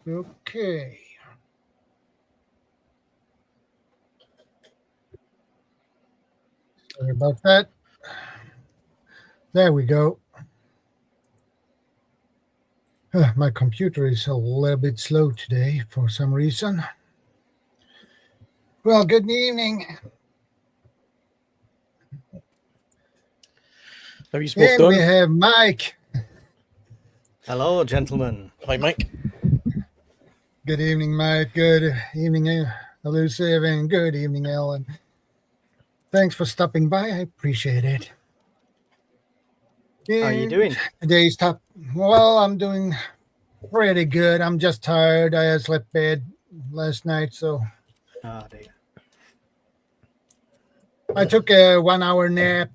Okay. Sorry about that. There we go. My computer is a little bit slow today for some reason. Well, good evening. How are you both And doing? we have Mike. Hello, gentlemen. Hi, Mike. Good evening, Mike. Good evening, Elusive, and good evening, Ellen. Thanks for stopping by. I appreciate it. How are you And doing? Today's top. Well, I'm doing pretty good. I'm just tired. I slept bad last night, so Oh, dear. I took a 1 hour nap.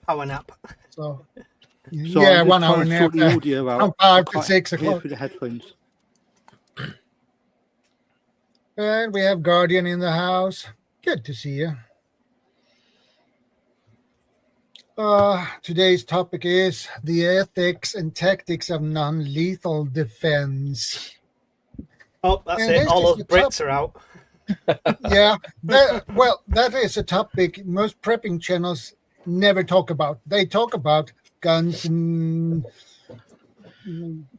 Power nap. So So yeah, I'm 1 just hour trying to nap sort the audio from out. I 5 to can't 6 hear o'clock. through the headphones. And we have Guardian in the house. Good to see you. Today's topic is the ethics and tactics of non-lethal defense. Oh, that's And it. this All is those the Brits are out. Yeah, that is a topic most prepping channels never talk about. They talk about guns and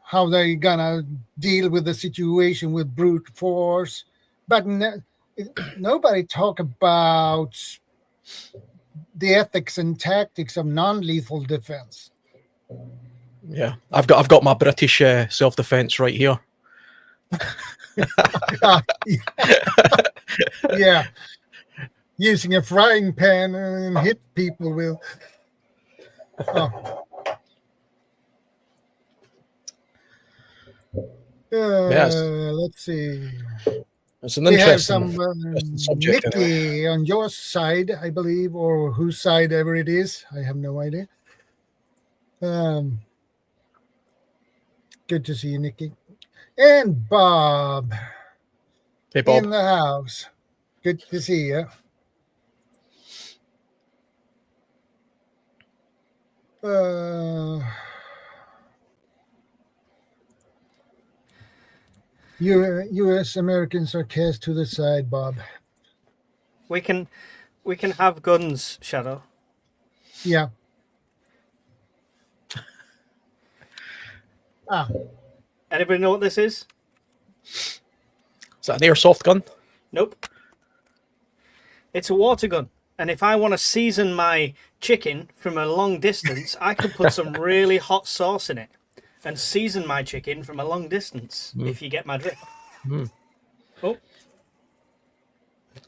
how they're gonna deal with the situation with brute force, but nobody talk about the ethics and tactics of non-lethal defense. Yeah, I've got my British self-defense right here. Yeah, using a frying pan and hit people with. Oh. Yes. Let's see. It's an We have interesting some subject. Nikki Anyway. on your side, I believe, or whose side ever it is. I have no idea. Good to see you, Nikki. And Bob. Hey, Bob. In the house. Good to see you. U.S. Americans are cast to the side, Bob. We can have guns, Shadow. Yeah. Anybody know what this is? Is that an airsoft gun? Nope. It's a water gun. And if I want to season my chicken from a long distance, I can put some really hot sauce in it and season my chicken from a long distance, if you get my drift. Oh.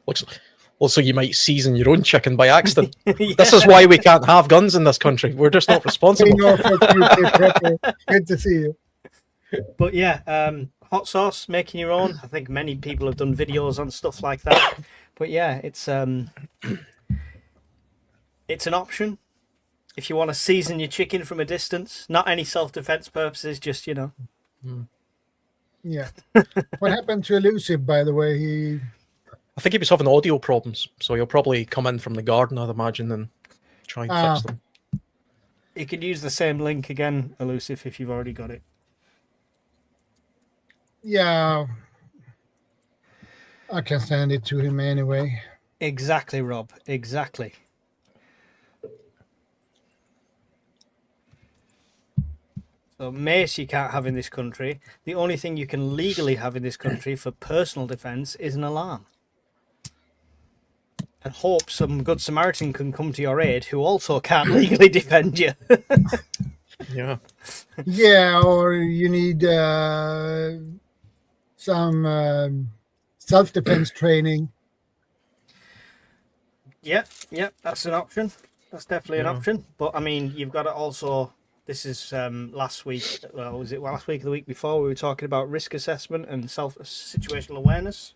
Looks like you might season your own chicken by accident. Yeah. This is why we can't have guns in this country. We're just not responsible. Good to see you. But yeah, hot sauce, making your own. I think many people have done videos on stuff like that. But yeah, it's an option if you want to season your chicken from a distance. Not any self-defense purposes, just, you know. Yeah. What happened to Elusive, by the way? I think he was having audio problems, so he'll probably come in from the garden, I'd imagine, and try and fix them. You could use the same link again, Elusive, if you've already got it. Yeah. I can send it to him anyway. Exactly, Rob. Exactly. So mace you can't have in this country. The only thing you can legally have in this country for personal defence is an alarm. And hope some good Samaritan can come to your aid who also can't legally defend you. Yeah. Yeah, or you need some self-defense training. Yep, that's an option. That's definitely an option. But I mean, you've got to also. This is last week. Well, was it last week or the week before? We were talking about risk assessment and situational awareness.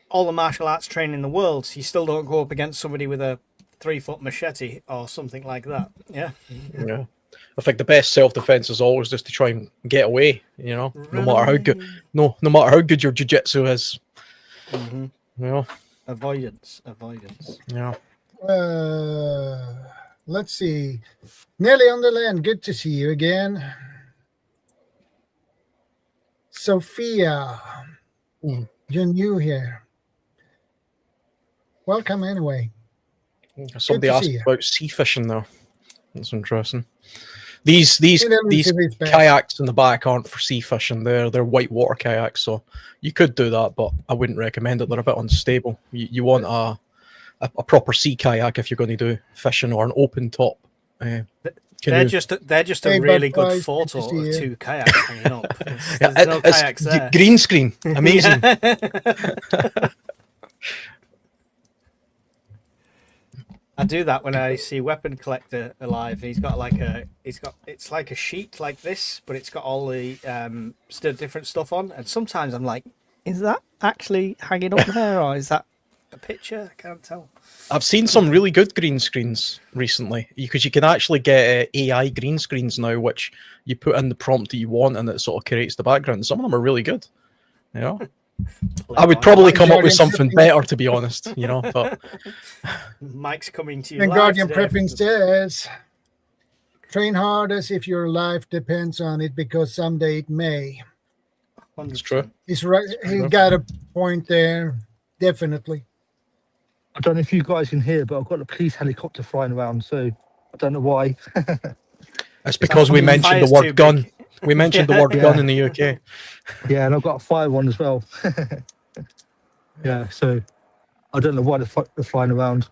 All the martial arts training in the world, you still don't go up against somebody with a 3-foot machete or something like that. Yeah. Yeah. I think the best self-defense is always just to try and get away. You know, no matter how good, no matter how good your jiu-jitsu is. Mm-hmm. You know, avoidance. Yeah. Let's see. Nelly on the land. Good to see you again. Sophia, you're new here. Welcome anyway. Somebody asked see you. about sea fishing though. That's interesting. These Relatively bad. kayaks in the back aren't for sea fishing. They're whitewater kayaks, so you could do that, but I wouldn't recommend it. They're a bit unstable. You want a proper sea kayak if you're going to do fishing, or an open top. They're just a really good photo of two kayaks hanging up. There's no kayaks there. Green screen, amazing. I do that when I see Weapon Collector alive. It's like a sheet like this, but it's got all the still different stuff on. And sometimes I'm like, is that actually hanging up there, or is that a picture? I can't tell. I've seen some really good green screens recently, because you can actually get AI green screens now, which you put in the prompt that you want, and it sort of creates the background. Some of them are really good. You know, I would probably come up with something better, to be honest. You know, but Mike's coming to you. And live Guardian today. Prepping says, train hard as if your life depends on it, because someday it may. 100%. it's true. He's right. He got a point there. Definitely. I don't know if you guys can hear, but I've got a police helicopter flying around, so I don't know why. It's because we mentioned the word gun. We mentioned the word gun in the UK. Yeah, and I've got a fire one as well. Yeah, so I don't know why they're flying around.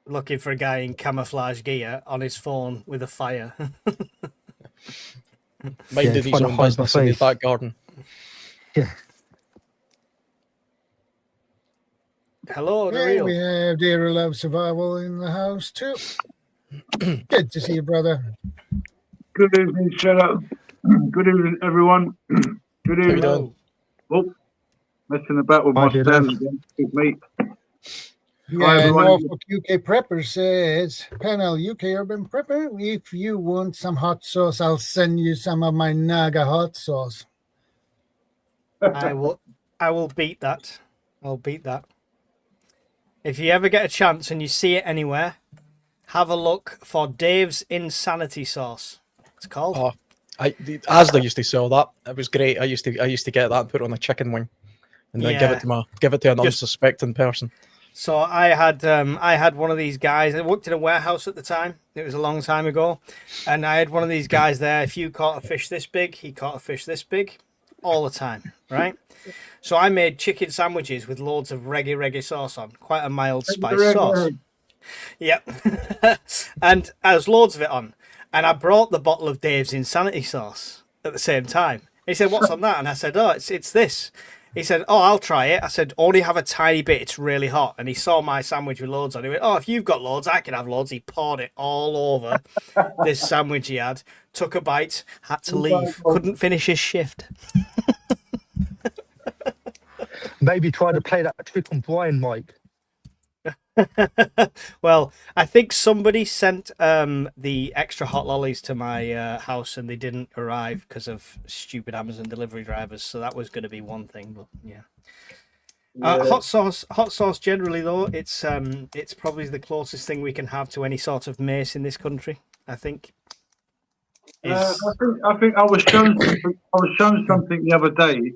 Looking for a guy in camouflage gear on his phone with a fire. Minded his own business in his back garden. Yeah. Hello, the Yeah, real. we have Dear Love Survival in the house too. Good to see you, brother. Good evening, Shadow. Good evening, everyone. Good How you evening. doing? Oh, messing about with Hi, my dear stand love. again. Good mate. Yeah, everyone. Norfolk UK Prepper says, Panel UK Urban Prepper, if you want some hot sauce, I'll send you some of my Naga hot sauce. I will beat that. I'll beat that. If you ever get a chance and you see it anywhere, have a look for Dave's Insanity Sauce. It's called. Oh, Asda used to sell that. It was great. I used to get that and put it on a chicken wing, and then give it to an unsuspecting person. So I had one of these guys. I worked in a warehouse at the time. It was a long time ago, and I had one of these guys there. If you caught a fish this big, he caught a fish this big, all the time, right? So I made chicken sandwiches with loads of reggae sauce on, quite a mild spice sauce. Yep, and there's loads of it on, and I brought the bottle of Dave's Insanity Sauce at the same time. He said, "What's on that?" And I said, "Oh, it's this." He said, "Oh, I'll try it." I said, "Only have a tiny bit. It's really hot." And he saw my sandwich with loads on. He went, "Oh, if you've got loads, I can have loads." He poured it all over this sandwich he had. Took a bite, had to leave. Couldn't finish his shift. Maybe try to play that trick on Brian, Mike. Well, I think somebody sent the extra hot lollies to my house and they didn't arrive because of stupid Amazon delivery drivers. So that was going to be one thing, but yeah. Hot sauce generally though, it's probably the closest thing we can have to any sort of mace in this country. I think. I think I was shown something the other day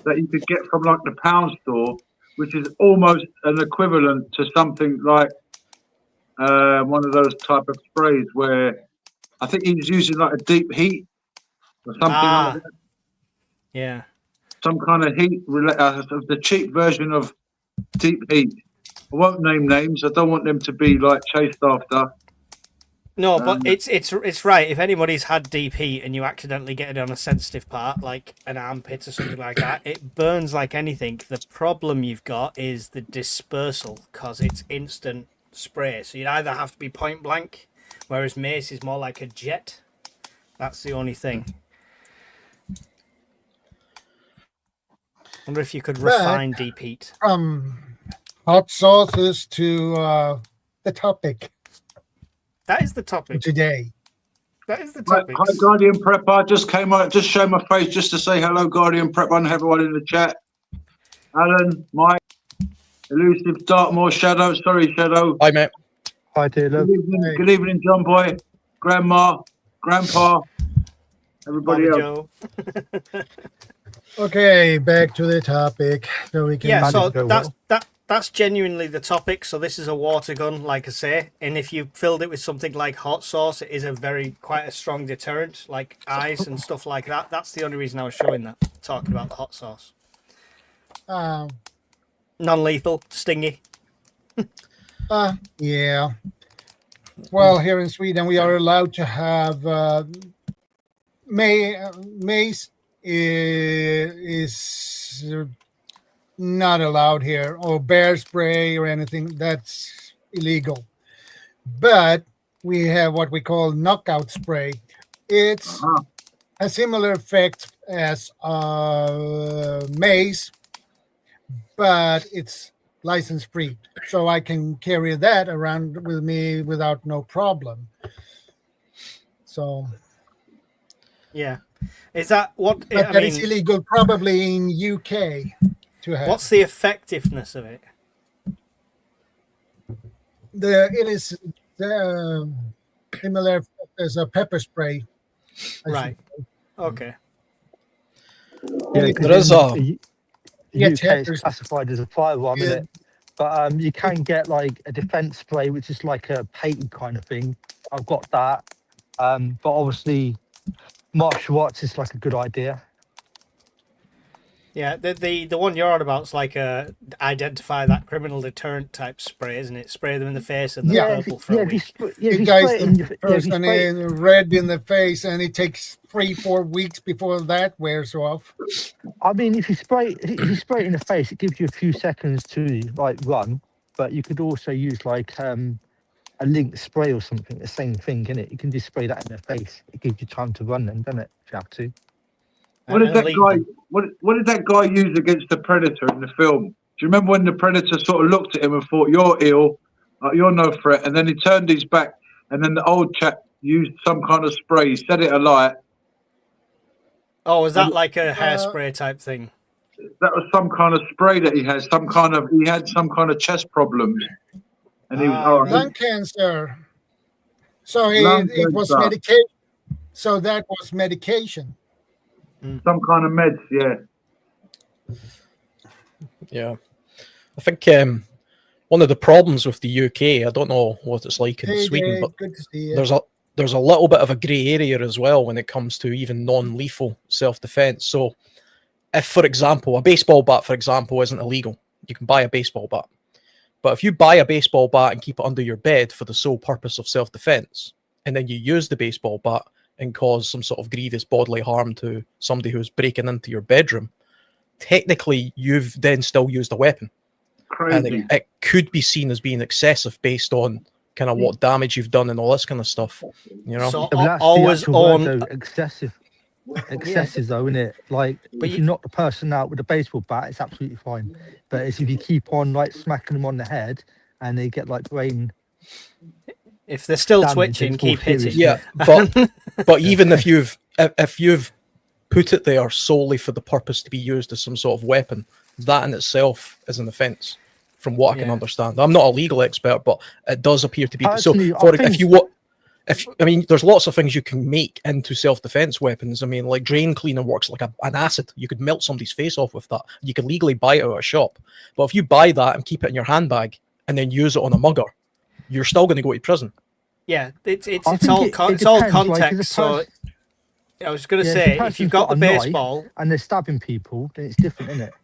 that you could get from like the pound store, which is almost an equivalent to something like one of those type of sprays where I think he was using like a deep heat or something like that. Yeah. Some kind of heat, the cheap version of deep heat. I won't name names. I don't want them to be like chased after. No, but it's right. If anybody's had deep heat and you accidentally get it on a sensitive part, like an armpit or something like that, it burns like anything. The problem you've got is the dispersal, because it's instant spray. So you'd either have to be point blank, whereas mace is more like a jet. That's the only thing. Wonder if you could refine deep heat. Hot sauces to the topic. That is the topic today. That is the topic. Hi, Guardian Prepper. Just came out, just showed my face just to say hello, Guardian Prepper, and everyone in the chat. Alan, Mike, Elusive, Dartmoor, Shadow. Sorry, Shadow. Hi, mate. Hi, dear love. Good evening, John Boy, Grandma, Grandpa. Everybody Bobby else. Joe. Okay, back to the topic. So we can Yeah, so go that's genuinely the topic. So this is a water gun, like I say, and if you filled it with something like hot sauce, it is quite a strong deterrent, like ice and stuff like that. That's the only reason I was showing that, talking about the hot sauce. um, Non-lethal, stingy. yeah. Well, here in Sweden, we are allowed to have mace is not allowed here, or bear spray or anything. That's illegal. But we have what we call knockout spray. It's Uh-huh. a similar effect as mace, but it's license free, so I can carry that around with me without no problem. So, Yeah, is that what? but I that mean, is illegal probably in UK to have. what's the effectiveness of it? It is similar as a pepper spray. I Right. Okay. Yeah, There is the Yeah, UK peppers. is classified as a firearm, Yeah. isn't it? But you can get like a defense spray, which is like a patent kind of thing. I've got that. But obviously, martial arts is like a good idea. Yeah, the one you're on about is like a identify that criminal deterrent type spray, isn't it? Spray them in the face and they're purple for a if you week. You guys, the person in red in the face, and it takes 3-4 weeks before that wears off. I mean, if you spray it in the face, it gives you a few seconds to like run. But you could also use like a link spray or something. The same thing, innit? You can just spray that in the face. It gives you time to run, then, doesn't it? If you have to. What did And that lead guy? them. What did that guy use against the Predator in the film? Do you remember when the Predator sort of looked at him and thought, "You're ill, you're no threat," and then he turned his back, and then the old chap used some kind of spray, he set it alight. Oh, is that like a hairspray type thing? That was some kind of spray that he had. He had some kind of chest problems, and he was Right. Lung cancer. So Lung it was cancer. medication. So that was medication. Some kind of meds, yeah. Yeah, I think one of the problems with the UK, I don't know what it's like in Sweden, Dave, but good to see you. there's a little bit of a grey area as well when it comes to even non-lethal self-defense. So, if, for example, a baseball bat, for example, isn't illegal, you can buy a baseball bat. But if you buy a baseball bat and keep it under your bed for the sole purpose of self-defense, and then you use the baseball bat and cause some sort of grievous bodily harm to somebody who's breaking into your bedroom, technically you've then still used a weapon. Crazy. And it could be seen as being excessive based on kind of what damage you've done and all this kind of stuff. You know? So Yeah, but that's always the actual word, on. though, excessive. Excessive, though, isn't it? Like, But if you knock the person out with a baseball bat, it's absolutely fine. But it's if you keep on like smacking them on the head and they get like brain. If they're still damage, twitching, it's more keep hitting. serious. Yeah, but even if you've put it there solely for the purpose to be used as some sort of weapon, that in itself is an offence, from what I can Yeah. understand. I'm not a legal expert, but it does appear to be. Personally, So, I think- I mean, there's lots of things you can make into self-defense weapons. I mean, like drain cleaner works like an acid. You could melt somebody's face off with that. You can legally buy it out of a shop. But if you buy that and keep it in your handbag and then use it on a mugger, you're still going to go to prison. Yeah, it's I all think it all depends, like, if context. a So person- I was going to Yeah, say, if a if you've person's got the got a knife- baseball, and they're stabbing people, then it's different, isn't it?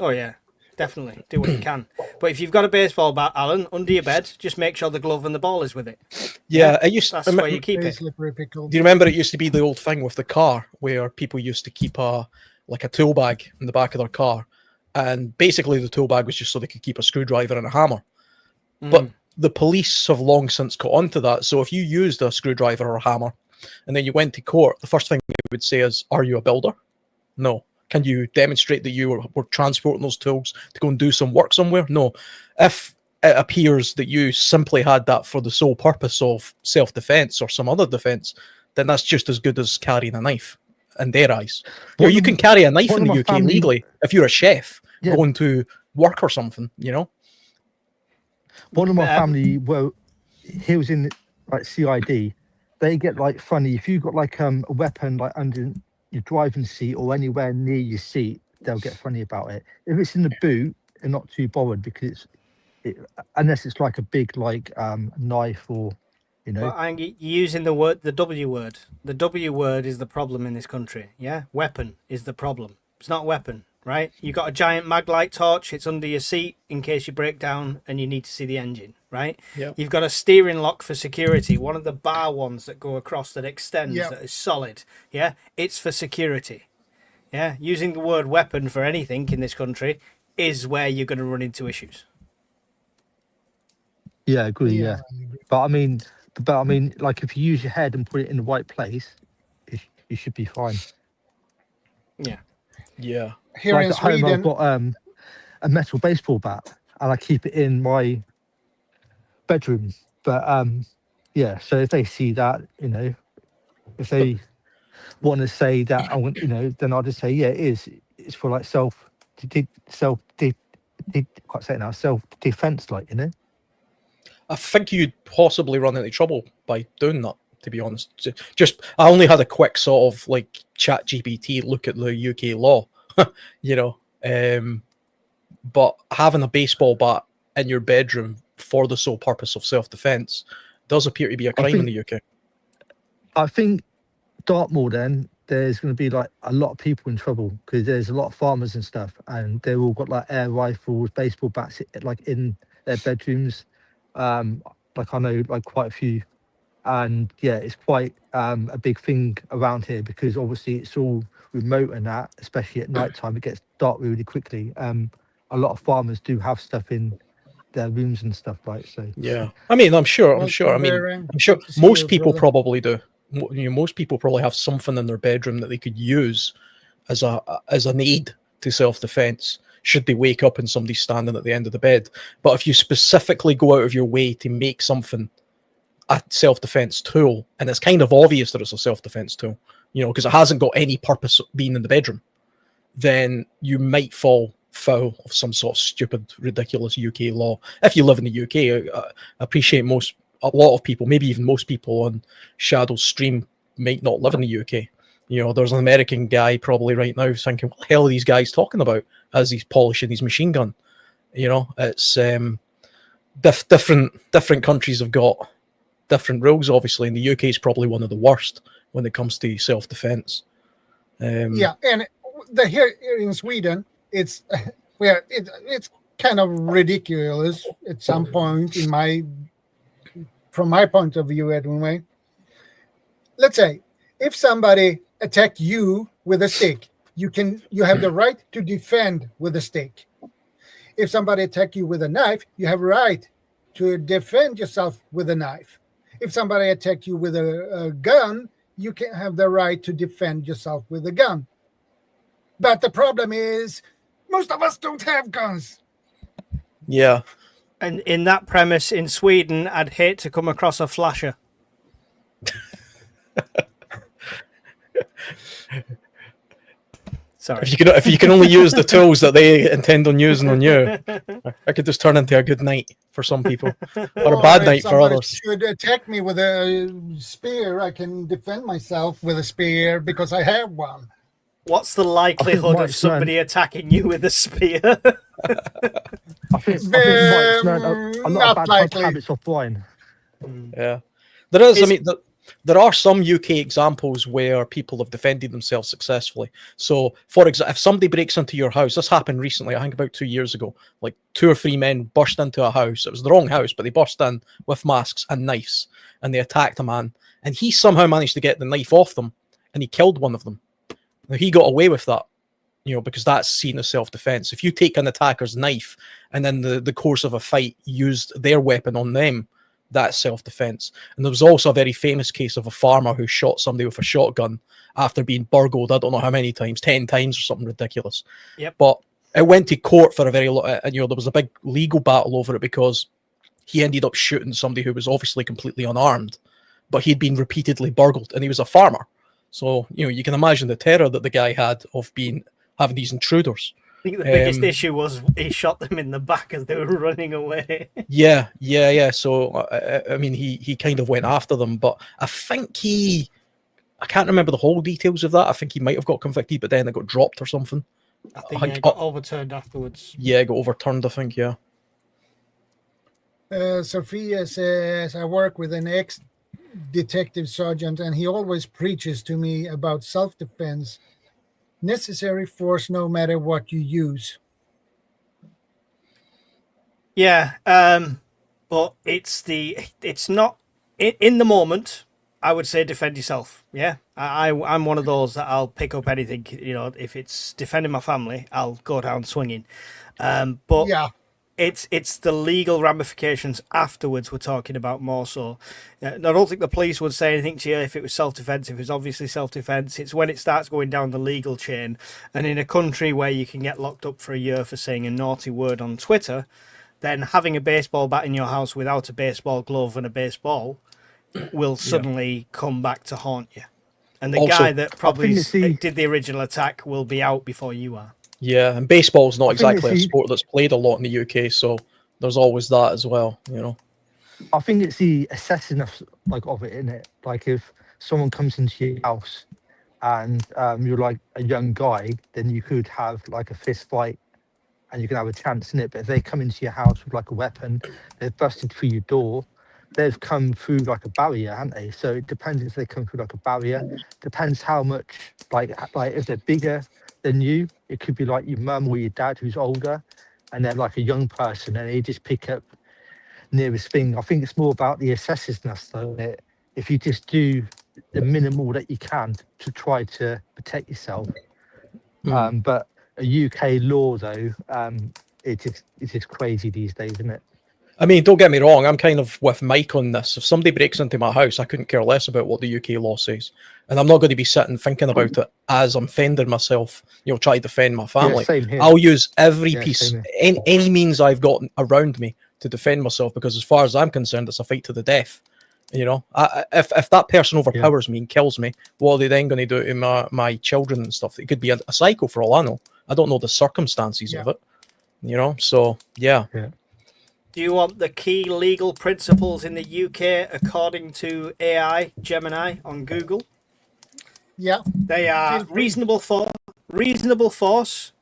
oh yeah, definitely do what you can. But if you've got a baseball bat, Alan, under your bed, just make sure the glove and the ball is with it. Yeah, it used. That's where you keep Very it. slippery pickle. Do you remember it used to be the old thing with the car where people used to keep a tool bag in the back of their car, and basically the tool bag was just so they could keep a screwdriver and a hammer. But the police have long since caught on to that. So if you used a screwdriver or a hammer and then you went to court, the first thing they would say is, "Are you a builder?" No. Can you demonstrate that you were transporting those tools to go and do some work somewhere? No. If it appears that you simply had that for the sole purpose of self-defense or some other defense, then that's just as good as carrying a knife in their eyes. You can carry a knife one in of the my UK family- legally if you're a chef Yeah. going to work or something, you know? One of my family, well, he was in like CID, they get like funny. If you've got like a weapon like under your driving seat or anywhere near your seat, they'll get funny about it. If it's in the boot, they're not too bothered because unless it's like a big like knife or Well, you're using the W word. The W word is the problem in this country. Yeah, weapon is the problem. It's not weapon, right? You got a giant maglite torch. It's under your seat in case you break down and you need to see the engine, right? Yeah. You've got a steering lock for security. One of the bar ones that go across that extends that is solid. Yeah, it's for security. Yeah, using the word weapon for anything in this country is where you're going to run into issues. Yeah, I agree. Yeah. But I mean, like if you use your head and put it in the right place, you should be fine. Yeah. Yeah. Here like in at home, Sweden, I've got a metal baseball bat, and I keep it in my bedroom. But yeah. So if they see that, if they want to say that, I want, then I'll just say, yeah, it is. It's for like self defense, like I think you'd possibly run into trouble by doing that, to be honest. I only had a quick sort of like chat GPT look at the UK law, but having a baseball bat in your bedroom for the sole purpose of self-defense does appear to be a crime in the UK. I think Dartmoor, then there's going to be like a lot of people in trouble because there's a lot of farmers and stuff, and they've all got like air rifles, baseball bats, like in their bedrooms. Like I know like quite a few, and yeah, it's quite a big thing around here because obviously it's all remote and that, especially at night time, it gets dark really quickly. A lot of farmers do have stuff in their rooms and stuff, right? So yeah, I mean, I'm sure most people probably do. Most people probably have something in their bedroom that they could use as an aid to self-defense should they wake up and somebody's standing at the end of the bed. But if you specifically go out of your way to make something a self-defense tool, and it's kind of obvious that it's a self-defense tool, because it hasn't got any purpose being in the bedroom, then you might fall foul of some sort of stupid, ridiculous UK law. If you live in the UK, I appreciate a lot of people, maybe even most people on ShadowStream might not live in the UK. There's an American guy probably right now thinking, what the hell are these guys talking about as he's polishing his machine gun? It's different countries have got different rules, obviously, and the UK is probably one of the worst when it comes to self-defense. And here in Sweden, it's it's kind of ridiculous at some point from my point of view anyway. Let's say if somebody attacked you with a stick, you have the right to defend with a stick. If somebody attack you with a knife, you have a right to defend yourself with a knife. If somebody attack you with a gun, you can have the right to defend yourself with a gun. But the problem is, most of us don't have guns. Yeah. And in that premise, in Sweden, I'd hate to come across a flasher. Sorry. If you can only use the tools that they intend on using on you, I could just turn into a good night for some people, or a bad night for others. Should attack me with a spear, I can defend myself with a spear because I have one. What's the likelihood of somebody attacking you with a spear? I think Mike's learned a lot of bad habits of Brian. Yeah, there is. I mean, there are some UK examples where people have defended themselves successfully. So, for example, if somebody breaks into your house, this happened recently, I think about 2 years ago, like 2 or 3 men burst into a house. It was the wrong house, but they burst in with masks and knives, and they attacked a man, and he somehow managed to get the knife off them, and he killed one of them. Now, he got away with that, because that's seen as self-defense. If you take an attacker's knife and then the course of a fight used their weapon on them, that's self-defense. And there was also a very famous case of a farmer who shot somebody with a shotgun after being burgled, I don't know how many times, 10 times or something ridiculous. Yep. But it went to court for a very long, and there was a big legal battle over it because he ended up shooting somebody who was obviously completely unarmed, but he'd been repeatedly burgled, and he was a farmer. So, you can imagine the terror that the guy had of having these intruders. I think the biggest issue was he shot them in the back as they were running away. Yeah. So I mean, he kind of went after them, but I think I can't remember the whole details of that. I think he might have got convicted, but then it got dropped or something. I think it got overturned afterwards. Yeah, it got overturned, I think, yeah. Sophia says, I work with an ex-detective sergeant, and he always preaches to me about self-defense. Necessary force no matter what you use. Yeah, but it's not in the moment. I would say defend yourself. Yeah, I'm one of those that I'll pick up anything. You know, if it's defending my family, I'll go down swinging. But yeah, it's the legal ramifications afterwards we're talking about more so. I don't think the police would say anything to you if it was self-defense. If it was obviously self-defense, it's when it starts going down the legal chain. And in a country where you can get locked up for a year for saying a naughty word on Twitter, then having a baseball bat in your house without a baseball glove and a baseball will suddenly come back to haunt you. And the guy that probably did the original attack will be out before you are. Yeah, and baseball's not exactly a sport that's played a lot in the UK, so there's always that as well, you know. I think it's the assessing of it, isn't it? Like if someone comes into your house and you're like a young guy, then you could have like a fist fight and you can have a chance in it. But if they come into your house with like a weapon, they've busted through your door, they've come through like a barrier, haven't they? So it depends if they come through like a barrier. Depends how much, like if they're bigger than you, it could be like your mum or your dad who's older, and they're like a young person, and they just pick up nearest thing. I think it's more about the assessiveness, though. If you just do the minimal that you can to try to protect yourself, but a UK law though, it's just crazy these days, isn't it? I mean, don't get me wrong, I'm kind of with Mike on this. If somebody breaks into my house, I couldn't care less about what the UK law says. And I'm not going to be sitting thinking about it as I'm fending myself, you know, try to defend my family. Yeah, I'll use every piece, any means I've got around me to defend myself, because as far as I'm concerned, it's a fight to the death. You know, if that person overpowers me and kills me, what are they then going to do to my children and stuff? It could be a psycho for all I know. I don't know the circumstances of it, you know, so yeah. Do you want the key legal principles in the UK according to AI Gemini on Google? Yeah. They are reasonable force.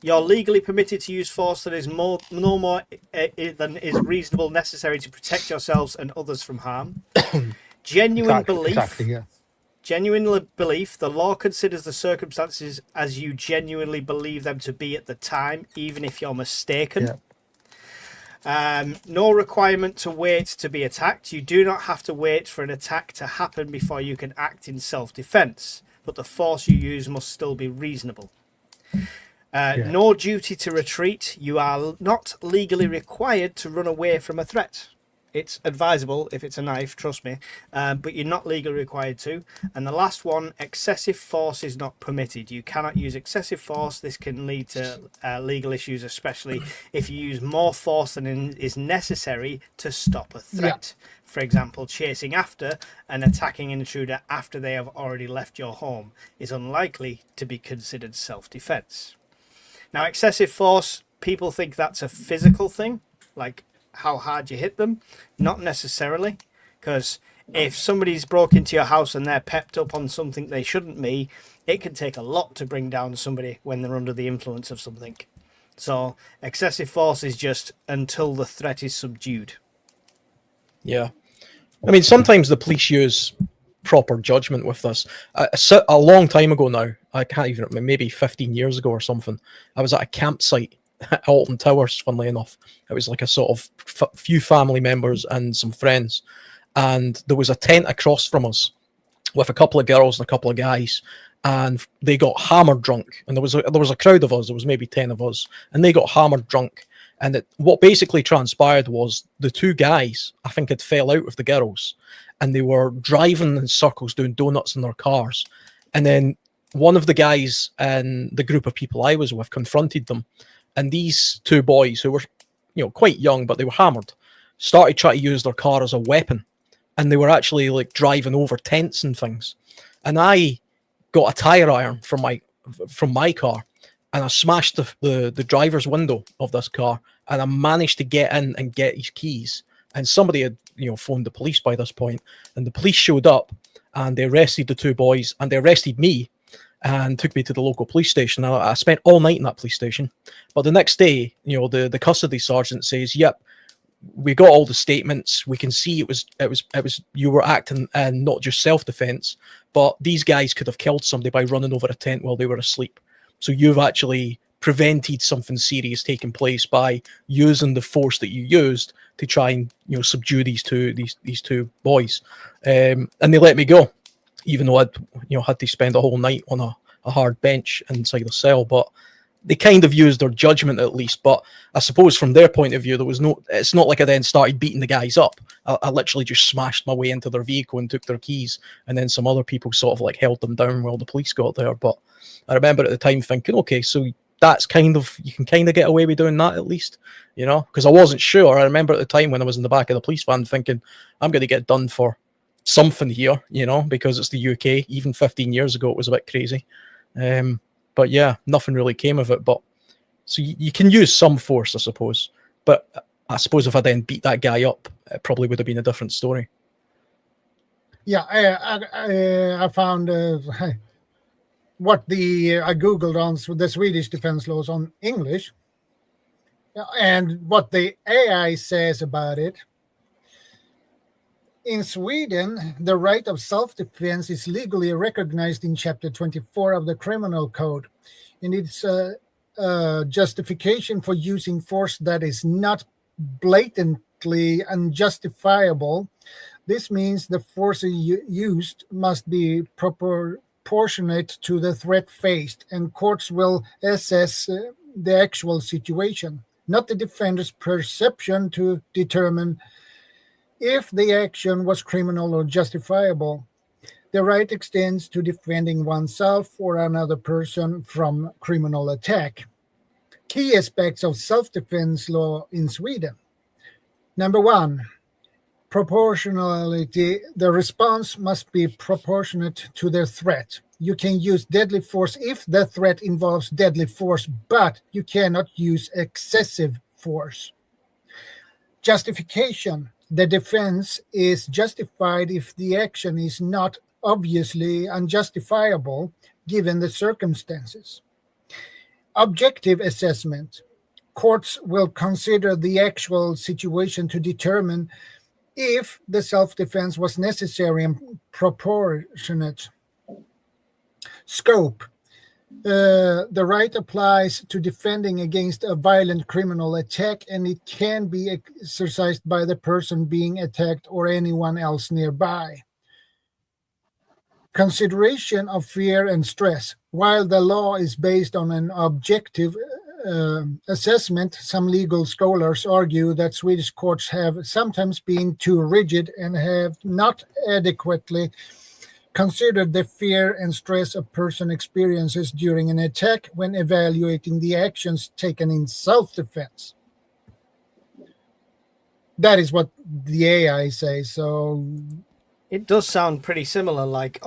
You're legally permitted to use force that is no more than is reasonable necessary to protect yourselves and others from harm. Genuine belief. Genuine belief. The law considers the circumstances as you genuinely believe them to be at the time, even if you're mistaken. No requirement to wait to be attacked. You do not have to wait for an attack to happen before you can act in self-defense, but the force you use must still be reasonable. No duty to retreat. You are not legally required to run away from a threat. It's advisable if it's a knife, trust me, but you're not legally required to. And the last one, excessive force is not permitted. You cannot use excessive force. This can lead to legal issues, especially if you use more force than is necessary to stop a threat. For example, chasing after and attacking an intruder after they have already left your home is unlikely to be considered self-defense. Now, excessive force, people think that's a physical thing, like how hard you hit them. Not necessarily, because if somebody's broke into your house and they're pepped up on something they shouldn't be, it can take a lot to bring down somebody when they're under the influence of something. So excessive force is just until the threat is subdued. Yeah. I mean, sometimes the police use proper judgment with this. A long time ago now, I can't even remember, maybe 15 years ago or something, I was at a campsite at Alton Towers, funnily enough. It was like a sort of few family members and some friends. And there was a tent across from us with a couple of girls and a couple of guys. And they got hammered drunk. And there was a crowd of us. There was maybe 10 of us. And they got hammered drunk. And what basically transpired was the two guys, I think, had fell out with the girls. And they were driving in circles doing donuts in their cars. And then one of the guys in the group of people I was with confronted them. And these two boys, who were, you know, quite young, but they were hammered, started trying to use their car as a weapon. And they were actually like driving over tents and things. And I got a tire iron from my car, and I smashed the driver's window of this car, and I managed to get in and get his keys. And somebody had, phoned the police by this point, and the police showed up, and they arrested the two boys, and they arrested me, and took me to the local police station. I spent all night in that police station, but the next day, the custody sergeant says, "Yep, we got all the statements. We can see it was you were acting and not just self-defense, but these guys could have killed somebody by running over a tent while they were asleep. So you've actually prevented something serious taking place by using the force that you used to try and subdue these two boys." And they let me go, even though I'd had to spend a whole night on a hard bench inside a cell. But they kind of used their judgment at least. But I suppose from their point of view, it's not like I then started beating the guys up. I literally just smashed my way into their vehicle and took their keys, and then some other people sort of like held them down while the police got there. But I remember at the time thinking, okay, so that's you can kind of get away with doing that at least, because I wasn't sure. I remember at the time when I was in the back of the police van thinking, I'm going to get done for something here, because it's the UK. Even 15 years ago, it was a bit crazy. But yeah, nothing really came of it. But so you can use some force, I suppose. But I suppose if I then beat that guy up, it probably would have been a different story. Yeah, I found what I googled on the Swedish defense laws on English, and what the AI says about it. In Sweden, the right of self-defense is legally recognized in Chapter 24 of the Criminal Code, and it's a justification for using force that is not blatantly unjustifiable. This means the force used must be proportionate to the threat faced, and courts will assess the actual situation, not the defender's perception, to determine if the action was criminal or justifiable. The right extends to defending oneself or another person from criminal attack. Key aspects of self-defense law in Sweden. Number 1, proportionality. The response must be proportionate to the threat. You can use deadly force if the threat involves deadly force, but you cannot use excessive force. Justification. The defense is justified if the action is not obviously unjustifiable given the circumstances. Objective assessment. Courts will consider the actual situation to determine if the self-defense was necessary and proportionate. Scope. The right applies to defending against a violent criminal attack, and it can be exercised by the person being attacked or anyone else nearby. Consideration of fear and stress. While the law is based on an objective assessment, some legal scholars argue that Swedish courts have sometimes been too rigid and have not adequately considered the fear and stress a person experiences during an attack when evaluating the actions taken in self-defense. That is what the AI says. So it does sound pretty similar, like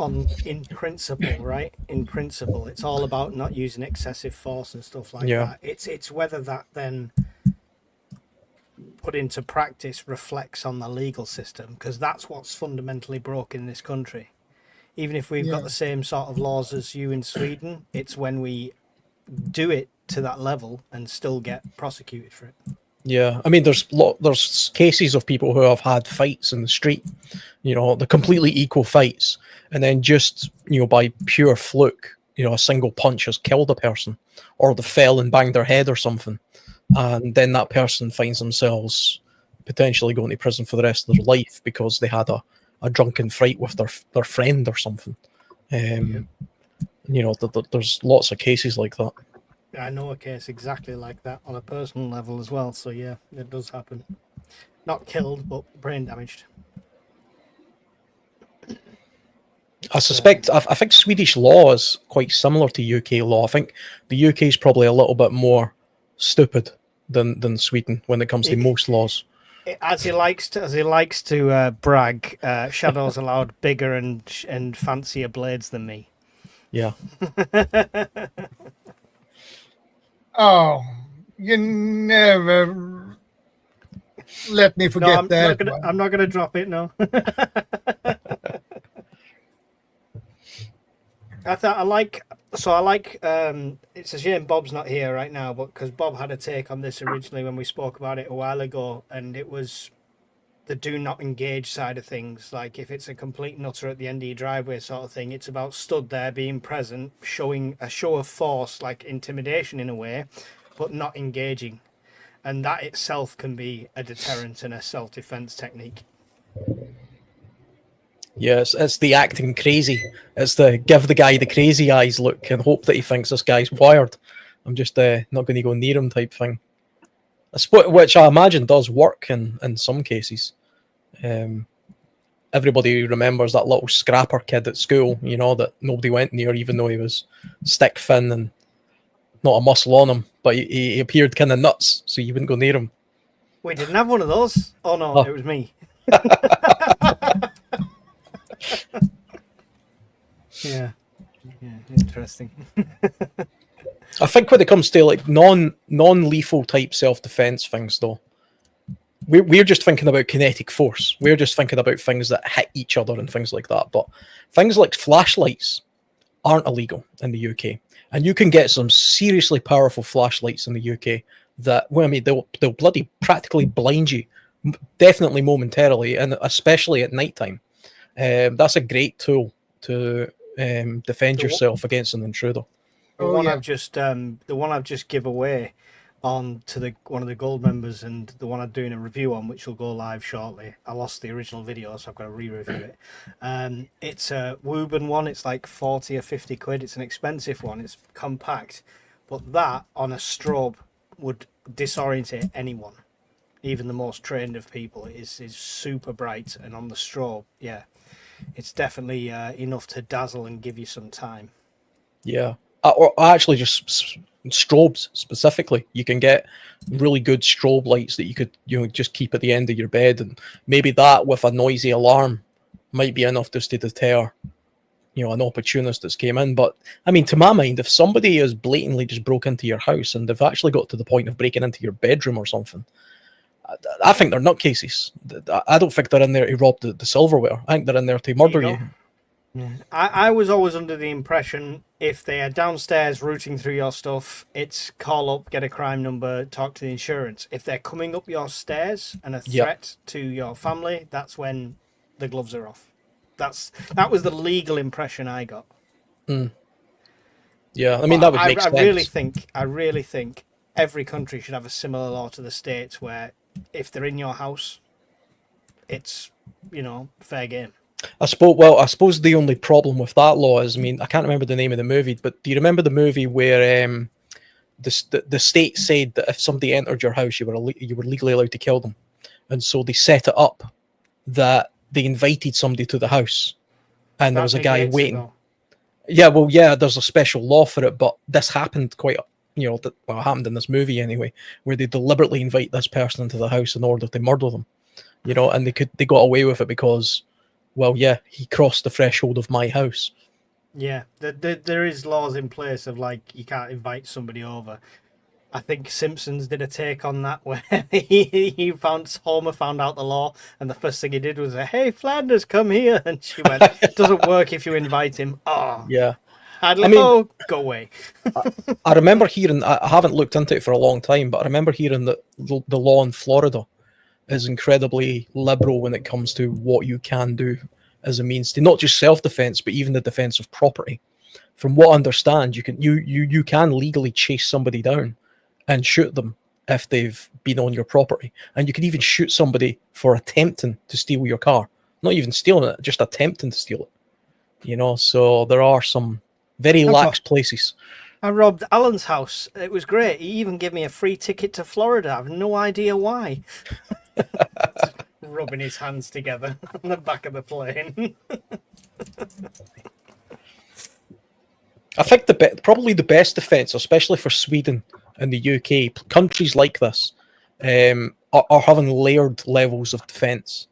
in principle, right? In principle, it's all about not using excessive force and stuff like that. It's whether that then put into practice reflects on the legal system, because that's what's fundamentally broken in this country. Even if we've got the same sort of laws as you in Sweden, it's when we do it to that level and still get prosecuted for it. Yeah, I mean, there's cases of people who have had fights in the street, the completely equal fights, and then just, by pure fluke, a single punch has killed a person, or they fell and banged their head or something, and then that person finds themselves potentially going to prison for the rest of their life because they had a drunken fight with their friend or something. There's lots of cases like that. I know a case exactly like that on a personal level as well. So yeah, it does happen. Not killed, but brain damaged. I suspect, I think Swedish law is quite similar to UK law. I think the UK is probably a little bit more stupid than Sweden when it comes to most laws. As he likes to brag, Shadow's allowed bigger and fancier blades than me. Yeah. Oh, you never let me No, forget I'm that not gonna. one. I'm not gonna drop it. No. I like. So I like. It's a shame Bob's not here right now, but because Bob had a take on this originally when we spoke about it a while ago, and it was the do not engage side of things. Like if it's a complete nutter at the end of your driveway sort of thing, it's about stood there being present, showing a show of force, like intimidation in a way, but not engaging. And that itself can be a deterrent and a self-defense technique. Yes, it's the acting crazy. It's the give the guy the crazy eyes look and hope that he thinks this guy's wired. I'm just not going to go near him type thing. Which I imagine does work in some cases. Everybody remembers that little scrapper kid at school, you know, that nobody went near, even though he was stick thin and not a muscle on him, but he appeared kind of nuts, so you wouldn't go near him. We didn't have one of those. Oh no, Oh. It was me. Yeah, interesting. I think when it comes to like non-lethal type self-defense things, though, we're just thinking about kinetic force. We're just thinking about things that hit each other and things like that. But things like flashlights aren't illegal in the UK, and you can get some seriously powerful flashlights in the UK that, well, I mean, they'll bloody practically blind you, definitely momentarily, and especially at nighttime. That's a great tool to defend yourself against an intruder. The one I've just give away on to one of the gold members, and the one I'm doing a review on, which will go live shortly. I lost the original video, so I've got to re-review it. It's a Wooburn one. It's like 40 or 50 quid. It's an expensive one. It's compact, but that on a strobe would disorientate anyone, even the most trained of people. It is super bright, and on the strobe, yeah, it's definitely enough to dazzle and give you some time. Yeah. Or actually just strobes specifically. You can get really good strobe lights that you could just keep at the end of your bed, and maybe that with a noisy alarm might be enough just to deter an opportunist that's came in. But I mean, to my mind, if somebody has blatantly just broke into your house and they've actually got to the point of breaking into your bedroom or something, I think they're nutcases. I don't think they're in there to rob the silverware. I think they're in there to murder you. Yeah. I was always under the impression if they are downstairs rooting through your stuff, it's call up, get a crime number, talk to the insurance. If they're coming up your stairs and a threat to your family, that's when the gloves are off. That was the legal impression I got. Yeah, I mean, that would make sense. I really think every country should have a similar law to the States, where if they're in your house, it's fair game. I suppose the only problem with that law is, I mean, I can't remember the name of the movie, but do you remember the movie where the state said that if somebody entered your house, you were legally allowed to kill them, and so they set it up that they invited somebody to the house, and there was a guy waiting. Yeah, there's a special law for it, but this happened it happened in this movie anyway, where they deliberately invite this person into the house in order to murder them, and they got away with it because, well, yeah, he crossed the threshold of my house. Yeah, there is laws in place of like you can't invite somebody over. I think Simpsons did a take on that where Homer found out the law, and the first thing he did was say, "Hey, Flanders, come here," and she went, "It doesn't work if you invite him." Oh, yeah. go away. I remember hearing, I haven't looked into it for a long time, but I remember hearing that the law in Florida is incredibly liberal when it comes to what you can do as a means to not just self-defense, but even the defense of property. From what I understand, you can legally chase somebody down and shoot them if they've been on your property, and you can even shoot somebody for attempting to steal your car, not even stealing it, just attempting to steal it. So there are some very lax places. I robbed Alan's house. It was great. He even gave me a free ticket to Florida. I have no idea why. Rubbing his hands together on the back of the plane. I think probably the best defense, especially for Sweden and the UK, countries like this are having layered levels of defense.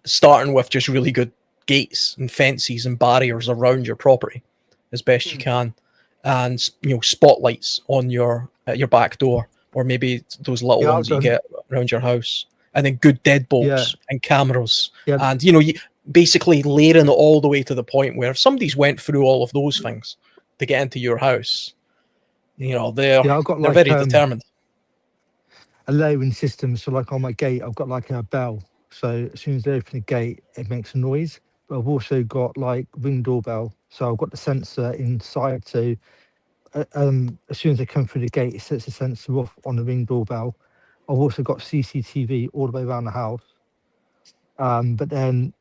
Starting with just really good gates and fences and barriers around your property as best you can, and spotlights on your back door, or maybe those little Yeah, ones that you get around your house, and then good deadbolts and cameras, and you basically layering it all the way to the point where if somebody's went through all of those things to get into your house, they're very determined. A layering system, so like on my gate I've got like a bell, so as soon as they open the gate it makes a noise. But I've also got like ring doorbell, so I've got the sensor inside, so as soon as they come through the gate it sets the sensor off on the ring doorbell. I've also got CCTV all the way around the house, but then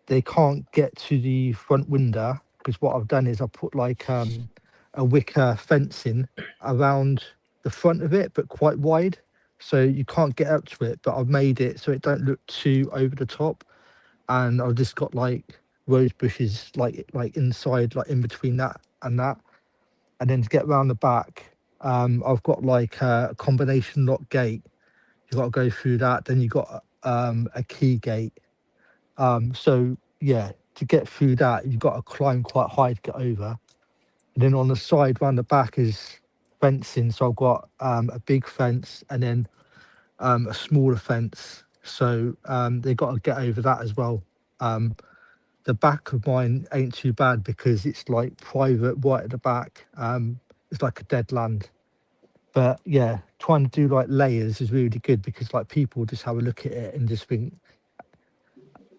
they can't get to the front window, because what I've done is I put like a wicker fencing around the front of it, but quite wide, so you can't get up to it, but I've made it so it don't look too over the top, and I've just got like rose bushes like inside, like in between that and that. And then to get around the back, I've got like a combination lock gate. You've got to go through that, then you've got a key gate. So yeah, to get through that you've got to climb quite high to get over. And then on the side round the back is fencing, so I've got a big fence and then a smaller fence, so they got to get over that as well. The back of mine ain't too bad because it's like private right at the back. It's like a dead land. But yeah, trying to do like layers is really good, because like people just have a look at it and just think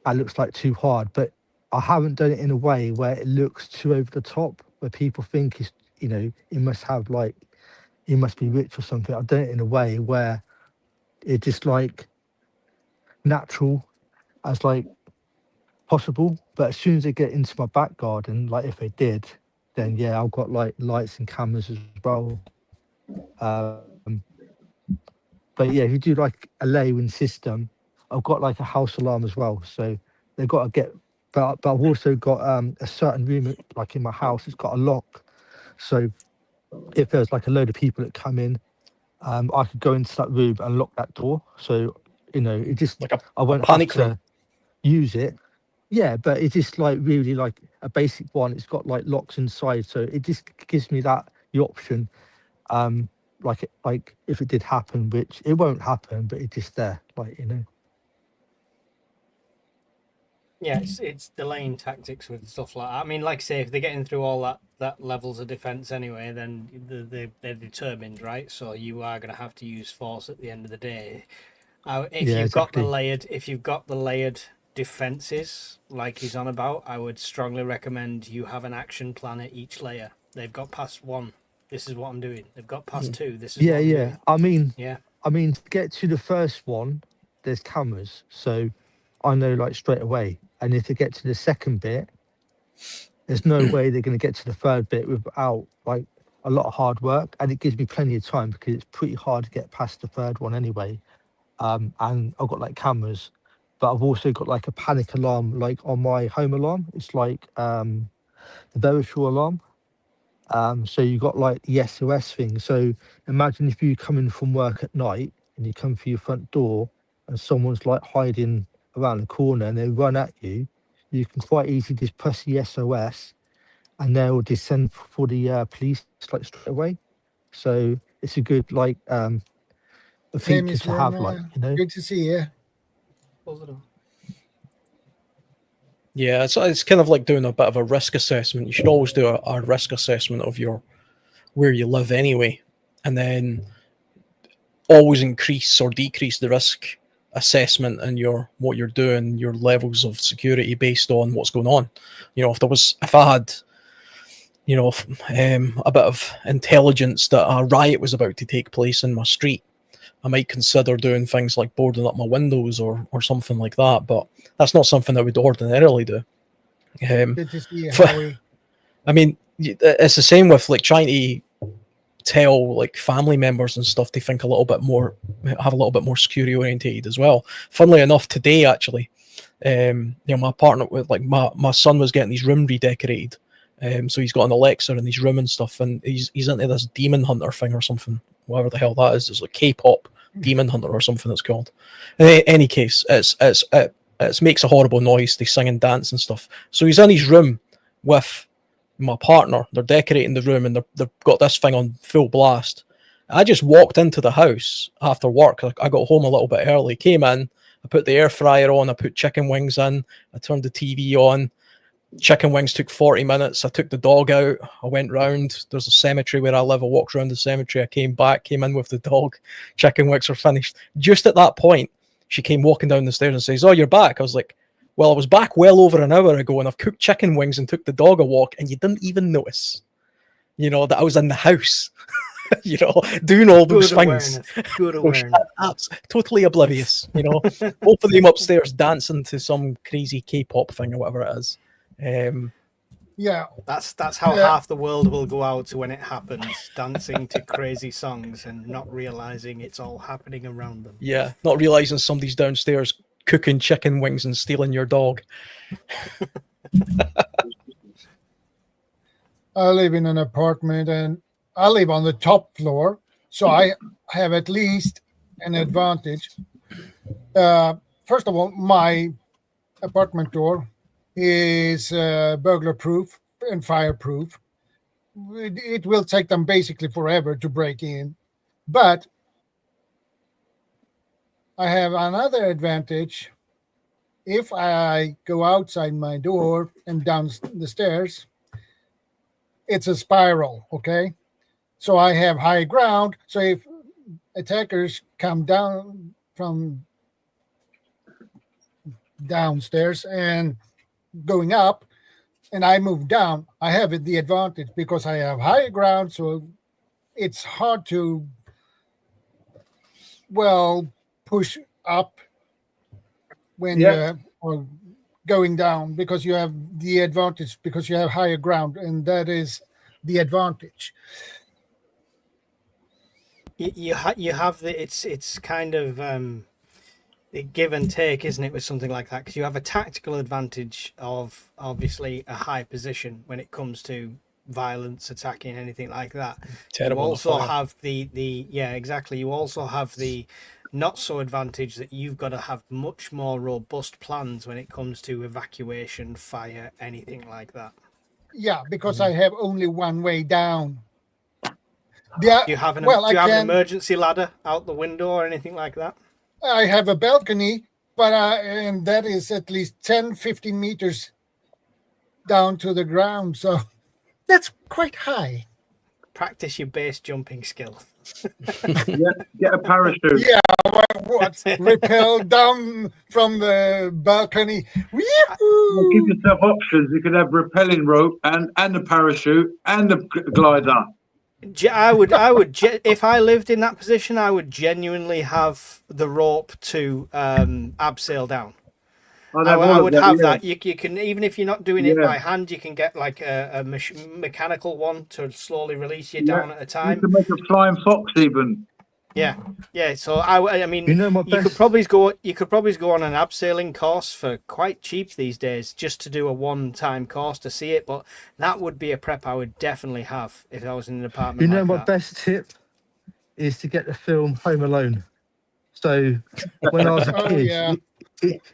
that looks like too hard. But I haven't done it in a way where it looks too over the top, where people think it's, it must have like, it must be rich or something. I've done it in a way where it's just like natural as like possible. But as soon as they get into my back garden, like if they did, then yeah, I've got like lights and cameras as well. But yeah, if you do like a layering system, I've got like a house alarm as well, so they've got to get. But I've also got a certain room, like in my house, it's got a lock, so if there's like a load of people that come in, I could go into that room and lock that door, so it just Like I won't have to use it. Yeah, but it's just like really like a basic one. It's got like locks inside, so it just gives me the option. Like if it did happen, which it won't happen, but it's just there, Yeah, it's delaying tactics with stuff like that. I mean, like I say, if they're getting through all that levels of defense anyway, then they're determined, right? So you are going to have to use force at the end of the day. If you've got the layered defenses like he's on about, I would strongly recommend you have an action plan at each layer. They've got past 1. This is what I'm doing. They've got past 2. This is what I'm doing. I mean, to get to the first one, there's cameras, so I know like straight away. And if they get to the second bit, there's no way they're going to get to the third bit without like a lot of hard work. And it gives me plenty of time because it's pretty hard to get past the third one anyway. And I've got like cameras, but I've also got like a panic alarm, like on my home alarm. It's like the Verisure alarm. So you got like the SOS thing. So imagine if you come in from work at night and you come through your front door and someone's like hiding around the corner and they run at you, you can quite easily just press the SOS and they'll just send for the police like straight away. So it's a good like a feature to have, like, Good to see you. Yeah, it's kind of like doing a bit of a risk assessment. You should always do a risk assessment of where you live anyway, and then always increase or decrease the risk assessment and what you're doing, your levels of security based on what's going on. If I had a bit of intelligence that a riot was about to take place in my street, I might consider doing things like boarding up my windows or something like that, but that's not something I would ordinarily do. Good to see you, Howie. I mean, it's the same with like trying to tell like family members and stuff to think have a little bit more security orientated as well. Funnily enough, today actually, my partner with like my son was getting his room redecorated. So he's got an Alexa in his room and stuff, and he's into this demon hunter thing or something, whatever the hell that is. It's like K-pop demon hunter or something it's called. In any case, it makes a horrible noise. They sing and dance and stuff. So he's in his room with my partner, they're decorating the room and they've got this thing on full blast. I just walked into the house after work. I got home a little bit early, came in, I put the air fryer on, I put chicken wings in, I turned the TV on. Chicken wings took 40 minutes. I took the dog out. I went round. There's a cemetery where I live. I walked around the cemetery. I came back, came in with the dog. Chicken wings were finished. Just at that point, she came walking down the stairs and says, "Oh, you're back." I was like, "Well, I was back well over an hour ago and I've cooked chicken wings and took the dog a walk and you didn't even notice, that I was in the house, doing all those things." Good awareness. That's totally oblivious, Both of them upstairs dancing to some crazy K-pop thing or whatever it is. Yeah, That's how half the world will go out when it happens, dancing to crazy songs and not realizing it's all happening around them. Yeah, not realizing somebody's downstairs cooking chicken wings and stealing your dog. I live in an apartment and I live on the top floor, so I have at least an advantage. First of all, my apartment door is burglar proof and fireproof. It will take them basically forever to break in, but I have another advantage. If I go outside my door and down the stairs, it's a spiral, okay? So I have high ground. So if attackers come down from downstairs and going up, and I move down, I have the advantage because I have higher ground, so it's hard to, push up when you're going down, because you have the advantage because you have higher ground, and that is the advantage. You have the it's kind of a give and take, isn't it, with something like that? Because you have a tactical advantage of obviously a high position when it comes to violence, attacking, anything like that. Terrible. You also have the exactly. You also have the not so advantage that you've got to have much more robust plans when it comes to evacuation, fire, anything like that. Yeah, because I have only one way down. Do you have an an emergency ladder out the window or anything like that? I have a balcony, but and that is at least 10, 15 meters down to the ground. So that's quite high. Practice your base jumping skill. Get a parachute. Yeah, what? Rappel down from the balcony. Well, give yourself options. You could have rappelling rope and a parachute and a glider. I would if I lived in that position, I would genuinely have the rope to abseil down. I would have that. You can, even if you're not doing it by hand, you can get like a mechanical one to slowly release you down at a time. You can make a flying fox even. Yeah. So I mean, you could probably go on an abseiling course for quite cheap these days, just to do a one-time course to see it. But that would be a prep I would definitely have if I was in an apartment. My best tip is to get the film Home Alone. So when I was a kid,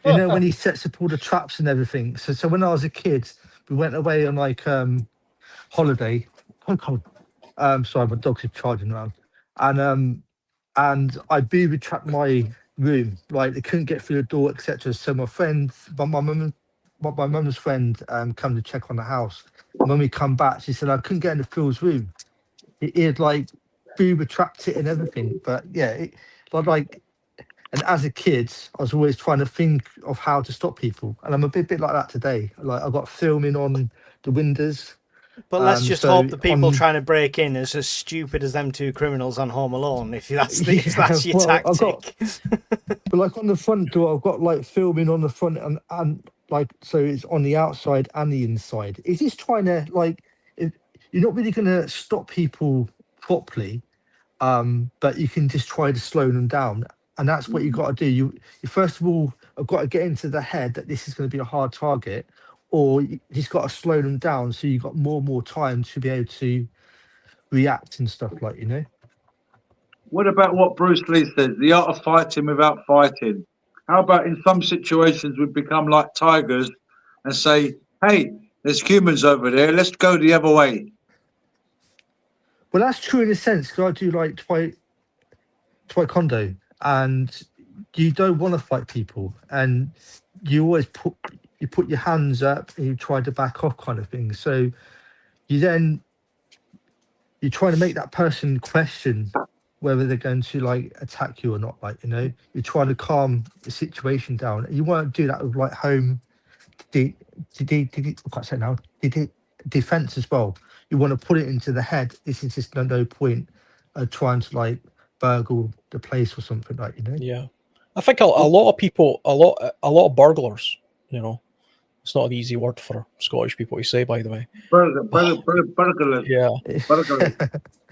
when he sets up all the traps and everything. So when I was a kid, we went away on like holiday. Sorry, my dog's charging around, and I booby trapped my room. Like they couldn't get through the door, etc. So my mum's friend, come to check on the house. And when we come back, she said I couldn't get into Phil's room. He had like booby trapped it and everything. But yeah, and as a kid, I was always trying to think of how to stop people, and I'm a bit like that today. Like I've got filming on the windows. But let's just hope the people trying to break in is as stupid as them two criminals on Home Alone. If that's your tactic. But like on the front door, I've got like filming on the front and like so it's on the outside and the inside. It's just trying to you're not really going to stop people properly, but you can just try to slow them down. And that's what you've got to do. You first of all have got to get into the head that this is going to be a hard target, or you just got to slow them down so you've got more and more time to be able to react and stuff What about what Bruce Lee says, the art of fighting without fighting? How about in some situations we become like tigers and say, hey, There's humans over there. Let's go the other way. Well, that's true in a sense, because I do like taekwondo, and you don't want to fight people, and you always put your hands up and you try to back off, kind of thing. So you're trying to make that person question whether they're going to like attack you or not. Like, you're trying to calm the situation down. And you want to do that with like home I can't say now. Defense as well. You want to put it into the head. This is just no point trying to like burgle the place or something, like, Yeah, I think a lot of people, a lot of burglars. It's not an easy word for Scottish people to say, by the way. Burglars. Yeah, Burglars.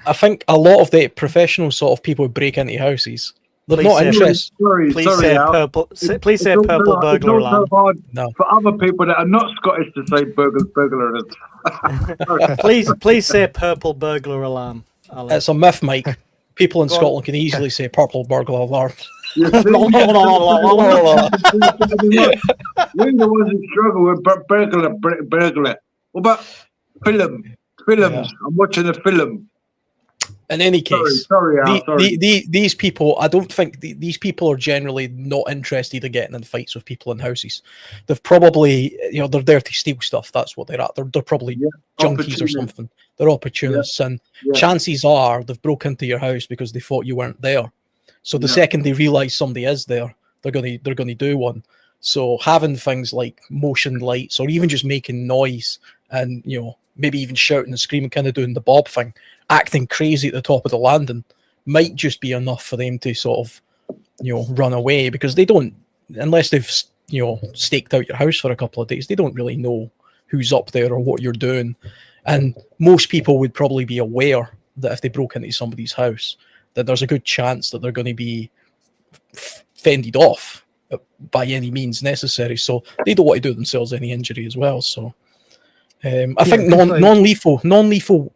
I think a lot of the professional sort of people who break into houses, they're Please not say- interested. Please say Al. purple. Please say It's purple also- burglar it's also alarm. hard No. for other people that are not Scottish to say burglars. Please say purple burglar alarm. Alex. It's a myth, Mike. People in Go on. Scotland can easily say purple burglar alarm. You see? We're the ones who struggle with burglar. What about films? Yeah. I'm watching a film. In any case, Sorry, Al. Sorry. these people, I don't think these people are generally not interested in getting in fights with people in houses. They've probably, they're there to steal stuff. That's what they're at. They're probably junkies or Opportunists. something. They're opportunists, and chances are they've broke into your house because they thought you weren't there. So the second they realise somebody is there, they're gonna do one. So having things like motion lights, or even just making noise, and maybe even shouting and screaming, kind of doing the Bob thing, acting crazy at the top of the landing, might just be enough for them to sort of, run away, because they don't, unless they've, staked out your house for a couple of days, they don't really know who's up there or what you're doing. And most people would probably be aware that if they broke into somebody's house, that there's a good chance that they're going to be fended off by any means necessary. So they don't want to do themselves any injury as well. So I think non-lethal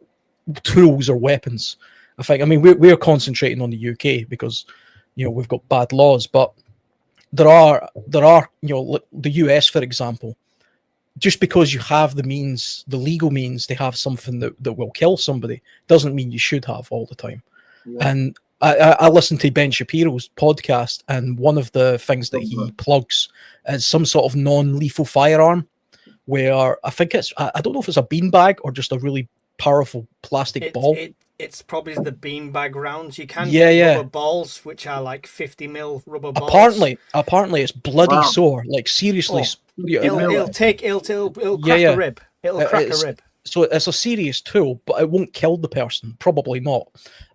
tools or weapons. I mean, we're concentrating on the UK because we've got bad laws, but there are the US, for example. Just because you have the means, the legal means to have something that will kill somebody, doesn't mean you should have all the time. Yeah. And I listened to Ben Shapiro's podcast, and one of the things that he plugs is some sort of non-lethal firearm, where I think I don't know if it's a beanbag or just a really powerful plastic ball. It's probably the beanbag rounds. You can get rubber balls, which are like 50 mil rubber balls. Apparently it's bloody sore. Like, seriously. It'll crack a rib. It'll crack a rib. So it's a serious tool, but it won't kill the person. Probably not.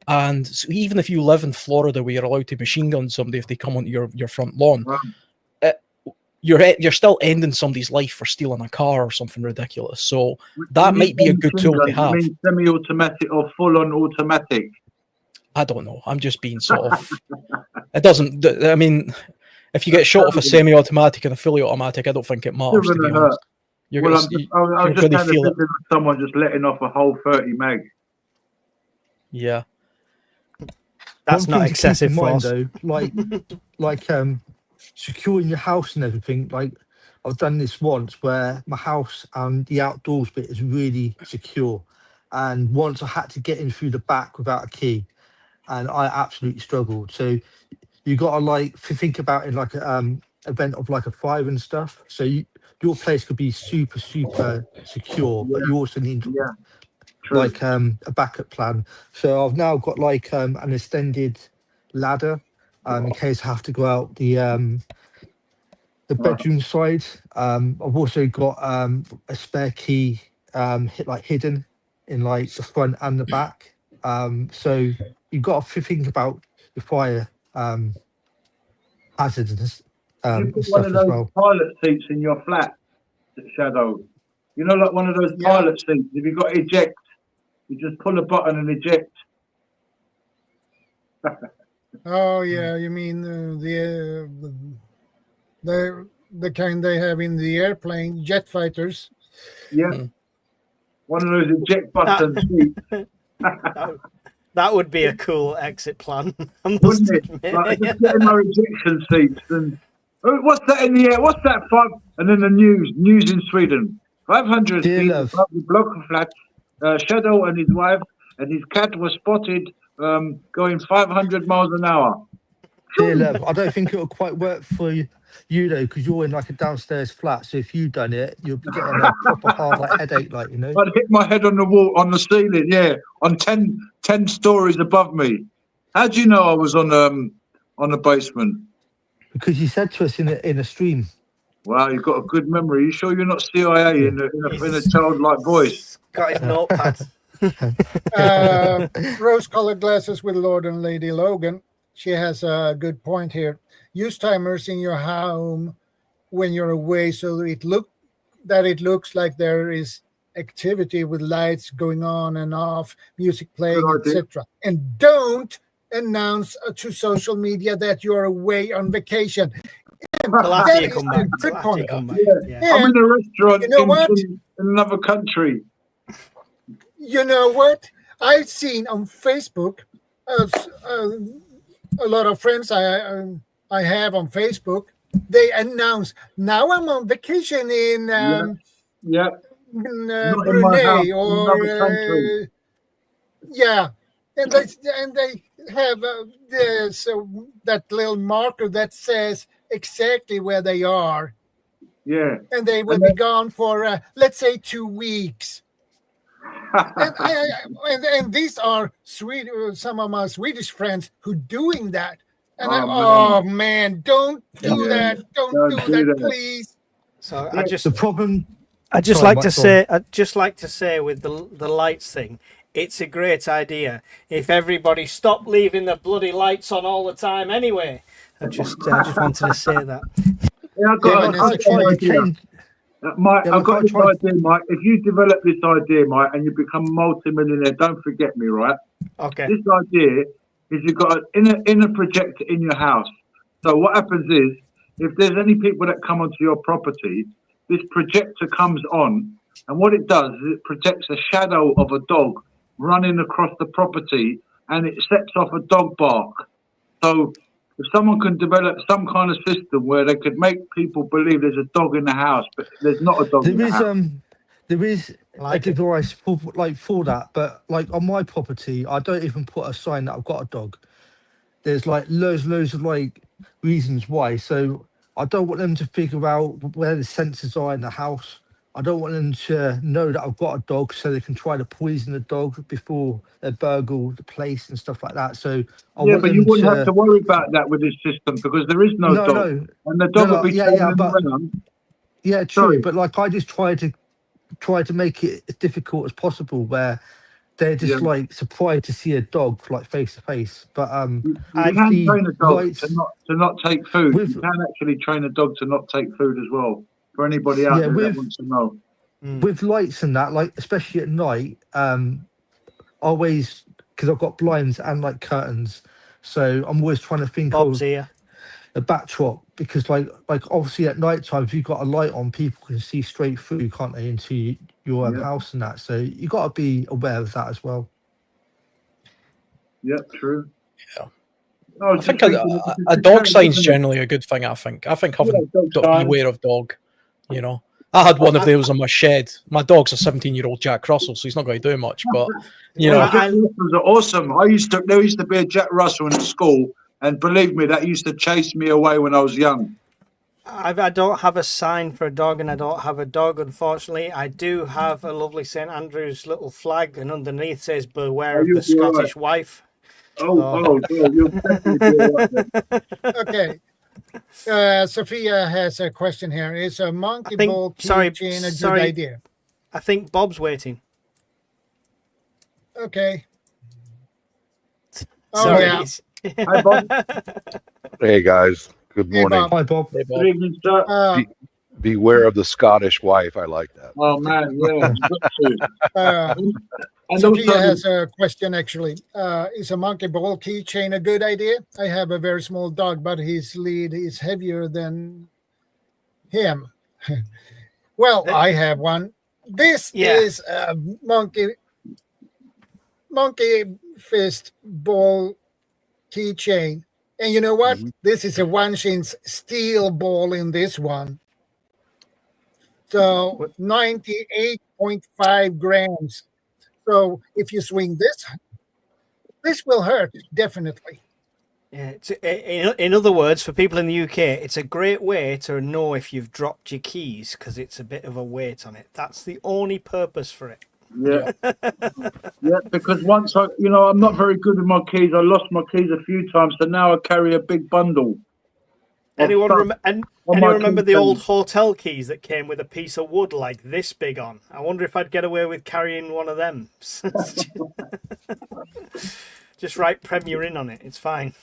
And so even if you live in Florida, where you're allowed to machine gun somebody if they come onto your front lawn, you're still ending somebody's life for stealing a car or something ridiculous. So that might be a good tool to have. You mean semi-automatic or full-on automatic? I don't know. I'm just being sort of. It doesn't. I mean, if you get shot with a semi-automatic and a fully automatic, I don't think it matters. To be honest, I was just kind of thinking of someone just letting off a whole 30 meg. Yeah, that's not excessive force, though. Like securing your house and everything. Like, I've done this once where my house and the outdoors bit is really secure, and once I had to get in through the back without a key, and I absolutely struggled. So you got to think about it like a event of like a fire and stuff. So your place could be super secure, but you also need a backup plan. So I've now got an extended ladder in case I have to go out the bedroom side. I've also got a spare key hidden in the front and the back. So you've got to think about the fire hazards and you stuff one of those as well. pilot seats in your flat, Shadow. Like one of those pilot seats. If you've got eject, you just pull a button and eject. Oh yeah, you mean the kind they have in the airplane, jet fighters. Yeah, one of those eject button seats. That would be a cool exit plan. Wouldn't it? Just getting my ejection seats and what's that in the air? What's that? And then the news in Sweden. 500 Dear feet love. above the block of flats, Shadow and his wife and his cat were spotted going 500 miles an hour. Dear love, I don't think it'll quite work for you though, because you're in like a downstairs flat. So if you done it, you'll be getting a proper hard like headache, like, you know. I'd hit my head on the wall, on the ceiling, yeah, on 10 stories above me. How do you know I was on the basement? Because you said to us in a stream. Wow, you've got a good memory. You sure you're not CIA in a childlike voice? Got his notepad. Rose-colored glasses with Lord and Lady Logan. She has a good point here. Use timers in your home when you're away, so it looks like there is activity with lights going on and off, music playing, etc. And don't announce to social media that you're away on vacation. After you come back. Good point. Yeah. I'm in a restaurant You know what? in another country. You know what? I've seen on Facebook a lot of friends I have on Facebook. They announce, now I'm on vacation in Yeah. in Not in my house, Brunei in or another country. yeah, and they have that little marker that says exactly where they are, Yeah. and they will be gone for let's say 2 weeks. and these are some of my Swedish friends who doing that. And man, don't do that. Don't do that, please. So The problem. I'd just Sorry, like to say with the lights thing, it's a great idea. If everybody stopped leaving the bloody lights on all the time anyway. I just wanted to say that. Yeah, I've got an idea. Mike, I've got this idea, Mike. If you develop this idea, Mike, and you become a multi-millionaire, don't forget me, right? Okay. This idea is you've got an inner projector in your house. So what happens is, if there's any people that come onto your property, this projector comes on, and what it does is it projects a shadow of a dog running across the property, and it sets off a dog bark. So if someone can develop some kind of system where they could make people believe there's a dog in the house, but there's not a dog in the house. There is a device for that, but like on my property, I don't even put a sign that I've got a dog. There's like loads of like reasons why. So I don't want them to figure out where the sensors are in the house. I don't want them to know that I've got a dog, so they can try to poison the dog before they burgle the place and stuff like that. So but you wouldn't have to worry about that with this system because there is no dog, and the dog will be around. Yeah, true. Sorry. But like I just try to make it as difficult as possible, where they're just like surprised to see a dog like face to face. But you can train a dog to not take food. You can actually train a dog to not take food as well. For anybody out there that wants to know, with lights and that, like especially at night, always because I've got blinds and like curtains, so I'm always trying to think of a backdrop because like obviously at night time if you've got a light on, people can see straight through, can't they, into your house and that. So you got to be aware of that as well. Yeah, true. Yeah. I think a dog sign's generally a good thing. I think having beware of dog. You know, I had one of those in my shed. My dog's a 17-year-old Jack Russell, so he's not going to do much. But you know, Jack Russells are awesome. There used to be a Jack Russell in school, and believe me, that used to chase me away when I was young. I don't have a sign for a dog, and I don't have a dog, unfortunately. I do have a lovely St Andrew's little flag, and underneath says "Beware of the Scottish wife." You'll definitely be all right. Okay. Sophia has a question here. Is a monkey ball keychain a good idea? I think Bob's waiting. Okay. Sorry. Hi, Bob. Hey, guys. Good morning. Hey, Hi, Bob. Hey, Bob. Good evening, sir. Beware of the Scottish wife. I like that. Oh, man, yeah. And Sophia has a question, actually. Is a monkey ball keychain a good idea? I have a very small dog, but his lead is heavier than him. Well, I have one. This is a monkey fist ball keychain. And you know what? This is a 1-inch steel ball in this one. So 98.5 grams. So if you swing this will hurt, definitely. Yeah, in other words, for people in the UK, it's a great way to know if you've dropped your keys because it's a bit of a weight on it. That's the only purpose for it. Yeah, yeah. Because once I'm not very good with my keys. I lost my keys a few times, so now I carry a big bundle. Anyone my remember key the old chain. hotel keys that came with a piece of wood like this big on? I wonder if I'd get away with carrying one of them. Just write Premier in on it. It's fine.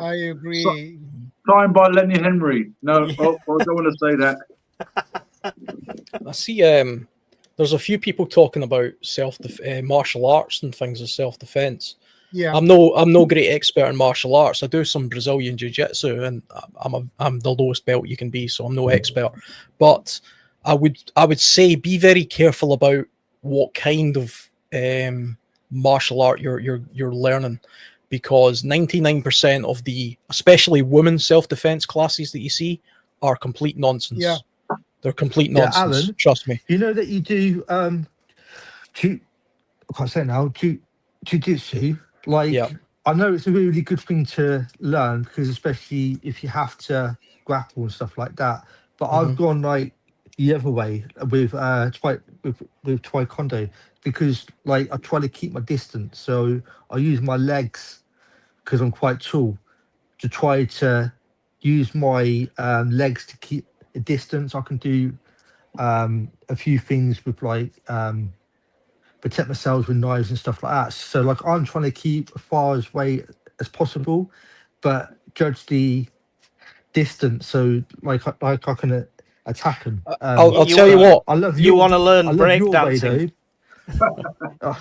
I agree. Signed by Lenny Henry. No, Yeah. I don't want to say that. I see. There's a few people talking about martial arts and things as self-defense. Yeah. I'm no great expert in martial arts. I do some Brazilian jiu-jitsu, and I'm the lowest belt you can be, so I'm no expert. But I would say be very careful about what kind of martial art you're learning, because 99% of the, especially women's self-defense classes that you see, are complete nonsense. Yeah. They're complete Yeah, nonsense. Alan, Trust me. you know that you do I can't say it now, jiu-jitsu. Like, Yeah. I know it's a really good thing to learn, because especially if you have to grapple and stuff like that. But I've gone like the other way with with taekwondo, because like I try to keep my distance. So I use my legs, because I'm quite tall, to try to use my legs to keep a distance. I can do a few things with like protect myself with knives and stuff like that. So like I'm trying to keep as far away as possible, but judge the distance. So like I can attack them. I'll tell you what. I love You want to learn I love your way, breakdancing? though.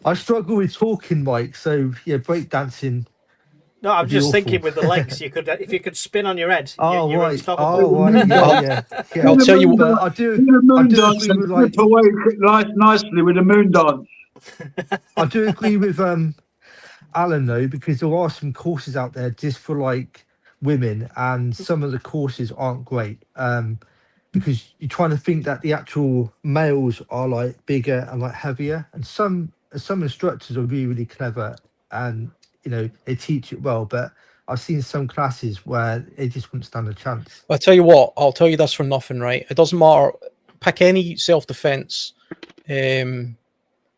I struggle with talking, Mike. So yeah, breakdancing. No, I'm It'd be just awful. thinking with the legs, you could if you could spin on your head, Oh you're right. unstoppable. Oh right. Yeah. I'll tell you. But I do moon agree dance and with like slip away nicely with a moon dance. I do agree with Alan though, because there are some courses out there just for like women, and some of the courses aren't great. Because you're trying to think that the actual males are like bigger and like heavier, and some instructors are really, really clever, and they teach it well, but I've seen some classes where they just wouldn't stand a chance. I'll tell you what. I'll tell you this for nothing, right? It doesn't matter. Pick any self-defense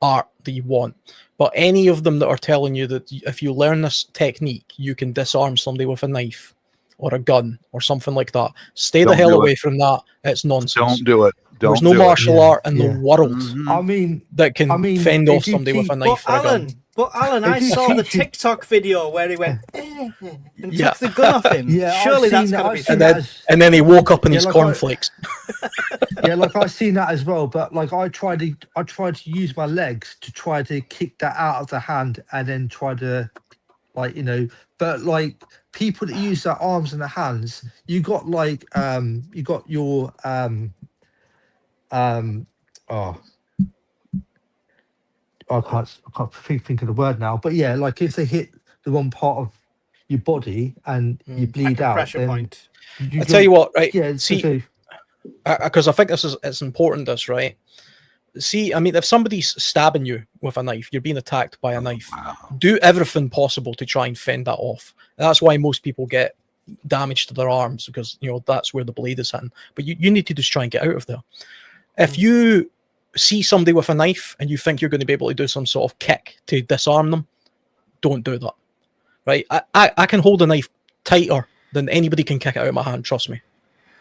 art that you want, but any of them that are telling you that if you learn this technique, you can disarm somebody with a knife or a gun or something like that, stay the Don't hell do away it. from that. It's nonsense. Don't do it. There's Don't no do it. martial art in the world I mean, that can fend off if you somebody with a keep- knife or a gun. But Alan, I you saw the teach you- TikTok video where he went and Yeah. took the gun off him. Yeah, I've Surely seen that's that, got to I've be seen And fake. then, and then he woke up in Yeah, his like cornflakes. yeah, like I've seen that as well. But like I tried to use my legs to try to kick that out of the hand, and then try to but like people that use their arms and their hands, you got like you got your oh I can't think of the word now, but yeah, like if they hit the wrong part of your body and you bleed out, Pressure then point. I tell you what, right? yeah, See, because I think it's important. This, right? See, I mean, if somebody's stabbing you with a knife, you're being attacked by a knife. Do everything possible to try and fend that off. And that's why most people get damage to their arms, because that's where the blade is hitting. But you need to just try and get out of there. If you see somebody with a knife and you think you're going to be able to do some sort of kick to disarm them, don't do that. Right? I can hold a knife tighter than anybody can kick it out of my hand. Trust me.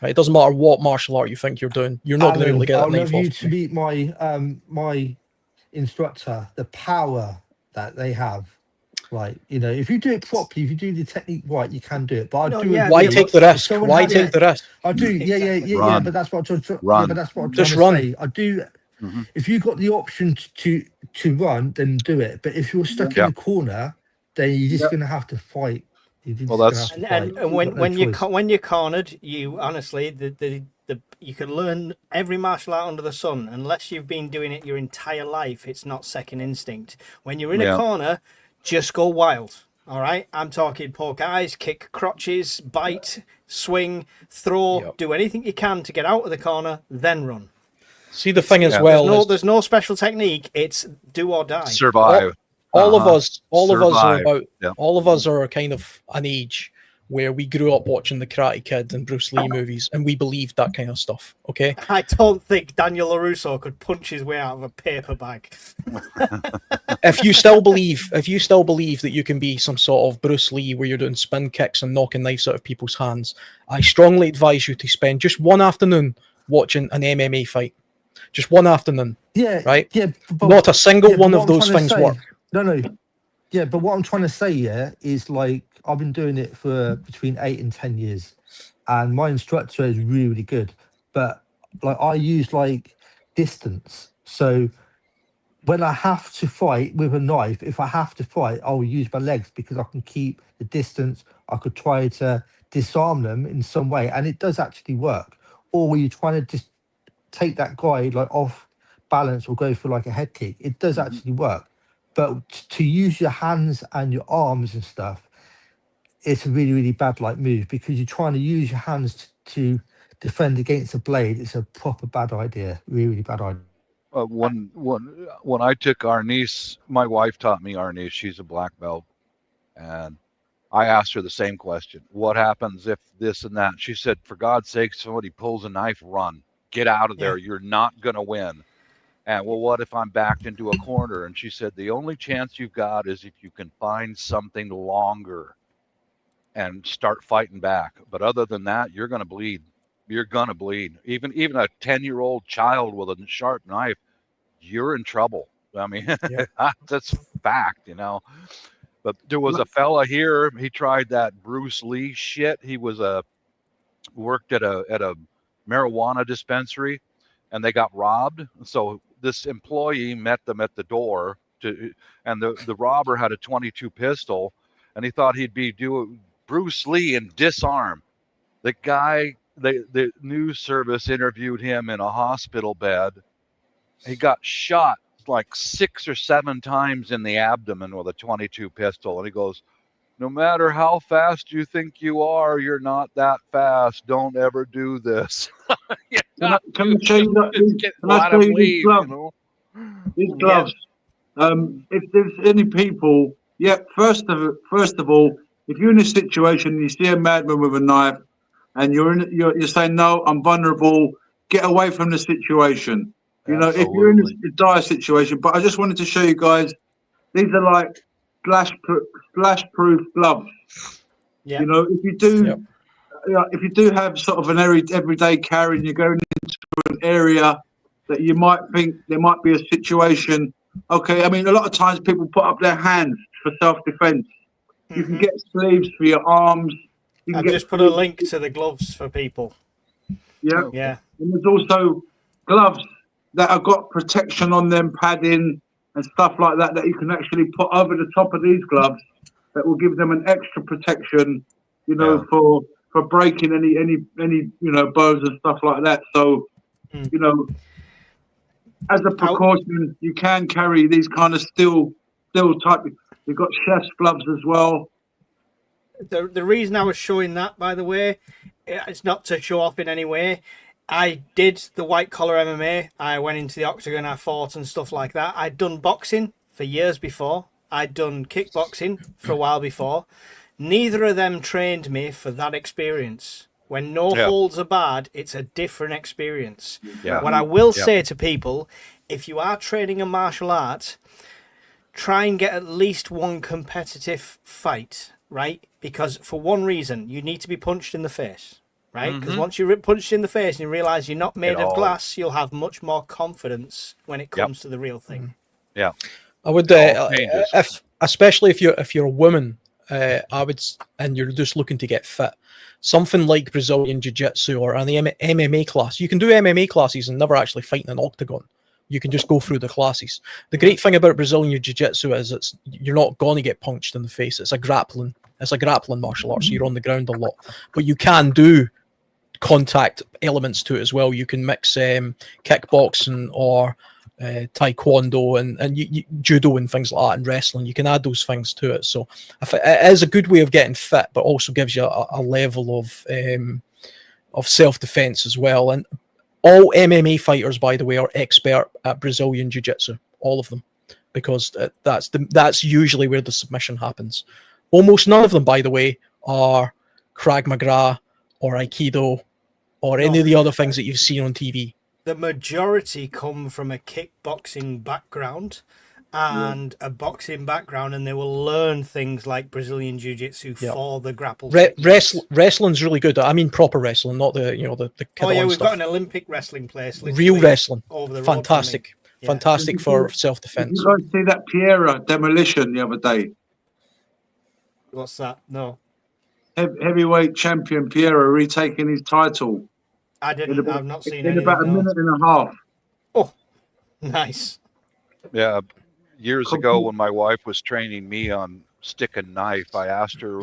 Right? It doesn't matter what martial art you think you're doing. You're not going to be able to get that I'd knife love you off to me. meet my instructor. The power that they have. Like, if you do it properly, if you do the technique right, you can do it. But Why take the risk? Why take the risk? I do, yeah. Run. But that's what I'm trying. Run. Yeah, but that's what I'm Just trying run. to say. I do. If you got the option to run, then do it. But if you're stuck in the corner, then you're just gonna have to fight. Well, that's- And when you're cornered, you honestly you can learn every martial art under the sun. Unless you've been doing it your entire life, it's not second instinct. When you're in a corner, just go wild. All right, I'm talking poke eyes, kick crotches, bite, swing, throw, Yep. do anything you can to get out of the corner, then run. See, the thing as well is There's no special technique. It's do or die. Survive. all of us are Survive. about Yep. all of us are kind of an age where we grew up watching the Karate Kid and Bruce Lee movies, and we believed that kind of stuff. Okay, I don't think Daniel LaRusso could punch his way out of a paper bag. if you still believe that you can be some sort of Bruce Lee where you're doing spin kicks and knocking knives out of people's hands, I strongly advise you to spend just one afternoon watching an MMA fight. Just one afternoon. Yeah. Right? Yeah. But, Not a single yeah, one but of what I'm those trying to things say- work. No. Yeah, but what I'm trying to say, is like I've been doing it for between 8 and 10 years, and my instructor is really, really good. But like I use like distance. So when I have to fight with a knife, if I have to fight, I'll use my legs because I can keep the distance. I could try to disarm them in some way, and it does actually work. Or were you trying to just take that guy like off balance or go for like a head kick? It does actually work. But to use your hands and your arms and stuff, it's a really, really bad like move because you're trying to use your hands to defend against a blade. It's a proper bad idea. Really, really bad idea. When I took our niece, my wife taught me our niece. She's a black belt, and I asked her the same question: "What happens if this and that?" She said, "For God's sake, somebody pulls a knife, run, get out of there. You're not gonna win." And well, what if I'm backed into a corner? And she said, "The only chance you've got is if you can find something longer and start fighting back. But other than that, you're gonna bleed. You're gonna bleed. Even a 10-year-old child with a sharp knife, you're in trouble." I mean, that's fact, But there was a fella here. He tried that Bruce Lee shit. He was worked at a marijuana dispensary, and they got robbed. So this employee met them at the door, and the robber had a .22 pistol, and he thought he'd be doing Bruce Lee and disarm. The guy, the news service interviewed him in a hospital bed. He got shot like 6 or 7 times in the abdomen with a .22 pistol, and he goes, "No matter how fast you think you are, you're not that fast. Don't ever do this." Can I show you these gloves? These gloves. If there's any people, first of all, if you're in a situation and you see a madman with a knife, and you're saying, "No, I'm vulnerable. Get away from the situation." If you're in a dire situation. But I just wanted to show you guys. These are like splash-proof gloves. Yeah. If you do have sort of an everyday carry and you're going into an area that you might think there might be a situation. Okay, I mean, a lot of times people put up their hands for self-defense. You can get sleeves for your arms. I've just put a link to the gloves for people. Yeah. Yeah. And there's also gloves that have got protection on them, padding and stuff like that, that you can actually put over the top of these gloves that will give them an extra protection, for breaking any bones and stuff like that. So, as a precaution, you can carry these kind of steel type. You've got chef's gloves as well. The reason I was showing that, by the way, it's not to show off in any way. I did the white collar MMA. I went into the octagon, I fought and stuff like that. I'd done boxing for years before. I'd done kickboxing for a while before. Neither of them trained me for that experience. When no holds are bad, it's a different experience. Yeah. What I will say to people, if you are training a martial art, try and get at least one competitive fight, right? Because for one reason, you need to be punched in the face, right? Because once you're punched in the face and you realise you're not made of glass, you'll have much more confidence when it comes to the real thing. Yeah. I would, especially if you're a woman, I would, and you're just looking to get fit, something like Brazilian Jiu-Jitsu or an MMA class. You can do MMA classes and never actually fight in an octagon. You can just go through the classes. The great thing about Brazilian Jiu-Jitsu is you're not going to get punched in the face. It's a grappling martial art, so you're on the ground a lot. But you can do contact elements to it as well. You can mix kickboxing or taekwondo and judo and things like that, and wrestling. You can add those things to it. So it is a good way of getting fit, but also gives you a level of self-defense as well. And all MMA fighters, by the way, are expert at Brazilian Jiu-Jitsu, all of them, because that's usually where the submission happens. Almost none of them, by the way, are Krav Maga or Aikido or any of the other things that you've seen on TV. The majority come from a kickboxing background and a boxing background, and they will learn things like Brazilian Jiu-Jitsu for the grapple. Wrestling's really good. I mean proper wrestling, not the Oh yeah, we've stuff. got an Olympic wrestling place. Real wrestling, over the road fantastic, fantastic for self-defense. You guys see that Piera demolition the other day? What's that? No, Heavyweight champion Piera retaking his title. I've not seen in anything. about a minute and a half. Oh, nice. Yeah, years ago when my wife was training me on stick and knife, I asked her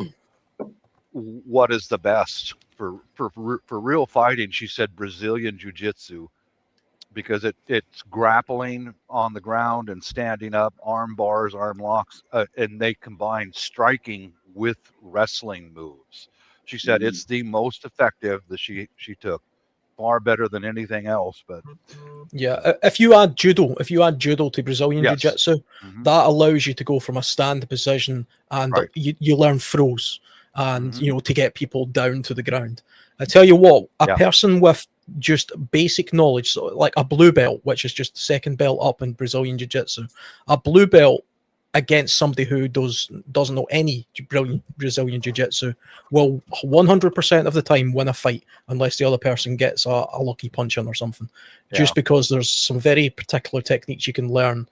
what is the best for real fighting. She said Brazilian Jiu-Jitsu, because it's grappling on the ground and standing up, arm bars, arm locks, and they combine striking with wrestling moves. She said it's the most effective that she took. Far better than anything else. But yeah, if you add judo to Brazilian Jiu-Jitsu, that allows you to go from a stand position, and you learn throws, and to get people down to the ground. I tell you what, a person with just basic knowledge, so like a blue belt, which is just the second belt up in Brazilian Jiu-Jitsu, a blue belt against somebody who doesn't know any Brazilian Jiu-Jitsu will 100% of the time win a fight, unless the other person gets a lucky punch in or something. Just because there's some very particular techniques you can learn.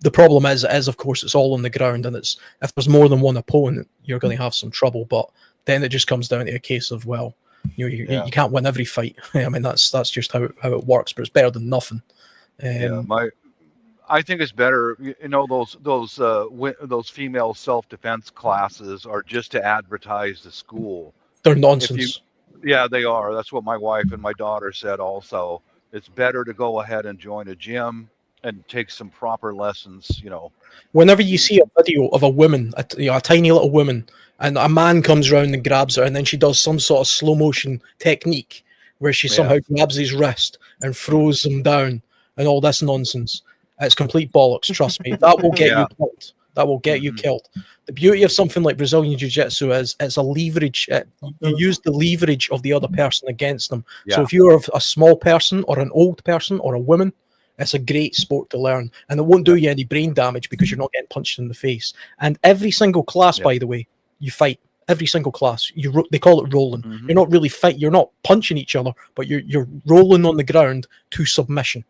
The problem is of course it's all on the ground, and it's if there's more than one opponent, you're going to have some trouble. But then it just comes down to a case of, well, you can't win every fight. I mean, that's just how it works, but it's better than nothing. I think it's better. Those female self-defense classes are just to advertise the school. They're nonsense. Yeah, they are. That's what my wife and my daughter said also. It's better to go ahead and join a gym and take some proper lessons, Whenever you see a video of a woman, a tiny little woman, and a man comes around and grabs her, and then she does some sort of slow motion technique where she somehow grabs his wrist and throws him down and all this nonsense. It's complete bollocks, trust me. That will get you killed. That will get you killed. The beauty of something like Brazilian Jiu-Jitsu is it's a leverage. You use the leverage of the other person against them. So if you're a small person or an old person or a woman, it's a great sport to learn. And it won't do you any brain damage because you're not getting punched in the face. And every single class, by the way, you fight. Every single class. They call it rolling. You're not really fighting. You're not punching each other, but you're rolling on the ground to submission.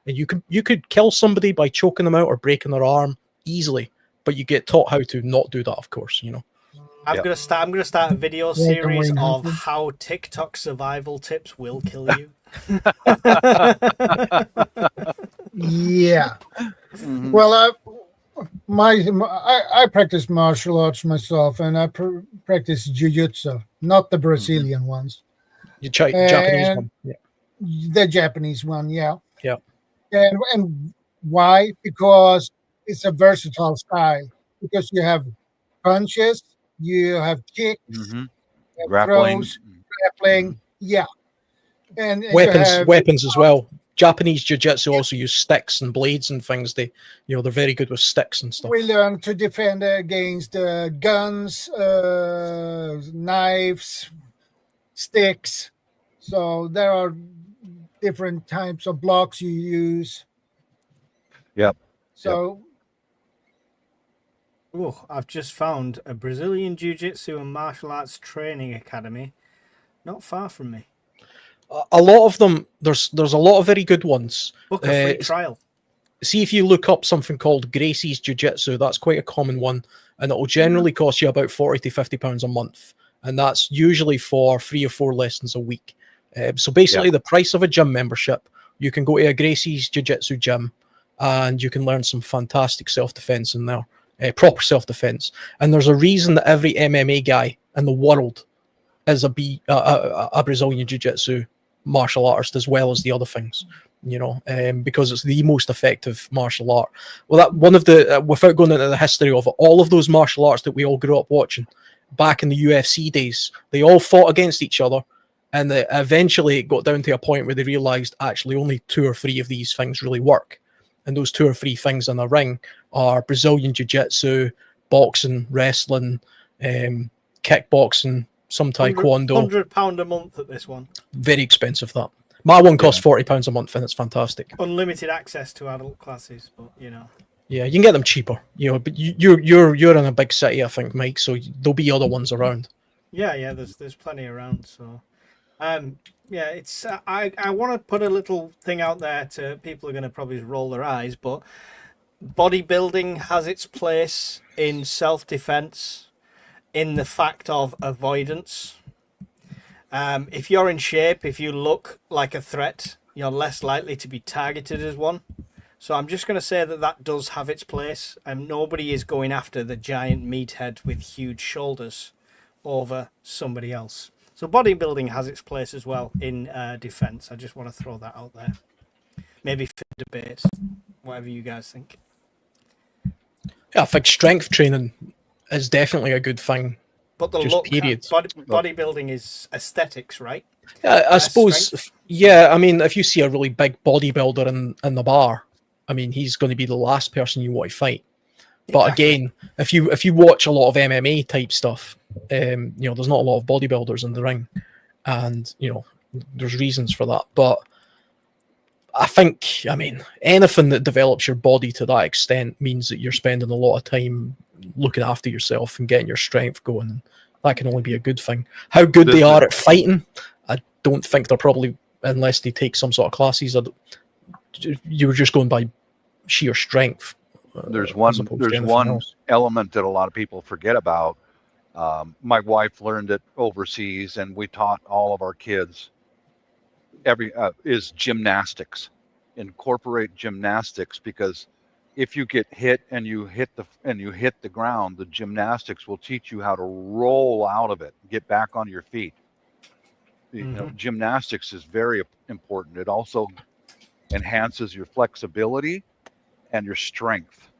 And you could kill somebody by choking them out or breaking their arm easily, but you get taught how to not do that, of course. I'm gonna start a video series of how TikTok survival tips will kill you. Yeah. Well, I practice martial arts myself, and I practice jiu-jitsu, not the Brazilian ones. The Japanese one. Yeah. The Japanese one, yeah. Yeah. And why? Because it's a versatile style. Because you have punches, you have kicks, you have grappling, throws, grappling, and weapons as well. Japanese jiu-jitsu also use sticks and blades and things. They're very good with sticks and stuff. We learn to defend against guns, knives, sticks. So there are different types of blocks you use. Yep. So. Oh, I've just found a Brazilian Jiu-Jitsu and Martial Arts Training Academy not far from me. A lot of them, there's a lot of very good ones. Book a free trial. See if you look up something called Gracie's Jiu-Jitsu. That's quite a common one, and it will generally cost you about £40 to £50 a month, and that's usually for 3 or 4 lessons a week. So basically, the price of a gym membership, you can go to a Gracie's Jiu-Jitsu gym, and you can learn some fantastic self-defense in there, proper self-defense. And there's a reason that every MMA guy in the world is a Brazilian Jiu-Jitsu martial artist as well as the other things, you know, because it's the most effective martial art. Well, that one of the without going into the history of it, all of those martial arts that we all grew up watching back in the UFC days, they all fought against each other, and eventually it got down to a point where they realized actually only 2 or 3 of these things really work, and those 2 or 3 things in a ring are Brazilian jiu-jitsu, boxing, wrestling, kickboxing, some taekwondo. £100 a month at this one. Very expensive, that. My one costs £40 a month, and it's fantastic. Unlimited access to adult classes, but you know. Yeah, you can get them cheaper, you know. But you're in a big city, I think, Mike. So there'll be other ones around. Yeah. There's plenty around. So, yeah, it's. I want to put a little thing out there to people who are going to probably roll their eyes, but bodybuilding has its place in self-defense, in the fact of avoidance. If you're in shape, if you look like a threat, you're less likely to be targeted as one. So I'm just going to say that does have its place, and nobody is going after the giant meathead with huge shoulders over somebody else. So bodybuilding has its place as well in defense. I just want to throw that out there. Maybe for debate, whatever you guys think. Yeah, I think strength training is definitely a good thing. But the just look, period. bodybuilding is aesthetics, right? I suppose, strength. Yeah, I mean, if you see a really big bodybuilder in the bar, I mean, he's going to be the last person you want to fight. But again, if you watch a lot of MMA type stuff, you know, there's not a lot of bodybuilders in the ring, and you know, there's reasons for that. But I think, I mean, anything that develops your body to that extent means that you're spending a lot of time looking after yourself and getting your strength going. And that can only be a good thing. How good they are at fighting, I don't think they're probably, unless they take some sort of classes. You were just going by sheer strength. There's one element that a lot of people forget about. My wife learned it overseas, and we taught all of our kids is gymnastics. Incorporate gymnastics, because if you get hit and you hit the ground, the gymnastics will teach you how to roll out of it, get back on your feet. You know, gymnastics is very important. It also enhances your flexibility and your strength.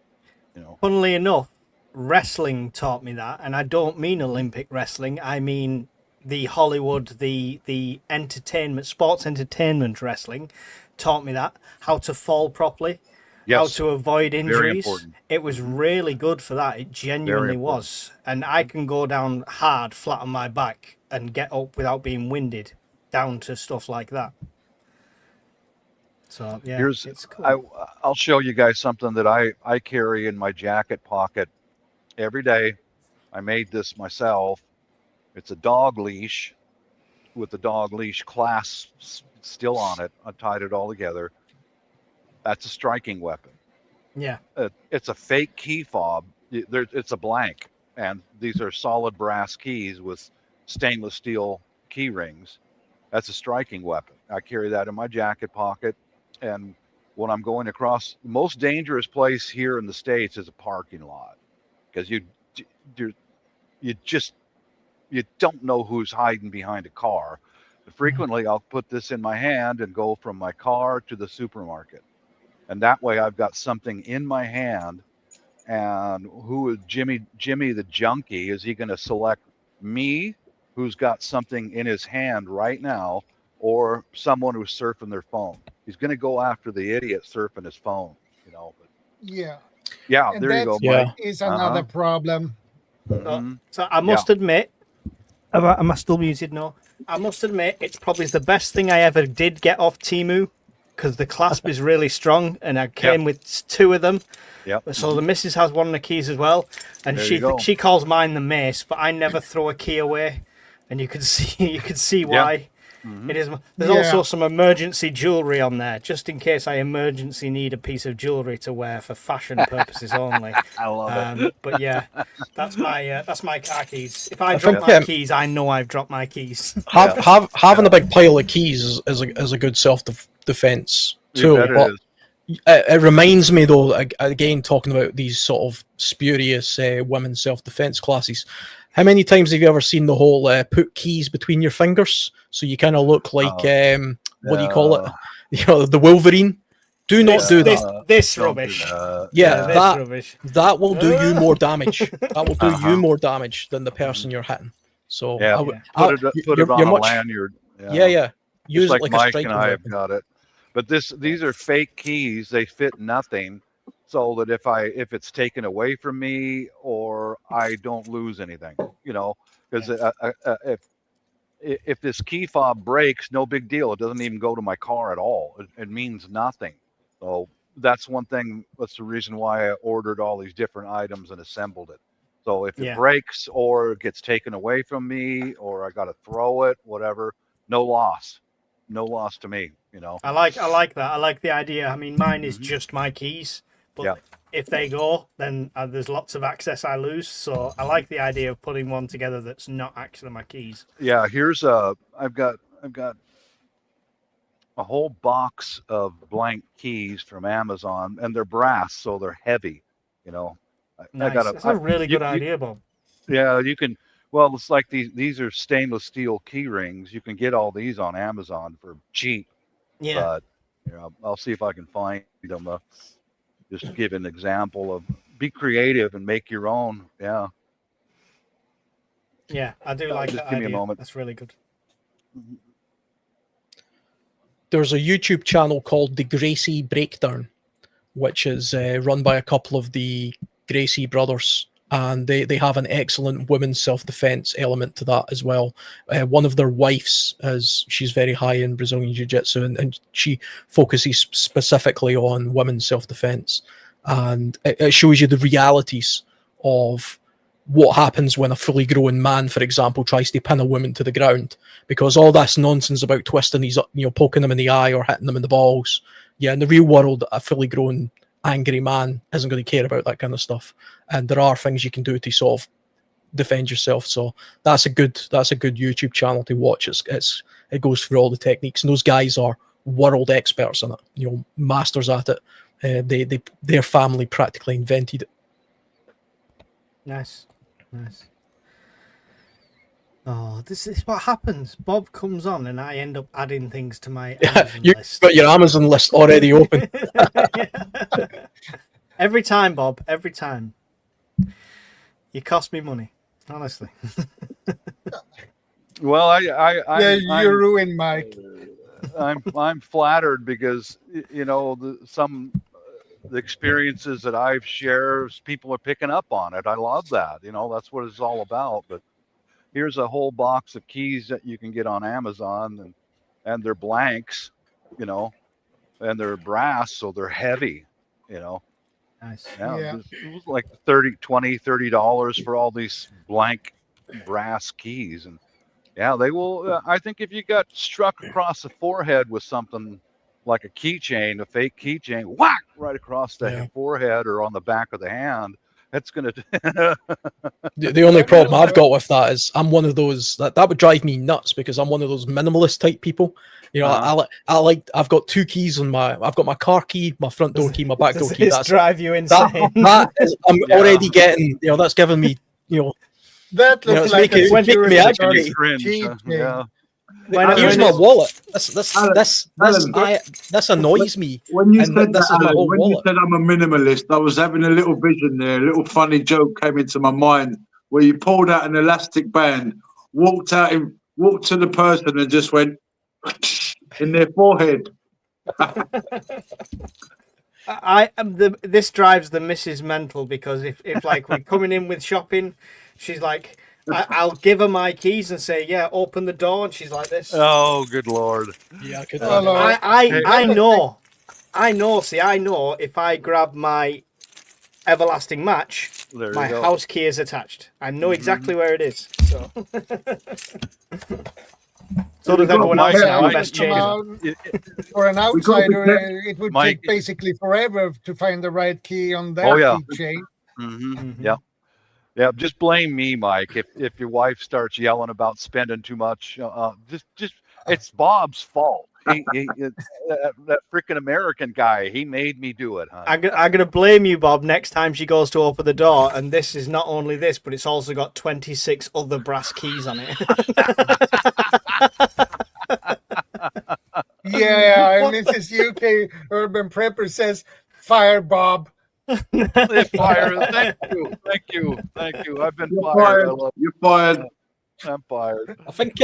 You know, funnily enough, wrestling taught me that, and I don't mean Olympic wrestling. I mean the Hollywood, the entertainment, sports entertainment wrestling taught me that, how to fall properly. Yes. How to avoid injuries. It was really good for that. It genuinely was. And I can go down hard, flat on my back, and get up without being winded, down to stuff like that. So, yeah, it's cool. I'll show you guys something that I carry in my jacket pocket every day. I made this myself. It's a dog leash with the dog leash clasp still on it. I tied it all together. That's a striking weapon. Yeah. It's a fake key fob. It's a blank, and these are solid brass keys with stainless steel key rings. That's a striking weapon. I carry that in my jacket pocket, and when I'm going across, the most dangerous place here in the States is a parking lot, because you don't know who's hiding behind a car. But frequently, I'll put this in my hand and go from my car to the supermarket. And that way I've got something in my hand. And who is Jimmy the junkie? Is he going to select me, who's got something in his hand right now, or someone who's surfing their phone? He's going to go after the idiot surfing his phone, you know. But yeah, and there you go, Mike. Is another problem. So I must admit, am I still muted? No. I must admit, it's probably the best thing I ever did get off Temu, because the clasp is really strong, and I came with 2 of them. Yep. So the missus has one of the keys as well, and she calls mine the mace, but I never throw a key away, and you can see why. Yep. It is. There's also some emergency jewelry on there, just in case I emergency need a piece of jewelry to wear for fashion purposes only. I love it. But yeah, that's my car keys. If I drop my keys, I know I've dropped my keys. Having a big pile of keys is a good self defense tool. It reminds me, though, again, talking about these sort of spurious women's self-defense classes. How many times have you ever seen the whole put keys between your fingers so you kind of look like what do you call it? You know, the Wolverine. Do not do that. This Don't do rubbish. that. Yeah, This rubbish. that will do you more damage. That will do Uh-huh. you more damage than the person you're hitting. So Yeah, put it on a lanyard. Yeah. Use Just like it like Mike a striking and I have weapon. got it. But these are fake keys. They fit nothing, so that if it's taken away from me or I don't lose anything, you know, because if this key fob breaks, no big deal. It doesn't even go to my car at all. It means nothing. So that's one thing. That's the reason why I ordered all these different items and assembled it. So if it breaks or it gets taken away from me or I got to throw it, whatever, no loss to me, you know. I like that. I like the idea. I mean, mine is just my keys, but if they go, then there's lots of access I lose. So I like the idea of putting one together that's not actually my keys. Yeah, I've got a whole box of blank keys from Amazon, and they're brass, so they're heavy, you know. Nice. That's a really good idea, Bob. Yeah, you can. Well, it's like these are stainless steel key rings. You can get all these on Amazon for cheap. Yeah. But you know, I'll see if I can find them. Just to give an example of be creative and make your own. Yeah. Yeah, I do like just that give idea. me a moment. That's really good. There's a YouTube channel called The Gracie Breakdown, which is run by a couple of the Gracie brothers, and they have an excellent women's self-defense element to that as well. One of their wives, she's very high in Brazilian Jiu-Jitsu, and she focuses specifically on women's self-defense, and it shows you the realities of what happens when a fully grown man, for example, tries to pin a woman to the ground, because all this nonsense about twisting these up, poking them in the eye or hitting them in the balls. Yeah, in the real world, a fully grown angry man isn't going to care about that kind of stuff, and there are things you can do to sort of defend yourself. So that's a good YouTube channel to watch. It goes through all the techniques, and those guys are world experts in it, masters at it. Their family practically invented it. Nice. Oh, this is what happens. Bob comes on and I end up adding things to my Amazon You've list. got your Amazon list already open. Every time, Bob. Every time. You cost me money, honestly. Well, you're ruined, Mike. I'm flattered because the experiences that I've shared, people are picking up on it. I love that. That's what it's all about. But here's a whole box of keys that you can get on Amazon, and they're blanks, and they're brass, so they're heavy, Nice. Yeah. It was like $30 for all these blank brass keys. And yeah, they will. I think if you got struck across the forehead with something like a keychain, a fake keychain, whack right across the forehead or on the back of the hand, that's gonna. The only problem I've got with that is I'm one of those that would drive me nuts, because I'm one of those minimalist type people. I've got two keys I've got my car key, my front door key, my back door key. That's drive you insane. I'm already getting, that's giving me, that looks like making me agitated. Yeah. Here's my wallet. This annoys me. When you said this that, is my whole when you wallet. said I'm a minimalist, I was having a little vision there. A little funny joke came into my mind where you pulled out an elastic band, walked to the person, and just went in their forehead. This drives the missus mental, because if like we're coming in with shopping, she's like, I'll give her my keys and say, yeah, open the door, and she's like this. Oh, good Lord. Yeah, I know. See, I know if I grab my everlasting match, my house key is attached. I know exactly where it is. So, so does everyone else now. Best change. For an outsider, it would take basically forever to find the right key on their keychain. Yeah. Yeah, just blame me, Mike. If your wife starts yelling about spending too much, just it's Bob's fault. that freaking American guy, he made me do it, huh? I'm gonna blame you, Bob, next time she goes to open the door, and this is not only this, but it's also got 26 other brass keys on it. Yeah, and Mrs. UK Urban Prepper says, "Fire Bob." Fire! Thank you. I've been You're fired. fired. You're fired. I'm fired. I think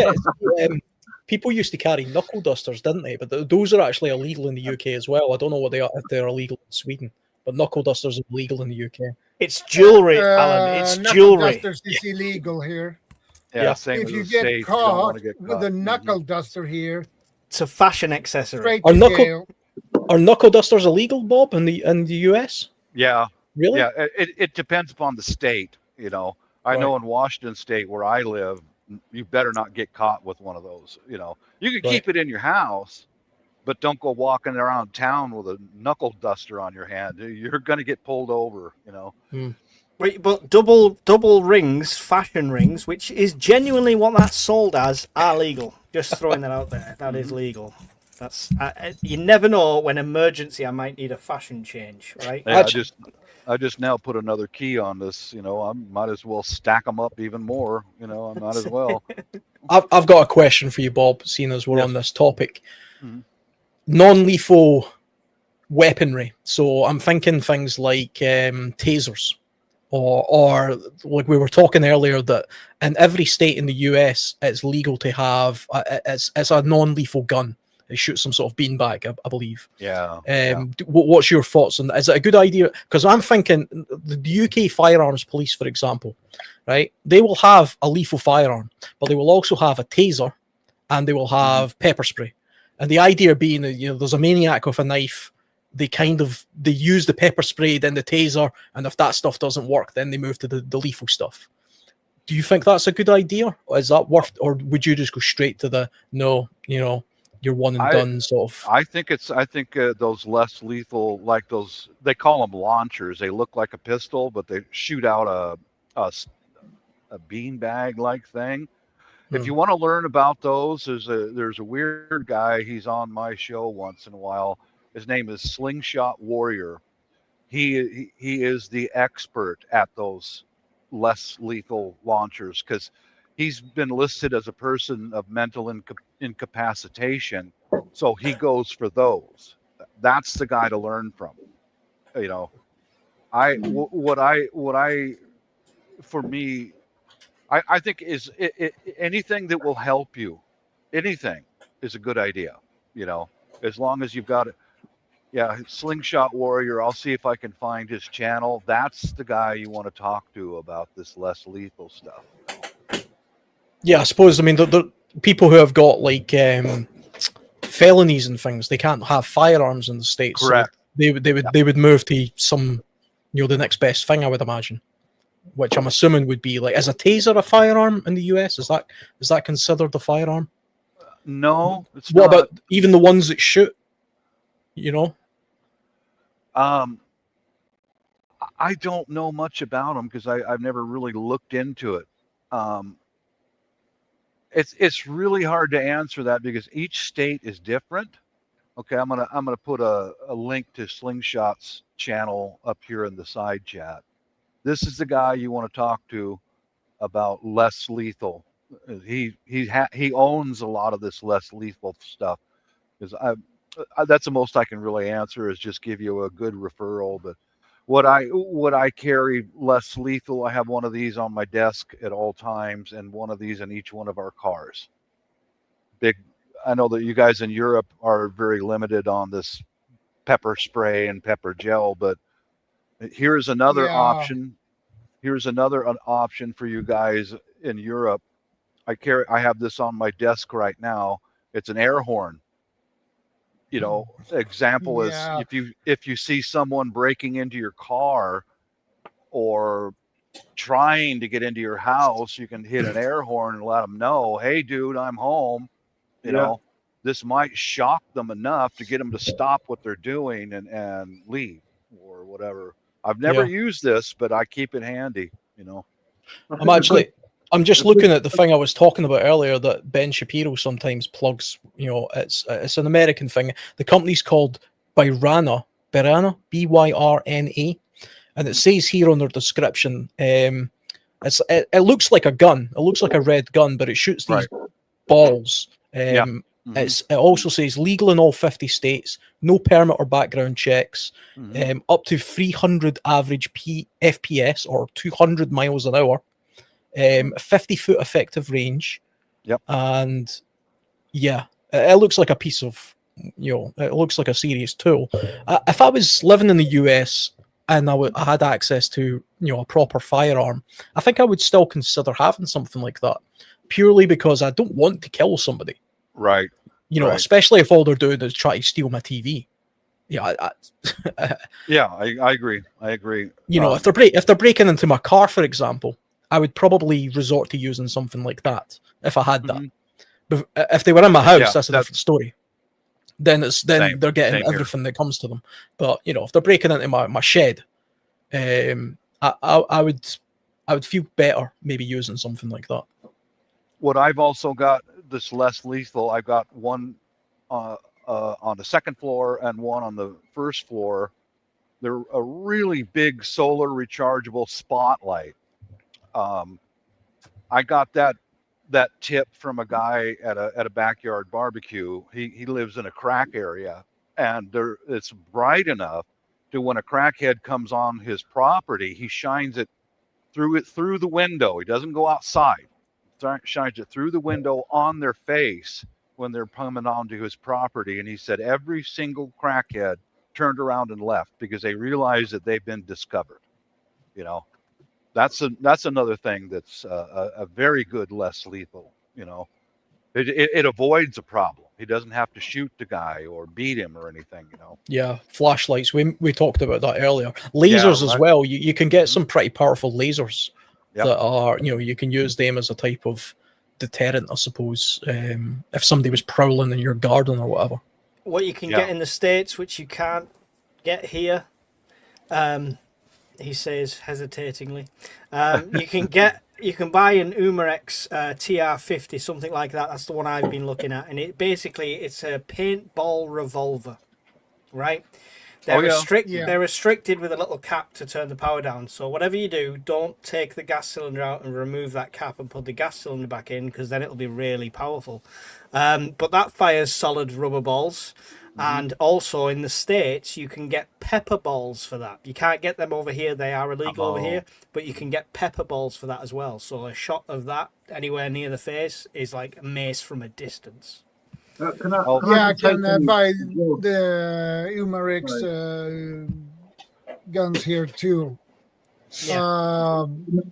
people used to carry knuckle dusters, didn't they? But those are actually illegal in the UK as well. I don't know what they are, if they're illegal in Sweden, but knuckle dusters are illegal in the UK. It's jewelry, Alan. It's Knuckle jewelry. dusters is illegal here. Yeah, same If as you the get States. You don't caught wanna get with caught. a knuckle duster here, It's a fashion accessory. straight Are to knuckle- jail. Are knuckle dusters illegal, Bob, in the US? Yeah, Really? yeah. It depends upon the state. You know, I know in Washington State where I live, you better not get caught with one of those. You know, you can keep it in your house, but don't go walking around town with a knuckle duster on your hand. You're going to get pulled over. You know. Wait, but double rings, fashion rings, which is genuinely what that's sold as, are legal. Just throwing that out there. That is legal. That's you never know when emergency I might need a fashion change, right? Yeah, I just now put another key on this. You know, I might as well stack them up even more. You know, I might as well. I've got a question for you, Bob, seeing as we're on this topic. Mhm. Non-lethal weaponry. So I'm thinking things like tasers, or like we were talking earlier, that in every state in the US it's legal to have it's a non-lethal gun. It shoots some sort of beanbag, I believe. Yeah. What's your thoughts on that? Is it a good idea? Because I'm thinking the UK firearms police, for example, right? They will have a lethal firearm, but they will also have a taser, and they will have pepper spray. And the idea being that, you know, there's a maniac with a knife. They use the pepper spray, then the taser, and if that stuff doesn't work, then they move to the lethal stuff. Do you think that's a good idea? Or is that worth, or would you just go straight to the no, you know, you're one and done sort of? I think those less lethal, like those, they call them launchers. They look like a pistol, but they shoot out a beanbag like thing. If you want to learn about those, there's a weird guy. He's on my show once in a while. His name is Slingshot Warrior. He is the expert at those less lethal launchers, because he's been listed as a person of mental incapacitation, so he goes for those. That's the guy to learn from. You know, for me, I think is anything that will help you. Anything is a good idea. You know, as long as you've got it. Yeah, Slingshot Warrior. I'll see if I can find his channel. That's the guy you want to talk to about this less lethal stuff. Yeah, I suppose. I mean, the people who have got like felonies and things, they can't have firearms in the States. Correct. So they would move to some, you know, the next best thing, I would imagine, which I'm assuming would be like, is a taser a firearm in the US? Is that considered a firearm? No, it's what not. about even the ones that shoot? You know. I don't know much about them because I've never really looked into it. It's really hard to answer that because each state is different. Okay, I'm gonna put a link to Slingshot's channel up here in the side chat. This is the guy you want to talk to about less lethal. He owns a lot of this less lethal stuff. Because that's the most I can really answer, is just give you a good referral. But what I carry less lethal, I have one of these on my desk at all times, and one of these in each one of our cars. I know that you guys in Europe are very limited on this pepper spray and pepper gel, but here's another option. Here's another option for you guys in Europe. I have this on my desk right now. It's an air horn. You know, example is if you see someone breaking into your car or trying to get into your house, you can hit an air horn and let them know, hey dude, I'm home. You know, this might shock them enough to get them to stop what they're doing and leave or whatever. I've never used this, but I keep it handy, you know. I'm actually I'm just looking at the thing I was talking about earlier that Ben Shapiro sometimes plugs. It's an American thing. The company's called Byrna, Byrna, and it says here on their description, it looks like a gun. It looks like a red gun, but it shoots these balls. It also says legal in all 50 states, no permit or background checks, up to 300 average FPS or 200 miles an hour, 50-foot effective range. And it looks like a piece of, it looks like a serious tool. If I was living in the US and I had access to, a proper firearm, I think I would still consider having something like that, purely because I don't want to kill somebody. Right. Especially if all they're doing is try to steal my TV. Yeah, I agree. If they're breaking into my car, for example, I would probably resort to using something like that if I had that. But if they were in my house, that's a different story. Then they're getting everything that comes to them. But if they're breaking into my shed, I would feel better maybe using something like that. What I've also got this less lethal. I've got one on the second floor and one on the first floor. They're a really big solar rechargeable spotlight. I got that tip from a guy at a backyard barbecue. He lives in a crack area, and it's bright enough to when a crackhead comes on his property, he shines it through the window. He doesn't go outside. Shines it through the window on their face when they're coming onto his property. And he said every single crackhead turned around and left because they realized that they've been discovered. That's another thing that's a very good less lethal. It avoids a problem. He doesn't have to shoot the guy or beat him or anything. Yeah, flashlights. We talked about that earlier. Lasers as well. You can get some pretty powerful lasers. That are, you can use them as a type of deterrent, I suppose, if somebody was prowling in your garden or whatever. What you can get in the States, which you can't get here, he says hesitatingly, you can buy an Umarex TR50, something like that. That's the one I've been looking at, and it's a paintball revolver, right? They're restricted with a little cap to turn the power down. So whatever you do, don't take the gas cylinder out and remove that cap and put the gas cylinder back in, because then it'll be really powerful. But that fires solid rubber balls. And also in the States, you can get pepper balls for that. You can't get them over here. They are illegal over here. But you can get pepper balls for that as well. So a shot of that anywhere near the face is like a mace from a distance. I can buy the Umarex guns here too. And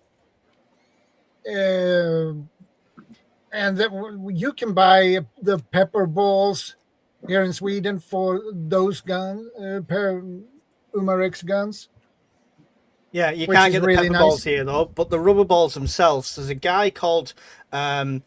you can buy the pepper balls here in Sweden for those guns, Umarex guns. Yeah, you can't get the pepper balls here though, but the rubber balls themselves. There's a guy called the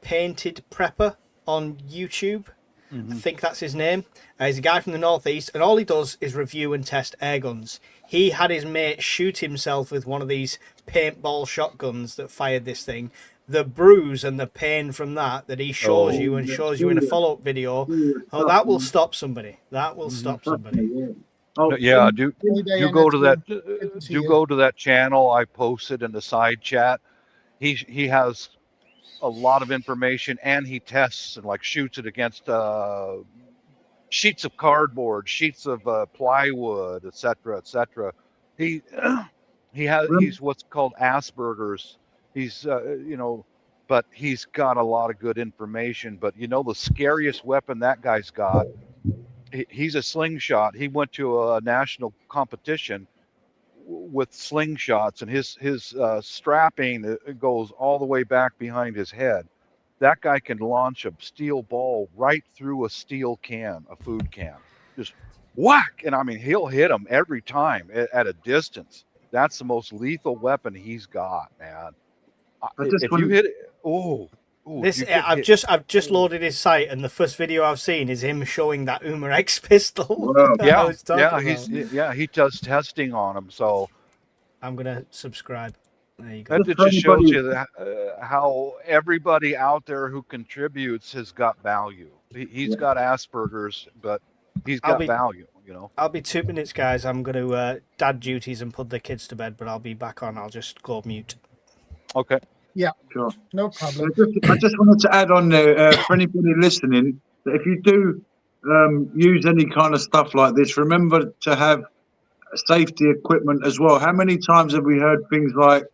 Painted Prepper on YouTube. I think that's his name. He's a guy from the Northeast, and all he does is review and test air guns. He had his mate shoot himself with one of these paintball shotguns that fired this thing. The bruise and the pain from that he shows you and shows you in a follow-up video, that will stop somebody. That will stop somebody. Do go to that channel I posted in the side chat. He has a lot of information, and he tests and shoots it against sheets of cardboard, sheets of plywood, etc. He's what's called Asperger's. He's but he's got a lot of good information. But the scariest weapon that guy's got, he's a slingshot. He went to a national competition with slingshots, and his strapping goes all the way back behind his head. That guy can launch a steel ball right through a steel can, a food can, just whack. And I mean, he'll hit them every time at a distance. That's the most lethal weapon he's got, man. If you hit it, I've just loaded his site, and the first video I've seen is him showing that Umarex pistol. He does testing on them. So I'm gonna subscribe. There you go. That it just shows you that, how everybody out there who contributes has got value. He's got Asperger's, but he's got value, you know. I'll be 2 minutes, guys. I'm going to dad duties and put the kids to bed, but I'll be back on. I'll just go mute. Okay. Yeah, Sure. no problem. I just wanted to add on there for anybody listening that if you do use any kind of stuff like this, remember to have safety equipment as well. How many times have we heard things like,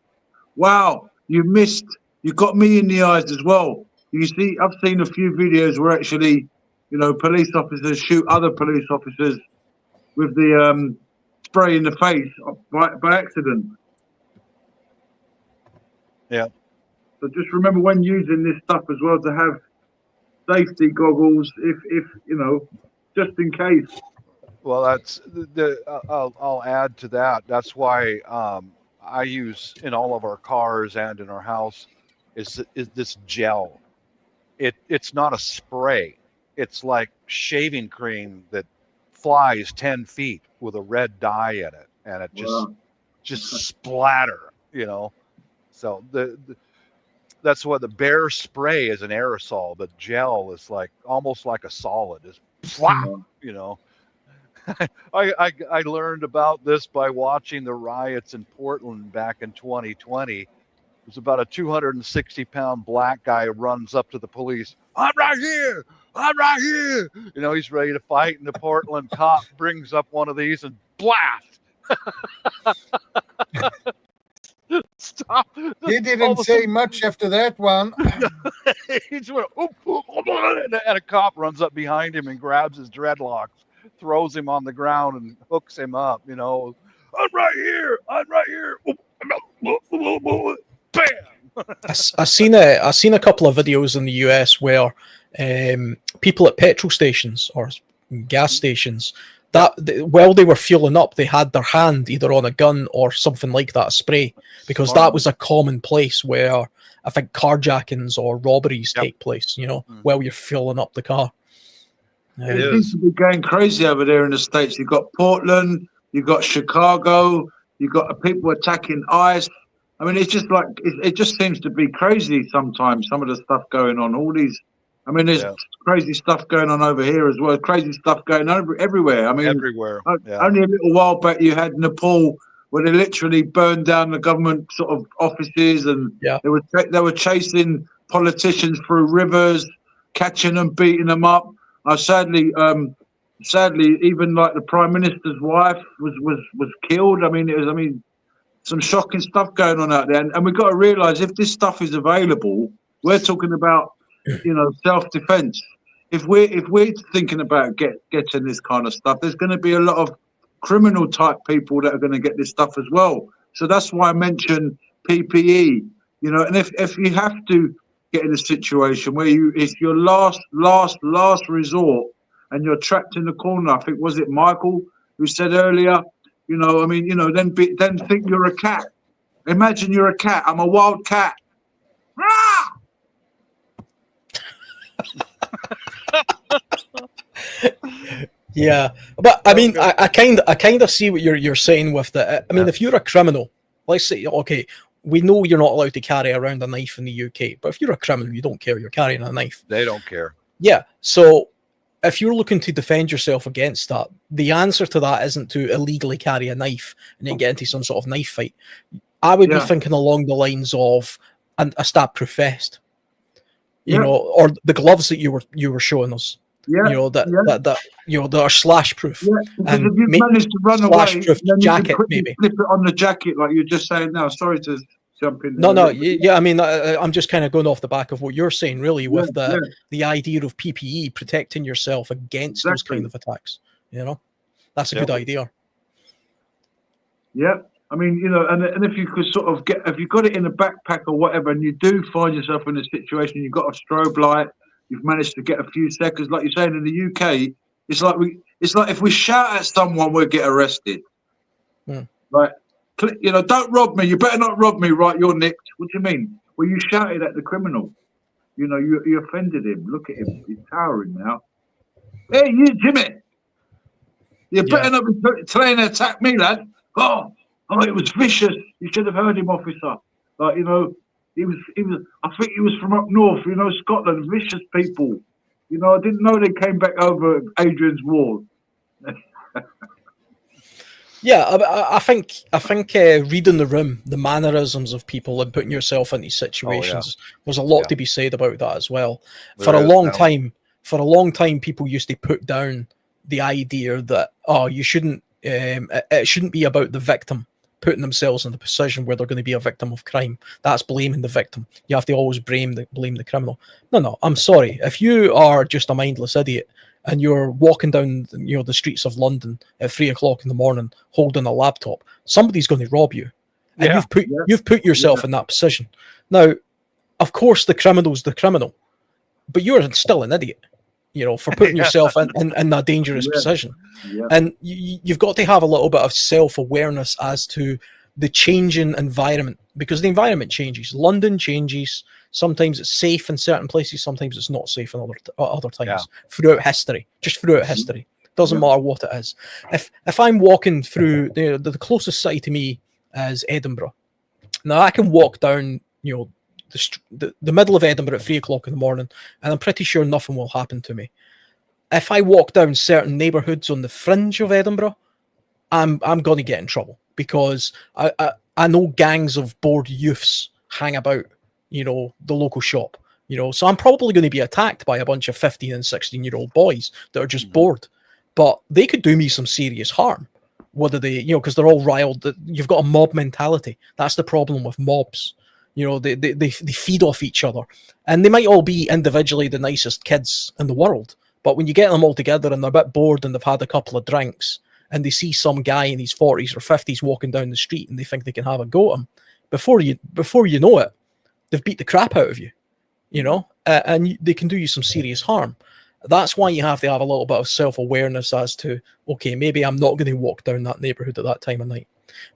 wow, you missed, you got me in the eyes as well. You see, I've seen a few videos where actually, you know, police officers shoot other police officers with the spray in the face by accident. Yeah. So just remember when using this stuff as well to have safety goggles, if you know, just in case. Well, that's I'll add to that. That's why I use in all of our cars and in our house is this gel. It's not a spray. It's like shaving cream that flies 10 feet with a red dye in it, and it just splatter, you know. So that's what the bear spray is, an aerosol. The gel is like almost like a solid. Is you know. I learned about this by watching the riots in Portland back in 2020. It was about a 260-pound black guy who runs up to the police. I'm right here. I'm right here. You know, he's ready to fight, and the Portland cop brings up one of these and blast. Stop. He didn't say much after that one. He just went, and a cop runs up behind him and grabs his dreadlocks, throws him on the ground and hooks him up, you know. I'm right here. I'm right here. Bam. I seen a couple of videos in the US where people at petrol stations or gas stations, that while they were fueling up, they had their hand either on a gun or something like that, a spray, because that was a common place where I think carjackings or robberies take place, you know, while you're fueling up the car. It seems to be going crazy over there in the States. You've got Portland, you've got Chicago, you've got people attacking ICE. I mean, it's just like, it just seems to be crazy sometimes, some of the stuff going on. All these, I mean, there's crazy stuff going on over here as well. Crazy stuff going on everywhere. I mean, everywhere. Only a little while back, you had Nepal where they literally burned down the government sort of offices, and they were chasing politicians through rivers, catching them, beating them up. Sadly, even like the Prime Minister's wife was killed. I mean, some shocking stuff going on out there, and we've got to realise if this stuff is available, we're talking about, you know, self-defence. If we're thinking about getting this kind of stuff, there's going to be a lot of criminal type people that are going to get this stuff as well. So that's why I mentioned PPE. You know, and if you have to get in a situation where it's your last resort and you're trapped in the corner. I think, was it Michael who said earlier, you know, I mean, you know, then think you're a cat. Imagine you're a cat. I'm a wild cat. Yeah, but I mean, I kind of see what you're saying with that. I mean, if you're a criminal, let's say, okay, we know you're not allowed to carry around a knife in the UK, but if you're a criminal, you don't care, you're carrying a knife. They don't care. Yeah, so if you're looking to defend yourself against that, the answer to that isn't to illegally carry a knife and then get into some sort of knife fight. I would be thinking along the lines of a stab-proof vest, you know, or the gloves that you were showing us. Yeah, you know that you know, that are slash proof. Yeah, because if you've managed to run away, then you jacket, can quickly maybe flip it on the jacket, like you're just saying now. Sorry to jump in. No, yeah. I mean, I'm just kind of going off the back of what you're saying, really, with the idea of PPE, protecting yourself against those kind of attacks. You know, that's a good idea. Yeah, I mean, you know, and if you could sort of if you got it in a backpack or whatever, and you do find yourself in a situation, you've got a strobe light. You've managed to get a few seconds, like you're saying in the UK. It's like if we shout at someone, we'll get arrested. Like, you know, don't rob me. You better not rob me. Right, you're nicked. What do you mean? Well, you shouted at the criminal. You know, you offended him. Look at him. He's towering now. Hey, you, Jimmy. You better not be trying to attack me, lad. Oh, it was vicious. You should have heard him, officer. Like, he was. I think he was from up north. Scotland, vicious people. I didn't know they came back over Adrian's War. Yeah, I think reading the room, the mannerisms of people, and putting yourself into situations, there's a lot to be said about that as well. For a long time, people used to put down the idea that you shouldn't. It shouldn't be about the victim putting themselves in the position where they're going to be a victim of crime. That's blaming the victim. You have to always blame the criminal. No, I'm sorry. If you are just a mindless idiot and you're walking down the streets of London at 3 o'clock in the morning holding a laptop, somebody's going to rob you. And you've put yourself in that position. Now, of course, the criminal's the criminal, but you're still an idiot, for putting yourself in a dangerous position. Yeah. And you've got to have a little bit of self-awareness as to the changing environment, because the environment changes. London changes. Sometimes it's safe in certain places. Sometimes it's not safe in other times. Throughout history, doesn't matter what it is. If I'm walking through the closest city to me is Edinburgh. Now I can walk down the middle of Edinburgh at 3 o'clock in the morning, and I'm pretty sure nothing will happen to me. If I walk down certain neighbourhoods on the fringe of Edinburgh, I'm going to get in trouble, because I know gangs of bored youths hang about, the local shop, so I'm probably going to be attacked by a bunch of 15 and 16-year-old boys that are just bored, but they could do me some serious harm. Whether they, because they're all riled. You've got a mob mentality. That's the problem with mobs. They feed off each other, and they might all be individually the nicest kids in the world, but when you get them all together and they're a bit bored and they've had a couple of drinks and they see some guy in his 40s or 50s walking down the street and they think they can have a go at him, before you know it, they've beat the crap out of you, and they can do you some serious harm. That's why you have to have a little bit of self-awareness as to, okay, maybe I'm not going to walk down that neighbourhood at that time of night.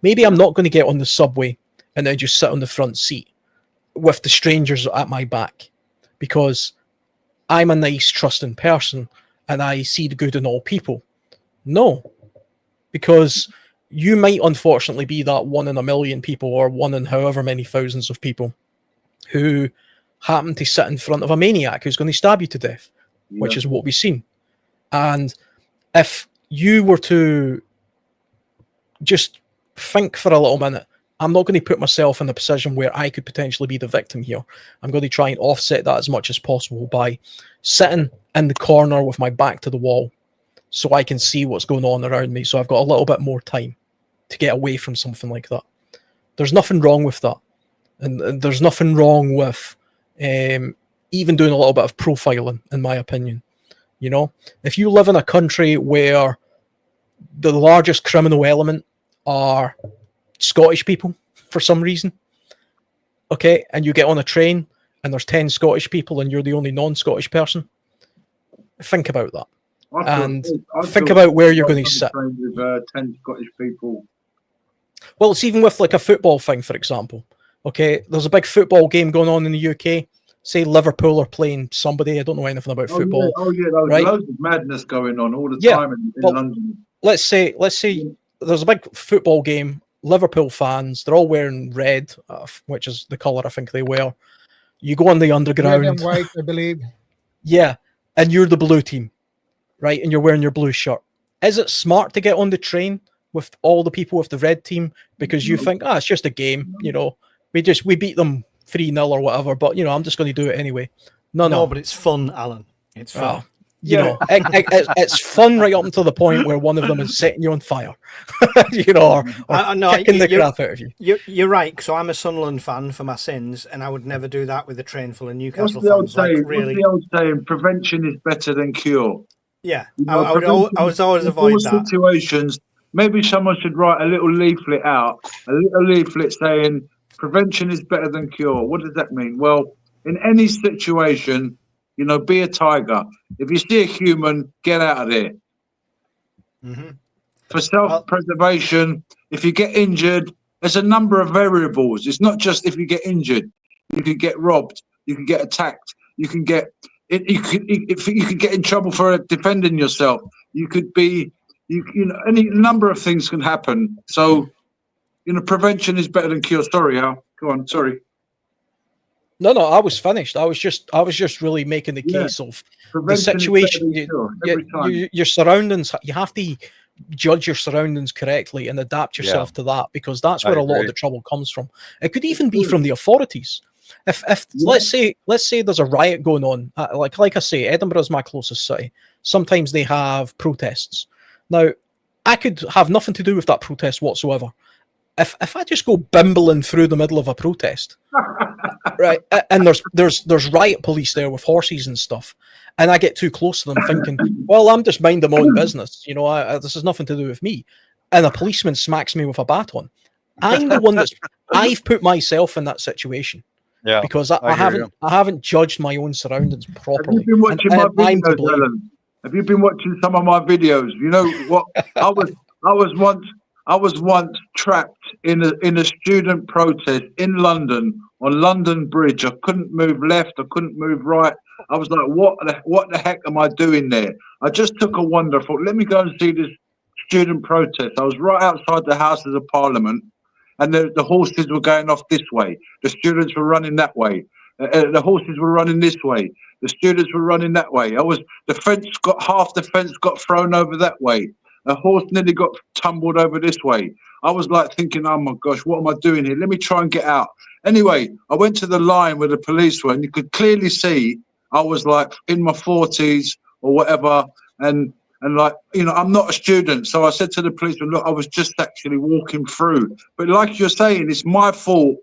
Maybe I'm not going to get on the subway and then just sit on the front seat with the strangers at my back, because I'm a nice, trusting person and I see the good in all people. No, because you might unfortunately be that 1 in a million people, or 1 in however many thousands of people, who happen to sit in front of a maniac who's going to stab you to death, which is what we've seen. And if you were to just think for a little minute, I'm not going to put myself in a position where I could potentially be the victim here. I'm going to try and offset that as much as possible by sitting in the corner with my back to the wall so I can see what's going on around me. So I've got a little bit more time to get away from something like that. There's nothing wrong with that. And there's nothing wrong with even doing a little bit of profiling, in my opinion. If you live in a country where the largest criminal element are Scottish people for some reason, okay, and you get on a train and there's 10 Scottish people and you're the only non-Scottish person, think about that. Think about where you're going to sit. With 10 Scottish people. Well, it's even with like a football thing, for example. Okay, there's a big football game going on in the UK. Say Liverpool are playing somebody. I don't know anything about football. There's loads of madness going on all the time in London. Let's say there's a big football game. Liverpool fans, they're all wearing red, which is the colour I think they wear. You go on the underground. Red and white, I believe. Yeah, and you're the blue team, right? And you're wearing your blue shirt. Is it smart to get on the train with all the people with the red team because you think, it's just a game, we beat them 3-0 or whatever, but I'm just going to do it anyway. No, but it's fun, Alan. It's fun. It's fun right up until the point where one of them is setting you on fire, or kicking the crap out of you. You're right, because I'm a Sunderland fan for my sins, and I would never do that with a train full of Newcastle fans. What's the old saying? Prevention is better than cure. Yeah, I would always avoid that. Situations, maybe someone should write a little leaflet saying prevention is better than cure. What does that mean? Well, in any situation, be a tiger. If you see a human, get out of there. Mm-hmm. For self-preservation, if you get injured, there's a number of variables. It's not just if you get injured. You can get robbed. You can get attacked. You can get in trouble for defending yourself. You could be, any number of things can happen. So, prevention is better than cure. Sorry, Al. Go on. Sorry. No, I was finished. I was just really making the case of the Prevention is better situation. than cure, every time. Your surroundings. You have to judge your surroundings correctly and adapt yourself to that, because that's where a lot of the trouble comes from. It could even be from the authorities. If let's say there's a riot going on, like I say, Edinburgh is my closest city. Sometimes they have protests. Now, I could have nothing to do with that protest whatsoever. If I just go bimbling through the middle of a protest, right, and there's riot police there with horses and stuff, and I get too close to them thinking, well, I'm just minding my own business, you know, this has nothing to do with me, and a policeman smacks me with a baton, I'm the one I've put myself in that situation. Yeah, because I haven't judged my own surroundings properly. Have you been watching my videos, Alan? Have you been watching some of my videos? You know what? I was once trapped in a student protest in London on London Bridge. I couldn't move left. I couldn't move right. I was like, what the heck am I doing there? I just took a wander. Thought, let me go and see this student protest. I was right outside the Houses of Parliament, and the horses were going off this way. The students were running that way. The horses were running this way. The students were running that way. Half the fence got thrown over that way. A horse nearly got tumbled over this way. I was like thinking, oh my gosh, what am I doing here? Let me try and get out. Anyway, I went to the line where the police were, and you could clearly see I was like in my 40s or whatever. And like, you know, I'm not a student. So I said to the policeman, look, I was just actually walking through. But like you're saying, it's my fault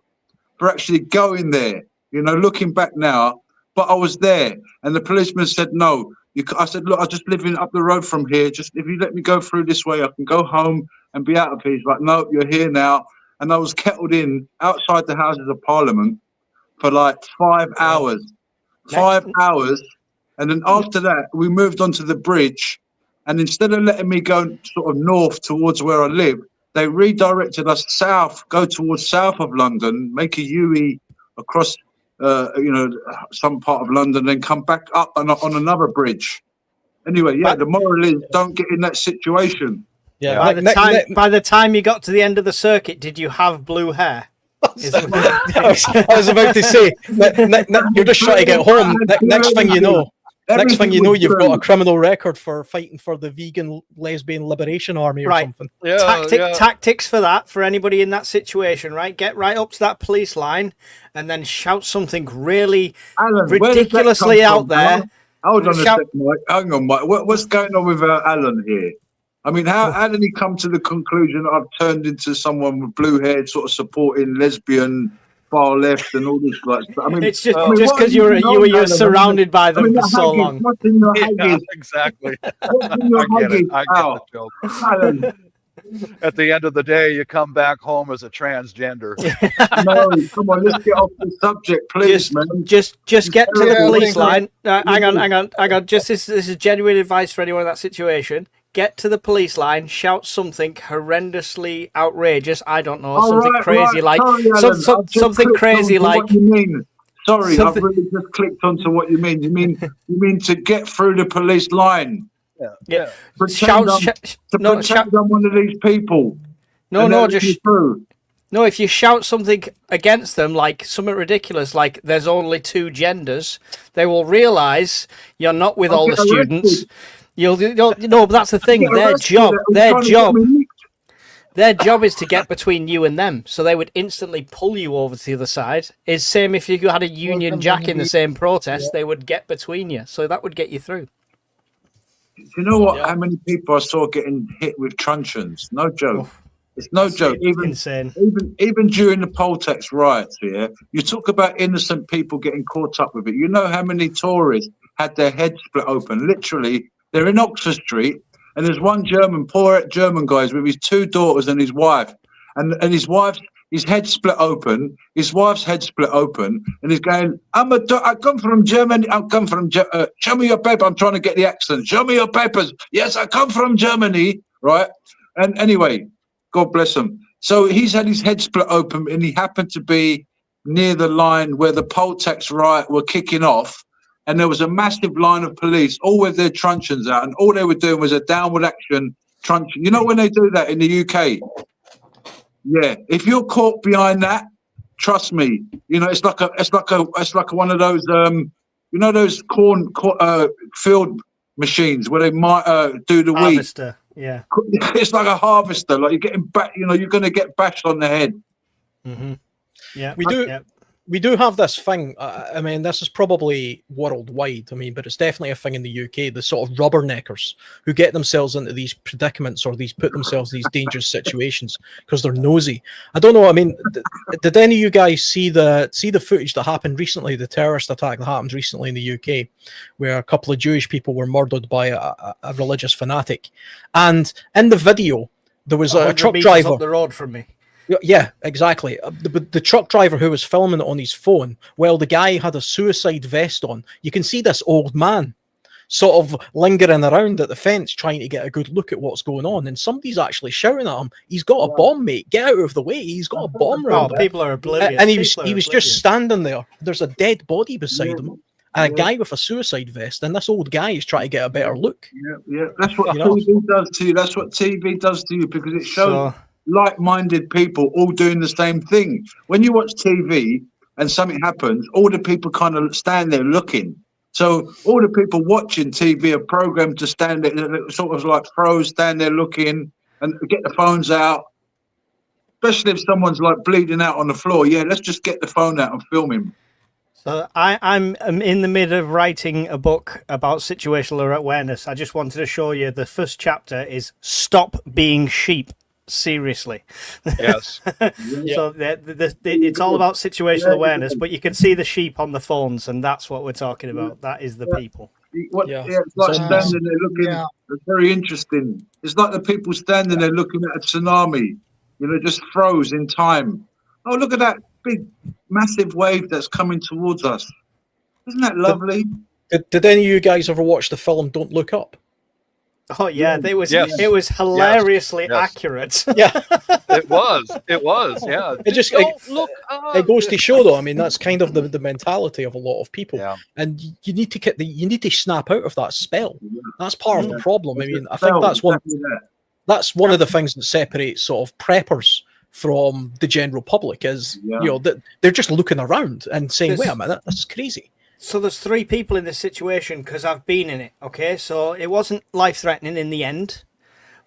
for actually going there. You know, looking back now, but I was there. And the policeman said, no. I said, look, I'm just living up the road from here. Just if you let me go through this way, I can go home and be out of here. He's like, no, you're here now. And I was kettled in outside the Houses of Parliament for like 5 hours. 5 hours. And then after that, we moved onto the bridge. And instead of letting me go sort of north towards where I live, they redirected us south, go towards south of London, make a U-E across some part of London, then come back up on another bridge. Anyway, the moral is don't get in that situation. Yeah. By the time you got to the end of the circuit, did you have blue hair? I was about to say, you're just trying to get home. Next thing you know, you've got a criminal record for fighting for the vegan lesbian liberation army or something. Tactics for that, for anybody in that situation, right? Get right up to that police line and then shout something really ridiculously out there. Hold on a second, Mike. Hang on, Mike. What's going on with Alan here? I mean, how did he come to the conclusion that I've turned into someone with blue hair, sort of supporting lesbian, far left, and all this like stuff? I mean, it's just because you were surrounded by them for so long. Exactly. I get the joke. Alan. At the end of the day, you come back home as a transgender. No, come on, let's get off the subject, please, man. Just get to the police line. Hang on. This is genuine advice for anyone in that situation. Get to the police line, shout something horrendously outrageous. I don't know, something crazy like. What you mean? Sorry, I've really just clicked onto what you mean. You mean to get through the police line? Yeah. Pretend I'm one of these people. If you shout something against them, like something ridiculous, like there's only 2 genders, they will realise you're not with all the students. But that's the thing. Their job is to get between you and them. So they would instantly pull you over to the other side. It's same if you had a Union Jack in the same protest, they would get between you. So that would get you through. Do you know what? How many people I saw getting hit with truncheons? No joke. It's no joke. Insane. Even during the poll tax riots, you talk about innocent people getting caught up with it. You know how many Tories had their heads split open? Literally, they're in Oxford Street, and there's one poor German guy with his 2 daughters and his wife, and his head split open, his wife's head split open, and he's going, I come from Germany, show me your paper, I'm trying to get the accent, show me your papers, yes, I come from Germany, right? And anyway, God bless him. So he's had his head split open, and he happened to be near the line where the poll tax riot were kicking off, and there was a massive line of police, all with their truncheons out, and all they were doing was a downward action truncheon. You know when they do that in the UK? Yeah, if you're caught behind that, Trust me. You know, it's like one of those you know those corn field machines where they might do the wheat. Harvester, yeah. It's like a harvester. Like you're getting back. You know, you're going to get bashed on the head. Mm-hmm. Yeah, we do have this thing. I mean, this is probably worldwide. I mean, but it's definitely a thing in the UK. The sort of rubberneckers who get themselves into these predicaments or put themselves in these dangerous situations because they're nosy. I don't know. I mean, did any of you guys see the footage that happened recently? The terrorist attack that happened recently in the UK, where a couple of Jewish people were murdered by a religious fanatic, and in the video there was a truck driver up the road from me. Yeah, exactly. The truck driver who was filming it on his phone, well, the guy had a suicide vest on. You can see this old man sort of lingering around at the fence trying to get a good look at what's going on. And somebody's actually shouting at him, he's got a bomb, mate. Get out of the way. He's got a bomb around him. People are oblivious. And he was just standing there. There's a dead body beside him. And a guy with a suicide vest, and this old guy is trying to get a better look. Yeah. That's what TV does to you. That's what TV does to you because it shows like-minded people all doing the same thing. When you watch TV and something happens, all the people kind of stand there looking. So all the people watching TV are programmed to stand there, sort of like pros, stand there looking and get the phones out. Especially if someone's like bleeding out on the floor. Yeah, let's just get the phone out and film him. So I'm in the middle of writing a book about situational awareness. I just wanted to show you the first chapter is Stop Being Sheep. Seriously. Yes. So it's all about situational awareness, but you can see the sheep on the phones, and that's what we're talking about. That is the people. It's like standing there looking. It's very interesting. It's like the people standing there looking at a tsunami, you know, just froze in time. Oh, look at that big, massive wave that's coming towards us. Isn't that lovely? Did any of you guys ever watch the film Don't Look Up? Oh yeah, it was hilariously accurate. Yeah, it was. Yeah, it goes to show, though. I mean, that's kind of the mentality of a lot of people, and you need to snap out of that spell. That's part of the problem. I mean, I think that's one of the things that separates sort of preppers from the general public is you know that they're just looking around and saying, "Wait a minute, this is crazy." So there's three people in this situation because I've been in it, okay? So it wasn't life-threatening in the end,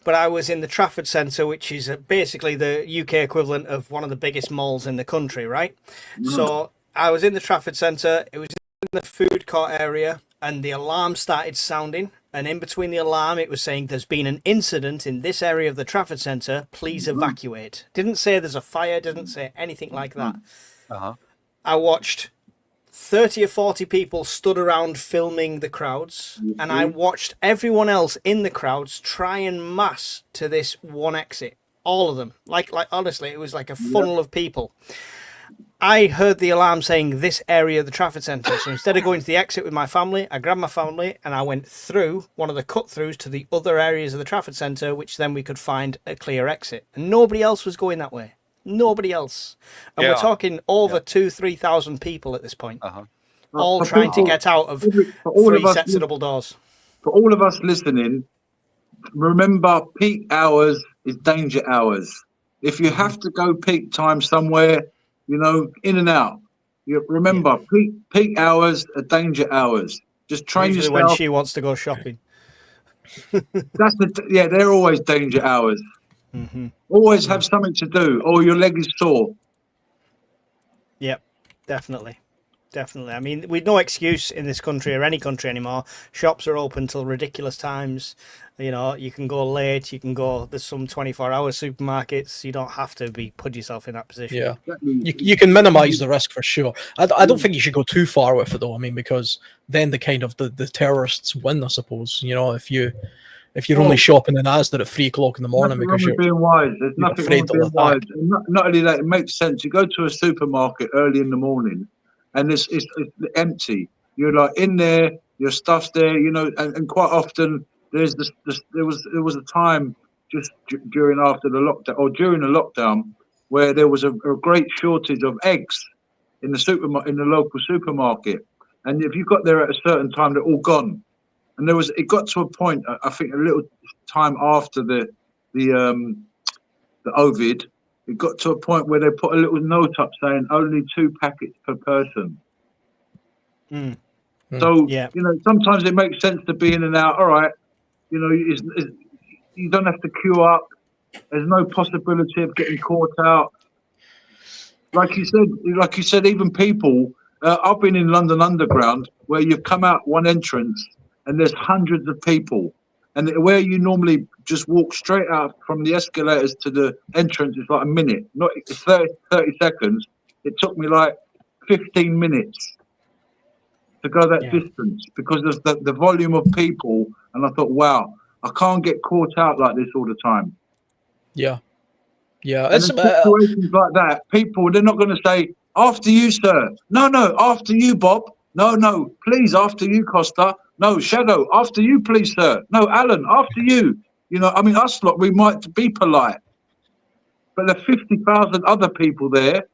but I was in the Trafford Centre, which is basically the UK equivalent of one of the biggest malls in the country, right? So I was in the Trafford Centre, it was in the food court area, and the alarm started sounding, and in between the alarm it was saying there's been an incident in this area of the Trafford Centre, please evacuate. Didn't say there's a fire, didn't say anything like that. I watched 30 or 40 people stood around filming the crowds, and I watched everyone else in the crowds try and mass to this one exit. All of them. Like honestly, it was like a funnel of people. I heard the alarm saying this area of the Trafford Centre, so instead of going to the exit with my family, I grabbed my family and I went through one of the cut-throughs to the other areas of the Trafford Centre, which then we could find a clear exit. And nobody else was going that way. Nobody else. And we're talking over 2,000-3,000 people at this point. All trying to get out of three sets of double doors. For all of us listening, remember peak hours is danger hours. If you have to go peak time somewhere, you know, in and out. You remember peak hours are danger hours. Just train yourself. When she wants to go shopping. They're always danger hours. Always have something to do, or your leg is sore. Yep, definitely. I mean, we've no excuse in this country or any country anymore. Shops are open till ridiculous times. You know, you can go late. You can go. There's some 24-hour supermarkets. You don't have to put yourself in that position. Yeah, you can minimise the risk for sure. I don't think you should go too far with it though. I mean, because then the terrorists win, I suppose. You know, if you're only shopping in Asda at 3 o'clock in the morning because you're being wise. There's nothing wrong with being wise. And not only that, it makes sense. You go to a supermarket early in the morning, and it's empty. You're like in there, your stuff's there, you know. And quite often there was a time just during the lockdown where there was a great shortage of eggs in the local supermarket, and if you got there at a certain time, they're all gone. And it got to a point, I think a little time after the Ovid, it got to a point where they put a little note up saying only 2 packets per person. So, Yeah. you know, sometimes it makes sense to be in and out. All right, you know, you don't have to queue up. There's no possibility of getting caught out. Like you said, even people. I've been in London Underground where you've come out one entrance and there's hundreds of people, and where you normally just walk straight out from the escalators to the entrance is like a minute, not 30 seconds. It took me like 15 minutes to go that distance because there's the volume of people, and I thought, wow, I can't get caught out like this all the time. Yeah. And in situations like that, people, they're not going to say, after you, sir. No, after you, Bob. No, please, after you, Costa. No, Shadow, after you, please, sir. No, Alan, after you. You know, I mean, us lot, we might be polite. But there are 50,000 other people there.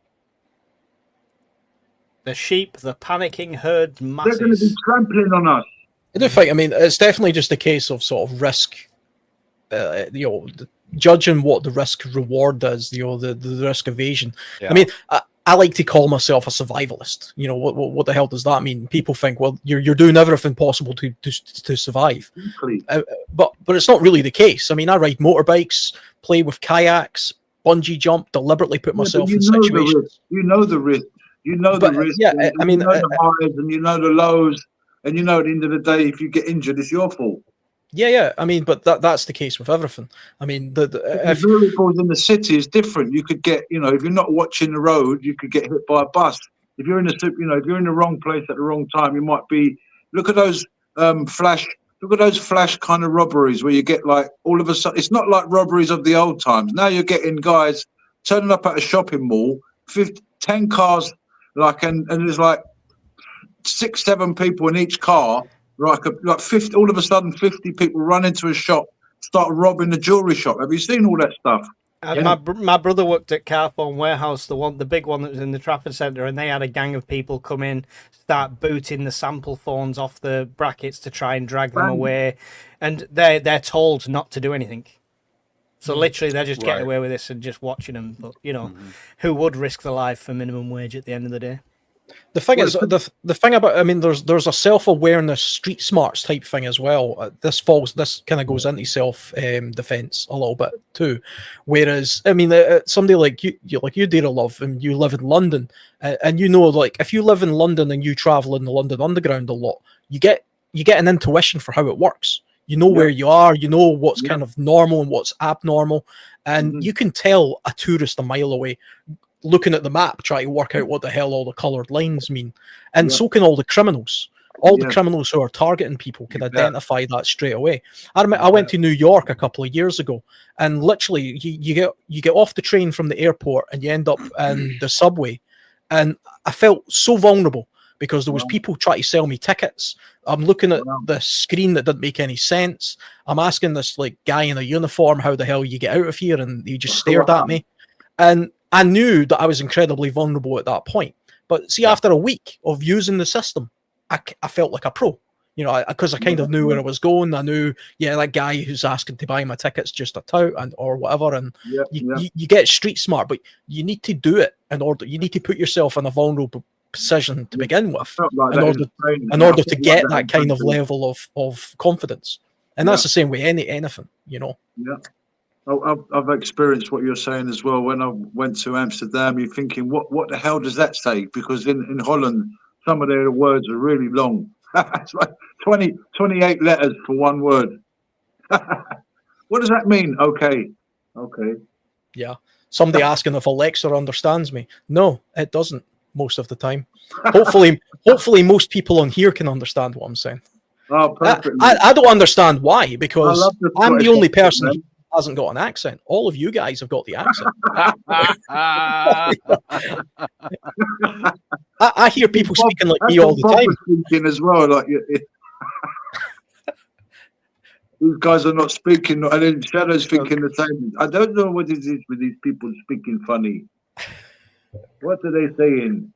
The sheep, the panicking herd masses. They're going to be trampling on us. I do think, I mean, it's definitely just a case of sort of risk, you know, judging what the risk reward is, you know, the risk evasion. Yeah. I mean, I like to call myself a survivalist. You know, what the hell does that mean? People think, well, you're doing everything possible to survive, but it's not really the case. I mean, I ride motorbikes, play with kayaks, bungee jump, deliberately put myself in situations. You know the risk. You know the risk. Yeah, and I mean, you know the highs and you know the lows, and you know at the end of the day, if you get injured, it's your fault. Yeah. I mean, but that's the case with everything. I mean, the variables in the city is different. You could get, you know, if you're not watching the road, you could get hit by a bus. If you're in if you're in the wrong place at the wrong time, you might be. Look at those flash kind of robberies where you get like all of a sudden. It's not like robberies of the old times. Now you're getting guys turning up at a shopping mall, 10 cars, like, and there's like 6-7 people in each car. Like 50, all of a sudden 50 people run into a shop, start robbing the jewelry shop. Have you seen all that stuff? My brother worked at Carphone Warehouse, the big one that was in the Trafford Centre, and they had a gang of people come in, start booting the sample phones off the brackets to try and drag them away, and they're told not to do anything. So literally, they're just getting away with this and just watching them. But you know, who would risk their life for minimum wage at the end of the day? The thing is, the thing about, I mean, there's a self-awareness, street smarts type thing as well. This kind of goes into self-defense a little bit too. Whereas, I mean, somebody like you, Dear Love, and you live in London, and you know, like if you live in London and you travel in the London Underground a lot, you get an intuition for how it works. You know where you are, you know what's kind of normal and what's abnormal, and you can tell a tourist a mile away, looking at the map, trying to work out what the hell all the coloured lines mean. And so can all the criminals. All the criminals who are targeting people can identify that straight away. I went to New York a couple of years ago, and literally you get off the train from the airport and you end up in the subway, and I felt so vulnerable because there was people trying to sell me tickets. I'm looking at the screen that didn't make any sense. I'm asking this like guy in a uniform how the hell you get out of here, and he just stared at me. And I knew that I was incredibly vulnerable at that point. But see, after a week of using the system, I felt like a pro. You know, because I kind of knew where I was going. I knew, that guy who's asking to buy my ticket's just a tout or whatever. And you get street smart, but you need to do it you need to put yourself in a vulnerable position to begin with in order to get that kind of level of confidence. And that's the same way anything, you know. Yeah. I've experienced what you're saying as well. When I went to Amsterdam, you're thinking, what the hell does that say? Because in Holland, some of their words are really long. It's like 28 letters for one word. What does that mean? Okay. Yeah. Somebody asking if Alexa understands me. No, it doesn't most of the time. Hopefully most people on here can understand what I'm saying. Oh, perfect. I don't understand why, because I'm the only person who hasn't got an accent. All of you guys have got the accent. I hear people speaking like me all the time. Speaking as well, like these guys are not speaking, and then Shadow's thinking the same. I don't know what it is with these people speaking funny. What are they saying?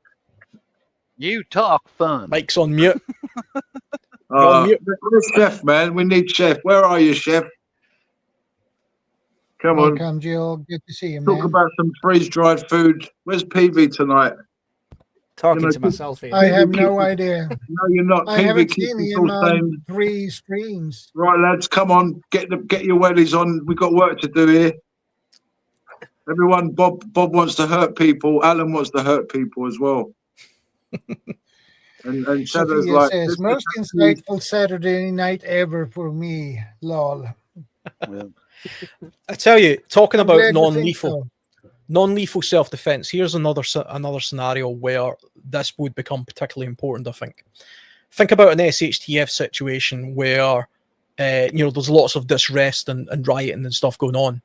You talk fun. Mike's on mute. Where's Chef, man? We need Chef. Where are you, Chef? Come on. Welcome, Jill. Good to see you, Talk man. about some freeze-dried food. Where's PV tonight? Talking to myself here. I have keep- no idea. No, you're not. I haven't keeps seen us him all saying, on 3 screens. right, lads, come on, get your wellies on. We've got work to do here. Everyone, Bob wants to hurt people. Alan wants to hurt people as well. and Shadow's Sophia like, says, this most is actually- insightful Saturday night ever for me. Lol. I tell you, talking I'm about glad you think non-lethal. so. Non-lethal self-defense. Here's another scenario where this would become particularly important. I think about an SHTF situation where there's lots of disrest and rioting and stuff going on.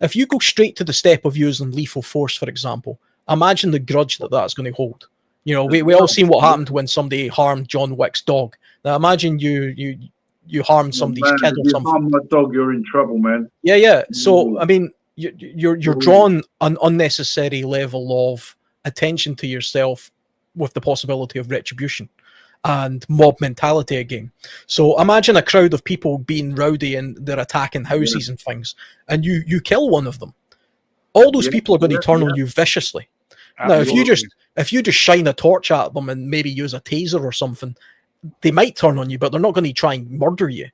If you go straight to the step of using lethal force, for example, imagine the grudge that's going to hold. We all seen what happened when somebody harmed John Wick's dog. Now imagine you harmed somebody's man, kid if or you something. harm my dog, you're in trouble, man. Yeah. So I mean, you're drawing an unnecessary level of attention to yourself with the possibility of retribution and mob mentality again. So imagine a crowd of people being rowdy and they're attacking houses and things, and you kill one of them. All those people are going to turn on you viciously. Now, if you just shine a torch at them and maybe use a taser or something, they might turn on you, but they're not going to try and murder you.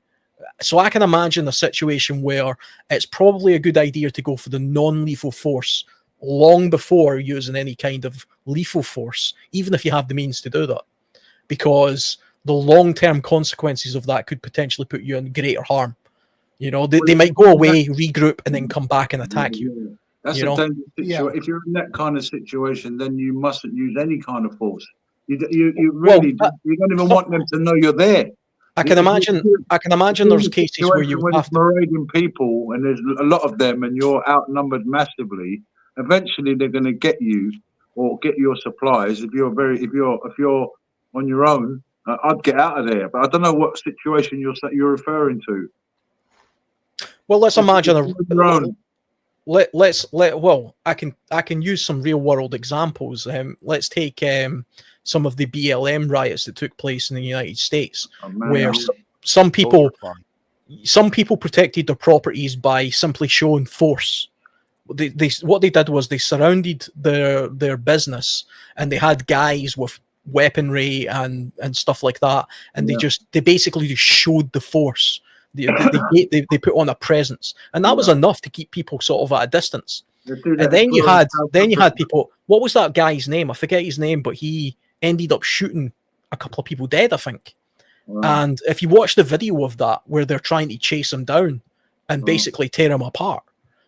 So I can imagine a situation where it's probably a good idea to go for the non-lethal force long before using any kind of lethal force, even if you have the means to do that, because the long-term consequences of that could potentially put you in greater harm. They might go away, regroup, and then come back and attack you. That's a dangerous situation. If you're in that kind of situation, then you mustn't use any kind of force. You really you don't even want them to know you're there. I can imagine there's cases where you have to marauding people, and there's a lot of them, and you're outnumbered massively. Eventually, they're going to get you or get your supplies. If you're on your own, I'd get out of there. But I don't know what situation you're referring to. Well, let's imagine I can use some real world examples. Let's take some of the BLM riots that took place in the United States, where some people protected their properties by simply showing force. What they did was they surrounded their business, and they had guys with weaponry and stuff like that, and they basically just showed the force. They put on a presence, and that was enough to keep people sort of at a distance. And then you had people. What was that guy's name? I forget his name, but he ended up shooting a couple of people dead, I think. Wow. And if you watch the video of that, where they're trying to chase him down and basically tear him apart,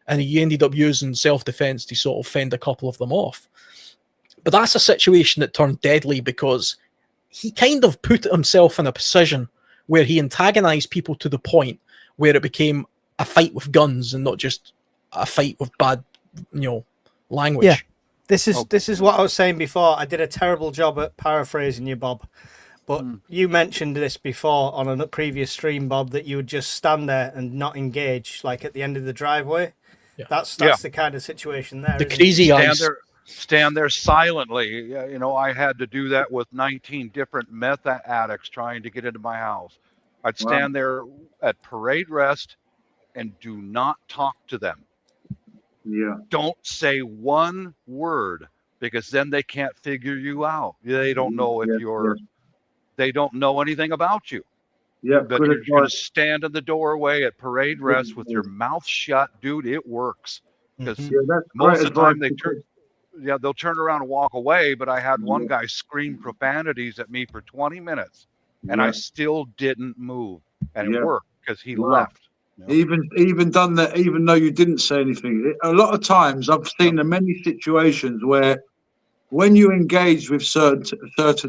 and he ended up using self-defense to sort of fend a couple of them off. But that's a situation that turned deadly because he kind of put himself in a position where he antagonized people to the point where it became a fight with guns and not just a fight with bad, language. Yeah. This is what I was saying before. I did a terrible job at paraphrasing you, Bob. But you mentioned this before on a previous stream, Bob, that you would just stand there and not engage, like at the end of the driveway. Yeah. That's the kind of situation there. The crazy eyes. Stand there silently. I had to do that with 19 different meth addicts trying to get into my house. I'd stand there at parade rest and do not talk to them. Yeah. Don't say one word, because then they can't figure you out. They don't know they don't know anything about you. Yeah. But you're going to stand in the doorway at parade rest with your mouth shut, dude. It works, because most of the time they'll turn around and walk away. But I had one guy scream profanities at me for 20 minutes, and I still didn't move, and it worked because he left. Even done that, even though you didn't say anything. A lot of times I've seen in many situations where when you engage with certain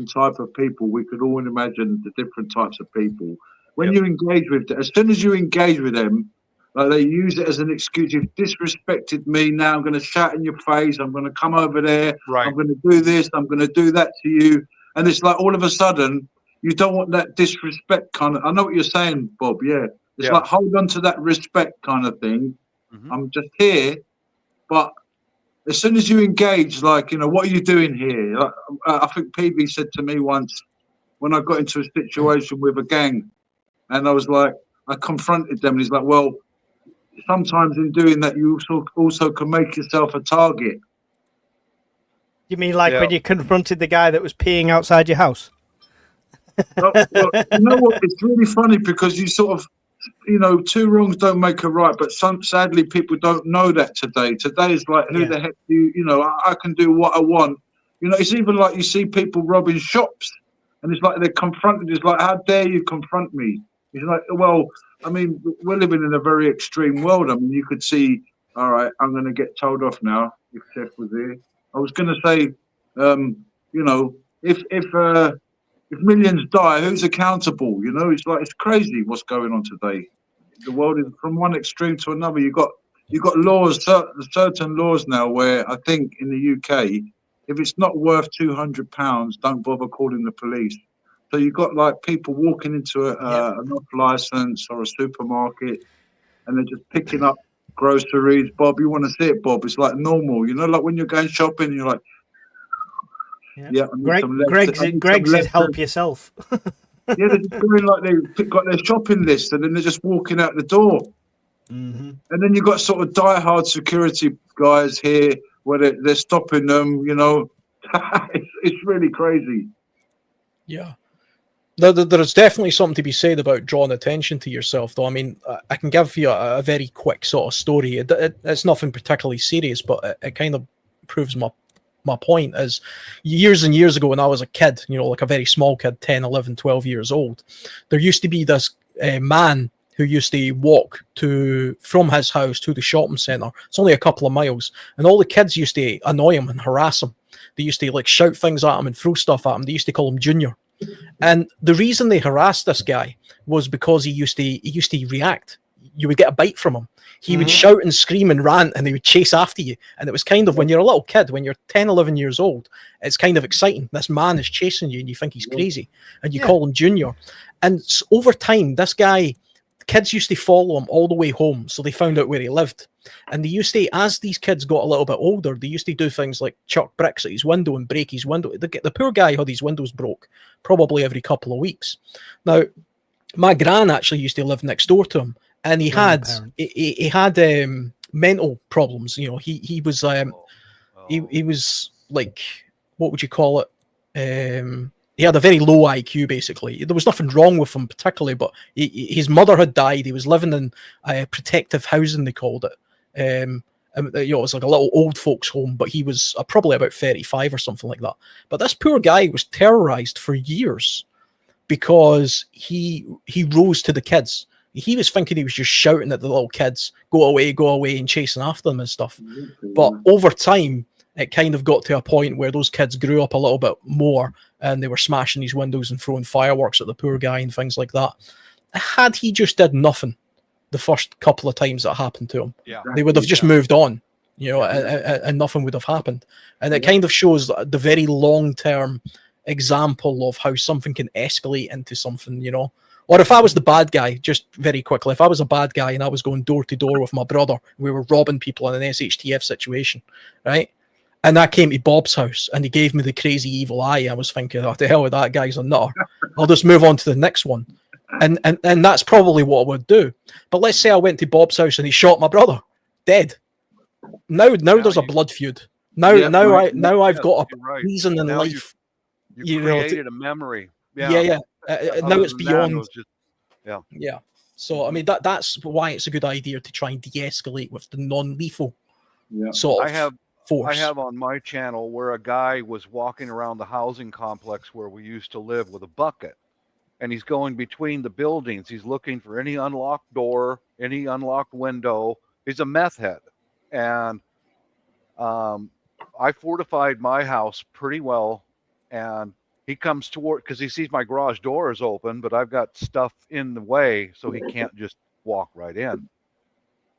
type of people, we could all imagine the different types of people. When you engage with them, as soon as you engage with them, they use it as an excuse. You've disrespected me, now I'm going to shout in your face, I'm going to come over there, I'm going to do this, I'm going to do that to you. And it's like all of a sudden, you don't want that disrespect kind of. I know what you're saying, Bob, It's like hold on to that respect kind of thing. I'm just here, but as soon as you engage, what are you doing here? I think PB said to me once when I got into a situation with a gang, and I was like, I confronted them, and he's like, well, sometimes in doing that, you also can make yourself a target. You mean like Yeah. when you confronted the guy that was peeing outside your house? Well, you know what? It's really funny because you sort of, two wrongs don't make a right, but sadly people don't know that today. Today is like, who Yeah. the heck I can do what I want. It's even like you see people robbing shops, and it's like they're confronted. It's like, how dare you confront me? It's like, well, I mean, we're living in a very extreme world. I mean, you could see, all right, I'm going to get told off now if Chef was here. I was going to say, if millions die, who's accountable? It's like, it's crazy what's going on today. The world is from one extreme to another. You got laws, certain laws now where I think in the UK, if it's not worth £200, don't bother calling the police. So you've got like people walking into an off license or a supermarket, and they're just picking up groceries. Bob, you want to see it, Bob? It's like normal, like when you're going shopping, you're like, yeah, I need some Greg's is help yourself. Yeah, they're just going like they've got their shopping list, and then they're just walking out the door. Mm-hmm. And then you've got sort of diehard security guys here where they're stopping them, it's really crazy. Yeah. There's definitely something to be said about drawing attention to yourself, though. I mean, I can give you a very quick sort of story. It's nothing particularly serious, but it kind of proves my point. Is years and years ago when I was a kid, like a very small kid, 10, 11, 12 years old, there used to be this man who used to walk from his house to the shopping centre. It's only a couple of miles, and all the kids used to annoy him and harass him. They used to like shout things at him and throw stuff at him. They used to call him Junior. And the reason they harassed this guy was because he used to react. You would get a bite from him. He would shout and scream and rant, and he would chase after you. And it was kind of, when you're a little kid, when you're 10, 11 years old, it's kind of exciting. This man is chasing you, and you think he's crazy, and you call him Junior. And over time, this guy, kids used to follow him all the way home, so they found out where he lived. And they used to, as these kids got a little bit older, they used to do things like chuck bricks at his window and break his window. The poor guy had his windows broke probably every couple of weeks. Now, my gran actually used to live next door to him, and he had mental problems. He was he was like, what would you call it? He had a very low IQ, basically. There was nothing wrong with him particularly, but his mother had died. He was living in protective housing, they called it. It was like a little old folks home, but he was probably about 35 or something like that. But this poor guy was terrorized for years because he rose to the kids. He was thinking he was just shouting at the little kids, go away, and chasing after them and stuff. But over time, it kind of got to a point where those kids grew up a little bit more, and they were smashing these windows and throwing fireworks at the poor guy and things like that. Had he just did nothing the first couple of times that happened to him, they would have just moved on, and nothing would have happened. And it kind of shows the very long-term example of how something can escalate into something, Or if I was the bad guy, just very quickly, if I was a bad guy and I was going door to door with my brother, we were robbing people in an SHTF situation, right? And I came to Bob's house and he gave me the crazy evil eye. I was thinking, oh, the hell with that guy's a nutter. I'll just move on to the next one. And that's probably what I would do. But let's say I went to Bob's house and he shot my brother, dead. Now there's a blood feud. Now I've got a reason in life. You created a memory. Yeah. Now it's beyond. It Yeah. So I mean that's why it's a good idea to try and de-escalate with the non-lethal sort of force. I have on my channel where a guy was walking around the housing complex where we used to live with a bucket, and he's going between the buildings. He's looking for any unlocked door, any unlocked window. He's a meth head, and I fortified my house pretty well, and he comes toward, because he sees my garage door is open, but I've got stuff in the way, so he can't just walk right in.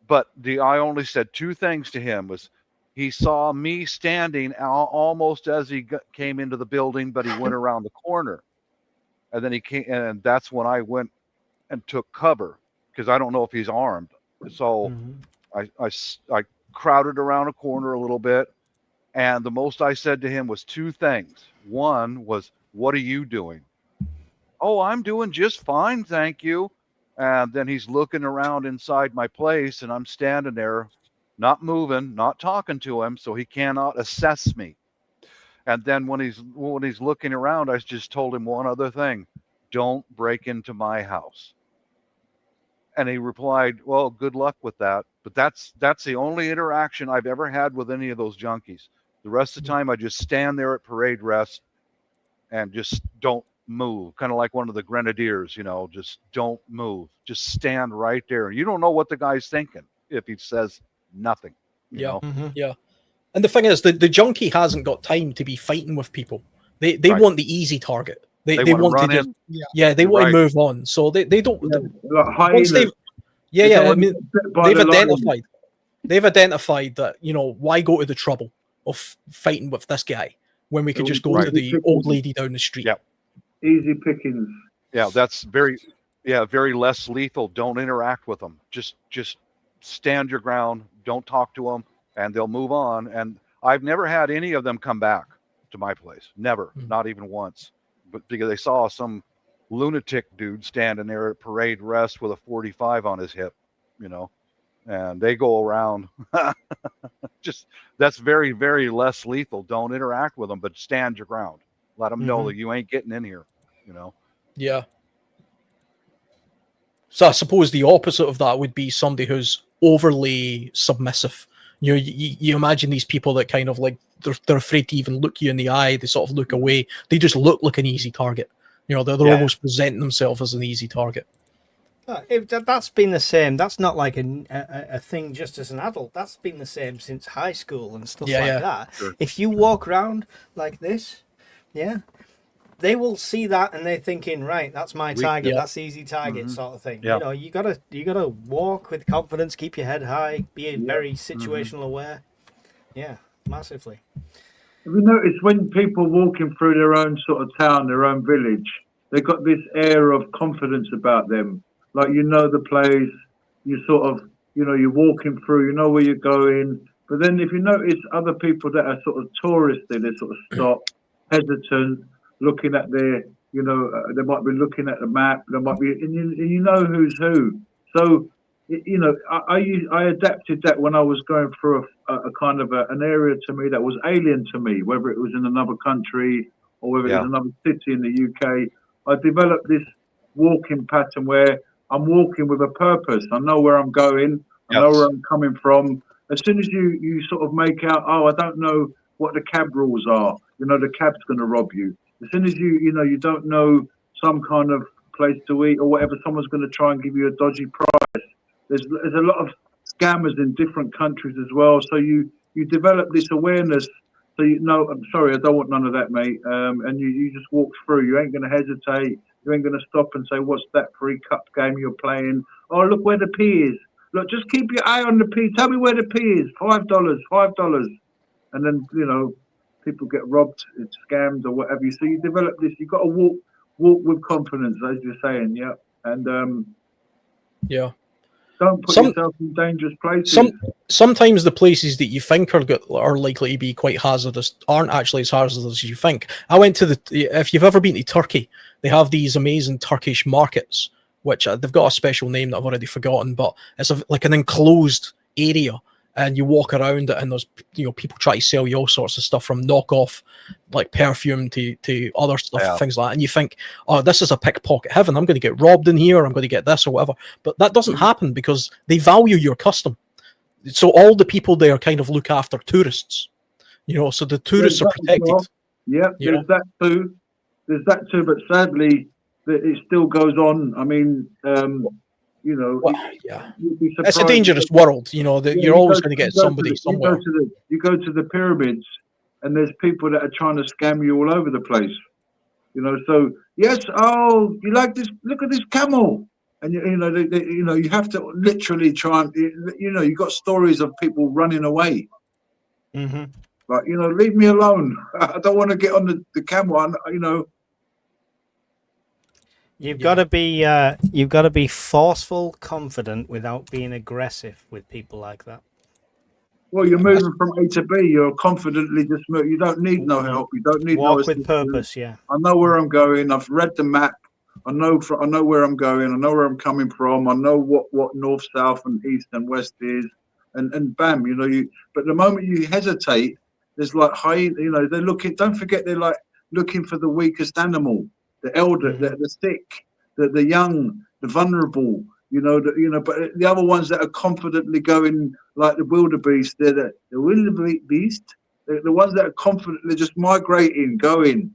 But I only said two things to him. Was he saw me standing almost as he came into the building, but he went around the corner, and then he came, and that's when I went and took cover, because I don't know if he's armed. So I crowded around a corner a little bit, and the most I said to him was two things. One was, "What are you doing?" "Oh, I'm doing just fine, thank you." And then he's looking around inside my place, and I'm standing there, not moving, not talking to him, so he cannot assess me. And then when he's looking around, I just told him one other thing: don't break into my house. And he replied, well, good luck with that. But that's the only interaction I've ever had with any of those junkies. The rest of the time, I just stand there at parade rest and just don't move. Kind of like one of the grenadiers, you know, just don't move. Just stand right there. You don't know what the guy's thinking if he says nothing. You know? Yeah. And the thing is, the junkie hasn't got time to be fighting with people. They Right. want the easy target. They want to want run to just, in. they want Right. to move on. So they don't. Like Once hyenas. I mean, By the lion. they've identified that, you know, why go to the trouble of fighting with this guy when we could just go Right. to the old lady down the street. Yep. Easy pickings. Yeah, that's very less lethal. Don't interact with them. Just stand your ground. Don't talk to them, and they'll move on. And I've never had any of them come back to my place. Never, not even once. But because they saw some lunatic dude standing there at parade rest with a 45 on his hip, you know, and they go around. Just that's very, very less lethal. Don't interact with them, but stand your ground. Let them know that you ain't getting in here, you know. Yeah. So I suppose the opposite of that would be somebody who's overly submissive. You know, you imagine these people that kind of like they're afraid to even look you in the eye. They sort of look away. They just look like an easy target. You know, they're almost presenting themselves as an easy target. That's been the same. That's not like a thing just as an adult. That's been the same since high school and stuff like that. Sure. If you walk around like this, they will see that and they're thinking, right, that's my target. That's easy target sort of thing. Yeah. You know, you gotta walk with confidence, keep your head high, be very situational aware. Yeah, massively. Have you noticed when people walking through their own sort of town, their own village, they've got this air of confidence about them. Like, you know the place, you sort of, you know, you're walking through, you know where you're going. But then if you notice other people that are sort of touristy, they sort of stop, hesitant, looking at their, you know, they might be looking at the map, they might be, and you know who's who. So, you know, I adapted that when I was going through a kind of an area to me that was alien to me, whether it was in another country or whether it was another city in the UK. I developed this walking pattern where I'm walking with a purpose. I know where I'm going. I know where I'm coming from. As soon as you sort of make out, oh, I don't know what the cab rules are. You know, the cab's going to rob you. As soon as you know, you don't know some kind of place to eat or whatever, someone's going to try and give you a dodgy price. There's a lot of scammers in different countries as well. So you develop this awareness. So you know, I'm sorry, I don't want none of that, mate. And you just walk through. You ain't going to hesitate. You ain't going to stop and say, what's that free cup game you're playing? Oh, look where the P is. Look, just keep your eye on the P. Tell me where the P is. $5. And then, you know, people get robbed, it's scammed or whatever. So you develop this. You've got to walk with confidence, as you're saying, And don't put yourself in dangerous places. Sometimes the places that you think are likely to be quite hazardous aren't actually as hazardous as you think. I went to if you've ever been to Turkey, they have these amazing Turkish markets, which they've got a special name that I've already forgotten, but it's like an enclosed area. And you walk around it, and there's, you know, people try to sell you all sorts of stuff from knockoff, like perfume to other stuff, things like that. And you think, oh, this is a pickpocket heaven. I'm going to get robbed in here. I'm going to get this or whatever. But that doesn't happen because they value your custom. So all the people there kind of look after tourists, you know. So the tourists are protected. Yeah, there's that too. There's that too. But sadly, it still goes on. I mean. You know, it's a dangerous world. You know, you're always going to get somebody somewhere. You go to the pyramids, and there's people that are trying to scam you all over the place. You know, so yes, oh, you like this? Look at this camel, and you know, you have to literally try and, you know, you got stories of people running away. But you know, leave me alone. I don't want to get on the camel. You know. You've got to be forceful, confident, without being aggressive with people like that. Well, you're moving from A to B. You're confidently just moving. You don't need no help. You don't need walk with purpose. Yeah, I know where I'm going. I've read the map. I know where I'm going. I know where I'm coming from. I know what north, south, and east and west is, and bam, you know. But the moment you hesitate, there's like you know, they're looking. Don't forget, they're like looking for the weakest animal, the elder, the sick, the young, the vulnerable. You know, but the other ones that are confidently going like the wildebeest, they're the wildebeest. The ones that are confidently just migrating, going.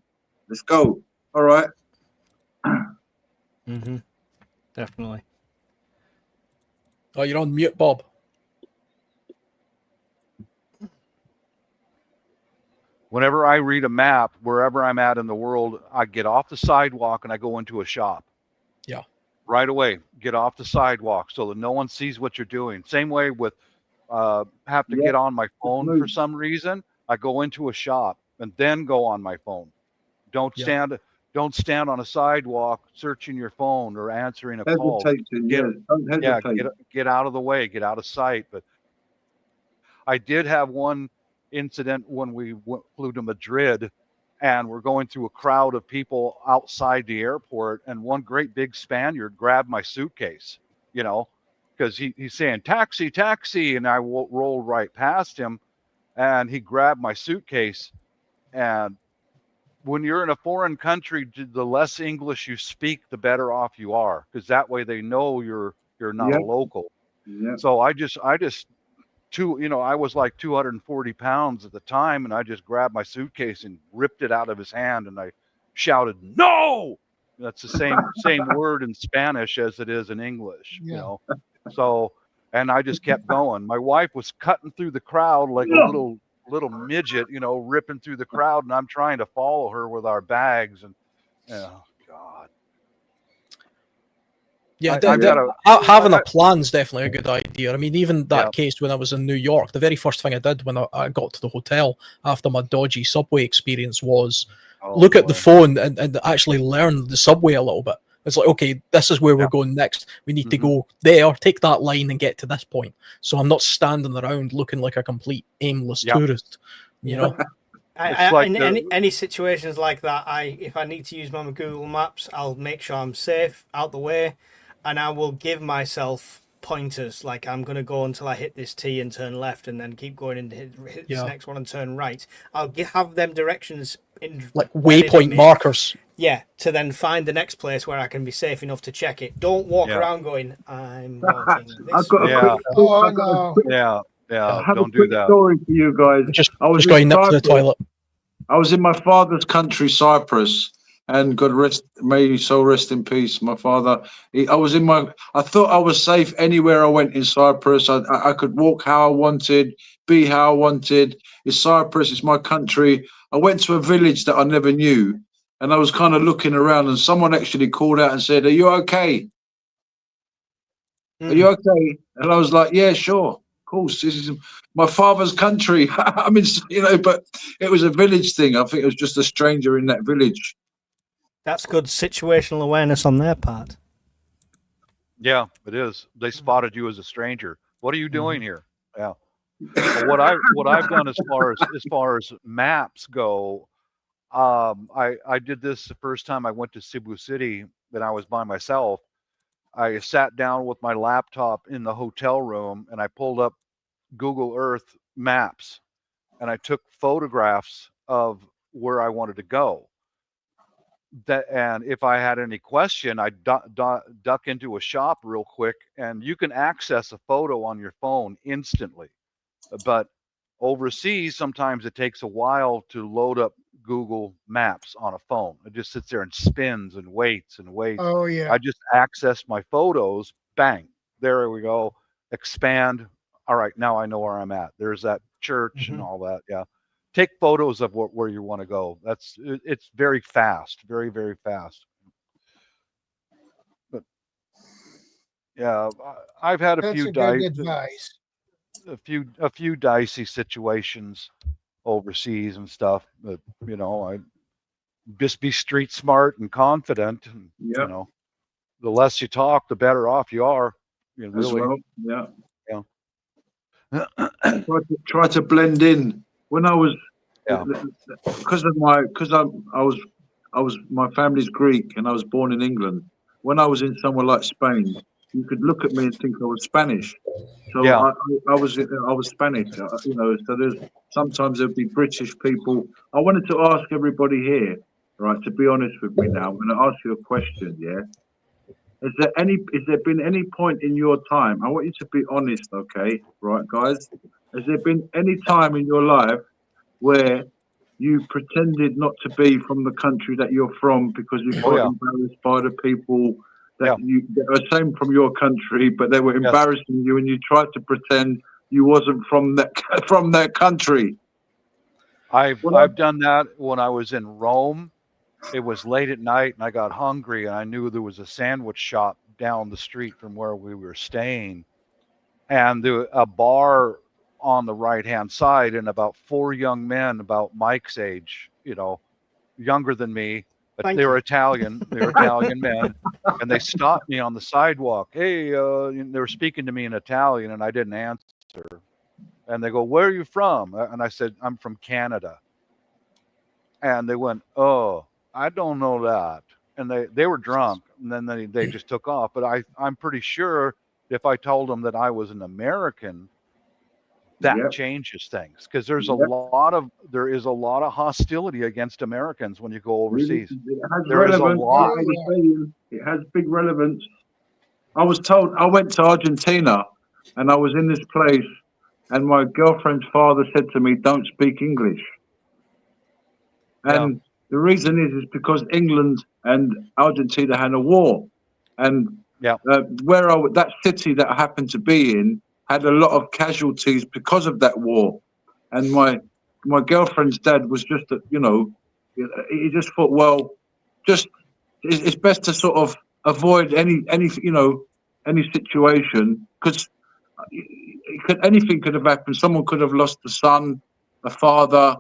Let's go. All right. Definitely. Oh, you're on mute, Bob. Whenever I read a map, wherever I'm at in the world, I get off the sidewalk and I go into a shop. Yeah. Right away, get off the sidewalk so that no one sees what you're doing. Same way with have to get on my phone for some reason. I go into a shop and then go on my phone. Don't stand on a sidewalk searching your phone or answering a call. Don't hesitate. Get out of the way, get out of sight. But I did have one incident when we flew to Madrid, and we're going through a crowd of people outside the airport, and one great big Spaniard grabbed my suitcase, you know, because he's saying taxi, taxi, and I rolled right past him, and he grabbed my suitcase. And when you're in a foreign country, the less English you speak, the better off you are, because that way they know you're not a local. So I just I was like 240 pounds at the time, and I just grabbed my suitcase and ripped it out of his hand, and I shouted, "No!" That's the same word in Spanish as it is in English, you know. So, and I just kept going. My wife was cutting through the crowd like a little midget, you know, ripping through the crowd, and I'm trying to follow her with our bags, and oh God. Yeah, having a plan's definitely a good idea. I mean, even that case when I was in New York, the very first thing I did when I got to the hotel after my dodgy subway experience was look at the phone and actually learn the subway a little bit. It's like, okay, this is where we're going next. We need to go there, take that line and get to this point. So I'm not standing around looking like a complete aimless tourist, you know? Any situations like that, if I need to use my Google Maps, I'll make sure I'm safe, out the way, and I will give myself pointers. Like, I'm going to go until I hit this T and turn left, and then keep going and hit this next one and turn right. I'll have them directions in like waypoint markers. Yeah, to then find the next place where I can be safe enough to check it. Don't walk around going, I'm walking this way. Don't do that. Story for you guys. Just going up to the toilet. I was in my father's country, Cyprus, and God may his soul rest in peace. My father, I thought I was safe anywhere I went in Cyprus. I could walk how I wanted, be how I wanted. It's Cyprus, it's my country. I went to a village that I never knew, and I was kind of looking around, and someone actually called out and said, "Are you okay? Are you okay?" And I was like, "Yeah, sure. Of course, this is my father's country." I mean, you know, but it was a village thing. I think it was just a stranger in that village. That's good situational awareness on their part. Yeah, it is. They spotted you as a stranger. What are you doing here? Yeah. But what I've done as far as maps go, I did this the first time I went to Cebu City, and I was by myself. I sat down with my laptop in the hotel room, and I pulled up Google Earth maps, and I took photographs of where I wanted to go. And if I had any question, I'd duck into a shop real quick, and you can access a photo on your phone instantly. But overseas, sometimes it takes a while to load up Google Maps on a phone. It just sits there and spins and waits and waits. Oh, yeah. I just access my photos, bang, there we go, expand. All right, now I know where I'm at. There's that church and all that. Yeah. Take photos of where you want to go. It's very fast, very, very fast. But yeah, I've had a few dicey situations overseas and stuff. But you know, I just be street smart and confident. And, you know, the less you talk, the better off you are. You know, really. Try to blend in. When I was, because I was my family's Greek and I was born in England. When I was in somewhere like Spain, you could look at me and think I was Spanish. So Yeah. I was Spanish, you know. So there's sometimes there'd be British people. I wanted to ask everybody here, right, to be honest with me now. I'm going to ask you a question. Yeah, is there been any point in your time? I want you to be honest, okay, right, guys? Has there been any time in your life where you pretended not to be from the country that you're from because you got embarrassed by the people that are same from your country, but they were embarrassing you, and you tried to pretend you wasn't from that country? I've done that when I was in Rome. It was late at night and I got hungry and I knew there was a sandwich shop down the street from where we were staying, and a bar on the right hand side, and about 4 young men about Mike's age, you know, younger than me, but they were Italian. They were Italian men, and they stopped me on the sidewalk. Hey, they were speaking to me in Italian, and I didn't answer. And they go, "Where are you from?" And I said, "I'm from Canada." And they went, "Oh, I don't know that." And they were drunk, and then they just took off. But I'm pretty sure if I told them that I was an American, that changes things, because there is a lot of hostility against Americans when you go overseas. It has relevance. It has big relevance. I was told, I went to Argentina and I was in this place, and my girlfriend's father said to me, "Don't speak English." And the reason is because England and Argentina had a war, and that city that I happened to be in had a lot of casualties because of that war. And my girlfriend's dad was just, he just thought, well, it's best to sort of avoid any situation, because anything could have happened. Someone could have lost a son, a father,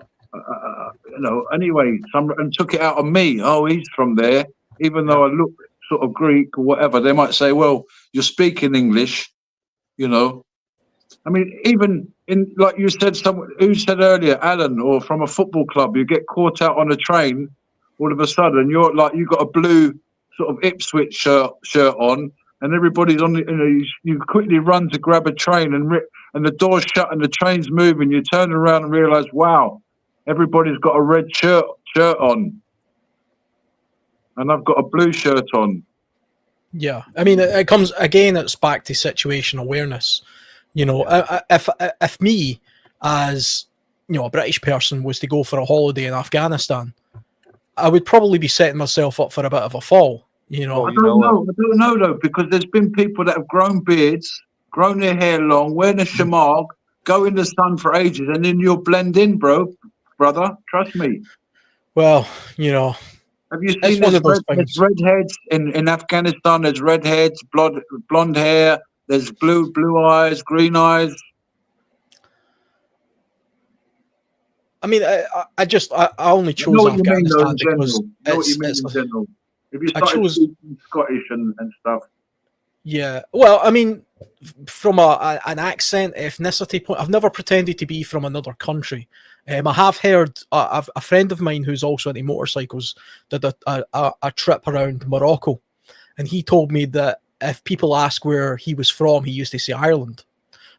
anyway, and took it out on me. Oh, he's from there, even though I look sort of Greek or whatever. They might say, "Well, you're speaking English," you know. I mean, even in, like you said, who said earlier, Alan, or from a football club, you get caught out on a train, all of a sudden you're like, you got a blue sort of Ipswich shirt on, and everybody's on the, you quickly run to grab a train, and the door's shut and the train's moving. You turn around and realize, wow, everybody's got a red shirt on, and I've got a blue shirt on. Yeah, I mean, it comes again. It's back to situational awareness. You know, if me, as a British person, was to go for a holiday in Afghanistan, I would probably be setting myself up for a bit of a fall. I don't know though, because there's been people that have grown beards, grown their hair long, wearing a shamag, go in the sun for ages, and then you'll blend in, brother. Trust me. Well, have you seen there's redheads in Afghanistan? There's redheads, blonde hair. There's blue eyes, green eyes. I mean, I only chose Afghanistan because it's in general. If you started speaking Scottish and stuff. Yeah, well, I mean, from an accent, ethnicity point, I've never pretended to be from another country. I have heard a friend of mine who's also into motorcycles did a trip around Morocco, and he told me that if people ask where he was from, he used to say Ireland,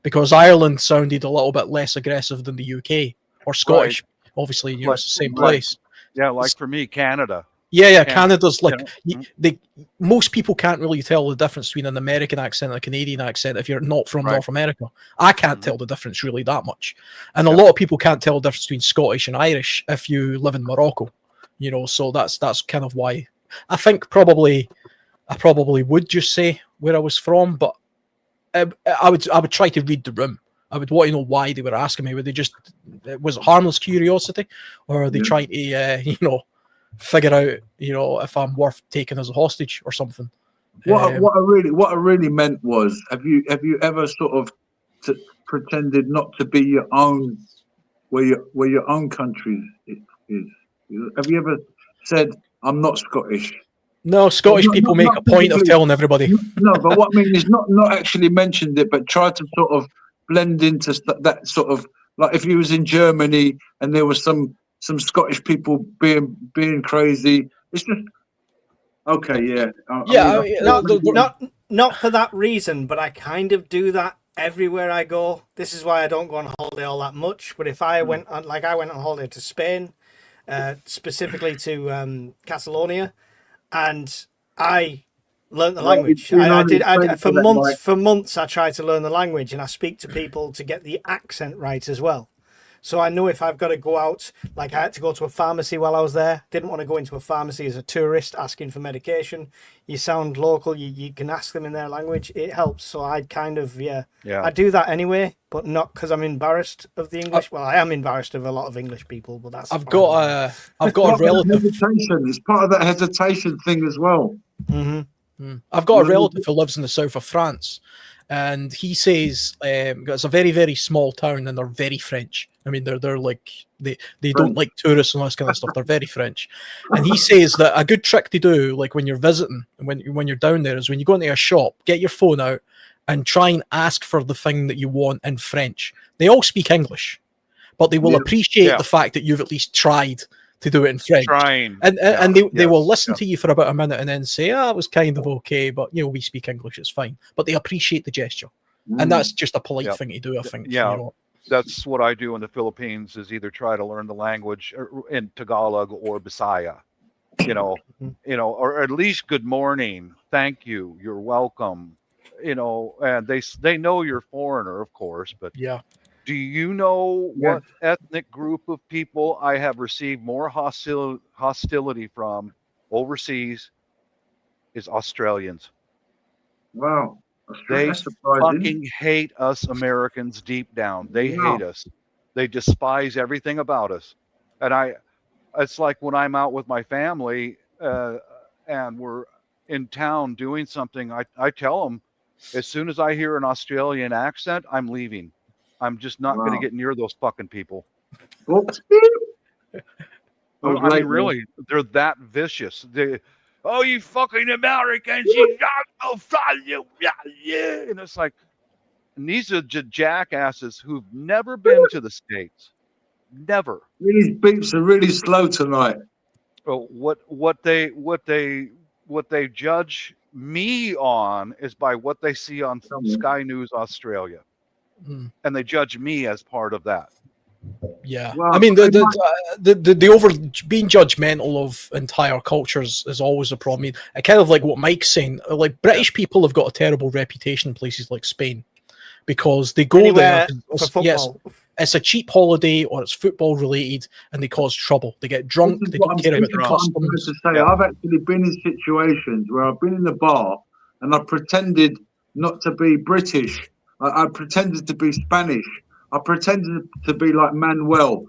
because Ireland sounded a little bit less aggressive than the UK or Scottish. Right. Obviously, it's the same place. Yeah, like for me, Canada. Yeah, Canada's like most people can't really tell the difference between an American accent and a Canadian accent if you're not from North America. I can't tell the difference really that much, and a lot of people can't tell the difference between Scottish and Irish if you live in Morocco. So that's kind of why I think I probably would just say where I was from, but I would try to read the room. I would want to know why they were asking me. Was it harmless curiosity, or are they trying to figure out if I'm worth taking as a hostage or something? What I really meant was, have you ever sort of pretended not to be your own, where your own country is? Have you ever said, "I'm not Scottish"? No, Scottish people make a point of telling everybody. No, but what I mean is not actually mentioned it, but try to sort of blend into that sort of, like if you was in Germany and there was some Scottish people being crazy, It's just okay. Yeah. Yeah, Not for that reason, but I kind of do that everywhere I go. This is why I don't go on holiday all that much. But if I went on, like I went on holiday to Spain, specifically to Catalonia, and I learned the language. For months I tried to learn the language, and I speak to people to get the accent right as well. So I know if I've got to go out, like I had to go to a pharmacy while I was there. Didn't want to go into a pharmacy as a tourist asking for medication. You sound local. You can ask them in their language. It helps. So I'd kind of, I do that anyway, but not because I'm embarrassed of the English. Well, I am embarrassed of a lot of English people, but that's. I've got a relative. It's part of that hesitation thing as well. I've got a relative who lives in the south of France, and he says it's a very, very small town, and they're very French. I mean, they're like they don't like tourists and all this kind of stuff. They're very French, and he says that a good trick to do, like when you're visiting, when you're down there, is when you go into a shop, get your phone out and try and ask for the thing that you want in French. They all speak English, but they will appreciate the fact that you've at least tried to do it in French. And they will listen to you for about a minute and then say, it was kind of okay, but we speak English, it's fine. But they appreciate the gesture. And that's just a polite thing to do, I think. Yeah. That's what I do in the Philippines, is either try to learn the language in Tagalog or Bisaya, or at least good morning, thank you, you're welcome, and they know you're foreigner, of course, but do you know what ethnic group of people I have received more hostility from overseas is Australians. Wow. They fucking hate us Americans deep down. They hate us. They despise everything about us. And it's like when I'm out with my family and we're in town doing something, I tell them, as soon as I hear an Australian accent, I'm leaving. I'm just not going to get near those fucking people. I mean, really, they're that vicious. Oh, you fucking Americans, you and it's like, and these are jackasses who've never been to the States. Never. These beeps are really slow tonight. Oh, what they judge me on is by what they see on Sky News Australia. And they judge me as part of that. Yeah, well, I mean the over being judgmental of entire cultures is always a problem. I mean, kind of like what Mike's saying. Like British people have got a terrible reputation in places like Spain because they go there. It's a cheap holiday or it's football related, and they cause trouble. They get drunk. They don't care about the customs. I've actually been in situations where I've been in the bar and I pretended not to be British. I pretended to be Spanish. I pretended to be like Manuel,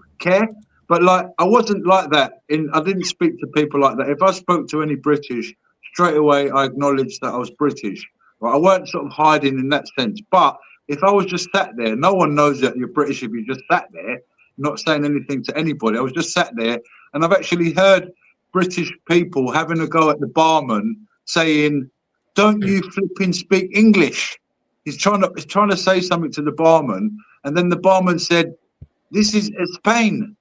but like I wasn't like that. I didn't speak to people like that. If I spoke to any British, straight away I acknowledged that I was British. Right? I weren't sort of hiding in that sense. But if I was just sat there, no one knows that you're British if you just sat there, not saying anything to anybody. I was just sat there, and I've actually heard British people having a go at the barman, saying, "Don't you flipping speak English?" He's trying to say something to the barman, and then the barman said, "This is Spain."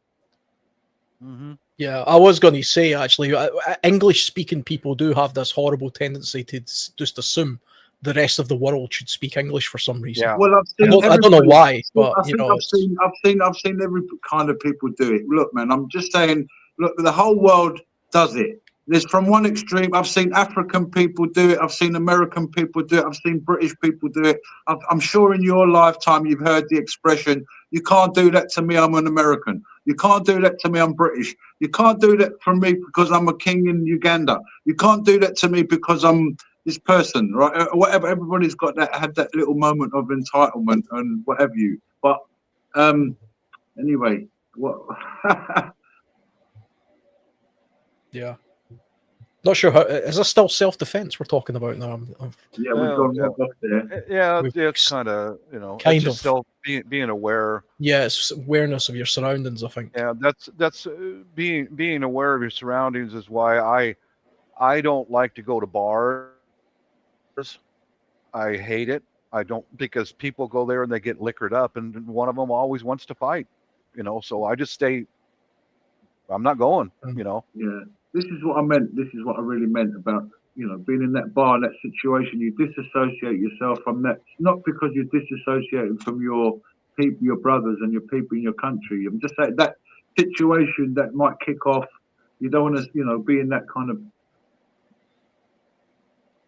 Yeah, I was going to say actually, English-speaking people do have this horrible tendency to just assume the rest of the world should speak English for some reason. Yeah. Well, I don't know why, but I've seen every kind of people do it. Look, man, I'm just saying. Look, the whole world does it. There's from one extreme. I've seen African people do it. I've seen American people do it. I've seen British people do it. I'm sure in your lifetime you've heard the expression, "You can't do that to me, I'm an American. You can't do that to me, I'm British. You can't do that for me because I'm a king in Uganda. You can't do that to me because I'm this person," right? Whatever. Everybody's got had that little moment of entitlement and whatever you. But anyway, what? Yeah. Not sure how. Is this still self-defense we're talking about now? Yeah, we've gone right up there. Yeah, it's kind of kind of still being aware. Yeah, it's awareness of your surroundings, I think. Yeah, that's being aware of your surroundings is why I don't like to go to bars. I hate it. I don't, because people go there and they get liquored up, and one of them always wants to fight. So I just stay. I'm not going. Yeah. this is what I meant. This is what I really meant about, being in that bar, in that situation. You disassociate yourself from that, not because you're disassociating from your people, your brothers and your people in your country. I'm just saying that situation that might kick off. You don't want to, be in that kind of.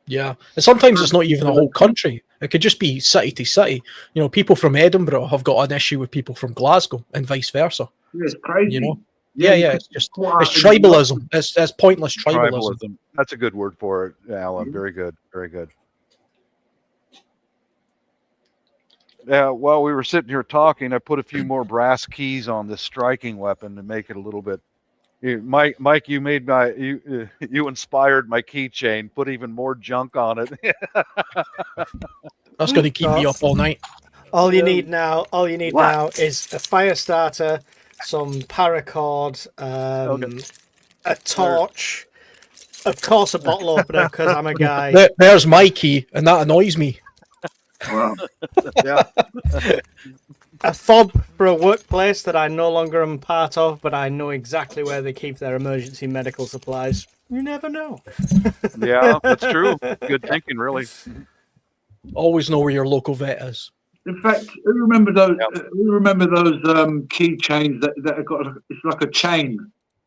Yeah, and sometimes it's not even a whole country. It could just be city to city. People from Edinburgh have got an issue with people from Glasgow, and vice versa. Yeah, it's crazy. Yeah, it's tribalism. It's pointless tribalism. That's a good word for it, Alan. Very good, very good. Yeah, while we were sitting here talking, I put a few more brass keys on this striking weapon to make it a little bit. Mike, you made you inspired my keychain. Put even more junk on it. That's going to keep me up all night. All you need now is a fire starter, some paracord, a torch, of course a bottle opener because I'm a guy. There's my key, and that annoys me. Wow. Yeah. A fob for a workplace that I no longer am part of, but I know exactly where they keep their emergency medical supplies. You never know. Yeah, that's true. Good thinking, really. Always know where your local vet is. In fact, who remember those? Who remember those key chains that have got? It's like a chain.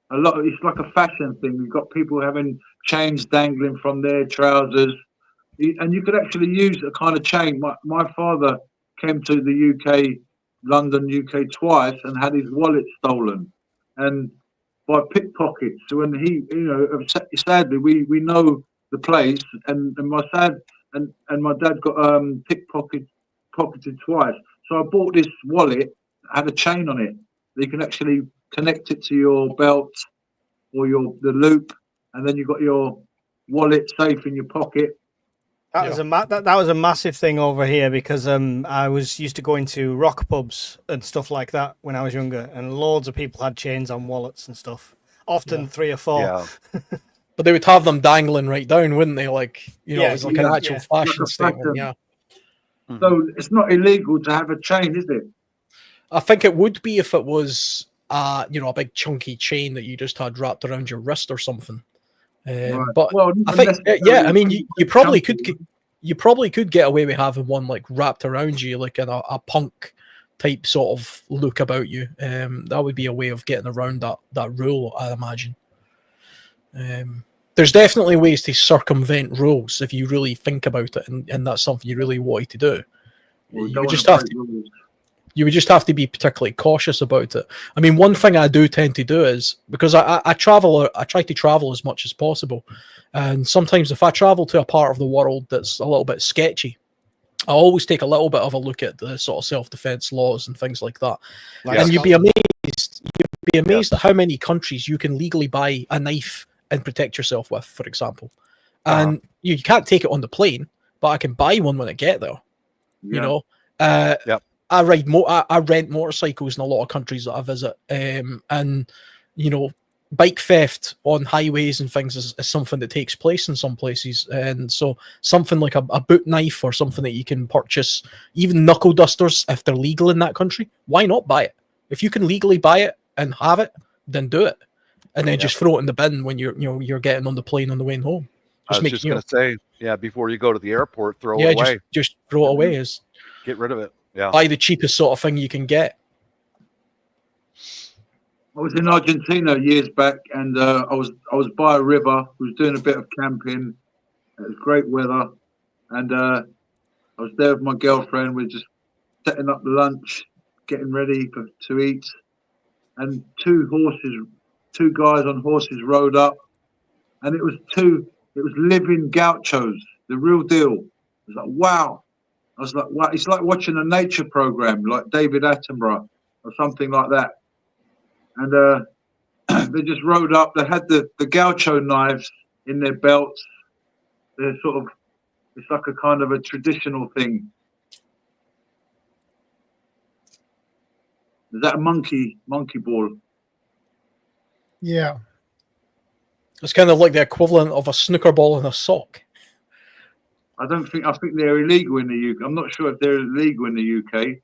It's like a fashion thing. You've got people having chains dangling from their trousers, and you could actually use a kind of chain. My father came to the UK, London, UK twice, and had his wallet stolen, and by pickpockets. So when he, sadly, we know the place, and my dad got pocketed twice. So I bought this wallet, had a chain on it. You can actually connect it to your belt or the loop, and then you got your wallet safe in your pocket. That was a massive thing over here because I was used to going to rock pubs and stuff like that when I was younger, and loads of people had chains on wallets and stuff. Often 3 or 4. Yeah. But they would have them dangling right down, wouldn't they? Like, it was like an actual fashion statement. Yeah. So it's not illegal to have a chain, is it? I think it would be if it was, a big chunky chain that you just had wrapped around your wrist or something. Right. But Well, I think, I mean, you probably could get away with having one like wrapped around you, like in a punk type sort of look about you. That would be a way of getting around that rule, I imagine. There's definitely ways to circumvent rules if you really think about it, and that's something you really wanted to do. You would just have to be particularly cautious about it. I mean, one thing I do tend to do is, because I travel, I try to travel as much as possible, and sometimes if I travel to a part of the world that's a little bit sketchy, I always take a little bit of a look at the sort of self-defense laws and things like that. And you'd be amazed at how many countries you can legally buy a knife and protect yourself with, for example. And you can't take it on the plane, but I can buy one when I get there. I rent motorcycles in a lot of countries that I visit, and bike theft on highways and things is something that takes place in some places. And so something like a boot knife or something that you can purchase, even knuckle dusters, if they're legal in that country, why not buy it? If you can legally buy it and have it, then do it, and then just throw it in the bin when you're getting on the plane on the way home. I was just going to say, before you go to the airport, throw it away. Just throw it away. Get rid of it. Yeah. Buy the cheapest sort of thing you can get. I was in Argentina years back, and I was by a river. I was doing a bit of camping. It was great weather, and I was there with my girlfriend. We're just setting up the lunch, getting ready to eat, and two guys on horses rode up, and it was living gauchos, the real deal. I was like, wow. I was like, wow, it's like watching a nature program, like David Attenborough or something like that. And they just rode up. They had the gaucho knives in their belts. They're it's like a kind of a traditional thing. Is that a monkey ball? Yeah. It's kind of like the equivalent of a snooker ball in a sock. I think they're illegal in the UK. I'm not sure if they're illegal in the UK.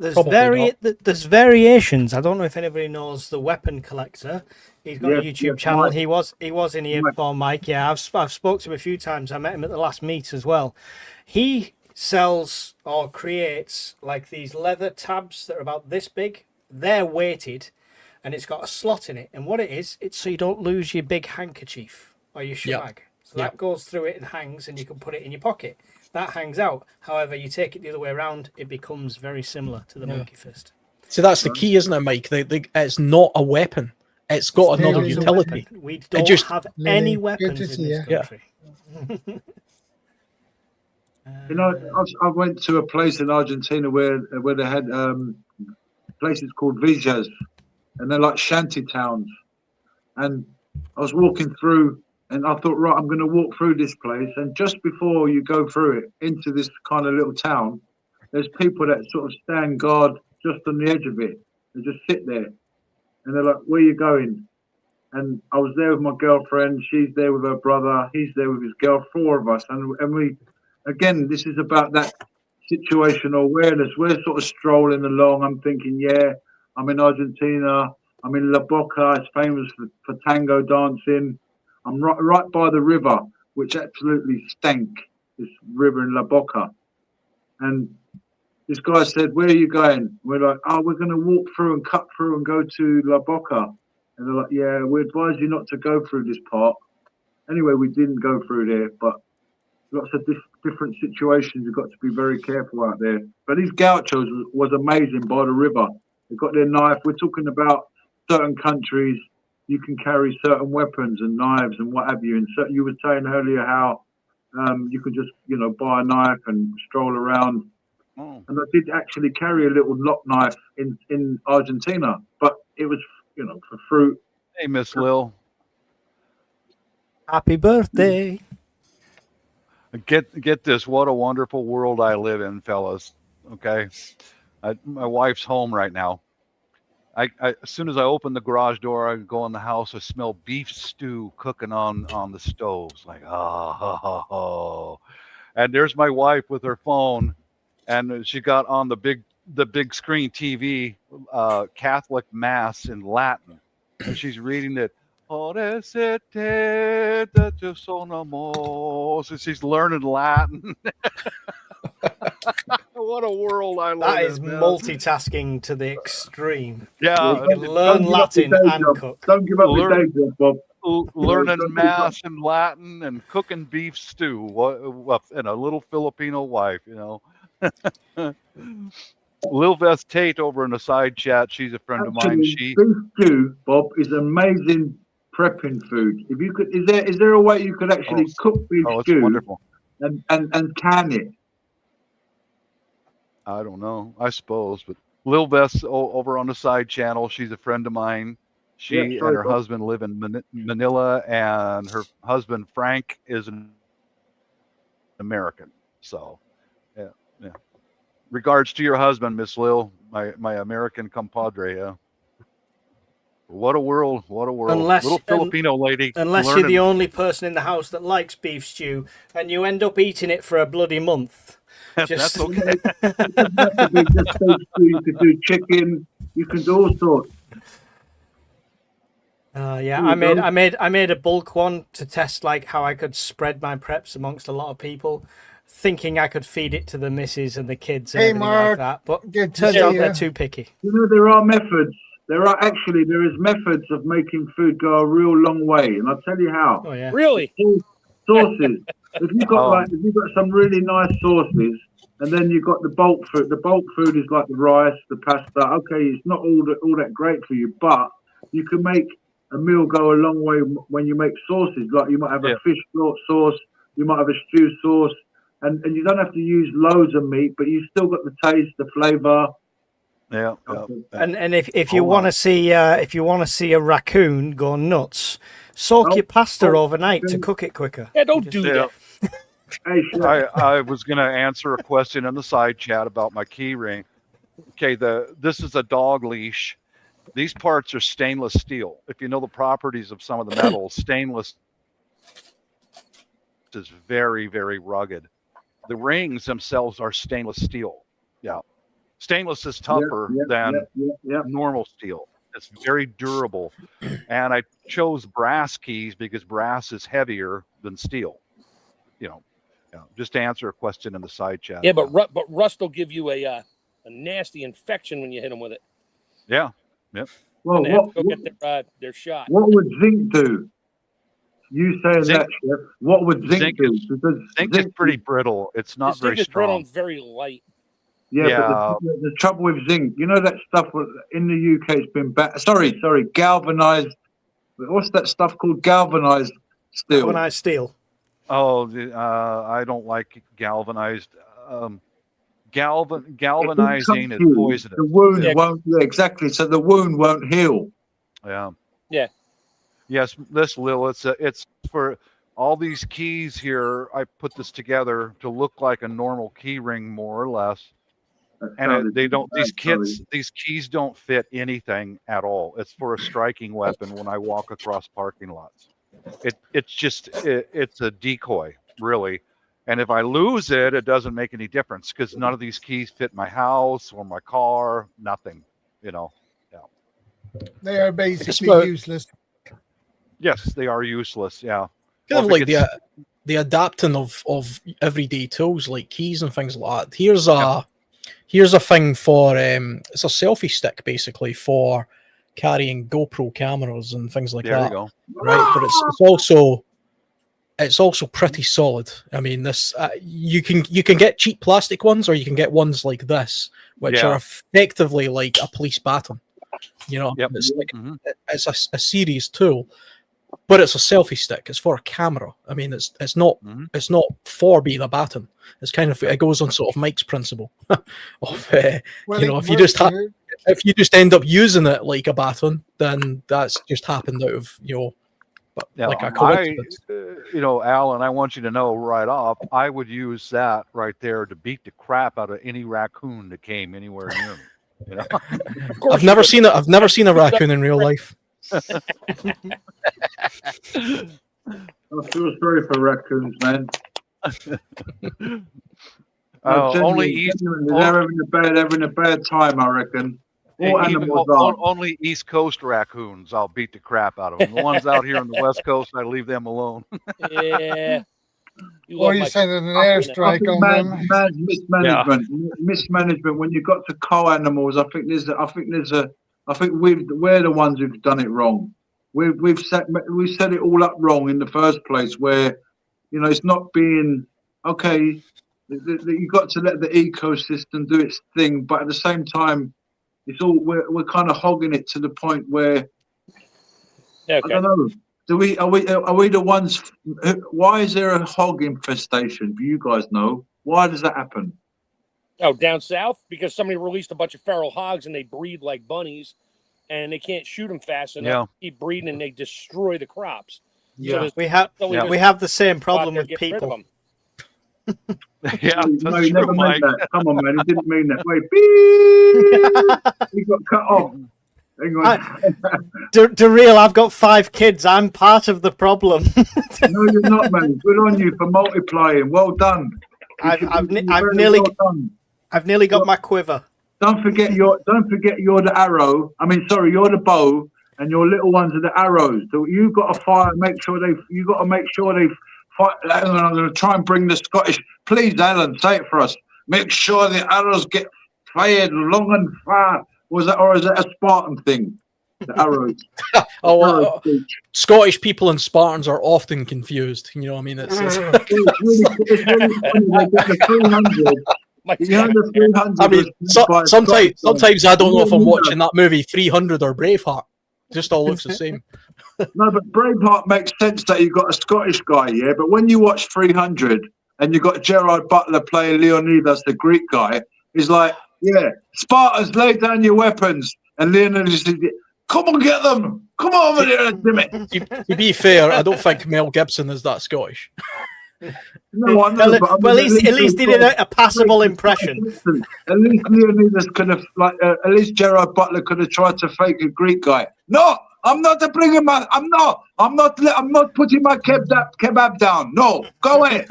There's Probably not. there's variations. I don't know if anybody knows the Weapon Collector. He's got a Yes, YouTube yes, channel. Mike. He was in here Mike. before, Mike. Yeah, I've spoke to him a few times. I met him at the last meet as well. He sells or creates like these leather tabs that are about this big. They're weighted, and it's got a slot in it. And what it is, it's so you don't lose your big handkerchief or your Yeah. shemag. So that goes through it and hangs, and you can put it in your pocket. That hangs out. However, you take it the other way around, it becomes very similar to the monkey fist. So that's the key, isn't it, Mike? It's not a weapon. It's got Still another is a utility. We don't just- have Lily, any good weapons to in see this you. country. You know, I went to a place in Argentina where they had places called villas, and they're like shanty towns. And I was walking through, and I thought, right, I'm going to walk through this place. And just before you go through it into this kind of little town, there's people that sort of stand guard just on the edge of it. They just sit there, and they're like, "Where are you going?" And I was there with my girlfriend. She's there with her brother. He's there with his girl. 4 of us, and we, again, this is about that situational awareness. We're sort of strolling along. I'm thinking, yeah, I'm in Argentina. I'm in La Boca. It's famous for tango dancing. I'm right by the river, which absolutely stank. This river in La Boca, and this guy said, "Where are you going?" We're like, "Oh, we're going to walk through and cut through and go to La Boca." And they're like, "Yeah, we advise you not to go through this part." Anyway, we didn't go through there, but lots of different situations. You've got to be very careful out there. But these gauchos was amazing by the river. They got their knife. We're talking about certain countries. You can carry certain weapons and knives and what have you. And so you were saying earlier how you could just, buy a knife and stroll around. Oh. And I did actually carry a little lock knife in Argentina, but it was, for fruit. Hey, Miss Lil. Happy birthday. Get this. What a wonderful world I live in, fellas. Okay. My wife's home right now. I as soon as I open the garage door, I go in the house, I smell beef stew cooking on the stove. It's like, oh. And there's my wife with her phone, and she got on the big screen TV Catholic Mass in Latin, and she's reading it. So she's learning Latin. What a world I live That is in, man. multitasking to the extreme. Yeah, You can learn Latin and cook. Don't give up your day job, Bob. learning Mass in Latin and cooking beef stew. And a little Filipino wife, Lil Vest Tate over in the side chat. She's a friend of mine. Beef stew, Bob, is amazing prepping food. If you could, is there a way you could actually cook beef stew? It's wonderful. And can it? I don't know. I suppose, but Lil Vest over on the side channel. She's a friend of mine. She and her husband live in Manila, and her husband Frank is an American. So, yeah. Regards to your husband, Miss Lil, my American compadre. Yeah. What a world! What a world! Little Filipino lady. Unless you're the only person in the house that likes beef stew, and you end up eating it for a bloody month. That's okay. You could do chicken. You can do all sorts. Yeah, I made a bulk one to test like how I could spread my preps amongst a lot of people, thinking I could feed it to the missus and the kids and everything Mark, like that. But good to turns see out you. they're too picky. There are methods. There is methods of making food go a real long way, and I'll tell you how. Oh yeah. Really? Sauces. If you've got some really nice sauces, and then you've got the bulk food. The bulk food is like the rice, the pasta. Okay, it's not all that great for you, but you can make a meal go a long way when you make sauces. Like you might have a fish sauce, you might have a stew sauce, and you don't have to use loads of meat, but you still got the taste, the flavour. Yeah. And if you want to see a raccoon go nuts, soak your pasta overnight to cook it quicker. Yeah, don't do that. I was going to answer a question in the side chat about my key ring. Okay, this is a dog leash. These parts are stainless steel. If you know the properties of some of the metals, stainless is very, very rugged. The rings themselves are stainless steel. Yeah. Stainless is tougher than yeah. normal steel. It's very durable. And I chose brass keys because brass is heavier than steel. You know, just to answer a question in the side chat. Yeah, but rust will give you a nasty infection when you hit them with it. Yeah. Yep. Well, And they have to go get their shot. what would zinc do? You saying Zinc- that, Chef? What would zinc do? Because Zinc is pretty brittle. It's not very Zinc is brittle strong. and very light. Yeah, but the trouble with zinc, you know that stuff in the UK, it's been sorry, galvanized. What's that stuff called? Galvanized steel. Galvanized steel. Oh, I don't like galvanized. Galvanizing is poisonous. The wound won't. Yeah, exactly. So the wound won't heal. Yeah. Yeah. Yes, this Lil, it's for all these keys here. I put this together to look like a normal key ring, more or less. And they don't. These keys don't fit anything at all. It's for a striking weapon when I walk across parking lots. It's a decoy, really. And if I lose it, it doesn't make any difference because none of these keys fit my house or my car. Nothing, you know. Yeah. They are basically useless. Yes, they are useless. Yeah. Kind of like the adapting of everyday tools like keys and things like that. Here's a thing for it's a selfie stick basically for carrying GoPro cameras and things like that. There you go. Right, but it's also pretty solid. I mean, this you can get cheap plastic ones, or you can get ones like this, which are effectively like a police baton. You know, it's like it's a serious tool, but it's a selfie stick. It's for a camera. I mean, it's not for being a baton. It's kind of, it goes on sort of Mike's principle of if you just end up using it like a baton, then that's just happened out of like a coincidence. Alan, I want you to know right off, I would use that right there to beat the crap out of any raccoon that came anywhere near me. You know? I've never seen it. I've never seen a raccoon in real life. I feel sorry for raccoons, man. Only they're having a bad time, I reckon. Only East Coast raccoons, I'll beat the crap out of them. The ones out here on the West Coast, I leave them alone. Yeah. Or you send an airstrike on them. Mismanagement. When you got to cow animals, I think we're the ones who've done it wrong. We've set it all up wrong in the first place. Where it's not being okay. You got to let the ecosystem do its thing, but at the same time, it's all we're kind of hogging it to the point where I don't know. Are we the ones? Why is there a hog infestation? Do you guys know? Why does that happen? Oh, down south, because somebody released a bunch of feral hogs and they breed like bunnies, and they can't shoot them fast enough. Yeah. Keep breeding and they destroy the crops. Yeah, so we have the same problem with people. Yeah, no, he never meant that. Come on, man, he didn't mean that. Wait, beep! He got cut off. Daryl, I've got 5 kids. I'm part of the problem. No, you're not, man. Good on you for multiplying. Well done. I've nearly got my quiver. Don't forget you're the arrow. I mean, sorry, you're the bow, and your little ones are the arrows. So you've got to fire. You got to make sure they fight. I'm going to try and bring the Scottish. Please, Alan, say it for us. Make sure the arrows get fired long and far. Or is it a Spartan thing? The arrows. Scottish people and Spartans are often confused. You know what I mean? It's really funny. They get the 300. I mean, sometimes I don't know if I'm watching that movie 300 or Braveheart. Just all looks the same. No, but Braveheart makes sense that you've got a Scottish guy, yeah. But when you watch 300 and you've got Gerard Butler playing Leonidas, the Greek guy, he's like, yeah, Spartans, lay down your weapons. And Leonidas says, come on, get them. Come over there, Jimmy. To be fair, I don't think Mel Gibson is that Scottish. No, I know, but at least he did a passable impression. At least Leonidas could have, at least Gerard Butler could have tried to fake a Greek guy. No, I'm not bringing my. I'm not putting my kebab down. No, go ahead.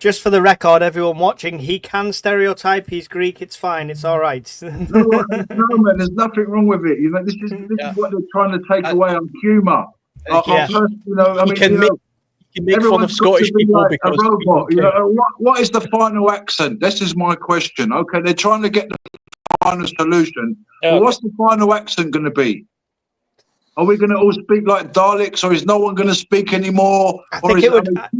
Just for the record, everyone watching, he can stereotype. He's Greek. It's fine. It's all right. No, man, there's nothing wrong with it. You know, this is what they're trying to take away on humour. Yeah. You know, I mean, can make fun of Scottish people like because a robot. You know, what is the final accent? This is my question. Okay, they're trying to get the final solution. Well, what's the final accent going to be? Are we going to all speak like Daleks, or is no one going to speak anymore? I think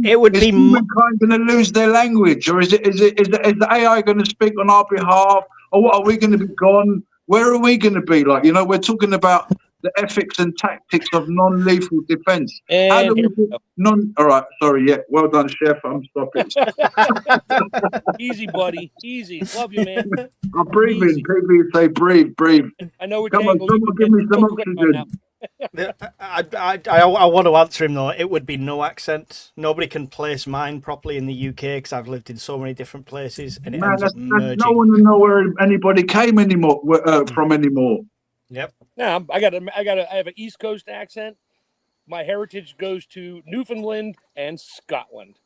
it would be humankind going to lose their language, or is the AI going to speak on our behalf, or what? Are we going to be gone? Where are we going to be? Like, you know, we're talking about the ethics and tactics of non-lethal defense. How do we all right, sorry, yeah, well done, Chef. I'm stopping. Easy, buddy. Easy. Love you, man. I'm breathing. People say breathe. I know what Come on, someone give me some oxygen. I want to answer him though. It would be no accent. Nobody can place mine properly in the UK because I've lived in so many different places, and it ends up merging. No one to know where anybody came anymore from anymore. Yep. Now I have an East Coast accent. My heritage goes to Newfoundland and Scotland.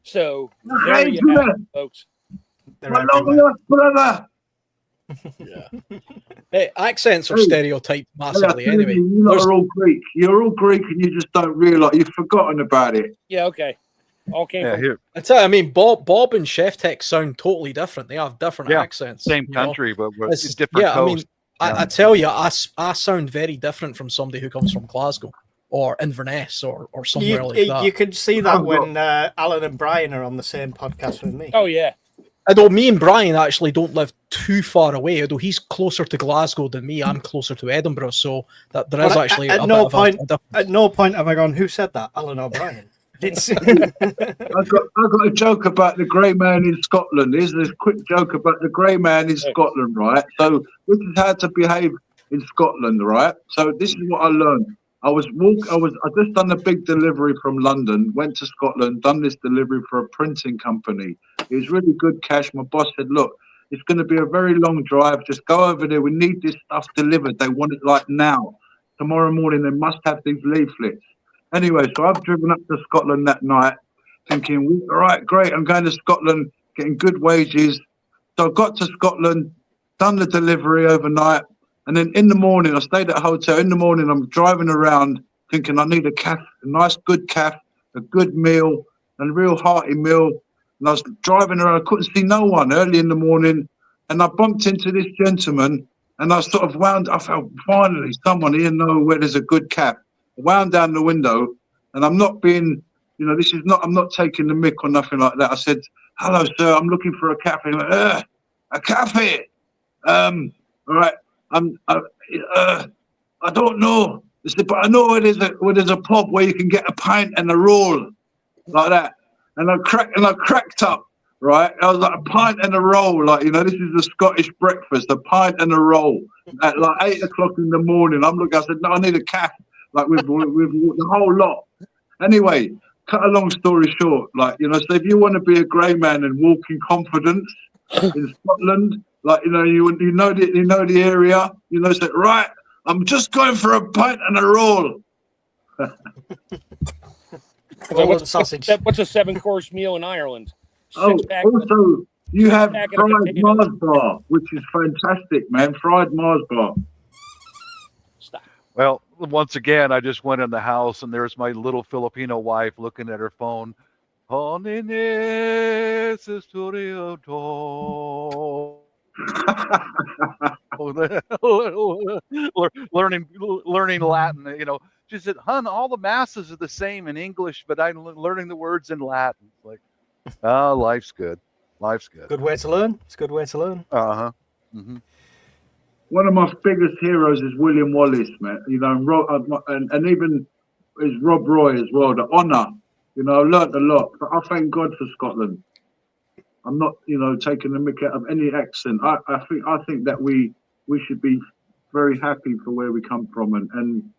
So there you have it, folks. Brother. Yeah. Hey, accents are stereotyped massively anyway. You lot are all Greek. You're all Greek, and you just don't realise. You've forgotten about it. Yeah. Okay. All came from here. I tell you, I mean, Bob and Chef Tech sound totally different. They have different accents. Same country, but it's different. Yeah, I mean, I tell you, I sound very different from somebody who comes from Glasgow or Inverness or somewhere like that. You can see that when Alan and Brian are on the same podcast with me. Oh yeah. Although me and Brian actually don't live too far away, although he's closer to Glasgow than me, I'm closer to Edinburgh, so that there is actually at no point have I gone, who said that? Alan or Brian? I've got a joke about the grey man in Scotland. Here's this quick joke about the grey man in Scotland, right? So this is how to behave in Scotland, right? So this is what I learned. I just done a big delivery from London, went to Scotland, done this delivery for a printing company. It was really good cash. My boss said, look, it's going to be a very long drive. Just go over there. We need this stuff delivered. They want it like now. Tomorrow morning, they must have these leaflets. Anyway, so I've driven up to Scotland that night thinking, all right, great. I'm going to Scotland, getting good wages. So I got to Scotland, done the delivery overnight. And then in the morning, I stayed at a hotel. In the morning, I'm driving around thinking I need a nice good calf, a good meal, and a real hearty meal. And I was driving around. I couldn't see no one early in the morning. And I bumped into this gentleman, and I sort of I felt finally someone here know where there's a good calf. I wound down the window, and I'm not being, you know, I'm not taking the mick or nothing like that. I said, hello, sir, I'm looking for a cafe. He went, a cafe? All right. I don't know. He said, but I know where there's a pub where you can get a pint and a roll like that. And I cracked up, right? I was like, a pint and a roll, like, you know, this is the Scottish breakfast, a pint and a roll at like 8 o'clock in the morning. I'm looking, I said, no, I need a calf, like with the whole lot. Anyway, cut a long story short, like, you know, so if you want to be a grey man and walk in confidence in Scotland, like, you know, you know the area, you know, say, right, I'm just going for a pint and a roll. What's a 7-course meal in Ireland? Also, you have fried Mars bar, which is fantastic, man. Fried Mars bar. Stop. Well, once again, I just went in the house, and there's my little Filipino wife looking at her phone. learning Latin, you know. She said, "Hun, all the masses are the same in English, but I'm learning the words in Latin." Like, life's good. Life's good. Good way to learn. It's a good way to learn. Uh-huh. Mm-hmm. One of my biggest heroes is William Wallace, man. You know, and even is Rob Roy as well. The honour, you know, I learnt a lot. But I thank God for Scotland. I'm not, you know, taking the mick out of any accent. I think that we should be very happy for where we come from, and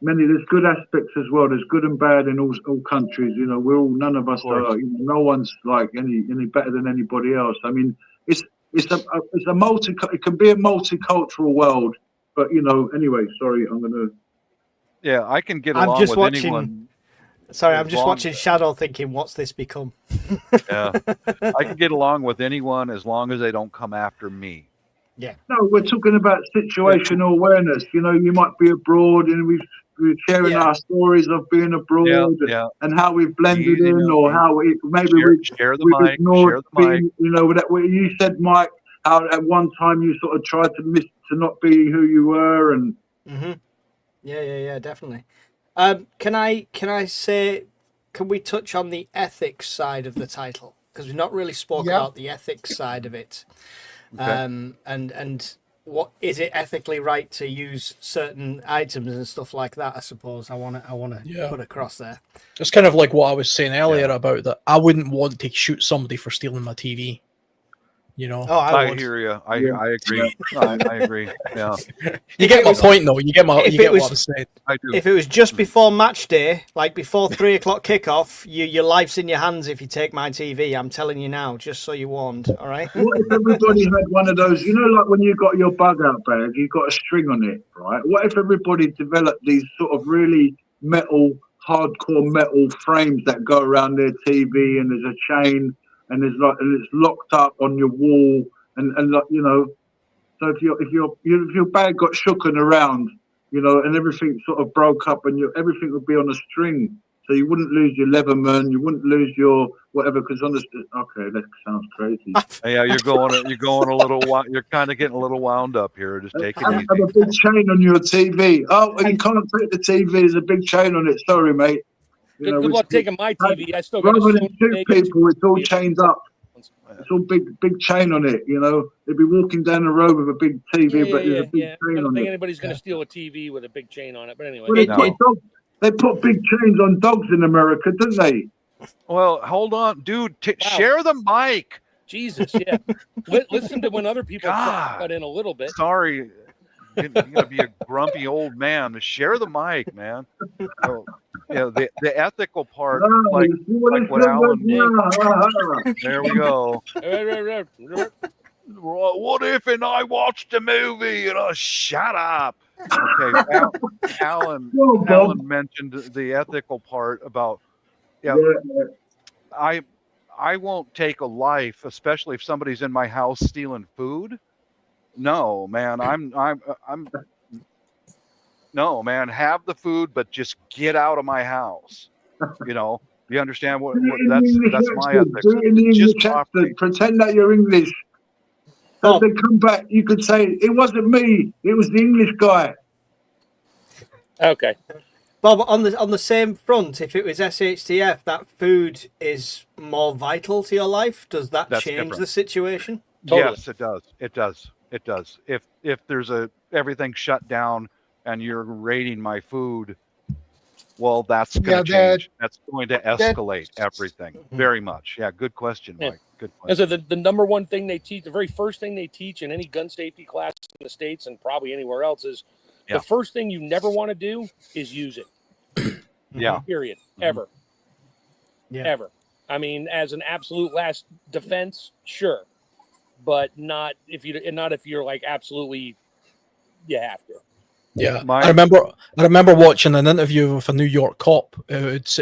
there's good aspects as well. There's good and bad in all countries. You know, none of us are. You know, no one's like any better than anybody else. I mean, it can be a multicultural world, but you know. Anyway, sorry, I'm gonna. Yeah, I can get along with anyone. Sorry, as I'm just long- watching Shadow thinking, what's this become? Yeah, I can get along with anyone as long as they don't come after me. No, we're talking about situational awareness. You know, you might be abroad, and we're sharing Yeah. our stories of being abroad Yeah. and how we've blended Easy in, now. or how maybe Share the we've mic. ignored Share the being. mic. You know, that way you said, Mike, how at one time you sort of tried to not be who you were, and Yeah, definitely. Can I say, can we touch on the ethics side of the title? Because we've not really spoke Yeah. about the ethics side of it. Okay. And what is it ethically right to use certain items and stuff like that? I suppose I want to put across there. It's kind of like what I was saying earlier about that. I wouldn't want to shoot somebody for stealing my TV. You know, Oh, I I would. hear you. I agree. I agree. Yeah, you get my point, though. You get what I'm saying. I do. If it was just before match day, like before 3 o'clock kickoff, your life's in your hands if you take my TV. I'm telling you now, just so you're warned. All right. what if everybody had one of those? You know, like when you got your bug out bag, you got a string on it, right? What if everybody developed these sort of really hardcore metal frames that go around their TV, and there's a chain, and it's locked up on your wall, and like, you know, so if your bag got shooken around, you know, and everything sort of broke up, and everything would be on a string, so you wouldn't lose your Leatherman, you wouldn't lose your whatever, because okay, that sounds crazy. Yeah, you're going a little. You're kind of getting a little wound up here. Just take it easy. Have a big chain on your TV. Oh, you can't take the TV. There's a big chain on it. Sorry, mate. You know, Good luck taking my TV. I still got rather a than shoot people, it's all chained up. It's all big chain on it. You know, they'd be walking down the road with a big TV, but there's a big I chain don't on think it. anybody's going to steal a TV with a big chain on it. But anyway, Well, they put big chains on dogs in America, didn't they? Well, hold on, dude. Share the mic. Jesus, yeah. Listen to when other people cut in a little bit. Sorry, you're gonna be a grumpy old man. Share the mic, man. So, you know, the ethical part, like what Alan did. There we go. What if and I watched a movie and shut up? Okay, Alan mentioned the ethical part about I won't take a life, especially if somebody's in my house stealing food. No, man, no, man, have the food, but just get out of my house. You know, you understand what that's my ethics. Do it in the English accent. Pretend that you're English. So if they come back, you could say, it wasn't me, it was the English guy. Okay. Bob, on the same front, if it was SHTF, that food is more vital to your life. Does that change the situation? Totally. Yes, it does. It does. It does. If there's everything shut down and you're raiding my food, well, that's going to change. That's going to escalate everything very much. Yeah, good question, Mike. Good question. And so the number one thing they teach, the very first thing they teach in any gun safety class in the States and probably anywhere else is the first thing you never want to do is use it. Yeah. Period. Ever. Yeah. Ever. I mean, as an absolute last defense, sure, but not if you're like absolutely you have to. Yeah, I remember watching an interview with a New York cop.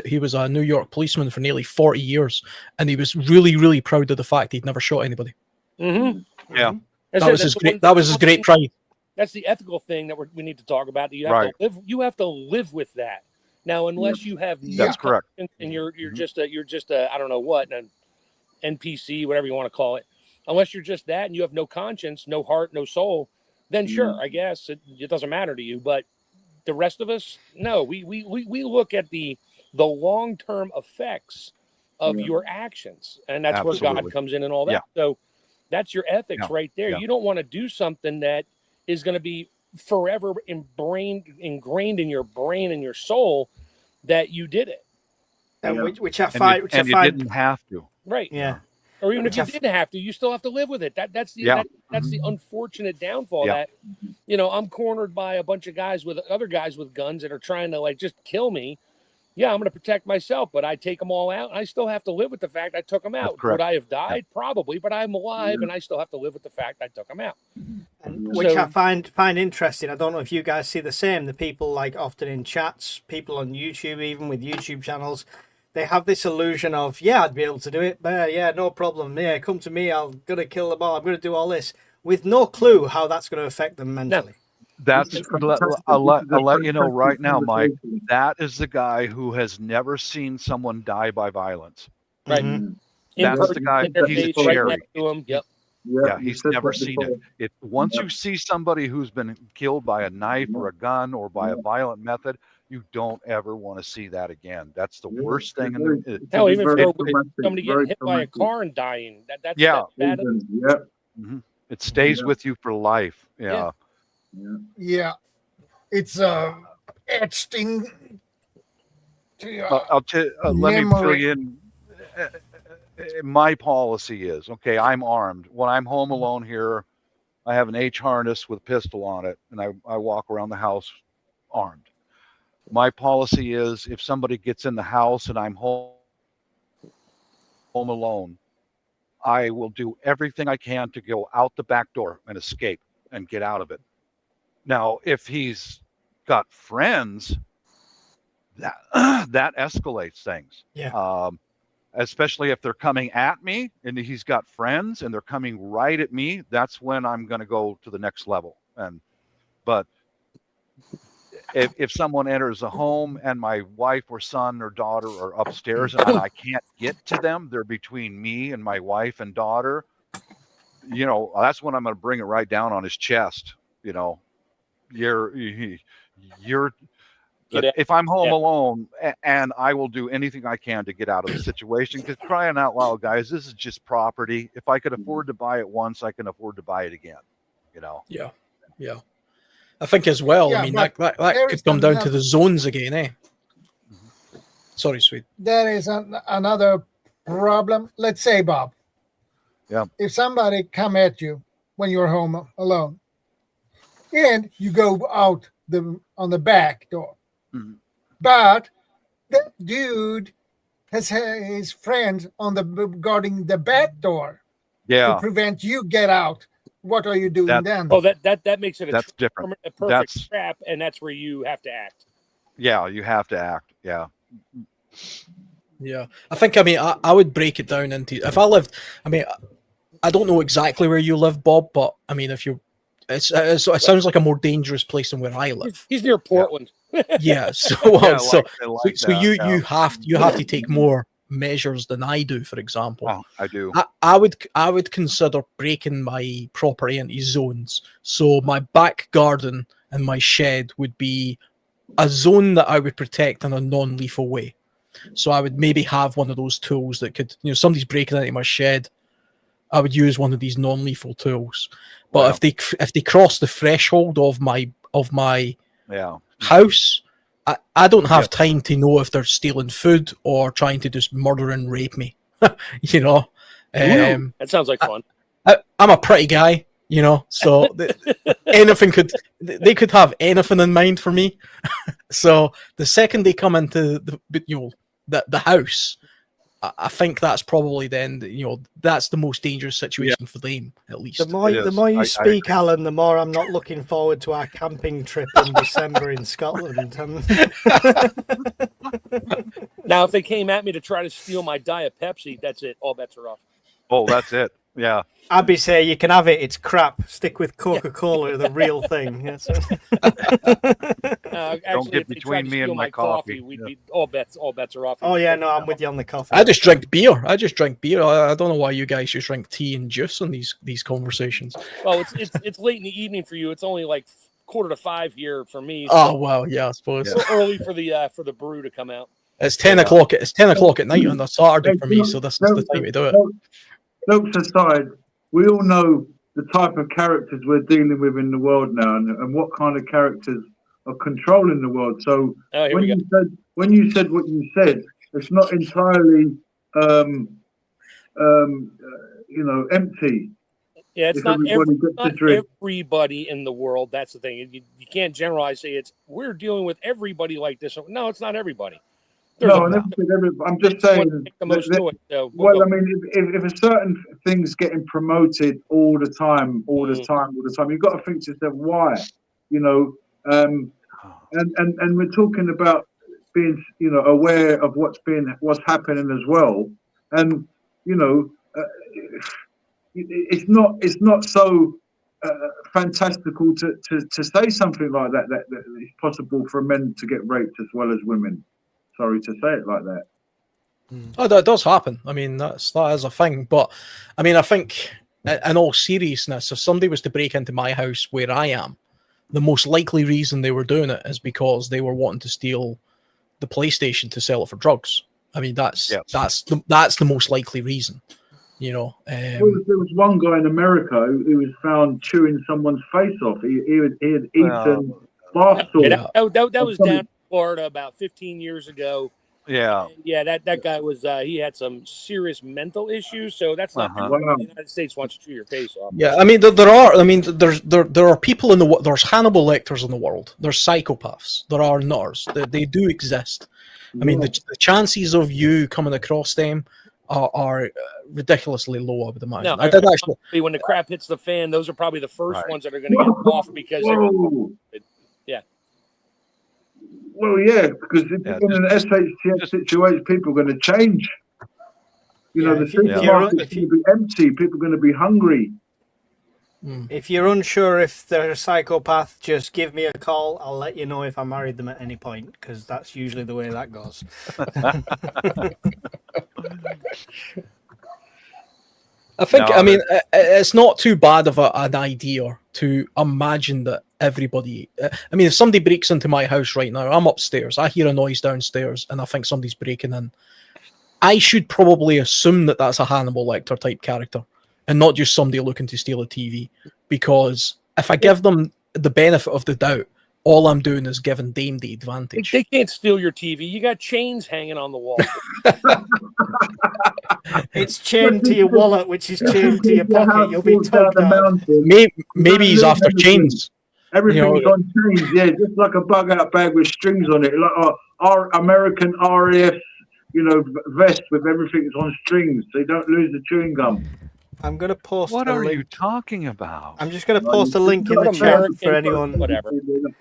He was a New York policeman for nearly 40 years, and he was really, really proud of the fact he'd never shot anybody. Mm-hmm. Yeah, that was his great pride. That's the ethical thing that we need to talk about. You have to live. You have to live with that. Now, unless you have that's correct, and you're just a I don't know what an NPC, whatever you want to call it. Unless you're just that and you have no conscience, no heart, no soul, then sure, I guess it doesn't matter to you. But the rest of us, no. We look at the long-term effects of your actions, and that's where God comes in and all that. Yeah. So that's your ethics right there. Yeah. You don't want to do something that is going to be forever ingrained in your brain and your soul that you did it. And which I find you didn't have to. Right. Yeah. Or even if you didn't have to, you still have to live with it. That's the unfortunate downfall that, I'm cornered by a bunch of other guys with guns that are trying to like just kill me. Yeah, I'm going to protect myself, but I take them all out. I still have to live with the fact I took them out. Would I have died? Probably, but I'm alive and I still have to live with the fact I took them out. And which So- I find interesting. I don't know if you guys see the same. The people like often in chats, people on YouTube, even with YouTube channels, they have this illusion of, yeah, I'd be able to do it. Yeah, no problem. Yeah, come to me. I'm gonna kill them all. I'm gonna do all this with no clue how that's going to affect them mentally. That's This is fantastic. I'll This is a let you know fantastic right now, Mike. conversation. That is the guy who has never seen someone die by violence. Right. Mhm. That's the guy. In their He's a face, right cherry. next to him. Yep. Yeah, you he's said never that seen before. it. Once Yeah. you see somebody who's been killed by a knife or a gun or by a violent method, you don't ever want to see that again. That's the Yeah, worst thing. very- In the, it's Hell, even very for traumatic, somebody very getting hit by a traumatic. car and dying, that's Yeah. bad. Yeah, Mhm. It stays Yeah. with you for life. Yeah. yeah. Yeah, it's etched in to your I'll let me fill memory. you in. My policy is, okay, I'm armed. When I'm home alone here, I have an H harness with a pistol on it, and I walk around the house armed. My policy is if somebody gets in the house and I'm home alone, I will do everything I can to go out the back door and escape and get out of it. Now, if he's got friends, that that escalates things. Yeah. Especially if they're coming at me and he's got friends and they're coming right at me, that's when I'm going to go to the next level. But if someone enters a home and my wife or son or daughter are upstairs and I can't get to them, they're between me and my wife and daughter, that's when I'm going to bring it right down on his chest. You're Get out. if I'm home Yeah. alone, and I will do anything I can to get out of the situation, because crying out loud, guys, this is just property. If I could afford to buy it once, I can afford to buy it again. Yeah. I think as well. Yeah, I mean, but that there could is come down to another- the zones again, eh? Sorry, Swede. There is another problem. Let's say, Bob, Yeah. if somebody come at you when you're home alone, and you go out on the back door, Mhm. but that dude has his friends on guarding the back door to Yeah, prevent you get out. What are you doing then? Oh, that makes it that's different. a perfect That's trap, and that's where you have to act. yeah, you have to act. Yeah, Yeah, I think. I mean, I would break it down into if I lived. I mean, I don't know exactly where you live, Bob, but I mean, if you, it sounds like a more dangerous place than where I live. He's near Portland. Yeah, so yeah, so I like so that, you yeah. you have to take more measures than I do. For example, Oh, I do. I would consider breaking my property into zones. So my back garden and my shed would be a zone that I would protect in a non-lethal way. So I would maybe have one of those tools that could, somebody's breaking into my shed, I would use one of these non-lethal tools. But if they cross the threshold of my Yeah, house, I don't have time to know if they're stealing food or trying to just murder and rape me. That sounds like fun. I'm a pretty guy, so they could have anything in mind for me. So the second they come into the house, I think that's probably then that's the most dangerous situation for them, at least. The more you speak, Alan, the more I'm not looking forward to our camping trip in December in Scotland. Now, if they came at me to try to steal my Diet Pepsi, that's it. All bets are off. Oh, that's it. Yeah. Abby say you can have it. It's crap. Stick with Coca-Cola, the real thing. Yes. Actually, get if they between tried to me steal and my coffee. we'd be all bets are off. Oh yeah, no, I'm with you on the coffee. I just drink beer. I don't know why you guys just drink tea and juice in these conversations. Well, it's late in the evening for you. It's only like 4:45 here for me. Oh well, yeah, I suppose. It's a little early for the brew to come out. It's 10 o'clock. It's 10 o'clock at night on a Saturday for me, so this is the time to do it. Jokes aside, we all know the type of characters we're dealing with in the world now, and what kind of characters are controlling the world. So when you said what you said, it's not entirely empty. Yeah, it's If not everybody gets to drink. everybody in the world. That's the thing. You can't generalize. Say we're dealing with everybody like this. No, it's not everybody. No, I never said everybody. I'm just saying. The most noise, so I mean, if a certain things getting promoted all the time. You've got to think to yourself, why? And we're talking about being, aware of what's happening as well. And it's not so fantastical to say something like that it's possible for men to get raped as well as women. Sorry to say it like that. Oh, that does happen. I mean, that is a thing. But I mean, I think in all seriousness, if somebody was to break into my house where I am, the most likely reason they were doing it is because they were wanting to steal the PlayStation to sell it for drugs. I mean, that's the most likely reason. There was one guy in America who was found chewing someone's face off. He had eaten bath salts. That was down in Florida about 15 years ago. Yeah. Yeah, that guy was he had some serious mental issues, so that's not the United States wants to chew your face off. Yeah, I mean there are people in the world. There's Hannibal Lecters in the world. There's psychopaths. There are nutters. They do exist. I mean the chances of you coming across them are ridiculously low, I would imagine. No, I did actually. When the crap hits the fan, those are probably the first ones that are going to get off because yeah. Well, yeah, because in an SHTF situation, people are going to change. The supermarket's going to be empty. People are going to be hungry. If you're unsure if they're a psychopath, just give me a call. I'll let you know if I married them at any point, because that's usually the way that goes. I think, it's not too bad of an idea to imagine that everybody... I mean, if somebody breaks into my house right now, I'm upstairs, I hear a noise downstairs, and I think somebody's breaking in. I should probably assume that that's a Hannibal Lecter type character, and not just somebody looking to steal a TV. Because if I give them the benefit of the doubt, all I'm doing is giving Dame the advantage. They can't steal your TV. You got chains hanging on the wall. It's chained to your wallet, which is chained to your pocket. You'll be tugged out. Maybe he's after chains. Everything's on chains, just like a bug-out bag with strings on it, like our American RAF, vest with everything's on strings, so you don't lose the chewing gum. I'm going to post. What are you talking about? I'm just going to post a link in the chat for anyone. Whatever.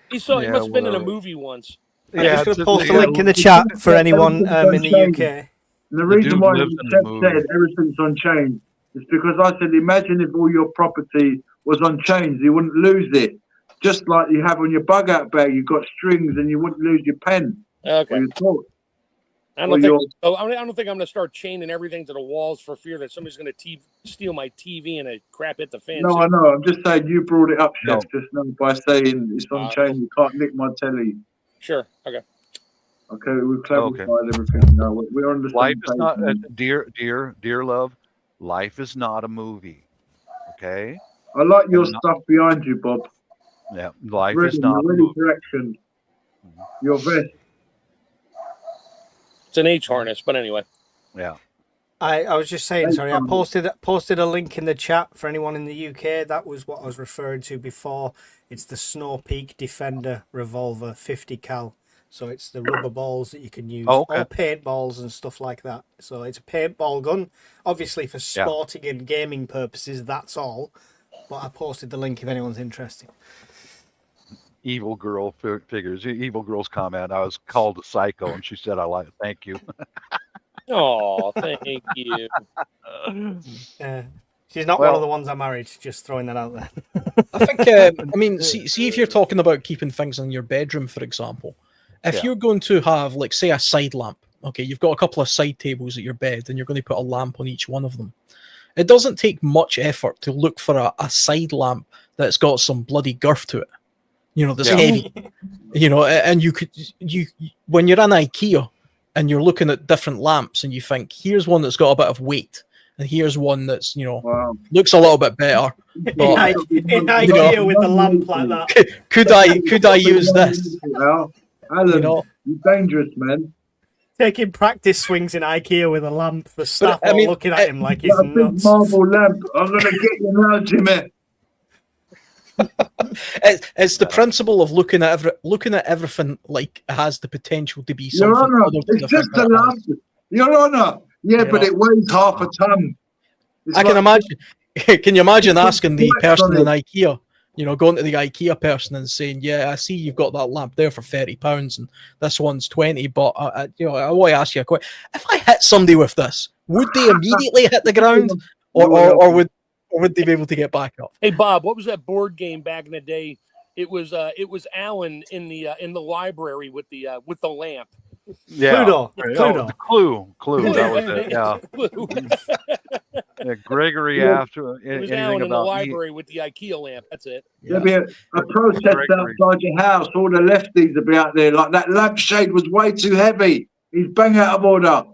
He must have been in a movie once. I'm just going to post a link in the chat for anyone in the UK. And the reason why you said everything's on chains is because I said, imagine if all your property was on chains, you wouldn't lose it. Just like you have on your bug-out bag, you've got strings, and you wouldn't lose your pen. Okay. I don't think I'm going to start chaining everything to the walls for fear that somebody's going to steal my TV and a crap hit the fan. No, I know. I'm just saying you brought it up, Chef, just now by saying it's on chain. You can't nick my telly. Sure. Okay. Okay, we've clarified everything. No, we're on the life same is page. not dear love. Life is not a movie. Okay. I like your stuff behind you, Bob. Yeah, life is not. Ready for action. Your vest. It's an H harness, but anyway. Yeah. I was just saying, sorry, I posted a link in the chat for anyone in the UK. That was what I was referring to before. It's the Snow Peak Defender revolver 50 cal. So it's the rubber balls that you can use, or paintballs and stuff like that. So it's a paintball gun, obviously for sporting and gaming purposes. That's all. But I posted the link if anyone's interested. Evil girl figures. Evil girl's comment. I was called a psycho, and she said, "I like it. Thank you." Oh, thank you. She's not one of the ones I married. Just throwing that out there. I think. See if you're talking about keeping things in your bedroom, for example. If you're going to have, like, say, a side lamp, okay, you've got a couple of side tables at your bed, and you're going to put a lamp on each one of them. It doesn't take much effort to look for a side lamp that's got some bloody girth to it. That's heavy. And you when you're in IKEA and you're looking at different lamps and you think, here's one that's got a bit of weight, and here's one that's looks a little bit better. But, in IKEA with the lamp like that. Could I use this? Alan, you're dangerous, man. Taking practice swings in IKEA with a lamp. The staff are looking at him like he's a nuts. big marble lamp. I'm going to get you now, Jimmy. It's the principle of looking at everything like it has the potential to be something. Your Honor, it's just a lamp. Your Honor, but it weighs half a ton. I can imagine. Can you imagine asking the Lights on person in it. IKEA, going to the IKEA person and saying, "Yeah, I see you've got that lamp there for £30, and this one's 20, but I want to ask you a question. If I hit somebody with this, would they immediately hit the ground, or would they be able to get back up?" Hey Bob, what was that board game back in the day? It was Alan in the library with the lamp. Yeah. Cluedo. Right. Cluedo. Oh, Clue. That was it. Yeah. Yeah, Gregory after It was anything Alan in the about library with the IKEA lamp. That's it. There'll be a protest Gregory. outside your house. All the lefties will be out there. Like, that lampshade was way too heavy. He's bang out of order.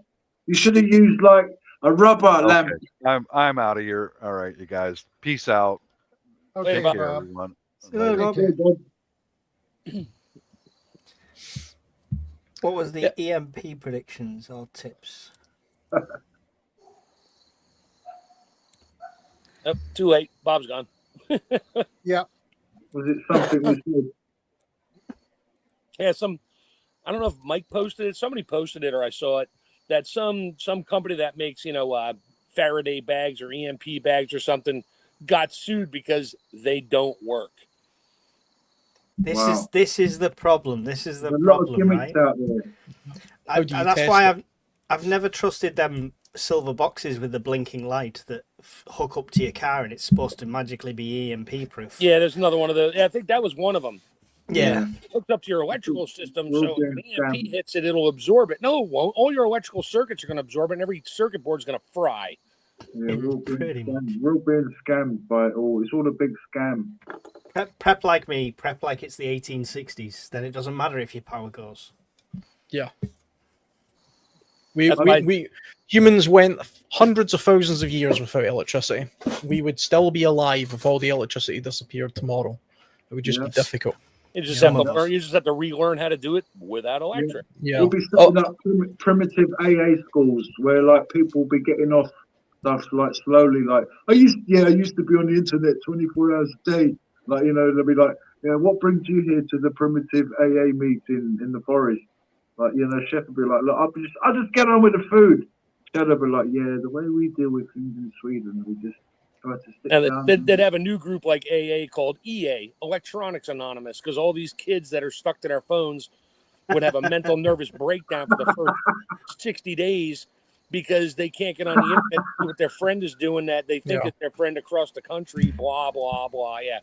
You should have used like a rubber lamp. I'm out of here. All right, you guys. Peace out. Okay, Take Bob. care, everyone. Good, Bob. Okay. What was the EMP predictions or tips? Oh, too late. Bob's gone. Yeah. Was it something we said? Yeah, I don't know if Mike posted it. Somebody posted it, or I saw it. That some company that makes Faraday bags or EMP bags or something got sued because they don't work. This is the problem. This is the There's a lot of problem, gimmicks right? out there. And that's why I've never trusted them silver boxes with the blinking light that hook up to your car, and it's supposed to magically be EMP proof. Yeah, there's another one of those. Yeah, I think that was one of them. Yeah. Hooked up to your electrical system, Real so if an damn EMP scam. hits it, it'll absorb it. No, it won't. All your electrical circuits are going to absorb it, and every circuit board's going to fry. Yeah, real Pretty much. being scammed by it all. It's all a big scam. Prep like me, prep like it's the 1860s. Then it doesn't matter if your power goes. Yeah. That's why- We humans went hundreds of thousands of years without electricity. We would still be alive if all the electricity disappeared tomorrow. It would just be difficult. You just Yeah, have to well, learn. You just have to relearn how to do it without electric. Yeah. We'll be setting up primitive AA schools where like people will be getting off stuff like slowly. Like I used to be on the internet 24 hours a day. Like they'll be like, what brings you here to the primitive AA meeting in the forest? Like chef will be like, look, I'll just get on with the food. Shadow will be like, yeah, the way we deal with things in Sweden, we just try to stick down. They'd have a new group like AA called EA, Electronics Anonymous, because all these kids that are stuck to their phones would have a mental nervous breakdown for the first 60 days because they can't get on the internet what their friend is doing that they think is their friend across the country, blah, blah, blah. Yeah.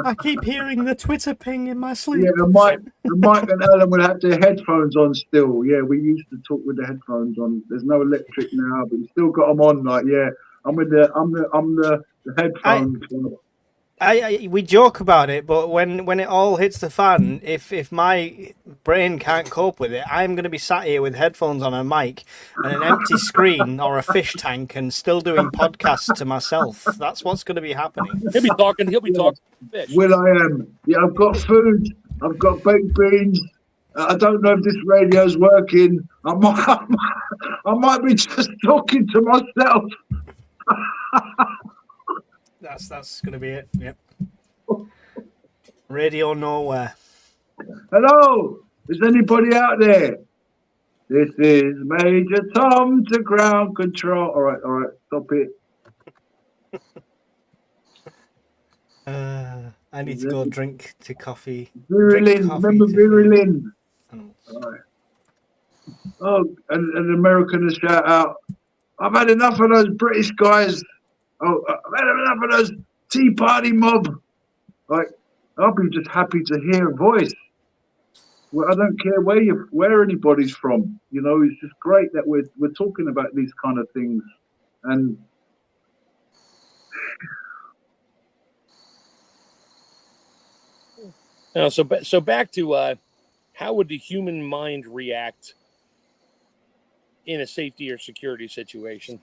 I keep hearing the Twitter ping in my sleep. Yeah, Mike and Alan will have their headphones on still. Yeah, we used to talk with the headphones on. There's no electric now, but we still got them on. Like, yeah, I'm the headphone. We joke about it, but when it all hits the fan, if my brain can't cope with it, I'm going to be sat here with headphones on, a mic, and an empty screen or a fish tank, and still doing podcasts to myself. That's what's going to be happening. He'll be talking fish. Will I am. Yeah, I've got food. I've got baked beans. I don't know if this radio's working. I might be just talking to myself. That's going to be it. Yep. Radio nowhere. Hello, is anybody out there? This is Major Tom to ground control. All right, stop it. I need to go drink to coffee. Virilin, remember Virilin? All right. Oh, and an American to shout out, I've had enough of those British guys. Oh, I've had enough of those Tea Party mob. Like, I'll be just happy to hear a voice. Well, I don't care where anybody's from. It's just great that we're talking about these kind of things. And so back to how would the human mind react in a safety or security situation?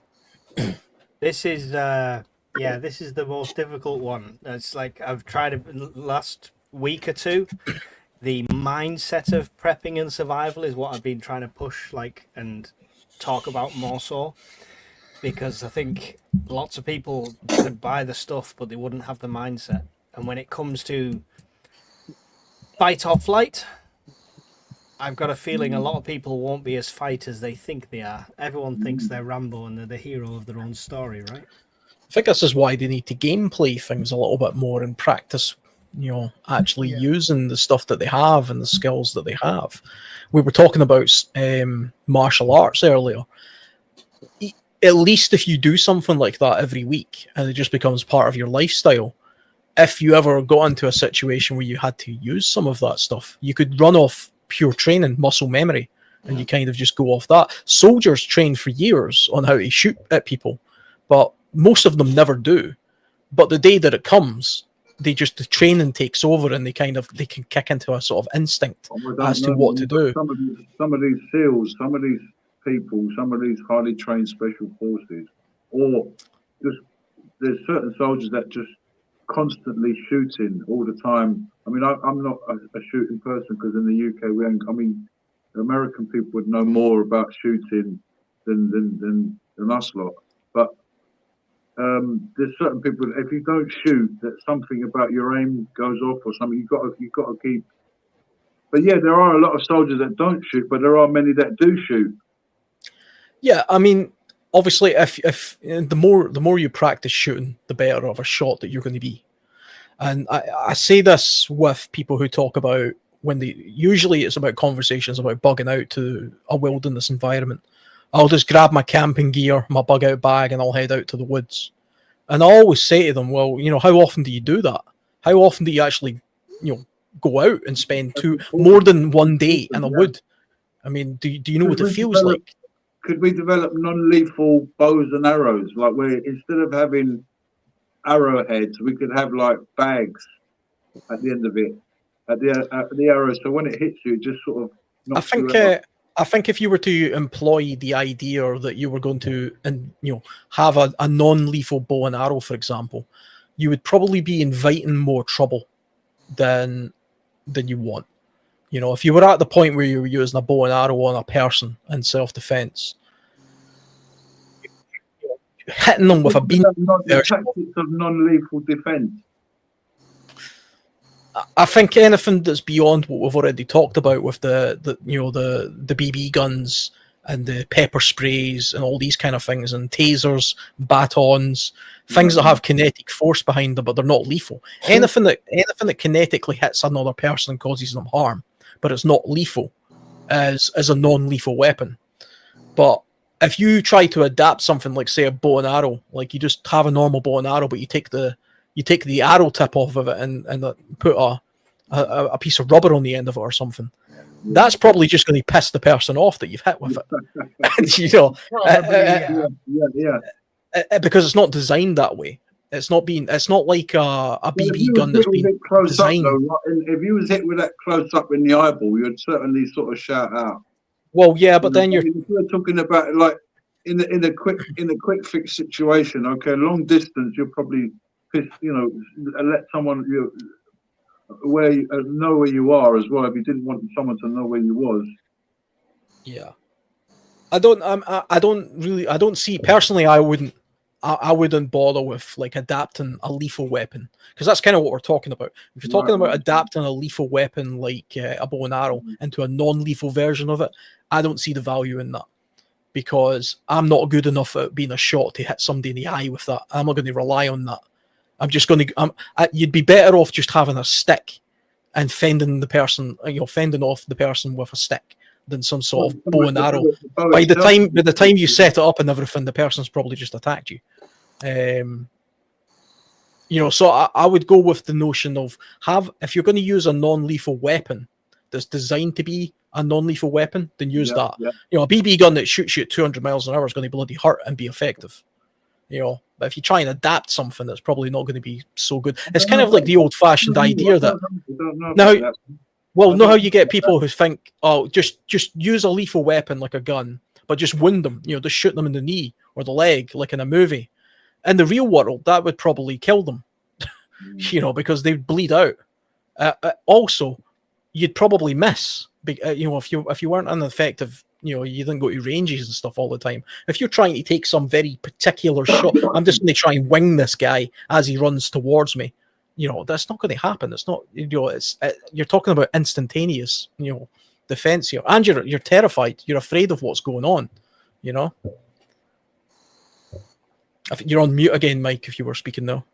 This is this is the most difficult one. It's like I've tried it last week or two. The mindset of prepping and survival is what I've been trying to push and talk about more so, because I think lots of people could buy the stuff but they wouldn't have the mindset. And when it comes to fight or flight, I've got a feeling a lot of people won't be as fight as they think they are. Everyone thinks they're Rambo and they're the hero of their own story, right? I think this is why they need to gameplay things a little bit more and practice, actually using the stuff that they have and the skills that they have. We were talking about martial arts earlier. At least if you do something like that every week and it just becomes part of your lifestyle, if you ever got into a situation where you had to use some of that stuff, you could run off pure training, muscle memory, and you kind of just go off that. Soldiers train for years on how to shoot at people, but most of them never do. But the day that it comes, the training takes over and they can kick into a sort of instinct as to what to do. Some of these SEALs, some of these people, some of these highly trained special forces, or just there's certain soldiers that just constantly shooting all the time. I mean, I'm not a shooting person because in the UK American people would know more about shooting than us lot. But there's certain people, if you don't shoot, that something about your aim goes off or something. You've got to keep. But yeah, there are a lot of soldiers that don't shoot, but there are many that do shoot. Yeah, I mean, obviously, if the more you practice shooting, the better of a shot that you're going to be. And I say this with people who talk about usually it's about conversations about bugging out to a wilderness environment. I'll just grab my camping gear, my bug out bag, and I'll head out to the woods. And I always say to them, well, how often do you do that? How often do you actually, go out and spend more than one day in a wood? I mean, do you know what it feels like? Could we develop non-lethal bows and arrows, like where instead of having arrowheads, we could have like bags at the end of it, at the arrow, so when it hits you, it just sort of knocks you out. I think if you were to employ the idea that you were going to, have a non-lethal bow and arrow, for example, you would probably be inviting more trouble than you want. If you were at the point where you were using a bow and arrow on a person in self-defense, hitting them with a beam. The tactics of non-lethal defense. I think anything that's beyond what we've already talked about with the BB guns and the pepper sprays and all these kind of things and tasers, batons, things that have kinetic force behind them but they're not lethal. Anything that kinetically hits another person and causes them harm, but it's not lethal, as a non-lethal weapon. But if you try to adapt something like, say, a bow and arrow, like you just have a normal bow and arrow, but you take the arrow tip off of it and put a piece of rubber on the end of it or something, that's probably just going to piss the person off that you've hit with it. Because it's not designed that way. It's not like a BB gun that's been designed. If you was hit with that close up in the eyeball, you'd certainly sort of shout out. Well, yeah, but then you're talking about like in a quick fix situation. Okay, long distance, you'll probably let someone know where you are as well. If you didn't want someone to know where you was. Yeah, I don't see personally. I wouldn't bother with like adapting a lethal weapon, because that's kind of what we're talking about. If you're talking about adapting a lethal weapon like a bow and arrow into a non-lethal version of it, I don't see the value in that, because I'm not good enough at being a shot to hit somebody in the eye with that. I'm not going to rely on that. You'd be better off just having a stick and fending off the person with a stick than some sort of bow and arrow. By the time you set it up and everything, the person's probably just attacked you. So I would go with the notion of if you're going to use a non-lethal weapon that's designed to be a non-lethal weapon, then use that. Yeah. A BB gun that shoots you at 200 miles an hour is going to bloody hurt and be effective. But if you try and adapt something, that's probably not going to be so good. It's kind of like the old-fashioned idea that know how you get people who think, oh, just use a lethal weapon like a gun, but just wound them, just shoot them in the knee or the leg, like in a movie. In the real world, that would probably kill them, because they'd bleed out. Also, you'd probably miss, if you weren't ineffective, you didn't go to ranges and stuff all the time. If you're trying to take some very particular shot, I'm just going to try and wing this guy as he runs towards me. That's not going to happen. It's not, you're talking about instantaneous, defense here, and you're terrified. You're afraid of what's going on. You know. You're on mute again, Mike. If you were speaking now.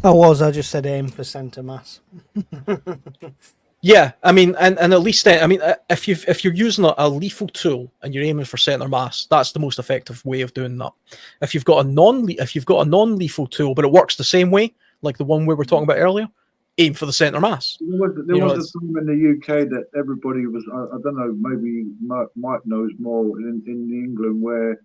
I just said aim for centre mass. Yeah, I mean, and at least then, I mean, if you're using a lethal tool and you're aiming for center mass, that's the most effective way of doing that. If you've got a non-lethal tool, but it works the same way, like the one we were talking about earlier, aim for the center mass. There was a time in the UK that everybody was, I don't know, maybe Mike knows more in England, where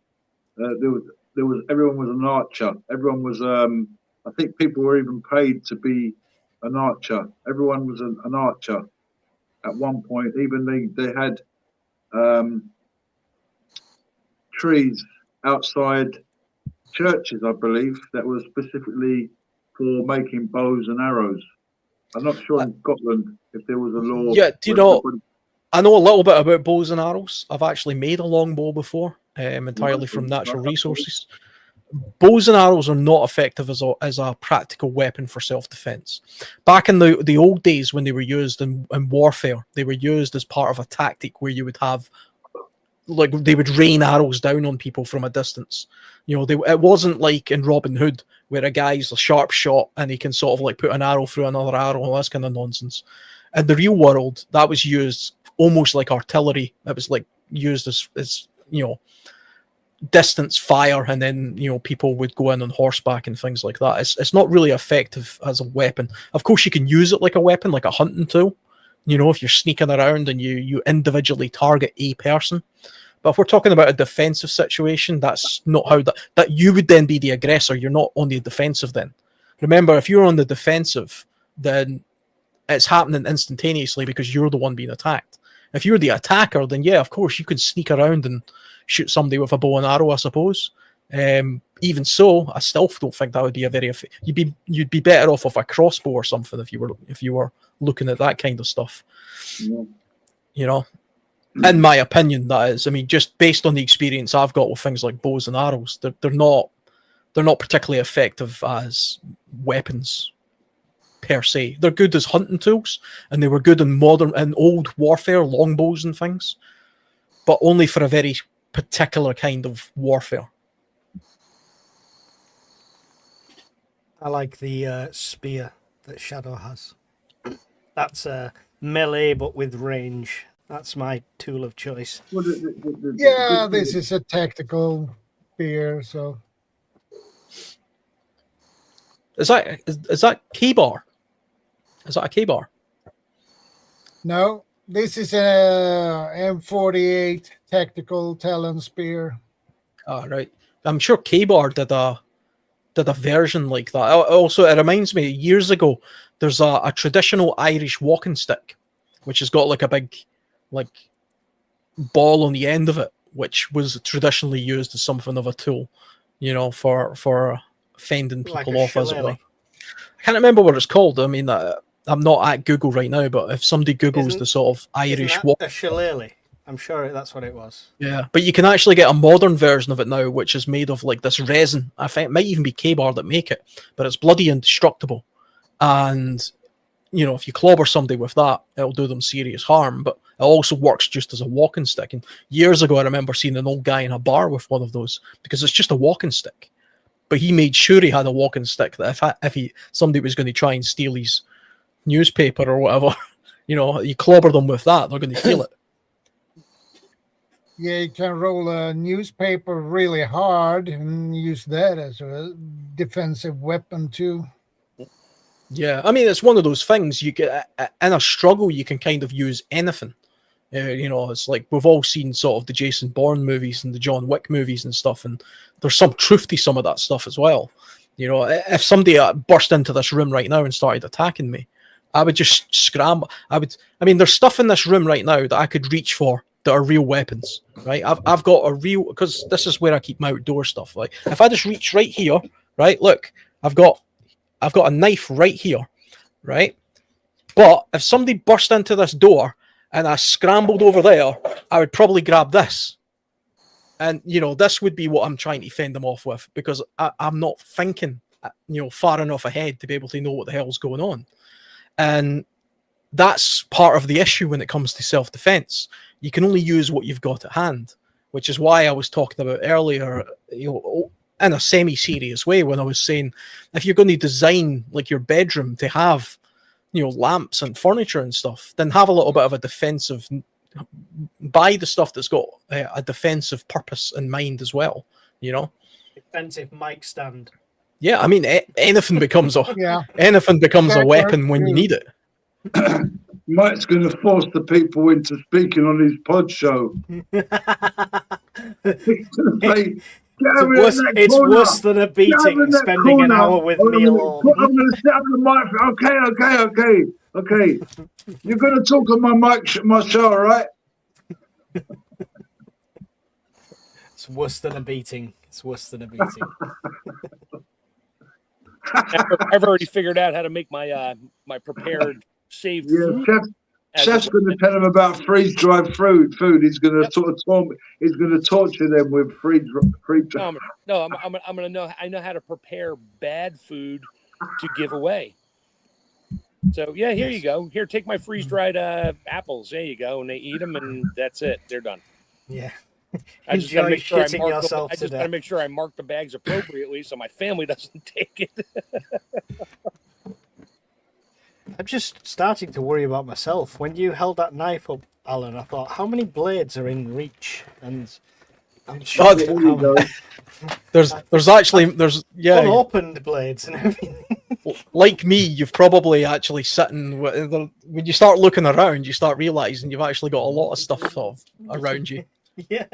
there was everyone was an archer. Everyone was, I think people were even paid to be an archer. Everyone was an archer at one point. Even they had trees outside churches, I believe, that were specifically for making bows and arrows. I'm not sure in Scotland if there was a law. Yeah, do you know? I know a little bit about bows and arrows. I've actually made a longbow before, entirely from natural resources. Bows and arrows are not effective as a practical weapon for self-defense. Back in the old days when they were used in warfare, they were used as part of a tactic where you would have, like, they would rain arrows down on people from a distance. You know, it wasn't like in Robin Hood where a guy's a sharp shot and he can sort of like put an arrow through another arrow, all this kind of nonsense. In the real world, that was used almost like artillery. It was like used as you know, distance fire, and then, you know, people would go in on horseback and things like that. It's not really effective as a weapon. Of course, you can use it like a weapon, like a hunting tool, you know, if you're sneaking around and you individually target a person. But if we're talking about a defensive situation, that's not how that you would then be the aggressor. You're not on the defensive then. Remember, if you're on the defensive, then it's happening instantaneously because you're the one being attacked. If you're the attacker, then yeah, of course, you could sneak around and shoot somebody with a bow and arrow, I suppose. Even so, I still don't think that would be a very you'd be better off with a crossbow or something if you were looking at that kind of stuff. Yeah. You know, in my opinion, that is. I mean, just based on the experience I've got with things like bows and arrows, they're not particularly effective as weapons per se. They're good as hunting tools, and they were good in modern and old warfare, longbows and things, but only for a very particular kind of warfare. I like the spear that Shadow has. That's melee but with range. That's my tool of choice. Well, this is a tactical spear, so. Is that K-bar? Is that a K-bar? No, this is a M48 tactical talon spear. Ah, right. I'm sure K-bar did a version like that. Also, it reminds me, years ago, there's a traditional Irish walking stick, which has got like a big, like, ball on the end of it, which was traditionally used as something of a tool, you know, for fending people off, as it were. I can't remember what it's called. I mean, I'm not at Google right now, but if somebody Googles the sort of Irish walk, a shillelagh. I'm sure that's what it was. Yeah, but you can actually get a modern version of it now, which is made of like this resin. I think it might even be K-bar that make it, but it's bloody indestructible. And, you know, if you clobber somebody with that, it'll do them serious harm. But it also works just as a walking stick. And years ago, I remember seeing an old guy in a bar with one of those, because it's just a walking stick. But he made sure he had a walking stick that if somebody was going to try and steal his newspaper or whatever, you know, you clobber them with that, they're going to feel it. Yeah, you can roll a newspaper really hard and use that as a defensive weapon too. Yeah, I mean, it's one of those things you get in a struggle. You can kind of use anything. You know, it's like we've all seen sort of the Jason Bourne movies and the John Wick movies and stuff, and there's some truth to some of that stuff as well. You know, if somebody burst into this room right now and started attacking me, I would just scramble. I mean, there's stuff in this room right now that I could reach for that are real weapons, right? I've got a real, because this is where I keep my outdoor stuff. Like, if I just reach right here, right? Look, I've got a knife right here, right? But if somebody burst into this door and I scrambled over there, I would probably grab this. And, you know, this would be what I'm trying to fend them off with, because I'm not thinking, you know, far enough ahead to be able to know what the hell's going on. And that's part of the issue when it comes to self-defense. You can only use what you've got at hand, which is why I was talking about earlier, in a semi-serious way, when I was saying, if you're going to design like your bedroom to have, lamps and furniture and stuff, then have a little bit of a defensive, buy the stuff that's got a defensive purpose in mind as well, Defensive mic stand. Yeah, I mean, anything becomes a Yeah. anything becomes a That weapon works when you too. need it. Mike's going to force the people into speaking on his pod show. He's going to say, It's worse than a beating, spending an hour with me alone. I'm going to set up the mic. Okay. You're going to talk on my show, all right? It's worse than a beating. It's worse than a beating. I've already figured out how to make my my prepared saved food. Chef's going to tell him about freeze-dried food. He's going to he's going to torture them with freeze-dried. No, I'm going to know. I know how to prepare bad food to give away. So yeah, here you go. Here, take my freeze-dried apples. There you go, and they eat them, and that's it. They're done. Yeah. I just got to make sure I make sure I mark the bags appropriately so my family doesn't take it. I'm just starting to worry about myself. When you held that knife up, Alan, I thought, how many blades are in reach? And I'm sure there's unopened blades and everything. Like me, you've probably actually sitting when you start looking around, you start realizing you've actually got a lot of stuff around you. Yeah,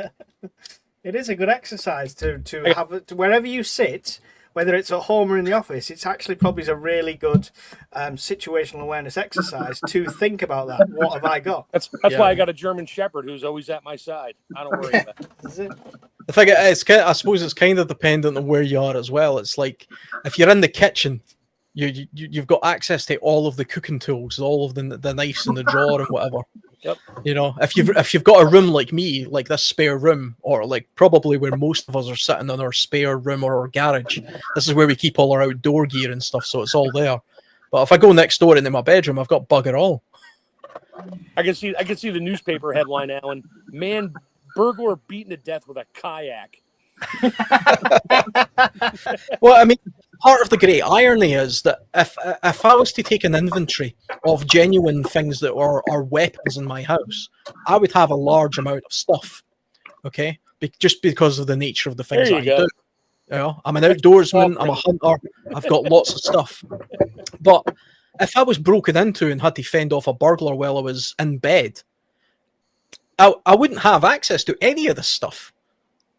it is a good exercise to have it wherever you sit, whether it's at home or in the office. It's actually probably a really good situational awareness exercise to think about that. What have I got? That's why I got a German Shepherd who's always at my side. I don't worry about it. Is it? The thing is, I suppose it's kind of dependent on where you are as well. It's like if you're in the kitchen, you've got access to all of the cooking tools, all of the knives in the drawer and whatever. Yep. If you've got a room like me, like this spare room, or like probably where most of us are sitting in our spare room or our garage, this is where we keep all our outdoor gear and stuff, so it's all there. But if I go next door into my bedroom, I've got bugger all. I can see the newspaper headline, Alan. Man, burglar beaten to death with a kayak. Well, I mean, part of the great irony is that if I was to take an inventory of genuine things that are weapons in my house, I would have a large amount of stuff. Okay, just because of the nature of the things I do. I'm an outdoorsman. I'm a hunter. I've got lots of stuff. But if I was broken into and had to fend off a burglar while I was in bed, I wouldn't have access to any of this stuff.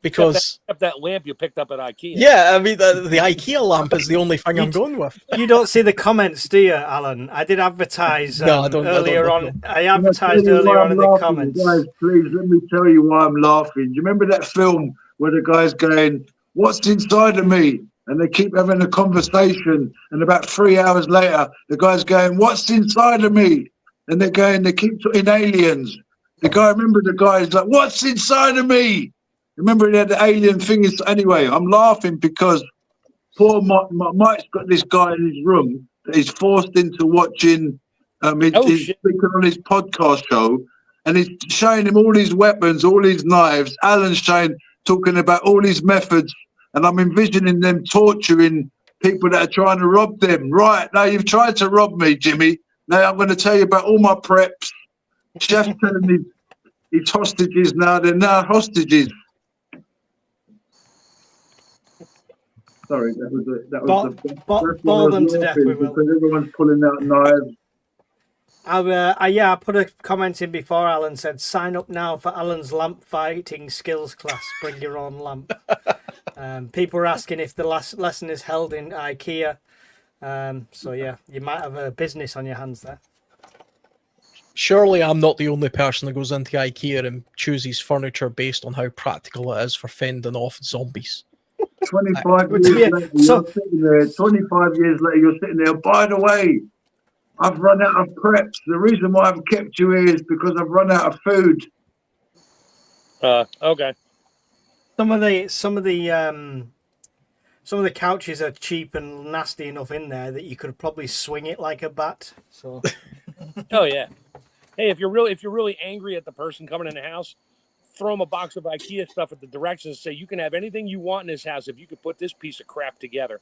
Because except that lamp you picked up at IKEA. Yeah, I mean the IKEA lamp is the only thing I'm going with. You don't see the comments, do you, Alan? I did advertise earlier on. I advertised earlier on in the comments. Guys, please let me tell you why I'm laughing. Do you remember that film where the guy's going, "What's inside of me?" And they keep having a conversation, and about 3 hours later, the guy's going, "What's inside of me?" And they keep talking aliens. The guy's like, "What's inside of me?" Remember, he had the alien thing. Anyway, I'm laughing because poor Mike's got this guy in his room that he's forced into watching he's speaking on his podcast show, and he's showing him all his weapons, all his knives. Alan's talking about all his methods, and I'm envisioning them torturing people that are trying to rob them. Right, now you've tried to rob me, Jimmy. Now I'm going to tell you about all my preps. Chef's telling his hostages now. They're now hostages. Sorry, that was ball them to death. We will. Because everyone's pulling out knives. I put a comment in before Alan said, "Sign up now for Alan's lamp fighting skills class. Bring your own lamp." People are asking if the last lesson is held in IKEA. So yeah, you might have a business on your hands there. Surely I'm not the only person that goes into IKEA and chooses furniture based on how practical it is for fending off zombies. 25 years later, you're sitting there. 25 years later, you're sitting there. By the way, I've run out of preps. The reason why I've kept you here is because I've run out of food. Okay. Some of the couches are cheap and nasty enough in there that you could probably swing it like a bat. So Oh yeah. Hey, if you're really angry at the person coming in the house, throw them a box of IKEA stuff at the directions and say, you can have anything you want in this house if you could put this piece of crap together.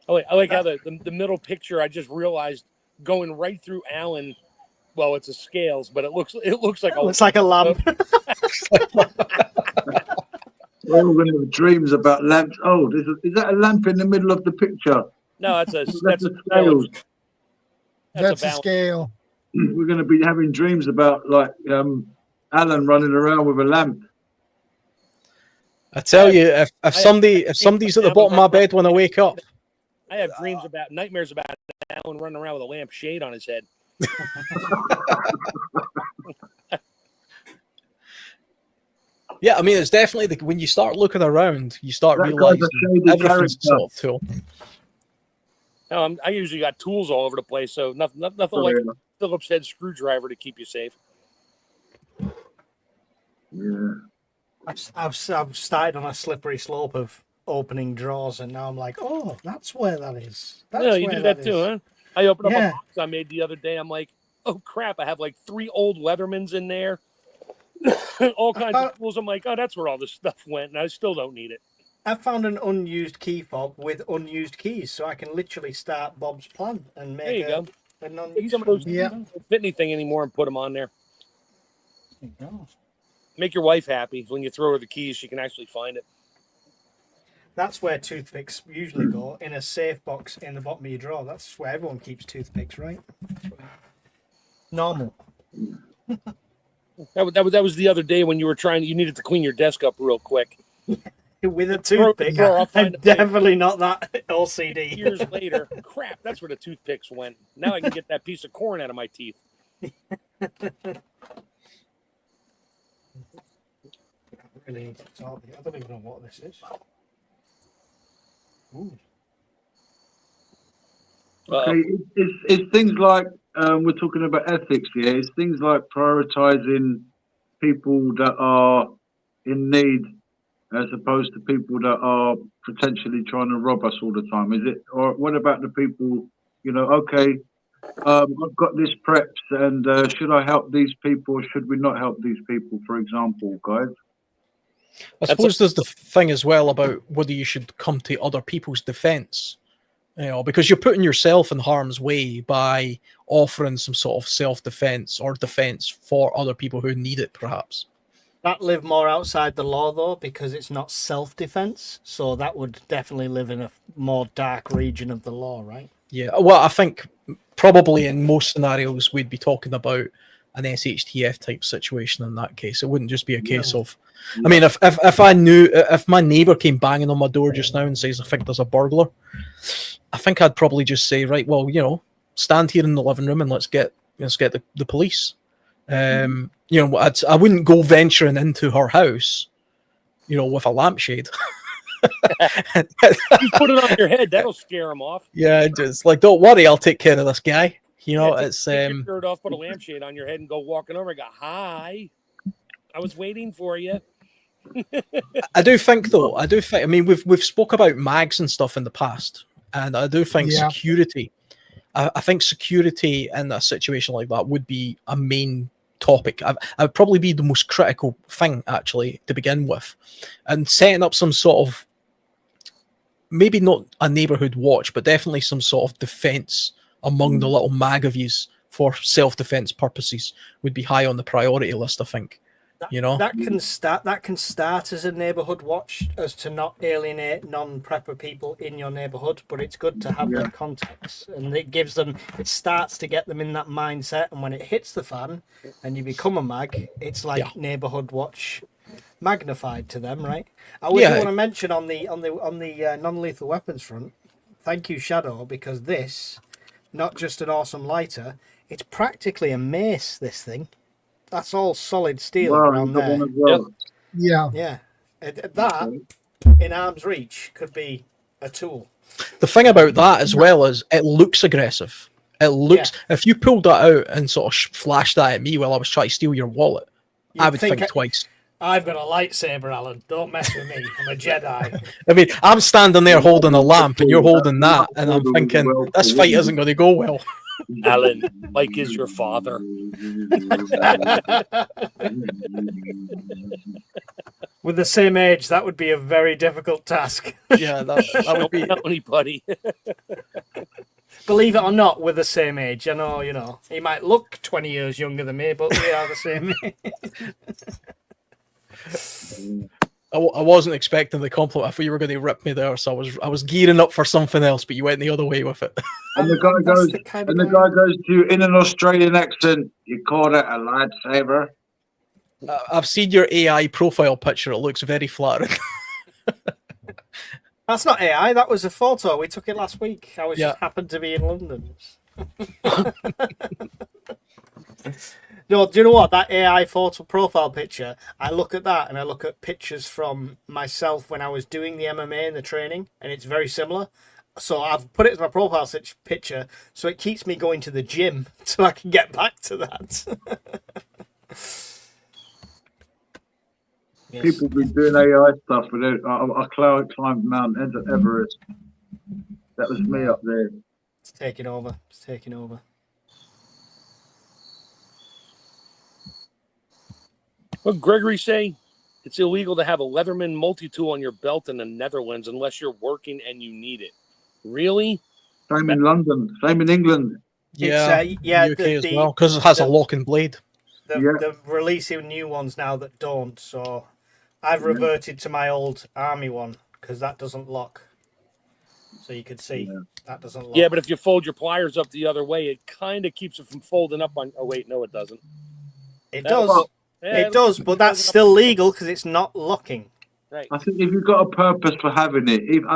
I like how the middle picture, I just realized, going right through Alan. Well, it's a scales, but it looks like a lamp. We're all going to have dreams about lamps. Oh, is that a lamp in the middle of the picture? No, that's the a scales. That's a scale. We're going to be having dreams about like Alan running around with a lamp. I tell you, if somebody's at the bottom of my bed when I wake up, I have nightmares about Alan running around with a lampshade on his head. Yeah, I mean, it's definitely when you start looking around, you start realizing everything's a sort of tool. No, I usually got tools all over the place, so nothing like a Phillips head screwdriver to keep you safe. Yeah, I've started on a slippery slope of opening drawers, and now I'm like, oh, that's where that is. You do that too, huh? I opened up a box I made the other day. I'm like, oh crap! I have like 3 old Leathermans in there. All kinds of tools. I'm like, oh, that's where all this stuff went, and I still don't need it. I found an unused key fob with unused keys, so I can literally start Bob's plan and make a non-used some of those don't fit anything anymore and put them on there. Make your wife happy. When you throw her the keys, she can actually find it. That's where toothpicks usually go, in a safe box in the bottom of your drawer. That's where everyone keeps toothpicks, right? Normal. That was the other day when you needed to clean your desk up real quick. With a toothpick. I'm definitely not that LCD. Years later, crap, that's where the toothpicks went. Now I can get that piece of corn out of my teeth. I really need to solve it. I don't even know what this is. Ooh. Okay, it's things like we're talking about ethics here. It's things like prioritizing people that are in need as opposed to people that are potentially trying to rob us all the time. Is it? Or what about the people? Okay, I've got this preps, and should I help these people or should we not help these people? For example, guys. I suppose there's the thing as well about whether you should come to other people's defense, because you're putting yourself in harm's way by offering some sort of self-defense or defense for other people who need it, perhaps. That live more outside the law, though, because it's not self-defense. So that would definitely live in a more dark region of the law, right? Yeah, well, I think probably in most scenarios we'd be talking about an SHTF type situation in that case. It wouldn't just be a case of, I mean, if I knew, if my neighbour came banging on my door just now and says, I think there's a burglar, I think I'd probably just say, right, well, stand here in the living room and let's get the police. I wouldn't go venturing into her house, with a lampshade. You put it on your head, that'll scare them off. Yeah, just like, don't worry, I'll take care of this guy. It's take your shirt off, put a lampshade on your head, and go walking over and go, "Hi, I was waiting for you." I do think, though. I mean, we've spoke about mags and stuff in the past, and I do think security. I think security in a situation like that would be a main topic. I would probably be the most critical thing actually to begin with, and setting up some sort of, maybe not a neighborhood watch, but definitely some sort of defense among the little mag of yous for self-defense purposes would be high on the priority list, I think. That can start as a neighborhood watch, as to not alienate non-prepper people in your neighborhood, but it's good to have that context, and it starts to get them in that mindset, and when it hits the fan and you become a mag, it's like neighborhood watch magnified to them, right? I would want to mention on the non-lethal weapons front, thank you, Shadow, because this, not just an awesome lighter, it's practically a mace, this thing. That's all solid steel around there. Yeah. That, in arm's reach, could be a tool. The thing about that as well is it looks aggressive. It looks, if you pulled that out and sort of flashed that at me while I was trying to steal your wallet, I would think twice. I've got a lightsaber, Alan. Don't mess with me. I'm a Jedi. I mean, I'm standing there holding a lamp, and you're holding that, and I'm thinking this fight isn't going to go well. Alan, Mike is your father. With the same age, that would be a very difficult task. Yeah, that would be. Don't tell anybody. Believe it or not, we're the same age. I know, you know, he might look 20 years younger than me, but we are the same age. I wasn't expecting the compliment. I thought you were going to rip me there, so I was gearing up for something else, but you went the other way with it. And the guy goes to, in an Australian accent, you call that a lightsaber? I've seen your AI profile picture. It looks very flattering. That's not AI. That was a photo. We took it last week. I was just happened to be in London. No, do you know what? That AI photo profile picture, I look at that and I look at pictures from myself when I was doing the MMA and the training, and it's very similar. So I've put it as my profile picture, so it keeps me going to the gym so I can get back to that. Yes. People be doing AI stuff, but I climbed Mount Everest. That was me up there. It's taking over. It's taking over. What Gregory say? It's illegal to have a Leatherman multi-tool on your belt in the Netherlands unless you're working and you need it. Really? Same in London. Same in England. Yeah, UK as well, because it has a locking blade. They're releasing new ones now that don't, so I've reverted to my old army one because that doesn't lock. So you could see that doesn't lock. Yeah, but if you fold your pliers up the other way, it kind of keeps it from folding up on. Oh wait, no, it doesn't. It does. It does, but that's still legal because it's not locking. Right. I think if you've got a purpose for having it, even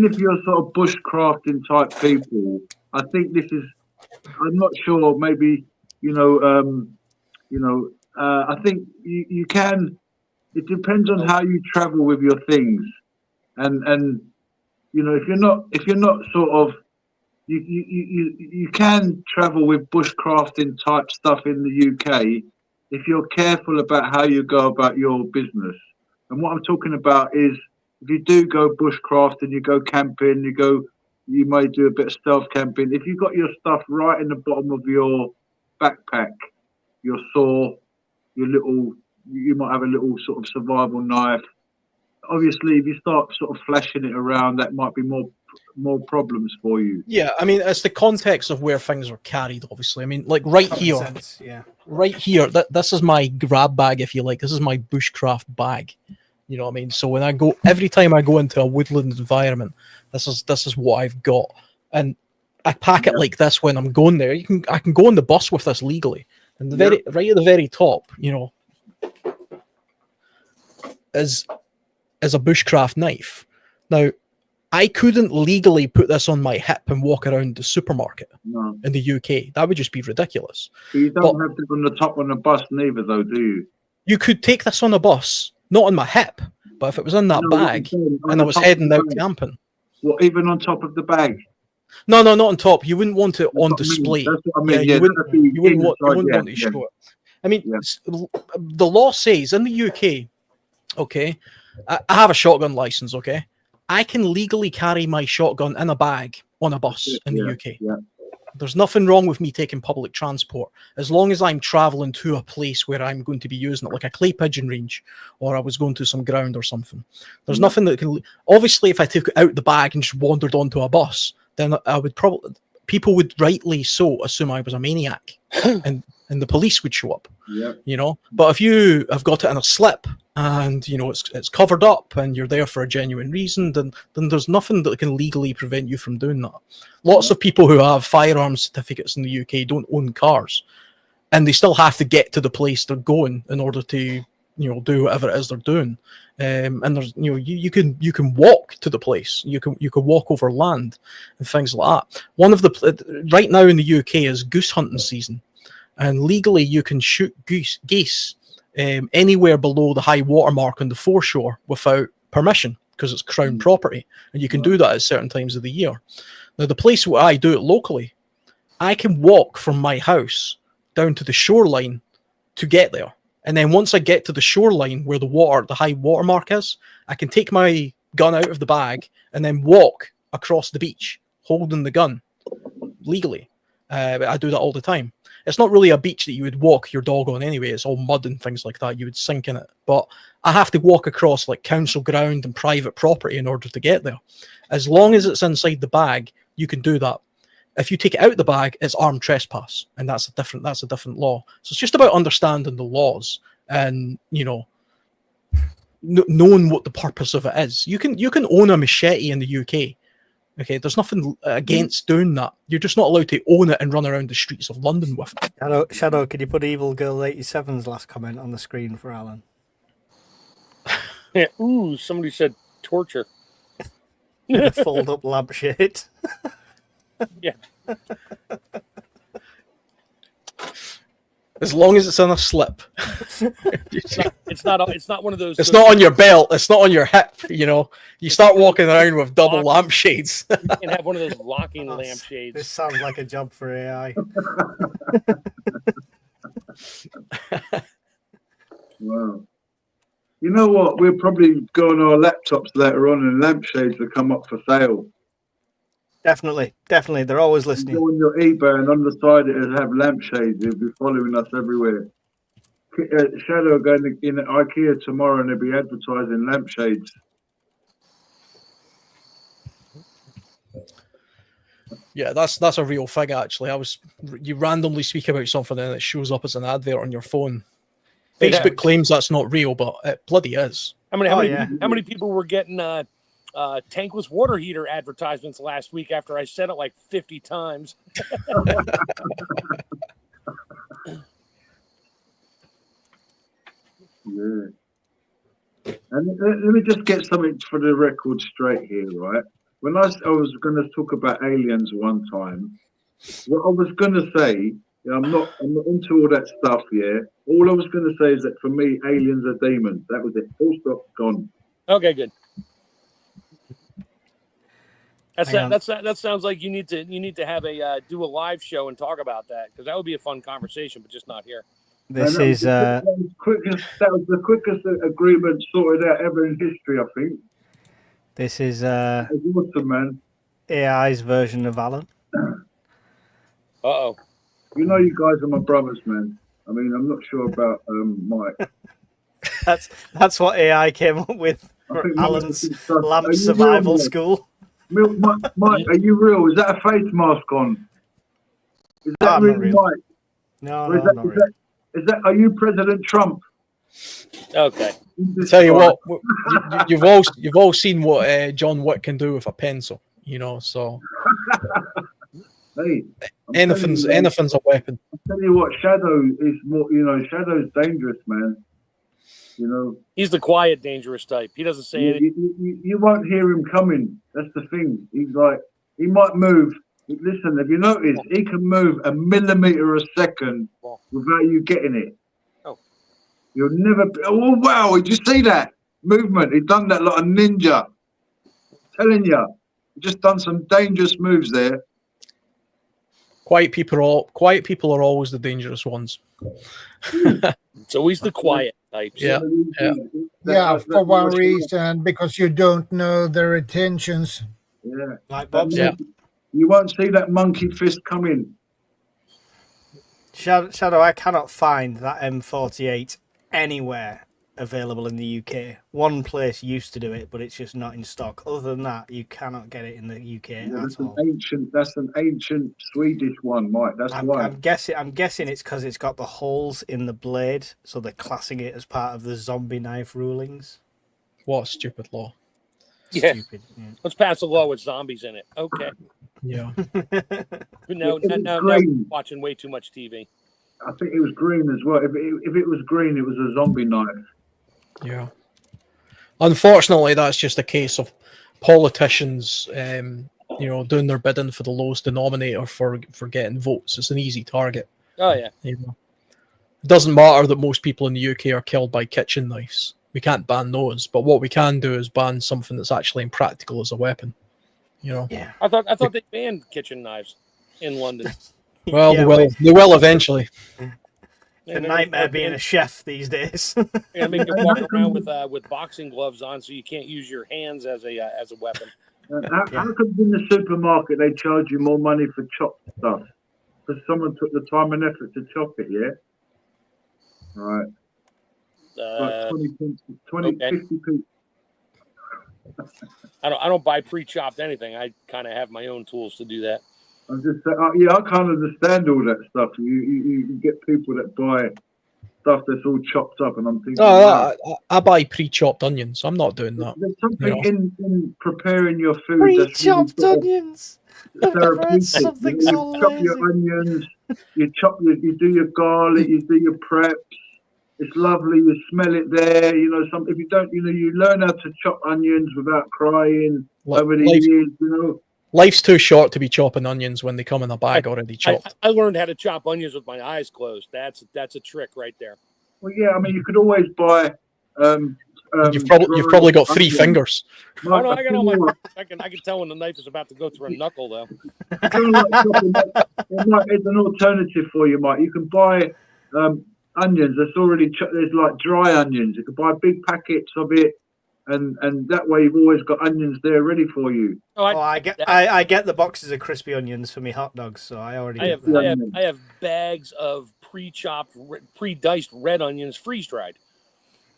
if you're sort of bushcrafting type people, I think this is. I'm not sure. Maybe I think you can. It depends on how you travel with your things, and if you're not sort of you can travel with bushcrafting type stuff in the UK if you're careful about how you go about your business. And what I'm talking about is if you do go bushcrafting, you go camping, you may do a bit of stealth camping. If you've got your stuff right in the bottom of your backpack, your saw, you might have a little sort of survival knife. Obviously, if you start sort of flashing it around, that might be more problems for you. Yeah, I mean, it's the context of where things are carried, obviously. I mean, like right here, this is my grab bag, if you like. This is my bushcraft bag. You know what I mean? So when every time I go into a woodland environment, this is what I've got. And I pack it like this when I'm going there. I can go on the bus with this legally. And right at the very top, is a bushcraft knife. Now, I couldn't legally put this on my hip and walk around the supermarket in the UK. That would just be ridiculous. But you don't have to on the top on the bus neither, though, do you? You could take this on a bus, not on my hip, but if it was in that bag and I was heading out camping. Well, even on top of the bag? No, not on top. You wouldn't want it on display. That's what I mean. You wouldn't want to show it. I mean, the law says in the UK, okay, I have a shotgun license, okay? I can legally carry my shotgun in a bag on a bus in the UK. Yeah. There's nothing wrong with me taking public transport as long as I'm traveling to a place where I'm going to be using it, like a clay pigeon range, or I was going to some ground or something. There's nothing that can. Obviously, if I took it out the bag and just wandered onto a bus, then people would rightly so assume I was a maniac, and the police would show up. Yeah. But if you have got it in a slip and it's covered up and you're there for a genuine reason, then there's nothing that can legally prevent you from doing that. Lots of people who have firearms certificates in the UK don't own cars, and they still have to get to the place they're going in order to do whatever it is they're doing. And there's you can walk to the place. You can walk over land and things like that. Right now in the UK is goose hunting season. And legally, you can shoot geese anywhere below the high water mark on the foreshore without permission because it's crown property. And you can do that at certain times of the year. Now, the place where I do it locally, I can walk from my house down to the shoreline to get there And then once I get to the shoreline where the high water mark is, I can take my gun out of the bag and then walk across the beach holding the gun legally. I do that all the time. It's not really a beach that you would walk your dog on anyway. It's all mud and things like that. You would sink in it. But I have to walk across like council ground and private property in order to get there. As long as it's inside the bag, you can do that. If you take it out of the bag, it's armed trespass, and that's a different law. So it's just about understanding the laws and, you know, knowing what the purpose of it is. You can own a machete in the UK. Okay, there's nothing against doing that. You're just not allowed to own it and run around the streets of London with it. Shadow, could you put Evil Girl 87's last comment on the screen for Alan? Yeah. Ooh, somebody said torture. Fold up lampshade. Yeah. As long as it's on a slip. It's not one of those. It's not on your belt. It's not on your hip. You know, you start walking around with double lampshades. You can have one of those locking lampshades. This sounds like a job for AI. Wow. You know what? We'll probably go on our laptops later on, and lampshades will come up for sale. Definitely. They're always listening. Go on your eBay, and on the side it'll have lampshades. They'll be following us everywhere. Shadow going in IKEA tomorrow, and they'll be advertising lampshades. Yeah, that's a real thing. Actually, you randomly speak about something and it shows up as an advert on your phone. Facebook claims that's not real, but it bloody is. How many people were getting tankless water heater advertisements last week after I said it like 50 times? Yeah. And let me just get something for the record straight here, right? When I was going to talk about aliens one time, what I was going to say, I'm not into all that stuff, yeah. All I was going to say is that for me, aliens are demons. That was it. Full stop, gone. Okay, good. That sounds like you need to have do a live show and talk about that, because that would be a fun conversation, but just not here. This is that was the quickest agreement sorted out ever in history, I think. This is awesome, man. AI's version of Alan. Uh-oh. You know, you guys are my brothers, man. I mean, I'm not sure about Mike. That's what AI came up with for Alan's lamp survival school. Mike, are you real? Is that a face mask on? Is that really Mike? No, not real. Are you President Trump? Okay. Tell you what, you've all seen what John Wick can do with a pencil, you know. So hey, anything's a weapon. I'll tell you what, Shadow is more. You know, Shadow's dangerous, man. You know, he's the quiet, dangerous type. He doesn't say anything. You won't hear him coming. That's the thing. He's like, he might move. Listen, have you noticed he can move a millimeter a second without you getting it? Oh, you'll never. Oh wow! Did you see that movement? He done that like a ninja. I'm telling you, he just done some dangerous moves there. Quiet people are always the dangerous ones. It's always the quiet types. Yeah. For one reason, because you don't know their intentions. Yeah, like Bob said. You won't see that monkey fist coming. Shadow, I cannot find that M48 anywhere available in the UK. One place used to do it, but it's just not in stock. Other than that, you cannot get it in the UK at all. That's an ancient Swedish one, Mike. That's why. I'm guessing it's because it's got the holes in the blade, so they're classing it as part of the zombie knife rulings. What a stupid law. Yeah. Stupid. Yeah. Let's pass a law with zombies in it. Okay. Yeah. Now we're watching way too much TV. I think it was green as well. If it was green, it was a zombie knife. Yeah. Unfortunately, that's just a case of politicians, doing their bidding for the lowest denominator for getting votes. It's an easy target. Oh yeah. You know, it doesn't matter that most people in the UK are killed by kitchen knives. We can't ban those, but what we can do is ban something that's actually impractical as a weapon. You know. Yeah. I thought they banned kitchen knives in London. Well, Yeah, they will eventually. It's a nightmare being a chef these days. Yeah, make you walk around with boxing gloves on, so you can't use your hands as a weapon. How come in the supermarket they charge you more money for chopped stuff? Because someone took the time and effort to chop it, yeah? Right. Like 20, okay. 50p. I don't buy pre-chopped anything. I kind of have my own tools to do that. I'm just saying, yeah, I can't understand all that stuff. You get people that buy stuff that's all chopped up, and I'm thinking, wow. I buy pre-chopped onions. I'm not doing that. There's something You know. in preparing your food Pre-chopped that's really onions. I've never heard something so you chop lazy. your onions, you do your garlic, you do your preps. It's lovely. You smell it there. You know, if you don't, you learn how to chop onions without crying over the years. You know, life's too short to be chopping onions when they come in a bag already chopped. I learned how to chop onions with my eyes closed. That's a trick right there. Well, yeah. I mean, you could always buy. You've probably got 3 fingers. Oh no, I got all my. I can tell when the knife is about to go through a knuckle, though. It's an alternative for you, Mike. You can buy onions that's already there's like dry onions. You can buy big packets of it, and that way you've always got onions there ready for you. I get the boxes of crispy onions for me hot dogs, so I already I have bags of pre-chopped, pre-diced red onions freeze dried.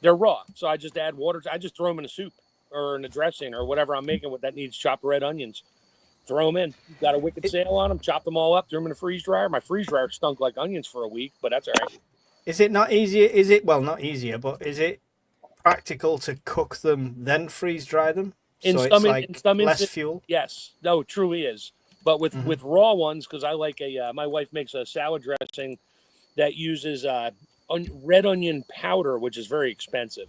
They're raw, so I just add water. I just throw them in a soup or in a dressing or whatever I'm making with that needs chopped red onions. Throw them in. Got a wicked sale on them. Chop them all up. Threw them in a freeze dryer. My freeze dryer stunk like onions for a week, but that's all right. Is it not easier? Not easier, but is it practical to cook them then freeze dry them? In So some, it's like in some less instances, fuel. yes, no, it truly is. But with raw ones, because I like my wife makes a salad dressing that uses red onion powder, which is very expensive.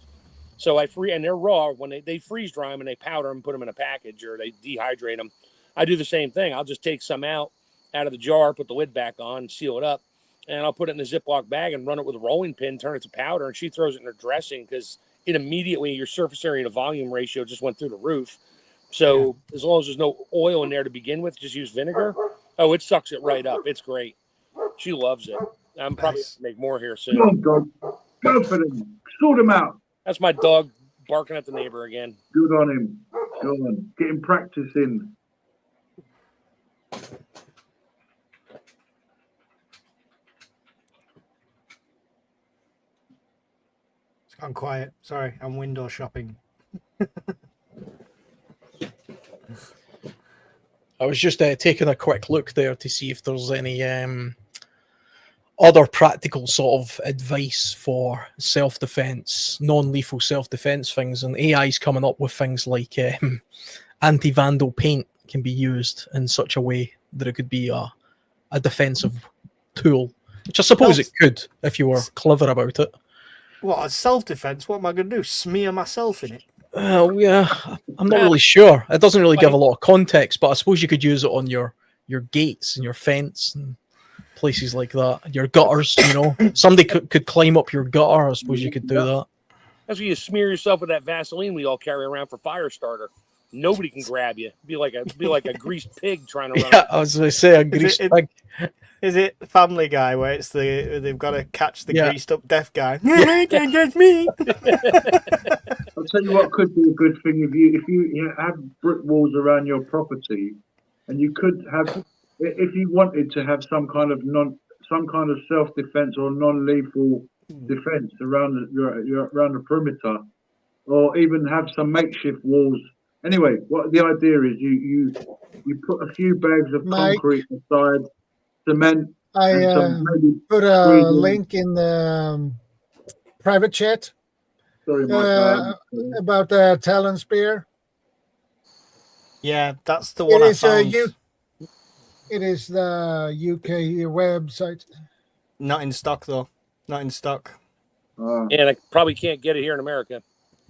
So and they're raw when they freeze dry them and they powder them, put them in a package or they dehydrate them. I do the same thing. I'll just take some out of the jar, put the lid back on, seal it up, and I'll put it in a Ziploc bag and run it with a rolling pin, turn it to powder, and she throws it in her dressing because it immediately, your surface area to volume ratio just went through the roof. So as long as there's no oil in there to begin with, just use vinegar. Oh, it sucks it right up. It's great. She loves it. I'm probably going to make more here soon. Come on, dog. Go for them. Sort them out. That's my dog barking at the neighbor again. Good on him. Go on. Get him practicing. It's gone quiet. Sorry, I'm window shopping. I was just taking a quick look there to see if there's any other practical sort of advice for self-defense, non-lethal self-defense things, and AI's coming up with things like anti-vandal paint can be used in such a way that it could be a defensive tool, which I suppose it could if you were clever about it. What, as self-defense? What am I going to do? Smear myself in it? Yeah, I'm not really sure. It doesn't really give a lot of context, but I suppose you could use it on your gates and your fence and places like that. Your gutters, somebody could climb up your gutter. I suppose you could do that. That's when you smear yourself with that Vaseline we all carry around for fire starter. Nobody can grab you. Be like a greased pig trying to run. Yeah, I was going to say a greased pig. Is it Family Guy where it's they've got to catch the greased up deaf guy? You can't catch me. I'll tell you what could be a good thing if you have brick walls around your property, and you could have, if you wanted to have some kind of self-defense or non-lethal defense around the perimeter, or even have some makeshift walls. Anyway, what the idea is, you put a few bags of concrete aside, cement. I put a link in the private chat. Sorry, about the Talon Spear. Yeah, that's the one I found. It is the UK website. Not in stock, though. Not in stock. And I probably can't get it here in America.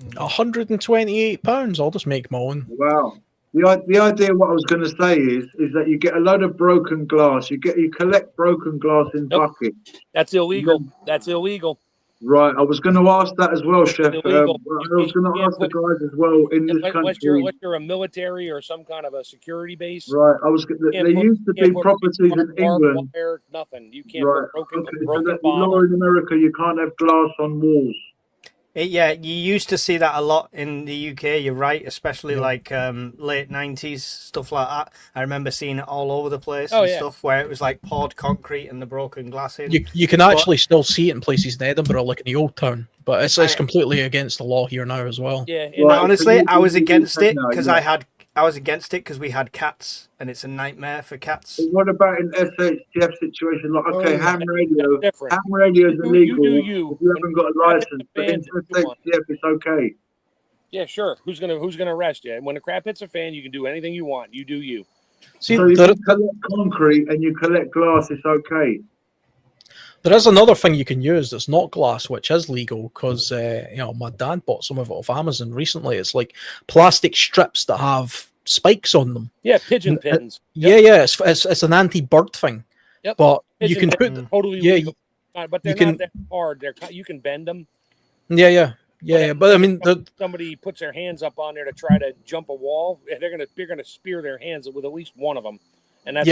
£128. I'll just make my own. Wow. The idea, what I was going to say is that you get a load of broken glass. You collect broken glass in buckets. That's illegal. That's illegal. Right, I was going to ask that as well, Chef. Illegal. I was going to ask the guys as well in this unless country. you're a military or some kind of a security base. Right, there Can't put, used to can't be put properties in barbed England. wire, nothing. You can't Right, put broken okay. So that bomb law on. in America, you can't have glass on walls. Yeah, you used to see that a lot in the UK. You're right, especially like late 90s stuff like that. I remember seeing it all over the place and stuff where it was like poured concrete and the broken glass in. You can actually still see it in places in Edinburgh, like in the Old Town, but it's completely against the law here now as well. Yeah, right. Honestly, I was against it because I was against it because we had cats, and it's a nightmare for cats. But what about in SHTF situation? Like, okay, ham radio is illegal if you haven't got a license, but in SHTF it's okay. Yeah, sure. Who's gonna arrest you? When a crap hits a fan, you can do anything you want. You do you. See, so you can collect concrete and you collect glass, it's okay. There is another thing you can use that's not glass, which is legal, because my dad bought some of it off Amazon recently. It's like plastic strips that have spikes on them. Yeah, pigeon pins. Yeah, it's an anti-bird thing. Yep. But pigeon you can put totally legal. But they're not that hard. You can bend them. Yeah. But I mean, somebody puts their hands up on there to try to jump a wall. They're gonna spear their hands with at least one of them, and that's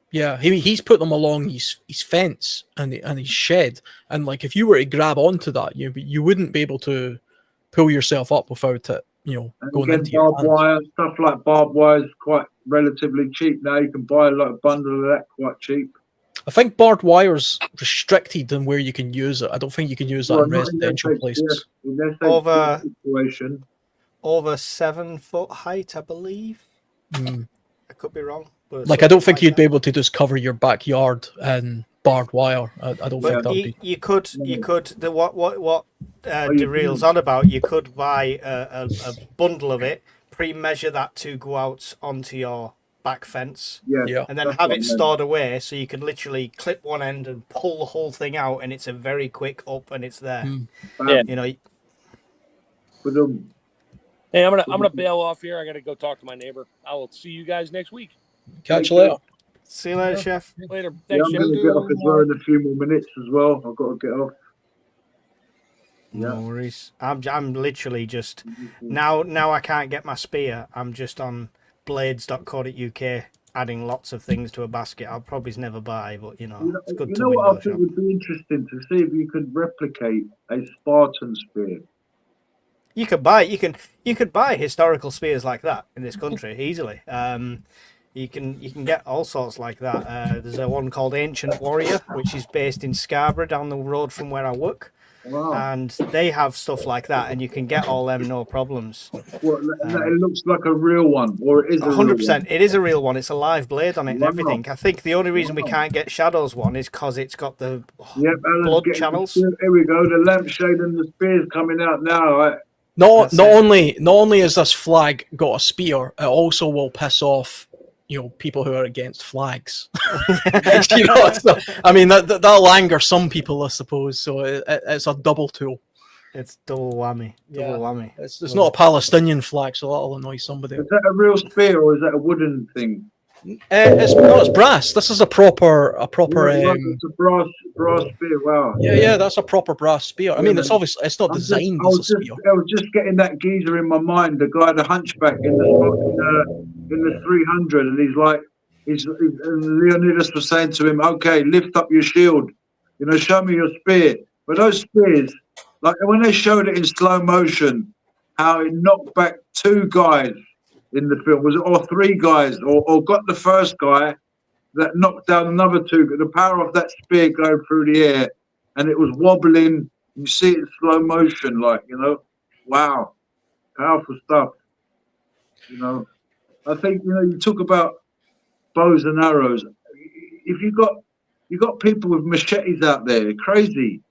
Yeah, he's put them along his fence and his shed, and like if you were to grab onto that, you wouldn't be able to pull yourself up without it, going into your barbed wire. Stuff like barbed wire is quite relatively cheap now. You can buy a bundle of that quite cheap. I think barbed wire's restricted in where you can use it. I don't think you can use that in residential places. Over 7 foot height, I believe. I could be wrong. Like, I don't think you'd be able to just cover your backyard in barbed wire. I don't think that'd be. You could. What Derail's on about? You could buy a bundle of it, pre-measure that to go out onto your back fence, and then have it stored away, so you can literally clip one end and pull the whole thing out, and it's a very quick up, and it's there. Hey, I'm gonna bail off here. I gotta go talk to my neighbor. I will see you guys next week. Catch you later. See you later, Chef. Later. Thanks, I'm going to get off as well in a few more minutes as well. I've got to get off. No worries. I'm literally just now I can't get my spear. I'm just on blades.co.uk adding lots of things to a basket I'll probably never buy, but it's good to what I think would be interesting to see if you could replicate a Spartan spear. You could buy historical spears like that in this country easily. You can get all sorts like that. There's a one called Ancient Warrior, which is based in Scarborough, down the road from where I work. Wow. And they have stuff like that, and you can get all them no problems. Well, it looks like a real one, or it is 100%. It is a real one. It's a live blade on it and everything. I think the only reason we can't get Shadow's one is because it's got the blood channels. Here we go. The lampshade and the spear's coming out now. Right? Not only has this flag got a spear, it also will piss off people who are against flags. So, I mean, that'll anger some people, I suppose. So it's a double tool. It's double whammy. Double whammy. It's not a Palestinian flag, so that'll annoy somebody. Is that a real spear or is that a wooden thing? It's brass. This is a proper. It's a brass spear. Wow. Yeah, that's a proper brass spear. I mean, it's obviously it's not designed as a spear. I was just getting that geezer in my mind. The guy, the hunchback in the 300, and and Leonidas was saying to him, "Okay, lift up your shield. Show me your spear." But those spears, like when they showed it in slow motion, how it knocked back 2 guys. In the film, or 3 guys, or got the first guy that knocked down another 2. The power of that spear going through the air, and it was wobbling. You see it in slow motion, wow, powerful stuff. I think you talk about bows and arrows. If you got people with machetes out there, crazy,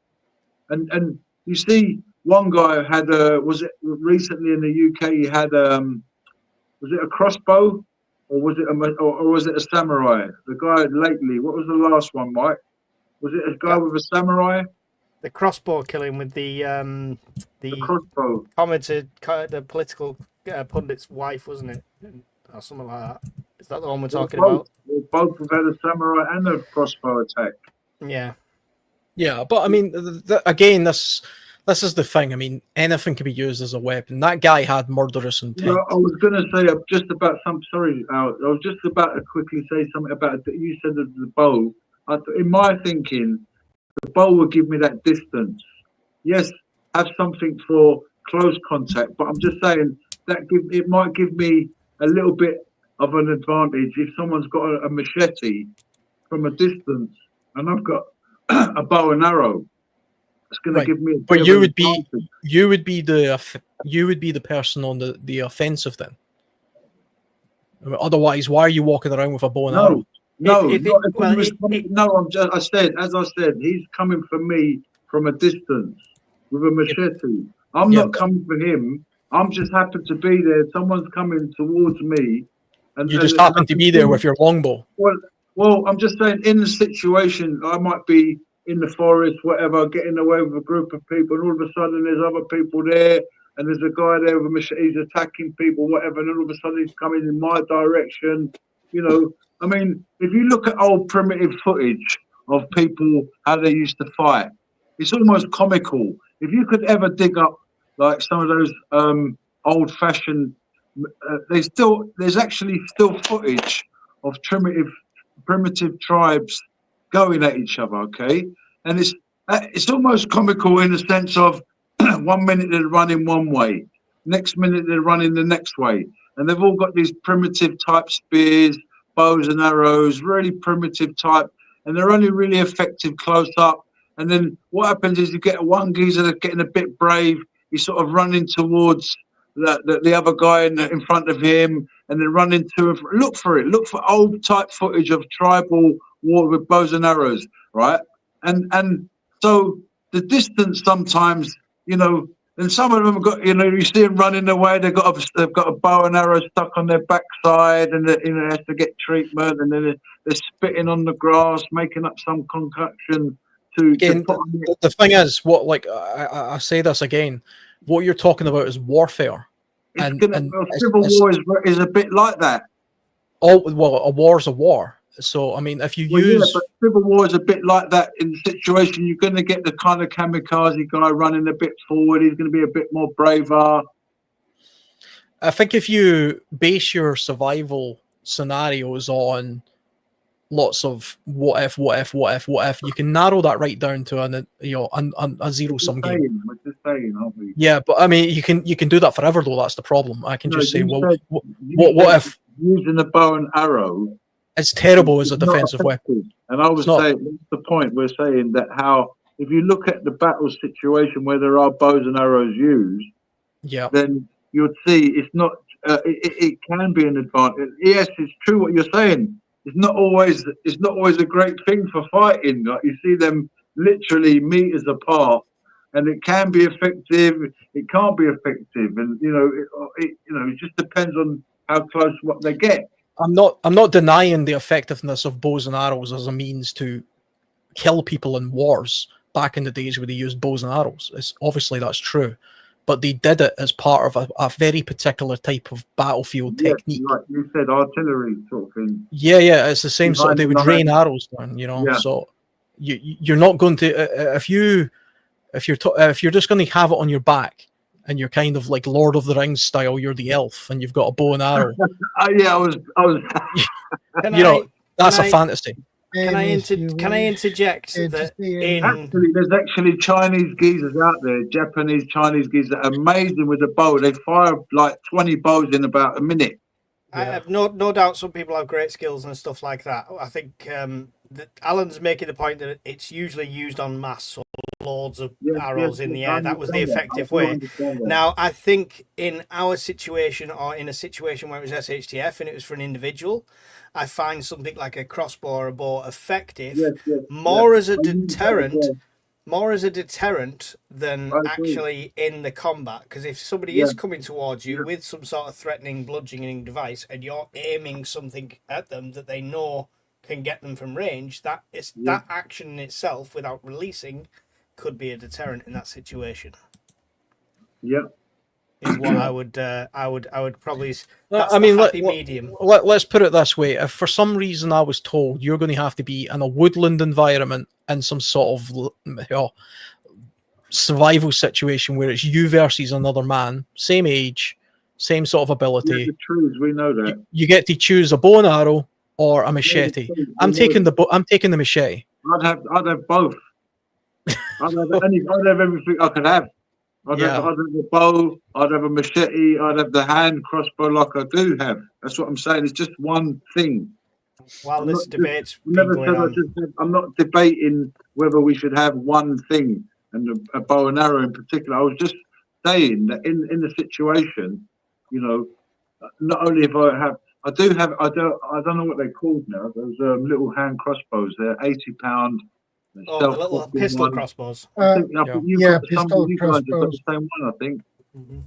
and you see one guy had was it recently in the UK? He had was it a crossbow, or was it a samurai? The guy lately, what was the last one, Mike? Was it a guy with a samurai? The crossbow killing with the crossbow. Commented the political pundit's wife, wasn't it, or something like that? Is that the one we're talking about? Both have had a samurai and a crossbow attack. Yeah. Yeah, but I mean, again, this is the thing. I mean, anything can be used as a weapon. That guy had murderous intent. No, I was going to say just about some. Sorry, Al, I was just about to quickly say something about you said of the bow. In my thinking, the bow will give me that distance. Yes, have something for close contact, but I'm just saying that it might give me a little bit of an advantage if someone's got a machete from a distance and I've got a bow and arrow. It's going to give me a bit but of you an would be advantage. you would be the person on the offensive then. I mean, otherwise, why are you walking around with a bow and arrow? I said, as I said, he's coming for me from a distance with a machete. I'm not coming for him. I'm just happen to be there. Someone's coming towards me, and You just happen to be there with your longbow. Well, I'm just saying, in the situation, I might be in the forest, whatever, getting away with a group of people, and all of a sudden there's other people there, and there's a guy there with a machete, he's attacking people, whatever, and all of a sudden he's coming in my direction. You know, I mean, if you look at old primitive footage of people, how they used to fight, it's almost comical. If you could ever dig up like some of those old-fashioned, there's actually still footage of primitive tribes going at each other, okay? And it's almost comical in the sense of 1 minute they're running one way, next minute they're running the next way, and they've all got these primitive type spears, bows and arrows, really primitive type, and they're only really effective close up. And then what happens is you get one geezer that's getting a bit brave, he's sort of running towards the other guy in front of him, and then run into him. Look for old type footage of tribal war with bows and arrows, right? And so the distance sometimes, you know, and some of them have got, you know, you see them running away. They've got a bow and arrow stuck on their backside, and they, you know, has to get treatment, and then they're spitting on the grass, making up some concoction to put on the thing is, what, like, I say this again, what you're talking about is warfare. Civil war is a bit like that. Oh, well, a war's a war. So, I mean, if you use... Yeah, but civil war is a bit like that in the situation. You're going to get the kind of kamikaze guy running a bit forward. He's going to be a bit more braver. I think if you base your survival scenarios on lots of what if, you can narrow that right down to a zero-sum game. We're just saying, aren't we? Yeah, but I mean, you can do that forever though. That's the problem. I can just say, well, what if using a bow and arrow? It's terrible as a defensive weapon. And I was saying, that's the point. We're saying that how if you look at the battle situation where there are bows and arrows used, then you'd see it's not. It can be an advantage. Yes, it's true what you're saying. It's not always a great thing for fighting. Like you see them literally meters apart, and it can be effective. It can't be effective, and it just depends on how close what they get. I'm not denying the effectiveness of bows and arrows as a means to kill people in wars back in the days where they used bows and arrows. Obviously that's true, but they did it as part of a very particular type of battlefield technique. Like you said, artillery sort of thing. Yeah, it's the same sort of. They would rain arrows down, So you're not going to if you're just going to have it on your back. And you're kind of like Lord of the Rings style. You're the elf, and you've got a bow and arrow. I was. That's a fantasy. Can I interject that there's actually Chinese geezers out there, Japanese Chinese geezers that are amazing with a bow. They fire like 20 bows in about a minute. I have no doubt some people have great skills and stuff like that. I think that Alan's making the point that it's usually used en masse, so loads of arrows in the air. That was the effective way. Now, I think in our situation, or in a situation where it was SHTF and it was for an individual, I find something like a crossbow or a bow effective more as a deterrent than actually in the combat. Because if somebody is coming towards you with some sort of threatening, bludgeoning device, and you're aiming something at them that they know can get them from range, that action in itself, without releasing, could be a deterrent in that situation. Yeah. is what I would probably. That's I mean, the happy medium. Let's put it this way: if for some reason I was told you're going to have to be in a woodland environment in some sort of survival situation where it's you versus another man, same age, same sort of ability, The trees, we know that. you get to choose a bow and arrow or a machete. I'm taking the machete. I'd have both. I'd have everything I could have. I'd have a bow, I'd have a machete, I'd have the hand crossbow like I do have. That's what I'm saying. It's just one thing. While this debate's been Never going said on, I'm not debating whether we should have one thing and a bow and arrow in particular. I was just saying that in the situation, you know, not only if I don't know what they're called now. Those little hand crossbows. They're £80. the little pistol crossbows. I think you guys have got crossbows. the same one, I think. Mm-hmm.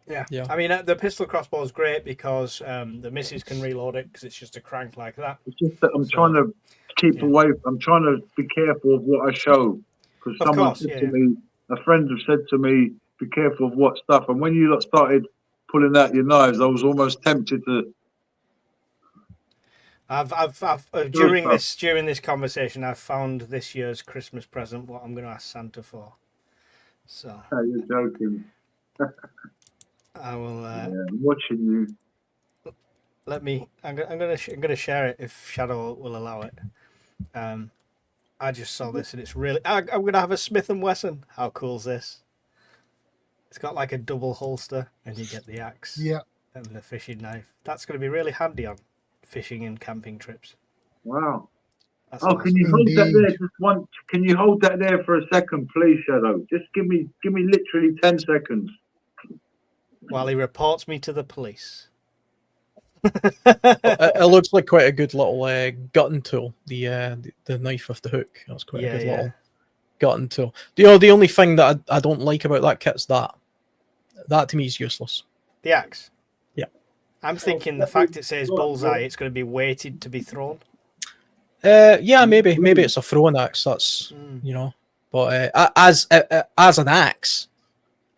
Yeah. I mean, the pistol crossbow is great because the missus can reload it because it's just a crank like that. It's just that I'm trying to keep away. I'm trying to be careful of what I show because someone said to me, a friend have said to me, be careful of what stuff. And when you lot started pulling out your knives, I was almost tempted to. During this conversation, I've found this year's Christmas present what I'm going to ask Santa for. So. Oh, you're joking. I will. I'm watching you. Let me. I'm gonna share it if Shadow will allow it. I just saw this and it's really. I'm gonna have a Smith & Wesson. How cool is this? It's got like a double holster, and you get the axe. Yeah. And the fishing knife. That's gonna be really handy on fishing and camping trips. Wow. That's awesome. Can you hold that there? Just one. Can you hold that there for a second, please, Shadow? Just give me literally 10 seconds. While he reports me to the police. It looks like quite a good little gutting tool. The knife with the hook. That's quite a good little gutting tool. The only thing that I don't like about that kit's that to me is useless. The axe. Yeah. I'm thinking the fact it says bullseye, it's going to be weighted to be thrown. Yeah, maybe it's a throwing axe. That's but as an axe,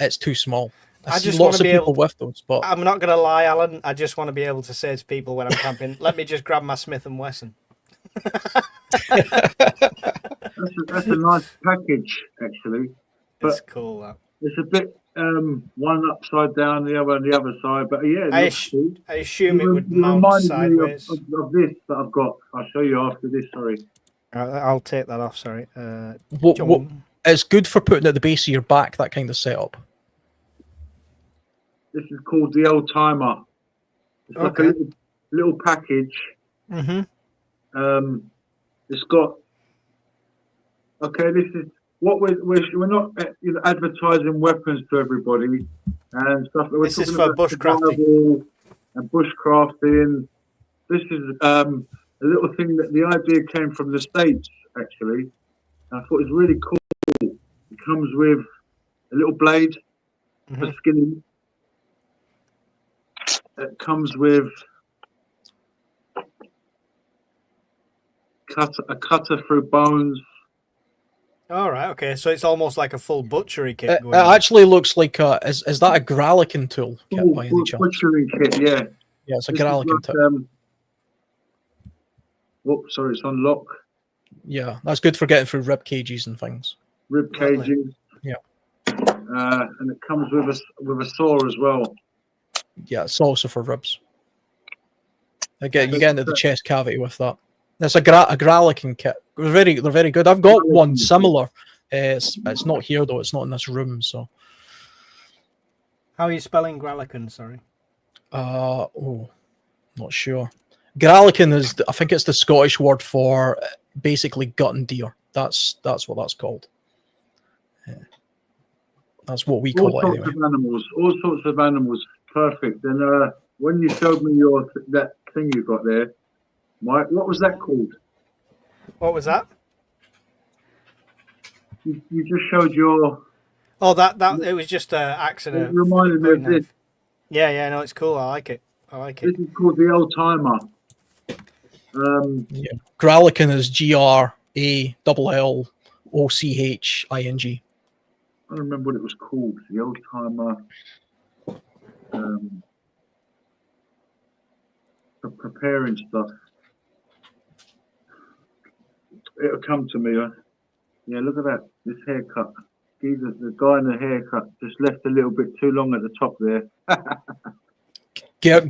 it's too small. I just lots want to be people able. with those, but I'm not going to lie, Alan. I just want to be able to say to people when I'm camping, "Let me just grab my Smith & Wesson." That's a nice package, actually. But it's cool. That. It's a bit one upside down, the other on the other side. But yeah, I assume it would mount sideways. Of this that I've got. I'll show you after this. Sorry. I'll take that off. Sorry. It's good for putting at the base of your back. That kind of setup. This is called the old timer. It's like a little package. Mm-hmm. It's got. Okay, this is what we're not advertising weapons to everybody and stuff. This is for bushcrafting and bushcrafting. This is a little thing that the idea came from the States actually. I thought it was really cool. It comes with a little blade for skinning. It comes with a cutter through bones. All right, okay. So it's almost like a full butchery kit. It actually looks like is that a Gralican tool kit by any chance? Butchery kit, yeah. Yeah, it's a Gralican tool. Sorry, it's on lock. Yeah, that's good for getting through rib cages and things. Rib cages. Yeah. And it comes with a saw as well. Yeah, it's also for ribs. Again, you get into the chest cavity with that. It's a Gralican kit. They're very good. I've got one similar. It's not here though. It's not in this room. So. How are you spelling Gralican? Sorry. Not sure. Gralican is, I think it's the Scottish word for basically gutting deer. That's what that's called. That's what we call it anyway. All sorts of animals. Perfect. And when you showed me that thing you got there, Mike, what was that called? What was that? You just showed your. Oh, that it was just an accident. It reminded me of this. Yeah, no, it's cool. I like it. This is called the old timer. Yeah, Gralican is GRALLOCHING. I don't remember what it was called. The old timer. For preparing stuff. It'll come to me. Yeah, look at that. This haircut. Jesus, the guy in the haircut just left a little bit too long at the top there.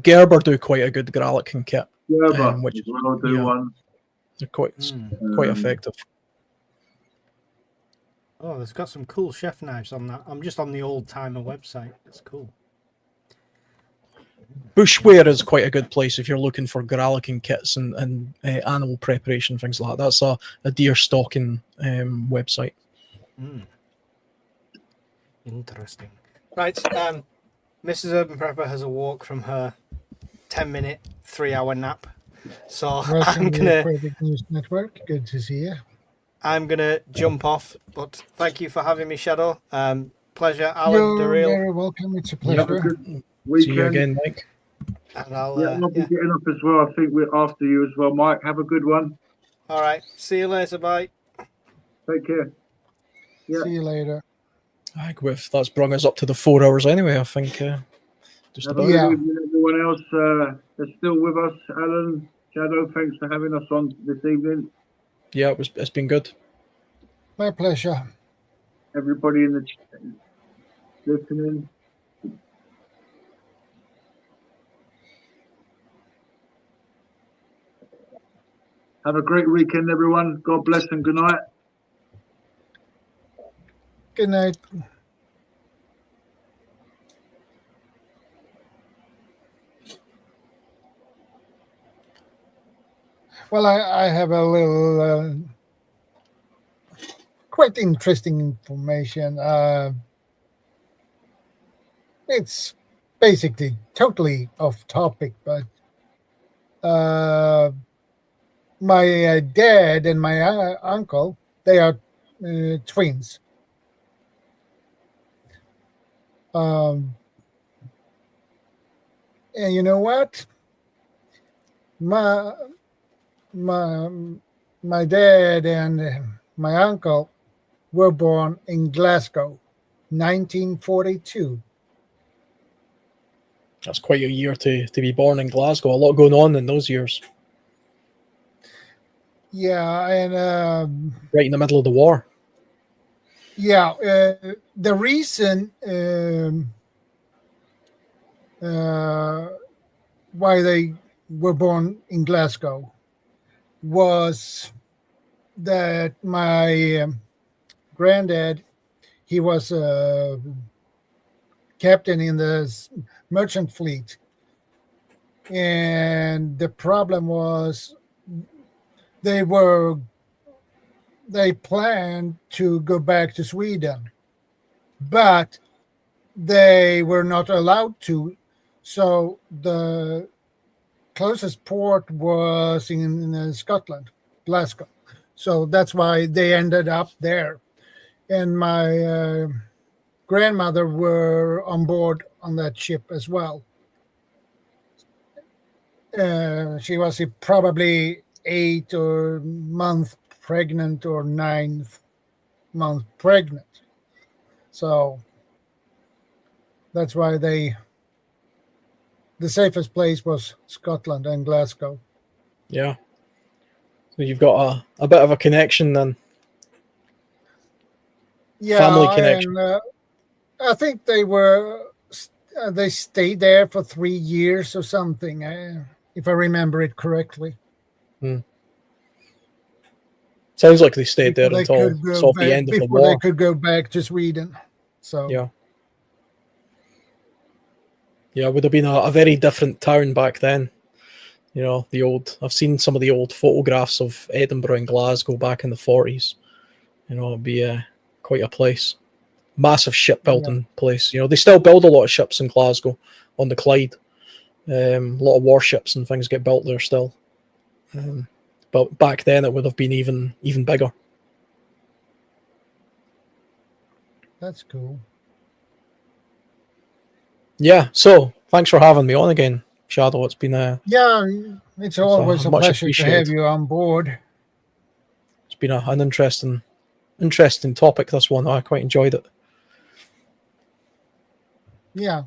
Gerber do quite a good Gralikin kit. Gerber, which I'll do one. They're quite effective. Oh, there's got some cool chef knives on that. I'm just on the old timer website. That's cool. Bushware is quite a good place if you're looking for Gralikin kits and animal preparation, things like that. That's a deer stalking website. Interesting. Right, Mrs. Urban Prepper has a walk from her 10-minute, 3-hour nap. So Welcome to the Perfect News Network. Good to see you. I'm gonna jump off, but thank you for having me, Shadow. Pleasure, Alan. You're Daryl. very welcome. It's a Have a pleasure. good See you weekend. again, Mike. And I'll, I'll be getting up as well. I think we're after you as well, Mike. Have a good one. All right. See you later. Bye. Take care. Yeah. See you later. I think that's brought us up to the 4 hours anyway, I think. Just Have about. a good Yeah. evening, everyone else that's still with us. Alan, Shadow, thanks for having us on this evening. Yeah, it's been good. My pleasure. Everybody in the listening. Have a great weekend, everyone. God bless and good night. Good night. Well, I have a little quite interesting information. It's basically totally off topic, but my dad and my uncle, they are twins. And you know what? My dad and my uncle were born in Glasgow, 1942. That's quite a year to be born in Glasgow. A lot going on in those years. Yeah, and Right in the middle of the war. yeah, the reason why they were born in Glasgow was that my granddad, he was a captain in the merchant fleet, and the problem was they planned to go back to Sweden, but they were not allowed to. So the closest port was in Scotland, Glasgow. So that's why they ended up there. And my grandmother were on board on that ship as well. She was probably 8 month pregnant or 9th month pregnant. So that's why the safest place was Scotland and Glasgow. Yeah. So you've got a bit of a connection then. Yeah, family connection. And I think they stayed there for 3 years or something, if I remember it correctly. Sounds like they stayed there Before until sort of the end of the before war. they could go back to Sweden. So Yeah. Yeah, it would have been a very different town back then. You know, I've seen some of the old photographs of Edinburgh and Glasgow back in the 40s. You know, it'd be quite a place. Massive shipbuilding place. You know, they still build a lot of ships in Glasgow on the Clyde. A lot of warships and things get built there still. But back then it would have been even bigger. that's cool. Yeah, so thanks for having me on again, Shadow. It's been Yeah, it's always a much pleasure to have appreciated. you on board. It's been an interesting topic, this one. I quite enjoyed it. Yeah,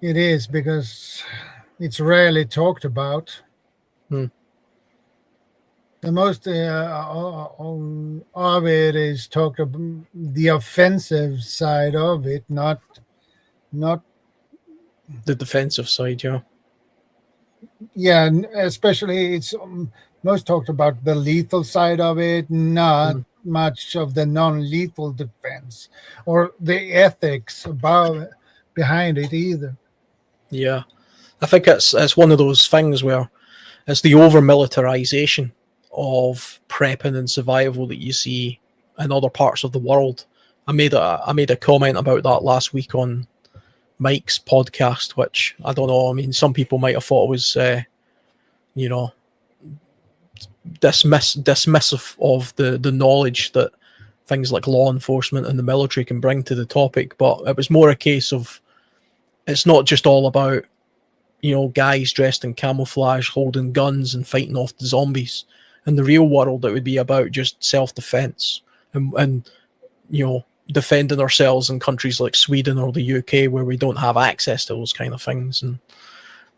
it is, because it's rarely talked about. Hmm. The most of it is talked about the offensive side of it, not The defensive side, yeah. yeah. Especially it's most talked about the lethal side of it, not much of the non-lethal defense or the ethics behind it either. Yeah. I think it's one of those things where it's the over militarization of prepping and survival that you see in other parts of the world. I made a comment about that last week on Mike's podcast, which I don't know. I mean, some people might have thought it was, you know, dismissive of the knowledge that things like law enforcement and the military can bring to the topic. But it was more a case of it's not just all about, guys dressed in camouflage holding guns and fighting off the zombies. In the real world, it would be about just self-defense and defending ourselves in countries like Sweden or the UK where we don't have access to those kind of things. And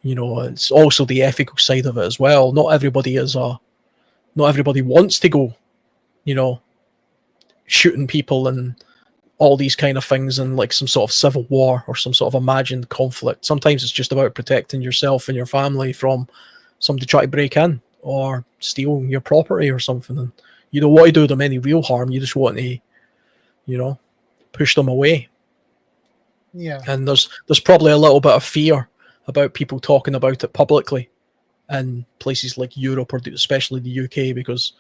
it's also the ethical side of it as well. Not everybody wants to go, shooting people and all these kind of things in like some sort of civil war or some sort of imagined conflict. Sometimes it's just about protecting yourself and your family from somebody trying to break in or steal your property or something. And you don't want to do them any real harm. You just want to, push them away. Yeah. And there's probably a little bit of fear about people talking about it publicly in places like Europe or especially the UK because,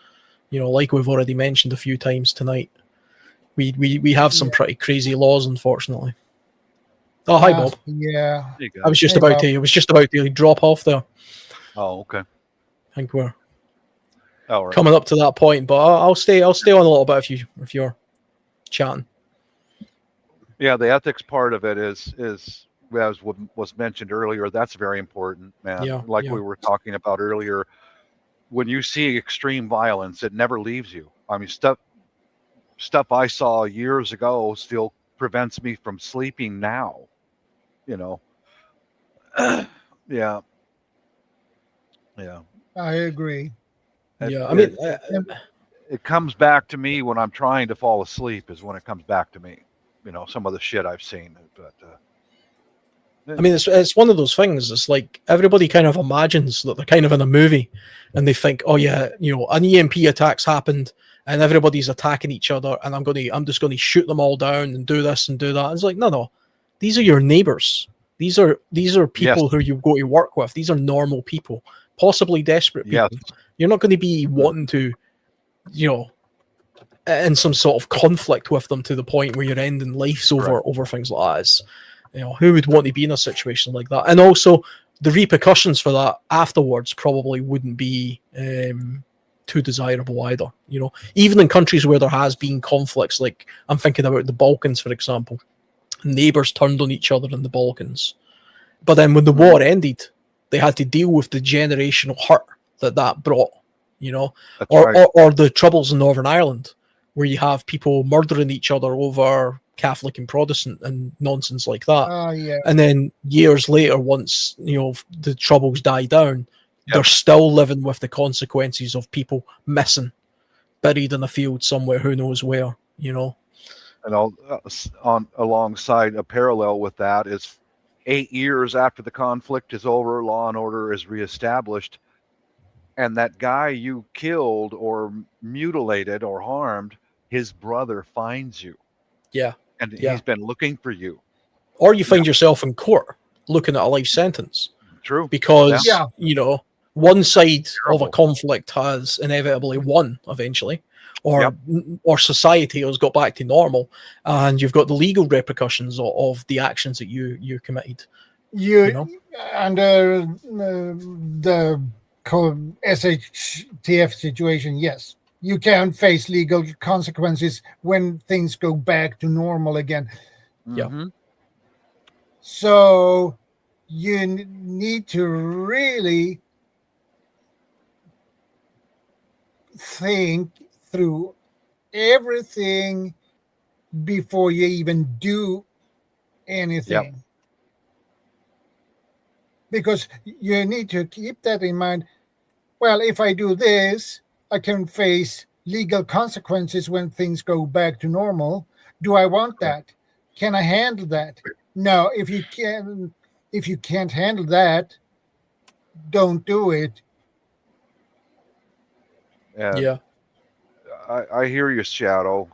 like we've already mentioned a few times tonight, we have some pretty crazy laws, unfortunately. Oh, hi, Bob. Yeah. There you I go. was just Hey, about Bob. to drop off there. Oh, okay. I think we're All right. coming up to that point, but I'll stay on a little bit if you're chatting. Yeah, the ethics part of it is as was mentioned earlier. That's very important, man. Yeah, Like yeah. we were talking about earlier, when you see extreme violence, it never leaves you. I mean, stuff I saw years ago still prevents me from sleeping now. Yeah, yeah. I agree. Yeah, I mean, It comes back to me when I'm trying to fall asleep. Is when it comes back to me. Some of the shit I've seen, but. I mean, it's one of those things. It's like everybody kind of imagines that they're kind of in a movie, and they think, "Oh yeah, an EMP attack's happened, and everybody's attacking each other, and I'm just gonna shoot them all down and do this and do that." It's like, no, these are your neighbors. These are people who you go to work with. These are normal people, possibly desperate people. Yes. You're not going to be wanting to, in some sort of conflict with them to the point where you're ending lives over things like that. It's, who would want to be in a situation like that? And also, the repercussions for that afterwards probably wouldn't be too desirable either. Even in countries where there has been conflicts, like I'm thinking about the Balkans, for example, neighbors turned on each other in the Balkans. But then when the war ended, they had to deal with the generational hurt that brought, or the troubles in Northern Ireland, where you have people murdering each other over Catholic and Protestant and nonsense like that. Yeah. And then years later, once the troubles die down, they're still living with the consequences of people missing, buried in a field somewhere, who knows where. And alongside a parallel with that is 8 years after the conflict is over, law and order is reestablished, and that guy you killed or mutilated or harmed, his brother finds you. Yeah. And he's been looking for you. Or you find yourself in court looking at a life sentence. True. Because, one side of a conflict has inevitably won eventually, or society has got back to normal, and you've got the legal repercussions of the actions that you committed. Under the SHTF situation, yes, you can face legal consequences when things go back to normal again. Yeah. So you need to really think through everything before you even do anything. Because you need to keep that in mind. Well, if I do this, I can face legal consequences when things go back to normal. Do I want that? Can I handle that? No, if you can't handle that, don't do it. And Yeah. I hear you, Shadow.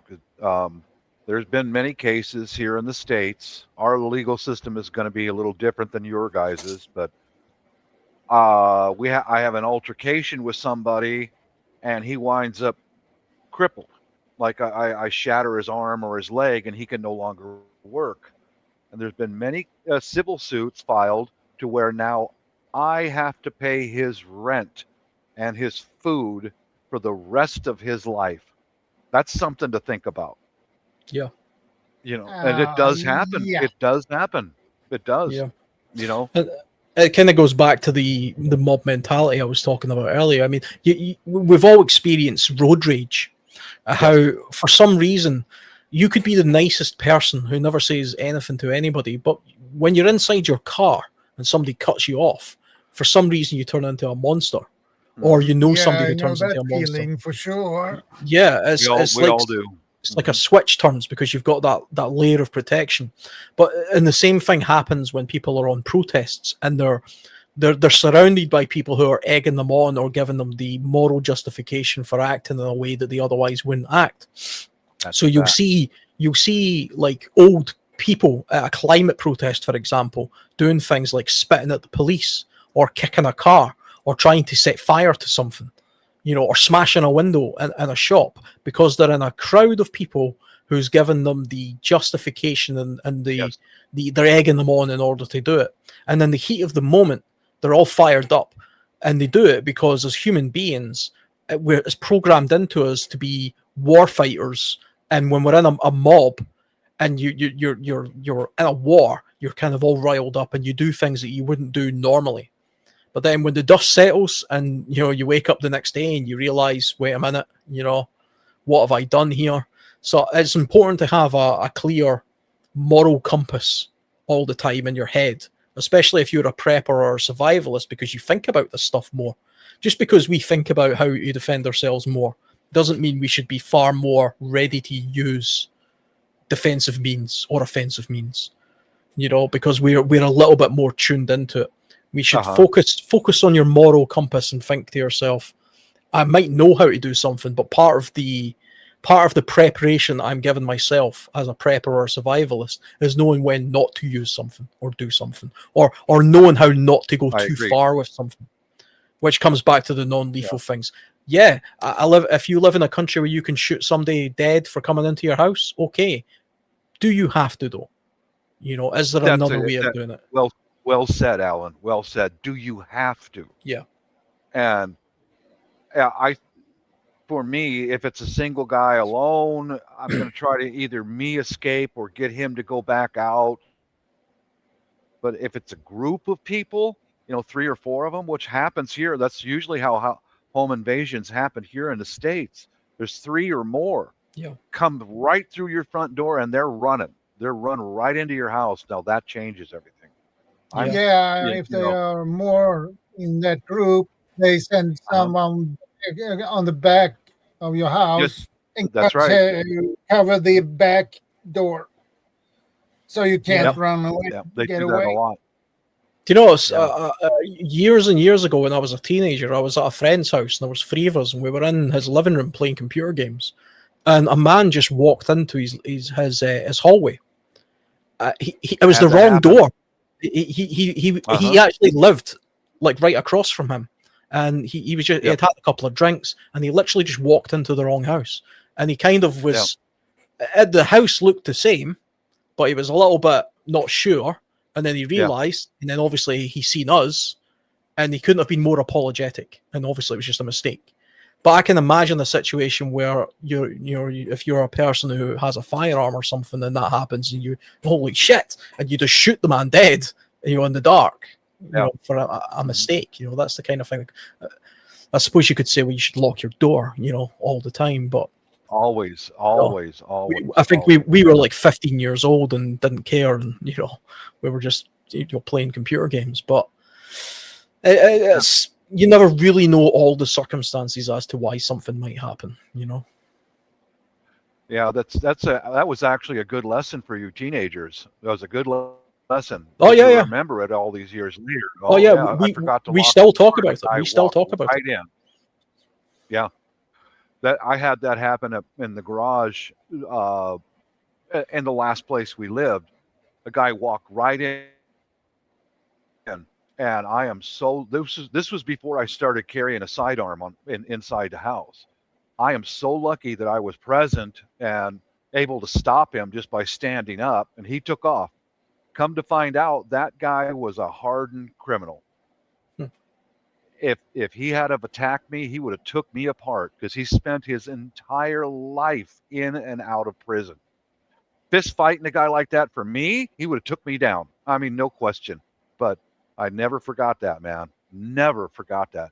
There's been many cases here in the States. Our legal system is going to be a little different than your guys's, but I have an altercation with somebody, and he winds up crippled. Like I shatter his arm or his leg, and he can no longer work. And there's been many civil suits filed to where now I have to pay his rent and his food for the rest of his life. That's something to think about. Yeah. You know, and it does happen. Yeah. It does happen. It does. Yeah. You know, it kind of goes back to the mob mentality I was talking about earlier. I mean, we've all experienced road rage. How for some reason you could be the nicest person who never says anything to anybody, but when you're inside your car and somebody cuts you off, for some reason you turn into a monster, or you know somebody who turns into a monster. Feeling for sure. Yeah, we all do. It's like a switch turns because you've got that layer of protection. And the same thing happens when people are on protests and they're surrounded by people who are egging them on or giving them the moral justification for acting in a way that they otherwise wouldn't act. So you'll see like old people at a climate protest, for example, doing things like spitting at the police or kicking a car or trying to set fire to something, you know, or smashing a window in a shop because they're in a crowd of people who's given them the justification and they're egging them on in order to do it. And in the heat of the moment, they're all fired up, and they do it because as human beings, it's programmed into us to be war fighters. And when we're in a mob and you're in a war, you're kind of all riled up and you do things that you wouldn't do normally. But then when the dust settles and, you know, you wake up the next day and you realize, wait a minute, you know, what have I done here? So it's important to have a clear moral compass all the time in your head, especially if you're a prepper or a survivalist, because you think about this stuff more. Just because we think about how to defend ourselves more doesn't mean we should be far more ready to use defensive means or offensive means, you know, because we're a little bit more tuned into it. We should focus on your moral compass and think to yourself, I might know how to do something, but part of the preparation I'm giving myself as a prepper or a survivalist is knowing when not to use something or do something, or knowing how not to go too far with something, which comes back to the non-lethal things. Yeah, if you live in a country where you can shoot somebody dead for coming into your house, okay. Do you have to though? You know, is there another way of doing it? Well said, Alan. Well said. Do you have to? Yeah. And for me, if it's a single guy alone, I'm going to try to either me escape or get him to go back out. But if it's a group of people, you know, 3 or 4 of them, which happens here, that's usually how home invasions happen here in the States. There's 3 or more. Yeah. Come right through your front door and they're running. They're running right into your house. Now that changes everything. If they are more in that group, they send someone on the back of your house and cover the back door so you can't run away. Yeah, they do that a lot. Do you know, years and years ago when I was a teenager, I was at a friend's house and there was 3 of us and we were in his living room playing computer games, and a man just walked into his hallway. It was the wrong door. He actually lived like right across from him, and he had had a couple of drinks, and he literally just walked into the wrong house, and he kind of was the house looked the same, but he was a little bit not sure, and then he realized, and then obviously he seen us, and he couldn't have been more apologetic, and obviously it was just a mistake. But I can imagine a situation where if you're a person who has a firearm or something, and that happens, and you holy shit, and you just shoot the man dead, you know, in the dark, you know, for a mistake. You know, that's the kind of thing. I suppose you could say, well, you should lock your door, you know, all the time. But Always. I think we were like 15 years old and didn't care, and we were just playing computer games. But it's you never really know all the circumstances as to why something might happen. Yeah, that was actually a good lesson for you teenagers. That was a good lesson. Oh yeah, You yeah. remember it all these years later. Oh yeah, I forgot to we lock still the talk door, about it. and We I still walked talk about right it. in. Yeah, that I had that happen in the garage in the last place we lived. A guy walked right in, and I am so this was before I started carrying a sidearm inside the house. I am so lucky that I was present and able to stop him just by standing up, and he took off. Come to find out, that guy was a hardened criminal. Hmm. If he had have attacked me, he would have took me apart because he spent his entire life in and out of prison. Fist fighting a guy like that for me, he would have took me down. I mean, no question. But I never forgot that, man. Never forgot that.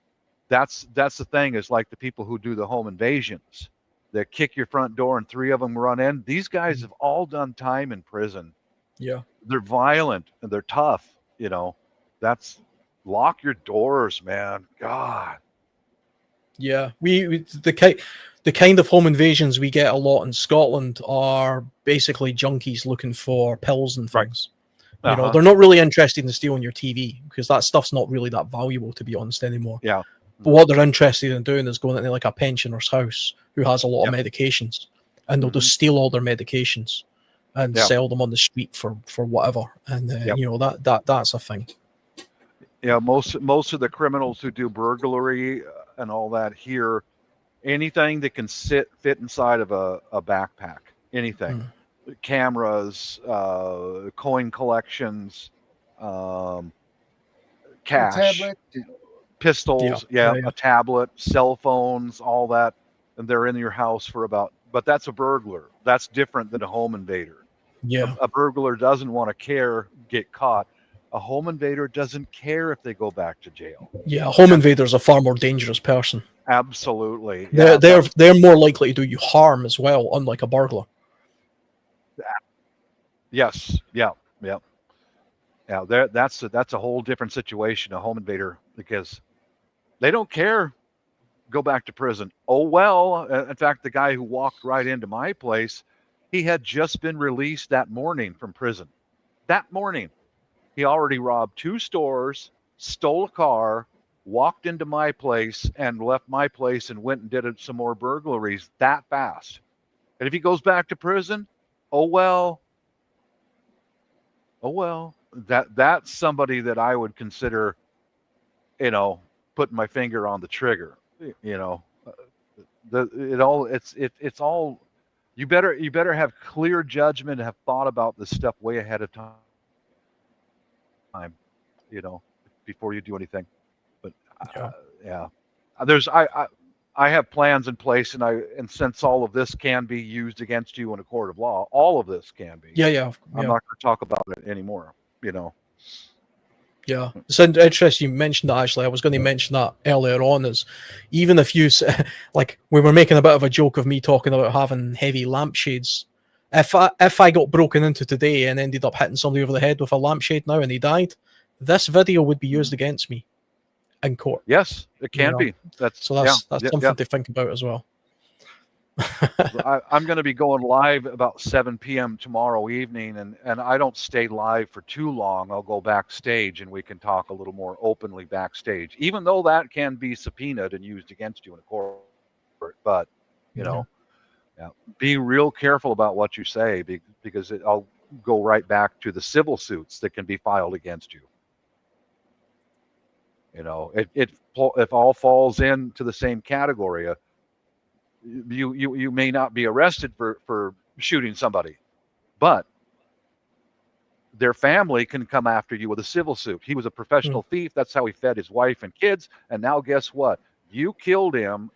That's the thing, is like the people who do the home invasions that kick your front door and 3 of them run in. These guys have all done time in prison. Yeah. They're violent and they're tough. That's lock your doors, man. God. Yeah, the kind of home invasions we get a lot in Scotland are basically junkies looking for pills and Right. things. Uh-huh. They're not really interested in stealing your TV because that stuff's not really that valuable, to be honest, anymore. Yeah. But what they're interested in doing is going into like a pensioner's house who has a lot of Yep. medications, and they'll Mhm. just steal all their medications and Yeah. sell them on the street for whatever. And Yep. that's a thing. Yeah, most of the criminals who do burglary and all that here, anything that can fit inside of a backpack, anything, cameras, coin collections, cash, tablet. pistols, Yeah. a tablet, cell phones, all that, and they're in your house for about. But that's a burglar. That's different than a home invader. Yeah. A burglar doesn't want to get caught. A home invader doesn't care if they go back to jail. Yeah, a home invader's a far more dangerous person. Absolutely. They're more likely to do you harm as well, unlike a burglar. Yes. Yeah. That's a whole different situation, a home invader, because they don't care. Go back to prison. Oh well. In fact, the guy who walked right into my place, he had just been released that morning from prison. That morning, he already robbed 2 stores, stole a car, walked into my place, and left my place and went and did some more burglaries that fast. And if he goes back to prison, oh well. That's somebody that I would consider, putting my finger on the trigger. It's all. You better have clear judgment, have thought about this stuff way ahead of time. Before you do anything. But yeah, I have plans in place, and since all of this can be used against you in a court of law, all of this can be. Yeah. I'm not going to talk about it anymore. Yeah, it's interesting you mentioned that. Actually, I was going to mention that earlier on. Is even if you like, we were making a bit of a joke of me talking about having heavy lampshades. If I got broken into today and ended up hitting somebody over the head with a lampshade now and he died, this video would be used against me in court. Yes, it can be. That's something to think about as well. I'm going to be going live about 7 p.m. tomorrow evening, and I don't stay live for too long. I'll go backstage and we can talk a little more openly backstage, even though that can be subpoenaed and used against you in a court. But, be real careful about what you say, because I'll go right back to the civil suits that can be filed against you. It all falls into the same category. You may not be arrested for shooting somebody, but their family can come after you with a civil suit. He was a professional thief. That's how he fed his wife and kids. And now guess what? You killed him,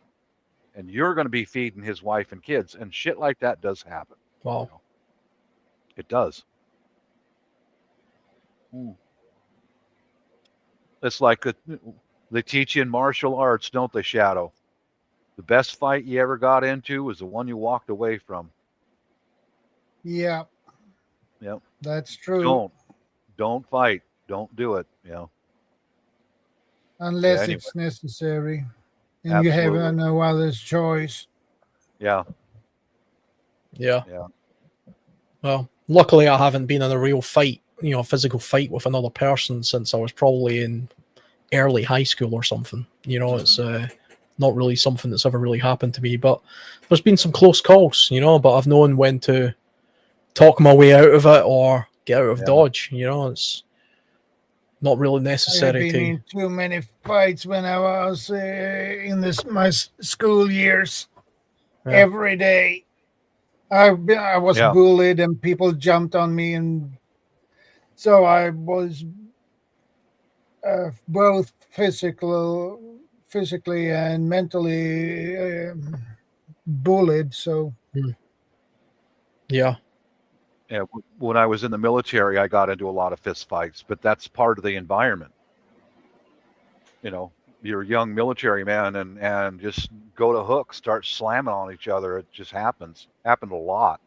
and you're going to be feeding his wife and kids. And shit like that does happen. Wow. It does. It's like they teach you in martial arts, don't they, Shadow? The best fight you ever got into was the one you walked away from. Yeah. Yep. That's true. Don't fight. Don't do it. Unless anyway. it's necessary and you have Absolutely. no other choice. Yeah. Yeah. Well, luckily I haven't been in a real fight, a physical fight with another person since I was probably in early high school or something. It's not really something that's ever really happened to me, but there's been some close calls, but I've known when to talk my way out of it or get out of dodge. It's not really I have necessary been to. in too many fights when I was in my school years. Yeah. Every day, I was bullied and people jumped on me, and so I was both physically and mentally bullied. So Yeah. Yeah. When I was in the military, I got into a lot of fist fights, but that's part of the environment. You're a young military man and just go to hook, start slamming on each other. It just happens. Happened a lot,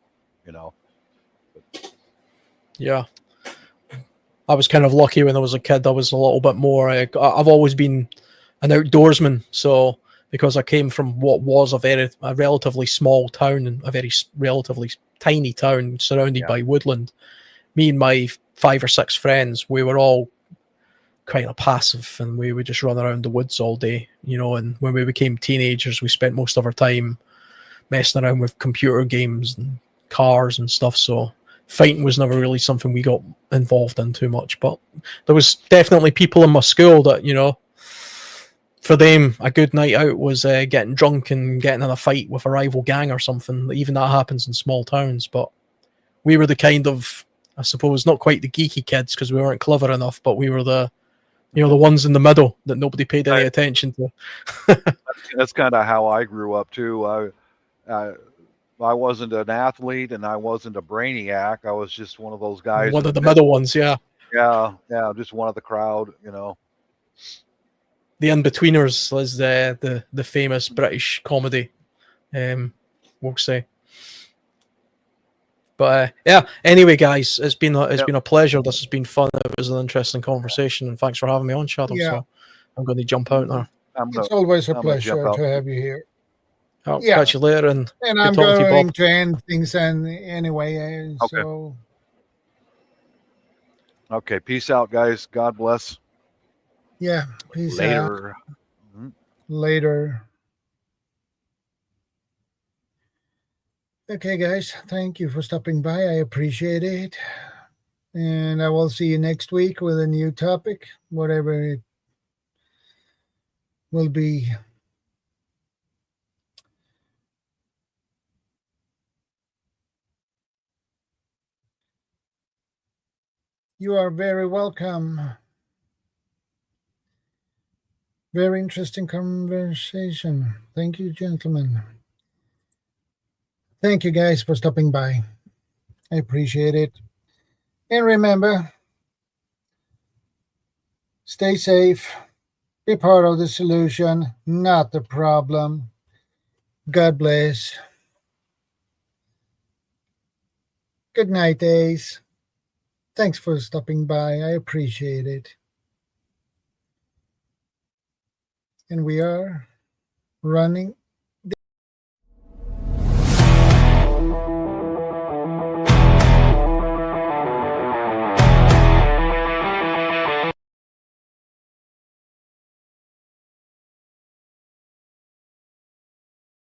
Yeah. I was kind of lucky when I was a kid. I was a little bit more. I've always been an outdoorsman, so because I came from what was a relatively small town and a very relatively tiny town surrounded by woodland, me and my 5 or 6 friends, we were all kind of passive, and we would just run around the woods all day, and when we became teenagers, we spent most of our time messing around with computer games and cars and stuff, so fighting was never really something we got involved in too much. But there was definitely people in my school that, for them, a good night out was getting drunk and getting in a fight with a rival gang or something. Even that happens in small towns, but we were the kind of, I suppose, not quite the geeky kids because we weren't clever enough, but we were the ones in the middle that nobody paid any attention to. That's kind of how I grew up too. I wasn't an athlete and I wasn't a brainiac. I was just one of those guys. One of the middle ones, yeah. Yeah, just one of the crowd, The In-Betweeners is the famous British comedy, we'll say. But anyway, guys, it's been a pleasure. This has been fun. It was an interesting conversation, and thanks for having me on, Shadow. Yeah. So I'm going to jump out now. It's always a pleasure to have you here. I'll catch you later, and I'm going to end things anyway. Okay. So. Okay, peace out, guys. God bless. Yeah, peace later. Out. Later. Okay, guys, thank you for stopping by. I appreciate it. And I will see you next week with a new topic, whatever it will be. You are very welcome. Very interesting conversation. Thank you, gentlemen. Thank you, guys, for stopping by. I appreciate it. And remember, stay safe. Be part of the solution, not the problem. God bless. Good night, Ace. Thanks for stopping by. I appreciate it. And we are running